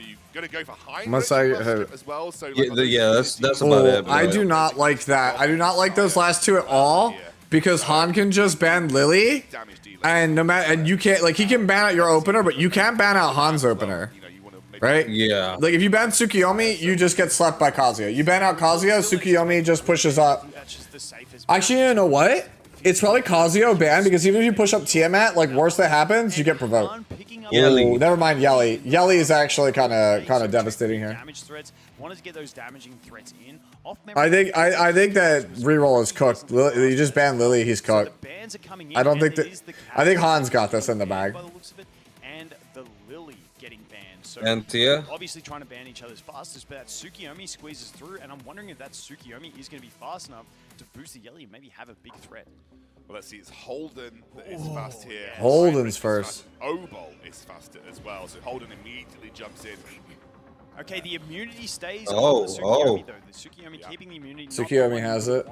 Unless I yeah, that's about it. I do not like that. I do not like those last two at all because Han can just ban Lily, and no matter and you can't like he can ban out your opener, but you can't ban out Han's opener. Right? Yeah. Like if you ban Tsukiyomi, you just get slept by Kazuya. You ban out Kazuya, Tsukiyomi just pushes up. Actually, you know what? It's probably Kazuya ban because even if you push up Tiamat, like worst that happens, you get provoked. Ooh, never mind Yelly. Yelly is actually kind of devastating here. I think that reroll is cooked. You just ban Lily, he's cooked. I don't think that. I think Han's got this in the bag. And Tia? Obviously trying to ban each other's fastest, but that Tsukiyomi squeezes through, and I'm wondering if that Tsukiyomi is going to be fast enough to boost the Yelly and maybe have a big threat. Well, let's see. It's Holden that is fast here. Holden's first. Obol is faster as well, so Holden immediately jumps in. Okay, the immunity stays Oh, on the Tsukiyomi, though. The Tsukiyomi keeping the immunity. Tsukiyomi has it.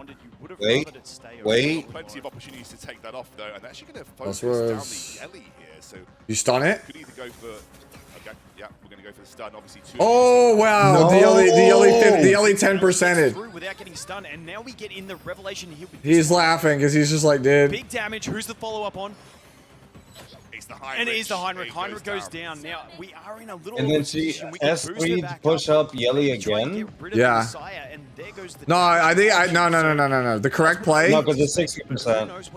Wait. Plenty of opportunities to take that off, though, and actually going to That's focus down the Yelly here. So you stun it? could either go for. Okay, yeah, we're going to go for the stun. Obviously, Oh wow! No. The Yelly 10%ed. Through without getting stunned, and now we get in the revelation here. With He's laughing because he's just like, dude. big damage. Who's the follow up on? It's the Heinrich. And it is the Heinrich. Heinrich goes down. Now we are in a little. And then she S3 to push up Yelly again. Yeah. No, I think no. The correct play. No, because it's 60%.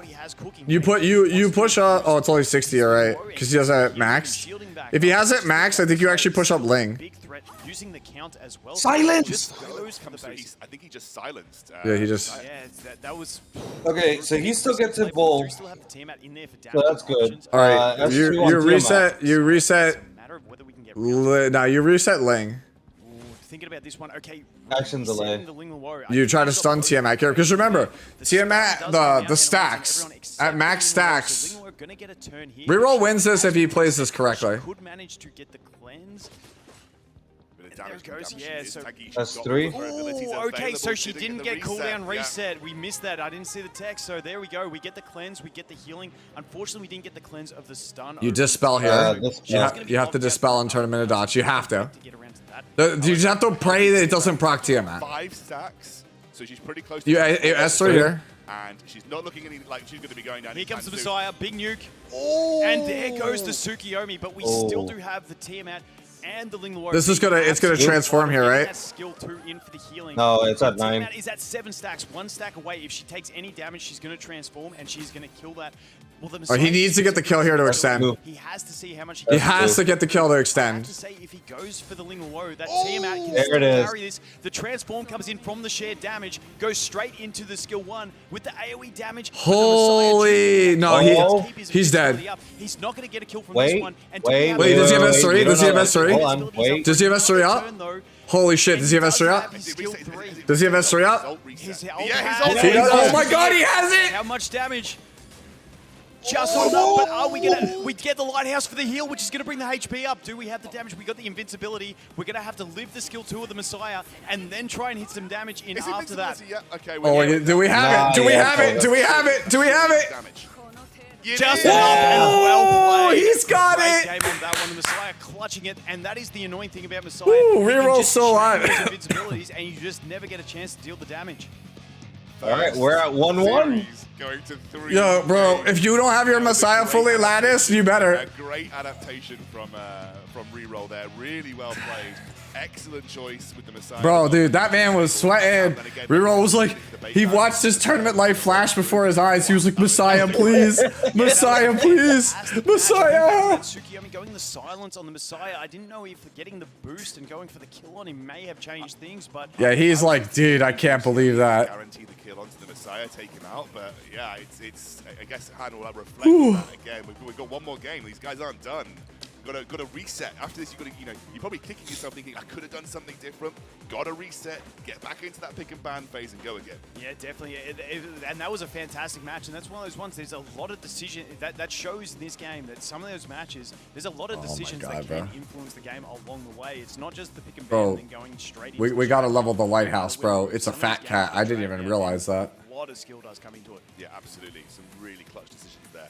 You push up. Oh, it's only 60, alright. Because he has it maxed. If he has it maxed, I think you actually push up Ling. Using the count as well. Silence! I think he just silenced. Yeah, he just. Yeah, that was. Okay, so he still gets involved. So that's good. All right, you reset. You reset. No, you reset Ling. Thinking about this one, okay. Action delay. You try to stun Tiamat here because remember, Tiamat the stacks at max stacks. Reroll wins this if he plays this correctly. Could manage to get the cleanse. There it goes, yeah. So that's 3. Oh, okay, so she didn't get cooldown reset. We missed that. I didn't see the text. So there we go. We get the cleanse. We get the healing. Unfortunately, we didn't get the cleanse of the stun. You dispel here. You have to dispel on tournament of dots. You have to. You just have to pray that it doesn't proc Tiamat. 5 stacks, so she's pretty close. You S3 here. And she's not looking any like she's going to be going down. Here comes the soon. Messiah, big nuke. Oh! And there goes the Tsukiyomi, but we still do have the Tiamat and the Ling Luo. This is gonna, it's gonna transform here, right? Skill 2 in for the healing. No, it's at 9. Tiamat is at 7 stacks, 1 stack away. If she takes any damage, she's gonna transform and she's gonna kill that. Well, the Oh, he needs to get the kill here to extend. He has to see how much He has to get the kill to extend. to say if he goes for the Ling Luo, that Tiamat can There still it is. carry this. The transform comes in from the shared damage, goes straight into the skill 1 with the AoE damage. Holy, no, he's dead. He's not going to get a kill from Wait, this one. And wait, Wait, does he have S3? Does he have S3? Hold on, wait. Does he have S3 up? Holy shit, does he have S3 up? Does he have S3 up? Oh my god, he has it! How much damage? Just on enough, but are we we get the lighthouse for the heal, which is gonna bring the HP up. Do we have the damage? We got the invincibility. We're gonna have to live the skill 2 of the Messiah and then try and hit some damage in after that. Yeah, okay. Oh, do we have it? Do we have it? Do we have it? Do we have it? Just enough and well played. He's got Great it. game on that one. The Messiah clutching it, and that is the annoying thing about Messiah. Ooh, You can reroll just so chain hot. those invincibilities, and you just never get a chance to deal the damage. All right, we're at 1-1. Going to 3. Yo, bro, if you don't have your Messiah fully latticed, you better. A great adaptation from Reroll there. Really well played. Excellent choice with the Messiah. Bro, dude, that man was sweating. Reroll was like, he watched his tournament life flash before his eyes. He was like, Messiah, please. Messiah, please. Messiah. Tsukiyomi going the silence on the Messiah. I didn't know if getting the boost and going for the kill on him may have changed things, but Yeah, he's like, dude, I can't believe that. Guarantee the kill onto the Messiah, take him out. But yeah, it's I guess Han will reflect on that again. We've got one more game. These guys aren't done. Got to reset. After this, you're probably kicking yourself thinking, I could have done something different. Got to reset, get back into that pick and ban phase and go again. yeah, definitely. And that was a fantastic match. And that's one of those ones, there's a lot of decision that shows in this game that some of those matches, there's a lot of decisions that can influence the game along the way. It's not just the pick and ban and then going straight into We got to level the lighthouse, bro. It's a fat cat. I didn't even realize that. A lot of skill does come into it. Yeah, absolutely. Some really clutch decisions there.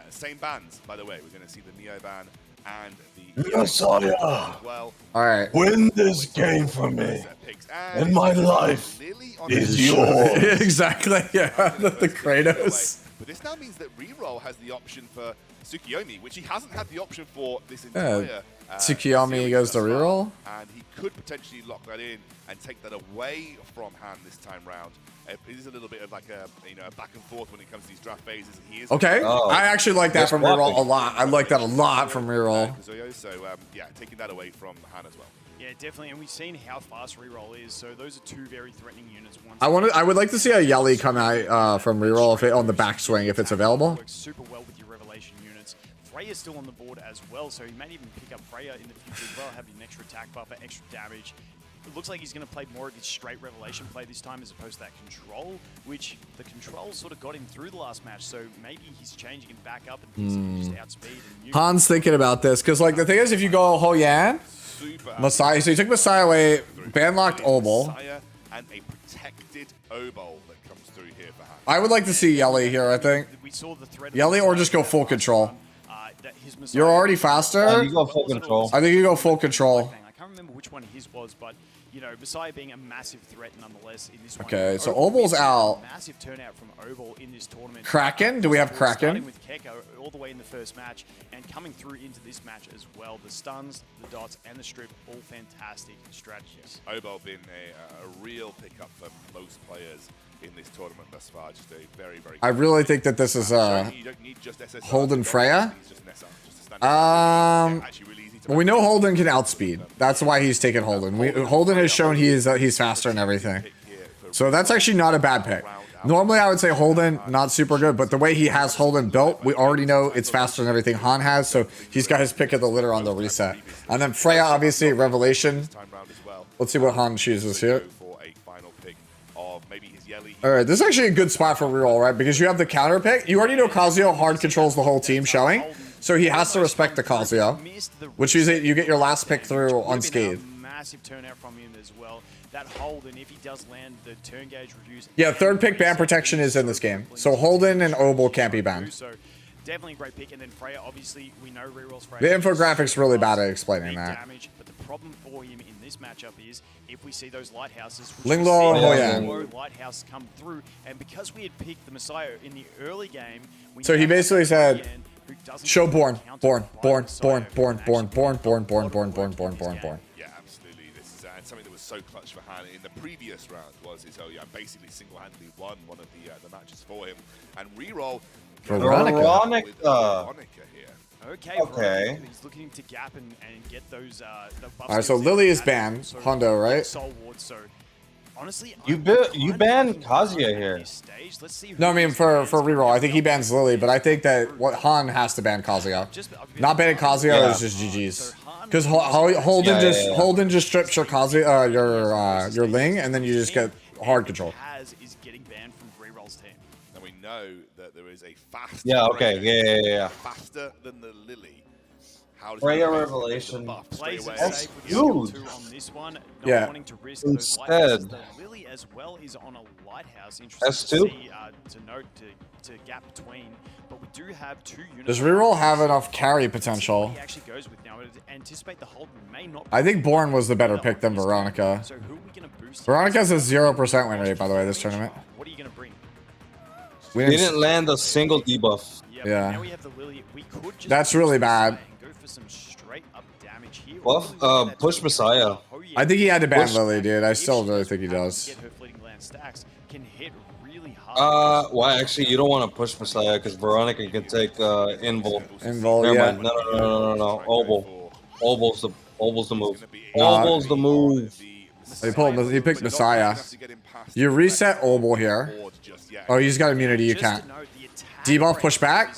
Same bans, by the way. We're going to see the Neo ban and the Messiah. well. All right. Win this game for me, and my life is yours. Exactly. Yeah, the Kratos. But this now means that Reroll has the option for Tsukiyomi, which he hasn't had the option for this entire Tsukiyomi series goes to thus far. reroll. And he could potentially lock that in and take that away from Han this time round. It is a little bit of like a back and forth when it comes to these draft phases. And he is Okay, I actually like that from reroll a lot. I like that a lot from reroll. So yeah, taking that away from Han as well. Yeah, definitely, and we've seen how fast reroll is. So those are two very threatening units. I would like to see a Yelly come out from reroll if it on the backswing if it's available. Works super well with your revelation units. Freya's still on the board as well, so he may even pick up Freya in the future as well, have an extra attack buffer, extra damage. It looks like he's going to play more of his straight revelation play this time as opposed to that control, which the control sort of got him through the last match. So maybe he's changing him back up and he's just outspeed. And Han's thinking about this because like the thing is if you go Ho Yan, Messiah, so you took Messiah away, ban locked Obol. Messiah and a protected Obol that comes through here for Han. I would like to see Yelly here. I think we saw the thread Yelly or just go full control. You're already faster. You go full control. I think you go full control. I can't remember which one his was, but you know, Messiah being a massive threat nonetheless in this one. Okay, so Obol Obol's out. Massive turnout from Obol in this tournament. Kraken? Do we have Kraken? Starting with Keko all the way in the first match and coming through into this match as well. The stuns, the dots, and the strip, all fantastic strategies. Obol been a real pickup for most players in this tournament thus far. Just a very, very. I really think that this is You don't need just SSR. Holden Freya. He's just an SR, just a standard. Well, we know Holden can outspeed. That's why he's taking Holden. Holden has shown he's faster and everything. So that's actually not a bad pick. Normally, I would say Holden, not super good, but the way he has Holden built, we already know it's faster than everything Han has, so he's got his pick of the litter on the reset. And then Freya, obviously, Revelation. Let's see what Han chooses here. Alright, this is actually a good spot for reroll, right? Because you have the counter pick. You already know Kazuyo hard controls the whole team showing, so he has to respect the Kazuyo, which is you get your last pick through unscathed. Massive turnout from him as well. That Holden, if he does land the turn gauge reviews. Yeah, third pick ban protection is in this game, so Holden and Obol can't be banned. So definitely a great pick, and then Freya, obviously we know rerolls Freya. The infographics really bad at explaining that. Damage, but the problem for him in this matchup is if we see those lighthouses, Linglo and Hoyan. lighthouse come through, and because we had picked the Messiah in the early game, So he basically said, show born. Yeah, absolutely. This is something that was so clutch for Han in the previous round was his basically single-handedly won one of the matches for him. And reroll Veronica here. Okay. He's looking to gap and get those the buffs. All right, so Lily is banned. Hondo, right? Soul Ward, so honestly, You banned Kazuya here. No, I mean for reroll. I think he bans Lily, but I think that what Han has to ban Kazuya. Not banning Kazuya is just GG's. Because Holden just strips your Kazuya, your Ling, and then you just get hard control. Is getting banned from Rerol's team. And we know that there is a fast. Faster than the Lily. How does Freya Revelation. That's huge. On this one, not Yeah. wanting to risk those Instead. lighthouses. The Lily as well is on a lighthouse. Interesting S2? to see, to note to gap between. But we do have 2 units. Does reroll have enough carry potential? He actually goes with now. Anticipate the Holden may not. I think Born was the better pick than Veronica. So who are we gonna boost? Veronica has a 0% win rate, by the way, this tournament. What are you gonna bring? We They didn't land a single debuff. Yeah. Now we have the Lily. We could just That's really bad. go for some straight up damage here. Buff, push Messiah. I think he had to ban Lily, dude. I still really think he does. Get her fleeting land stacks can hit really hard. Well, actually, you don't want to push Messiah because Veronica can take Invul. Invul, Never yeah. mind. No. Obol. Obul's the move. Obul's the move. He picked Messiah. You reset Obol here. Oh, he's got immunity. You can't. Debuff push back.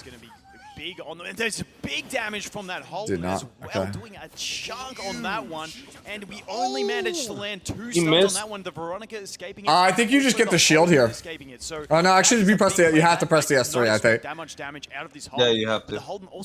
Big on them, and there's big damage from that hole Did not. as well, Okay. doing a chunk on that one, and we only managed to land 2 He stuns missed. on that one. The Veronica escaping it. I think you just get the shield here. Escaping it. So Oh no, actually, if you press the, you have to press the S3, I think. that much damage out of this hole. Yeah, you have to.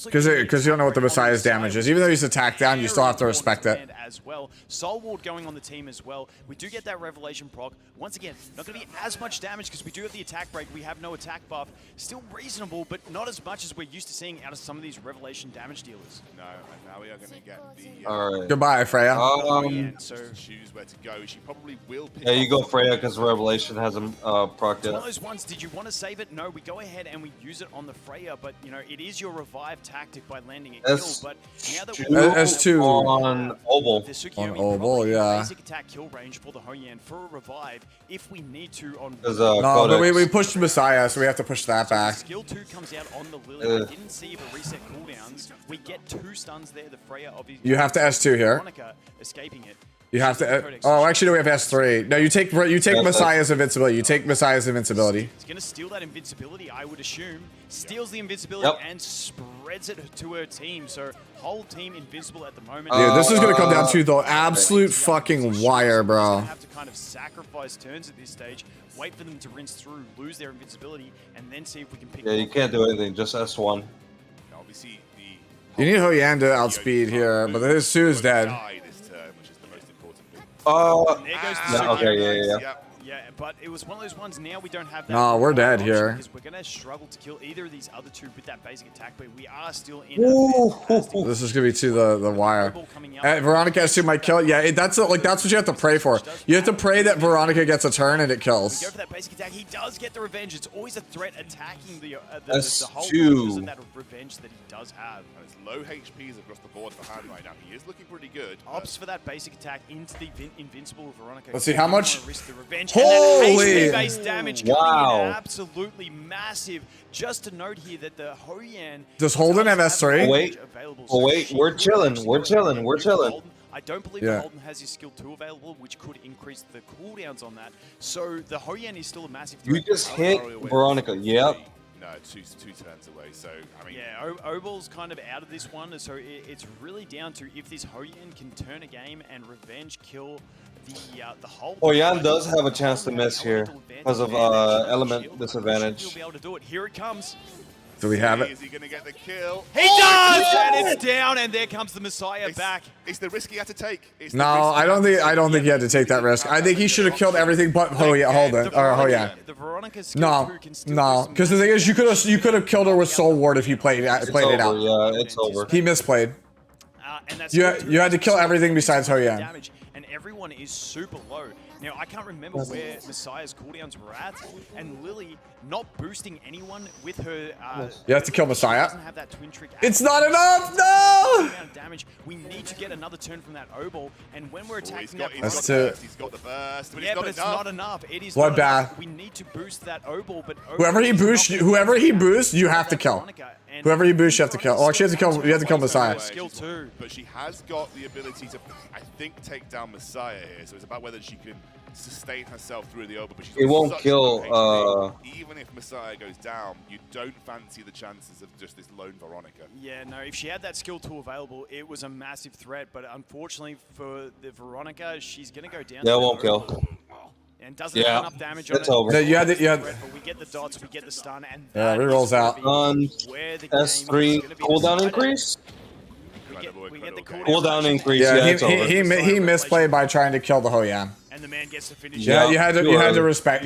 Because you don't know what the Messiah's damage is. Even though he's attacked down, you still have to respect it. As well, Soul Ward going on the team as well. We do get that Revelation proc. Once again, not going to be as much damage because we do have the attack break. We have no attack buff. Still reasonable, but not as much as we're used to seeing out of some of these Revelation damage dealers. No, and now we are going to get the. Alright. Goodbye, Freya. So choose where to go. She probably will pick Yeah, you go up- Freya because Revelation hasn't procced It's one of yet. those ones, did you want to save it? No, we go ahead and we use it on the Freya, but you know, it is your revive tactic by landing a kill, but now that S2 on Obol. the Tsukiyomi On probably Obol, yeah. basic attack kill range for the Hoyan for a revive if we need to on There's, No, but Codex. we pushed Messiah, so we have to push that back. Skill 2 comes out on the Lily. I didn't see if it reset cooldowns. We get 2 stuns there. The Freya obviously. You have to S2 here. Veronica escaping it. You have to. Oh, actually, no, we have S3. No, you take Messiah's invincibility. You take Messiah's invincibility. He's gonna steal that invincibility, I would assume. Steals the invincibility Yep. and spreads it to her team. So whole team invincible at the moment. Dude, this is gonna come down to the absolute fucking wire, bro. Have to kind of sacrifice turns at this stage, wait for them to rinse through, lose their invincibility, and then see if we can pick. Yeah, you can't do anything. Just S1. Obviously, You need Hoyan to outspeed here, but this Sue's dead. this turn, which is the most important bit. There goes the Yeah, okay, Tsukiyomi. yeah. Yeah, but it was one of those ones. Now we don't have that. No, we're dead option here. because we're gonna struggle to kill either of these other 2 with that basic attack, but we are still in. This is gonna be to the wire. Veronica S2 might kill. Yeah, that's what you have to pray for. You have to pray that Veronica gets a turn and it kills. Go for that basic attack. He does get the revenge. It's always a threat attacking the whole S2. because of that revenge that he does have. And it's low HPs across the board for Han right now. He is looking pretty good. Opts for that basic attack into the invincible Veronica. Let's see how much. Wanna risk the revenge. Holy! And that HP-based damage coming Wow. in absolutely massive. Just to note here that the Hoyan Does Holden have S3? Oh, wait. Oh, wait. We're chilling. We're chilling. We're chilling. I don't believe Yeah. the Holden has his skill 2 available, which could increase the cooldowns on that. So the Hoyan is still a massive threat. You just hit Veronica. Yep. No, two turns away. So I mean, Yeah, Obol's kind of out of this one, so it's really down to if this Hoyan can turn a game and revenge kill the whole. Hoyan does have a chance to miss here because of element disadvantage. He'll be able to do it. Here it comes. Do we have it? Is he going to get the kill? He does, and it's down, and there comes the Messiah back. It's the risk he had to take. No, I don't think he had to take that risk. I think he should have killed everything but Holden or Hoyan. The Veronica skill No, 2 can still no, because the thing is, you could have killed her with Soul Ward if you played it out. Yeah, it's over. He misplayed. And that's You had to kill everything besides Hoyan. damage, and everyone is super low. Now, I can't remember where Messiah's cooldowns were at, and Lily not boosting anyone with her... You have to kill Messiah. Doesn't have that twin trick It's not enough! No! amount of damage. We need to get another turn from that Obol, and when we're attacking that... He's got the burst, but yeah, it's but it's not enough. It is Bloodbath. not enough. We need to boost that Obol, but Whoever he boosts, you have to kill. Whoever he boosts, you have to kill. Oh, actually, you have to kill Messiah. Skill too, but she has got the ability to, I think, take down Messiah here. So it's about whether she can sustain herself through the Obol. But she's It got won't such kill, low HP. Even if Messiah goes down, you don't fancy the chances of just this lone Veronica. Yeah, no, if she had that skill tool available, it was a massive threat. But unfortunately for the Veronica, she's going to go down. Yeah, it won't kill. And doesn't have enough damage on it's it. over. Yeah, you had But we get the dots, we get the stun, and Yeah, rerolls out. S3 cooldown increase? we get the Cooldown increase, Yeah, it's over. he misplayed by trying to kill the Hoyan. And the man gets to finish. Yeah, you had to respect it.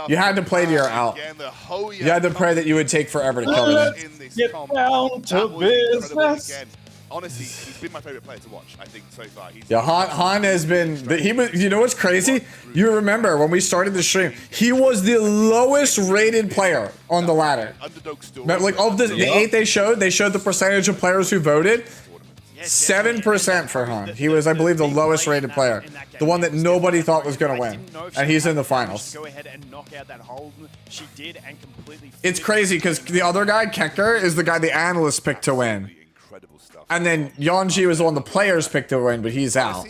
You had to play to your out. You had to pray that you would take forever to kill him. Get down to business. Honestly, he's been my favorite player to watch, I think, so far. Yeah, Han has been. You know what's crazy? You remember when we started the stream, he was the lowest rated player on the ladder. Like of the 8 they showed the percentage of players who voted. 7% for Han. He was, I believe, the lowest rated player, the one that nobody thought was gonna win, and he's in the finals. Go ahead and knock out that hold. She did and completely. It's crazy because the other guy, Kekker, is the guy the analysts picked to win. And then Yonji was the one the players picked to win, but he's out.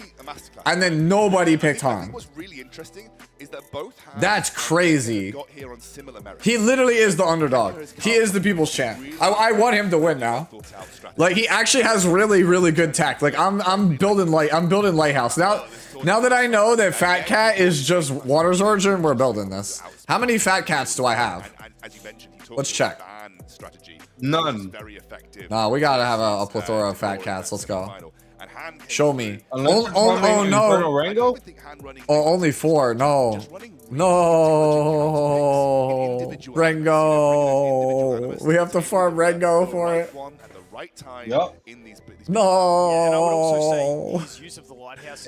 And then nobody picked Han. What's really interesting is that both That's crazy. got here on similar merits. He literally is the underdog. He is the people's champ. I want him to win now. Like he actually has really, really good tech. Like I'm building Lighthouse. Now that I know that Fat Cat is just Water's Origin, we're building this. How many Fat Cats do I have? Let's check. None. Nah, we gotta have a plethora of Fat Cats. Let's go. Show me. Unless Oh Inferno no. Rango? Oh, only 4. No. No. Rengo. We have to farm Rengo for it. Yup. No.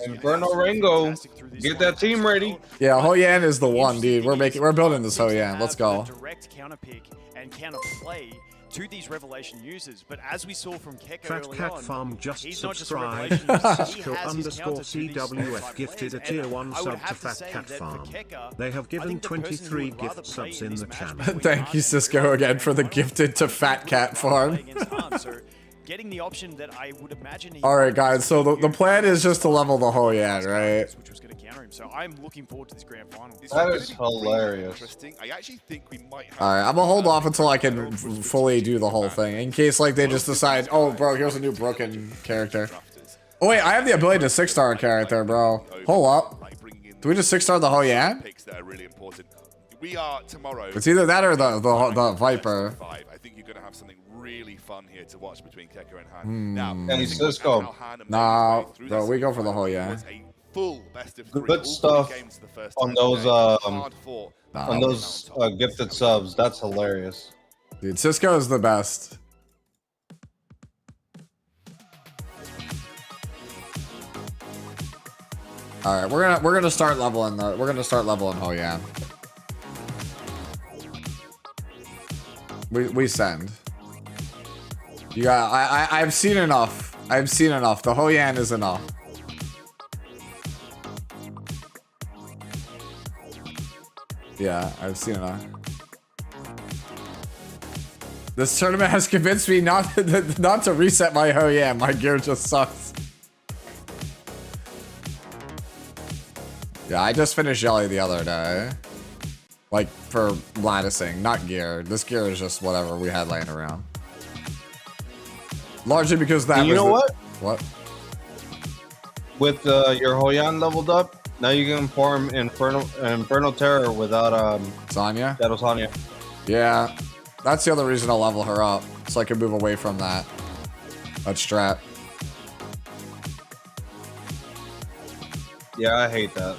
Inferno Rango. Get that team ready. Yeah, Hoyan is the one, dude. We're building this Hoyan. Let's go. Direct counter pick and counter play to these revelation users, but as we saw from Kekker Fat early Cat on, Farm just he's not just a subscribed. revelation user, he Cisco has his underscore counter to these CWF gifted a tier 1 I would sub to have Fat say Cat that for Farm. Kekker, They have I given think the person who 23 would rather gift play subs in in this the match channel. between Thank you, Cisco, again for the gifted to Fat Cat Farm. against Han, so getting the option that I would imagine he All right, guys. So the plan is just to level the Hoyan, right? which was going to counter him. So I'm looking forward to this grand final. That is hilarious. I actually think we might have. All right, I'm gonna hold off until I can fully do the whole thing, in case like they just decide, oh, bro, here's a new broken character. Oh wait, I have the ability to 6-star a character, bro. Hold up. Do we just 6-star the Hoyan? Picks that are really important. We are tomorrow. It's either that or the Viper. I think you're gonna have something really fun here to watch between Kekker and Han. Now, Hey, Cisco. Nah, bro, we go for the Hoyan. full best of 3. Good stuff on those gifted subs. That's hilarious. Dude, Cisco is the best. All right, we're gonna start leveling Hoyan. We send. You got. I've seen enough. I've seen enough. The Hoyan is enough. Yeah, I've seen enough. This tournament has convinced me not to reset my Hoyan. My gear just sucks. Yeah, I just finished Jelly the other day. Like, for latticing, not gear. This gear is just whatever we had laying around. Largely because that was... You know what? What? With your Hoyan leveled up, now you can farm Inferno Terror without Sonya? Shadow Sonya. Yeah. That's the other reason I'll level her up. So I can move away from that strat. Yeah, I hate that.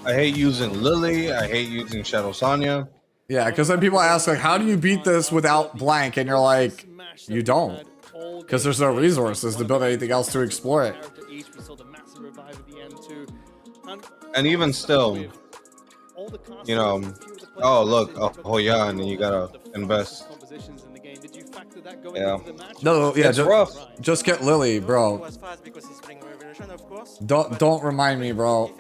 I hate using Lily. I hate using Shadow Sonya. Yeah, because then people ask, like, how do you beat this without blank? And you're like, you don't. Because there's no resources to build anything else to explore it. We saw the massive revive at the end too. And even still, you know, oh look, oh yeah, and then you gotta invest. Yeah. No, yeah, It's rough. Just get Lily, bro. Don't remind me, bro.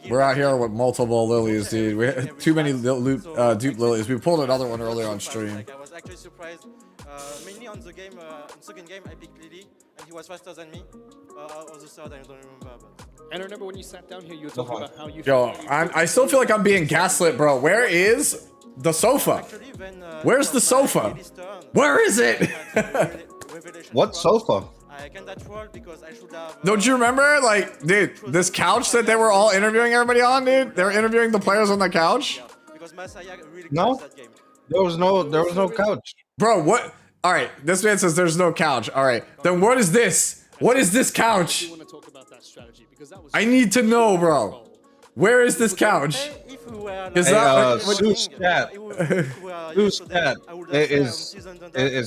We're out here with multiple lilies, dude. We had too many dupe lilies. We pulled another one earlier on stream. I was actually surprised. Mainly on the game, second game, I picked Lily, and he was faster than me. Or the third, I don't remember. And I remember when you sat down here, you were talking about how you. Yo, I still feel like I'm being gaslit, bro. Where is the sofa? Where's the sofa? Where is it? What sofa? I can't roll because I should have. Don't you remember, like, dude, this couch that they were all interviewing everybody on, dude? They were interviewing the players on the couch. Because Masaya really No, there was no couch. Bro, what? All right, this man says there's no couch. All right, then what is this? What is this couch? I need to know, bro. Where is this couch? Is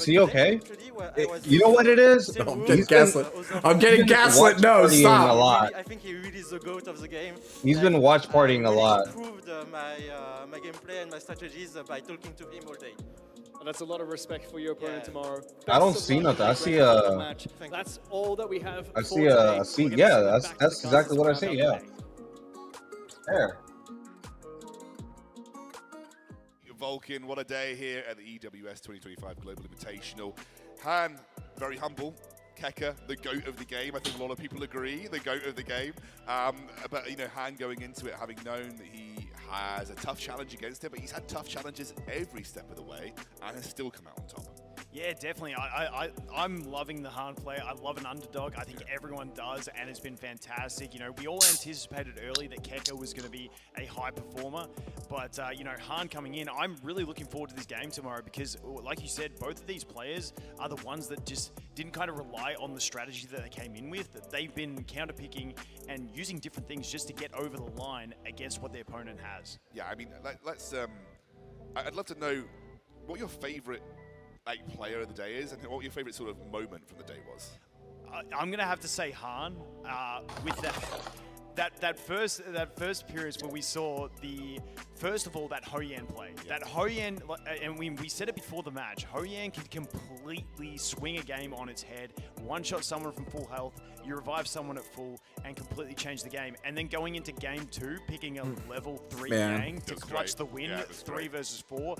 he okay? You know what it is? No, I'm getting gaslit. I'm getting gaslit. No, stop. A lot. I think he really is the goat of the game. He's been watch partying a lot. Improved my gameplay and my strategies by talking to him all day. And that's a lot of respect for your opponent tomorrow. I don't see nothing. I see a. That's all that we have. I see a. I see. Yeah, that's exactly what I see. Yeah. There. Vulcan, what a day here at the EWS 2025 Global Invitational. Han, very humble. Keka, the GOAT of the game. I think a lot of people agree, the GOAT of the game. But, you know, Han going into it, having known that he has a tough challenge against him, but he's had tough challenges every step of the way and has still come out on top. Yeah, definitely. I'm loving the Han play. I love an underdog. I think everyone does, and it's been fantastic. You know, we all anticipated early that Keka was going to be a high performer, but, you know, Han coming in, I'm really looking forward to this game tomorrow because, like you said, both of these players are the ones that just didn't kind of rely on the strategy that they came in with. That they've been counterpicking and using different things just to get over the line against what their opponent has. Yeah, I mean, let's. I'd love to know what your favorite player of the day is, and what your favorite sort of moment from the day was. I'm gonna have to say Han with that first period where we saw first of all that Ho-Yan play. Yeah. That Ho-Yan, and we said it before the match, Ho-Yan can completely swing a game on its head, one-shot someone from full health, you revive someone at full, and completely change the game. And then going into game 2, picking a level 3 gang to clutch the win, 3 versus 4.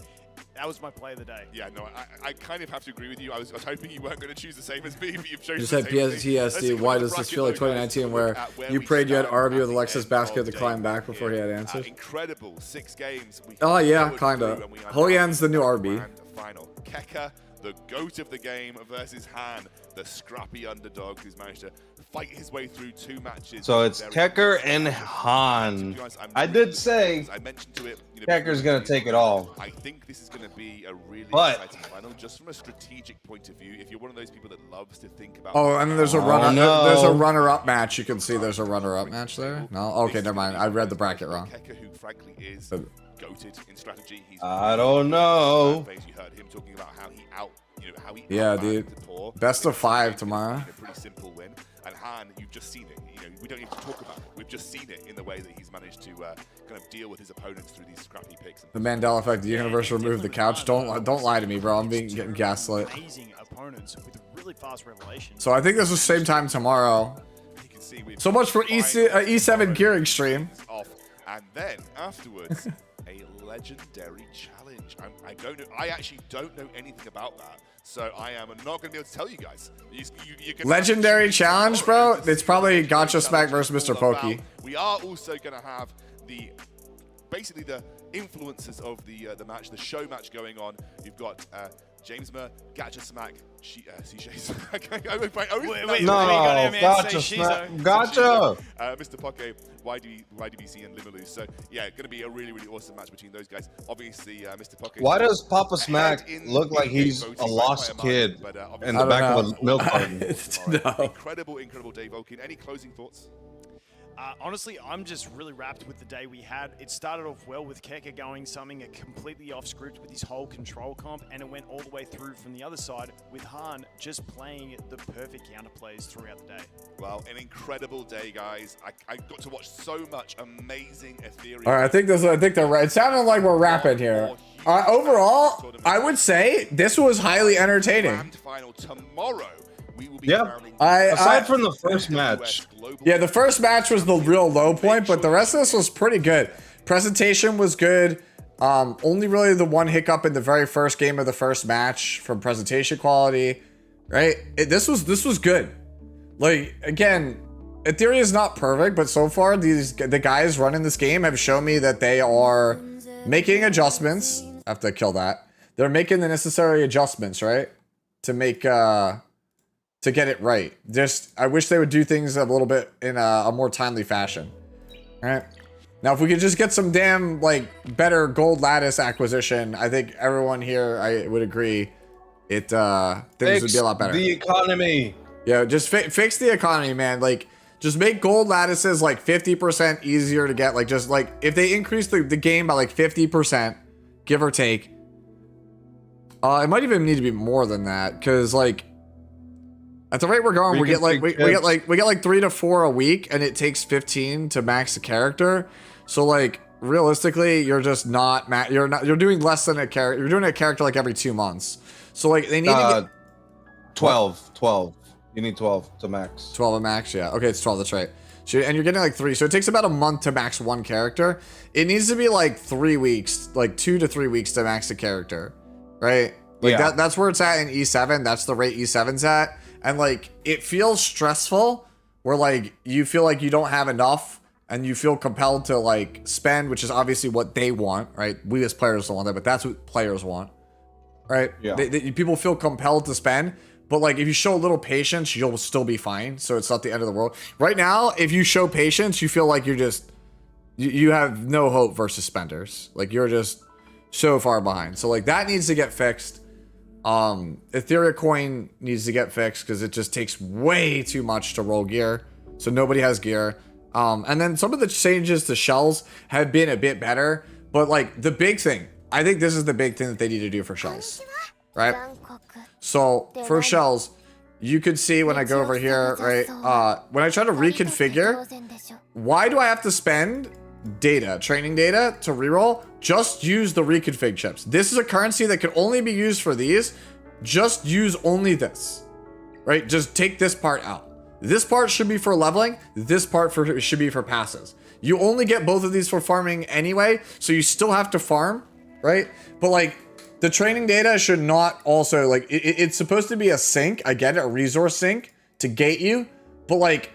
That was my play of the day. Yeah, no, I kind of have to agree with you. I was hoping you weren't going to choose the same as me, but you've chosen You said PTSD. Why does this feel like 2019 where you prayed you had RB with Alexis Basket to climb back before he had answers? Incredible 6 games. Oh yeah, kinda. Ho-Yan's the new RB. Final. Keka, the GOAT of the game, versus Han, the scrappy underdog who's managed to fight his way through 2 matches. So it's Keker and Han. I did say I mentioned to it, Keker's gonna take it all. I think this is gonna be a really exciting final, just from a strategic point of view. If you're one of those people that loves to think about. Oh, and then there's a there's a runner-up match. You can see there's a runner-up match there. No, okay, never mind. I read the bracket wrong. Keka, who frankly is goated in strategy. I don't know. You heard him talking about how he Yeah, dude. Best of 5 tomorrow. A pretty simple win. And Han, you've just seen it. You know, we don't need to talk about it. We've just seen it in the way that he's managed to kind of deal with his opponents through these scrappy picks. The Mandela effect. The universe removed the couch. Don't lie to me, bro. I'm getting gaslit. Amazing opponents with really fast revelations. So I think this is the same time tomorrow. So much for E7 gearing stream. And then afterwards, a legendary challenge. I actually don't know anything about that. So I am not going to be able to tell you guys. Legendary challenge, bro? It's probably Gotcha Smack versus Mr. Pokey. We are also going to have basically the influences of the match, the show match going on. You've got James Murr, Gotcha Smack, Gotcha Smack, Gotcha! Mr. Poke, YDBC and Limaloo. So yeah, going to be a really, really awesome match between those guys. Obviously, Mr. Poke. Why does Papa Smack look like he's a lost kid in the back of a milk carton? No. Incredible day, Vulcan. Any closing thoughts? Honestly, I'm just really wrapped with the day we had. It started off well with Keka going something completely off script with his whole control comp, and it went all the way through from the other side with Han just playing the perfect counterplays throughout the day. Well, an incredible day, guys. I got to watch so much amazing Etheria. All right, I think they're right. It sounded like we're rapping here. Overall, I would say this was highly entertaining. Grand final tomorrow. We will be Yeah. Aside from the first match. Yeah, the first match was the real low point, but the rest of this was pretty good. Presentation was good. Only really the one hiccup in the very first game of the first match from presentation quality, right? This was good. Like, again, Etheria is not perfect, but so far the guys running this game have shown me that they are making adjustments. I have to kill that. They're making the necessary adjustments, right? To make to get it right. Just, I wish they would do things a little bit in a more timely fashion. All right. Now, if we could just get some damn, like, better gold lattice acquisition, I think everyone here, I would agree, things would be a lot better. The economy. Yeah, just fix the economy, man. Like, just make gold lattices, like, 50% easier to get. Like, just, like, if they increase the game by, like, 50%, give or take, it might even need to be more than that, because, like, at the rate we're going, we get like 3 to 4 a week, and it takes 15 to max a character. So like realistically, you're just not you're doing less than a character. You're doing a character like every 2 months. So like they need to get 12. You need 12 to max. 12 a max, yeah. Okay, it's 12. That's right. So, and you're getting like 3, so it takes about a month to max one character. It needs to be like 3 weeks, like 2 to 3 weeks to max a character, right? Like that's where it's at in E7. That's the rate E7's at. And like, it feels stressful where like, you feel like you don't have enough and you feel compelled to like spend, which is obviously what they want, right? We as players don't want that, but that's what players want, right? Yeah. People feel compelled to spend, but like, if you show a little patience, you'll still be fine. So it's not the end of the world. Right now, if you show patience, you feel like you're just, you have no hope versus spenders. Like you're just so far behind. So like that needs to get fixed. Etheria coin needs to get fixed because it just takes way too much to roll gear, so nobody has gear. And then some of the changes to shells have been a bit better, but like the big thing, I think this is the big thing that they need to do for shells, right? So for shells, you could see when I go over here, right? When I try to reconfigure, why do I have to spend data, training data to reroll? Just use the reconfig chips. This is a currency that can only be used for these. Just use only this, right? Just take this part out. This part should be for leveling. This part should be for passes. You only get both of these for farming anyway, so you still have to farm, right? But like the training data should not also like, it's supposed to be a sink. I get it, a resource sink to gate you, but like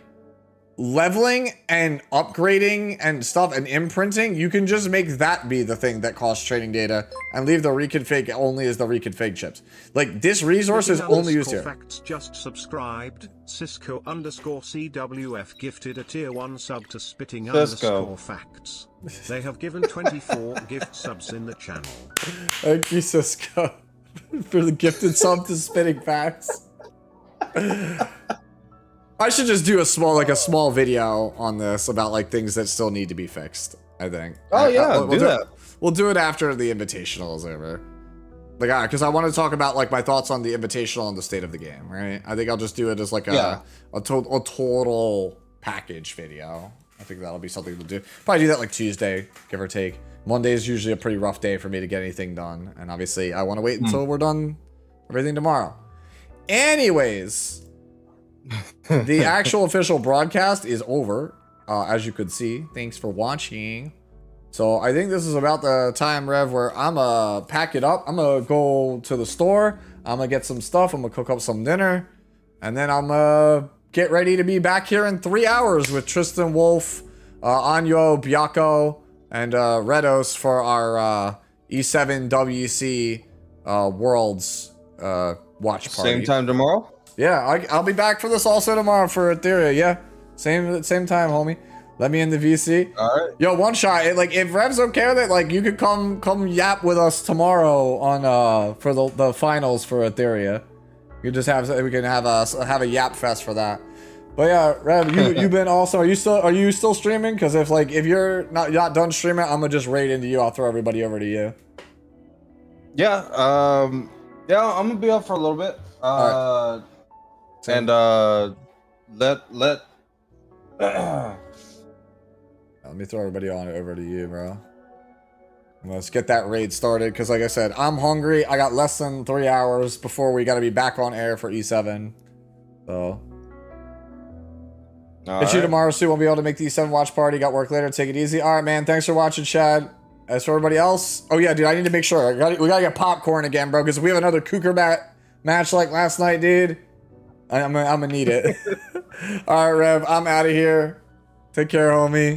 leveling and upgrading and stuff and imprinting, you can just make that be the thing that costs training data and leave the reconfig only as the reconfig chips. Like this resource is only used here. Facts just subscribed. Cisco_CWF gifted a tier 1 sub to spitting_facts. They have given 24 gift subs in the channel. Thank you, Cisco, for the gifted sub to spitting facts. I should just do a small video on this about like things that still need to be fixed, I think. Oh yeah, we'll do that. We'll do it after the Invitational is over. Like, because I want to talk about like my thoughts on the Invitational and the state of the game, right? I think I'll just do it as like a total package video. I think that'll be something to do. Probably do that like Tuesday, give or take. Monday is usually a pretty rough day for me to get anything done. And obviously I want to wait until we're done everything tomorrow. Anyways, the actual official broadcast is over, as you could see. Thanks for watching. So I think this is about the time, Rev, where I'm gonna pack it up. I'm gonna go to the store. I'm gonna get some stuff. I'm gonna cook up some dinner. And then I'm gonna get ready to be back here in 3 hours with Tristan Wolf, Anyo, Byako, and Redos for our E7 WC Worlds watch party. Same time tomorrow? Yeah, I'll be back for this also tomorrow for Etheria. Yeah, same time, homie. Let me in the VC. All right. Yo, one shot. Like, if Rev's okay with it, like, you could come yap with us tomorrow on for the finals for Etheria. We can have a yap fest for that. But yeah, Rev, you've been awesome. Are you still streaming? Because if you're not done streaming, I'm gonna just raid into you. I'll throw everybody over to you. Yeah. Yeah, I'm gonna be up for a little bit. And let let me throw everybody on over to you, bro. Let's get that raid started, because like I said, I'm hungry. I got less than 3 hours before we got to be back on air for E7. So it's you tomorrow, Sue. Won't be able to make the E7 watch party. Got work later. Take it easy. All right, man. Thanks for watching, Chad. As for everybody else, oh yeah, dude, I need to make sure we gotta get popcorn again, bro, because if we have another Cougar match like last night, dude, I'm gonna need it. All right, Rev, I'm out of here. Take care, homie.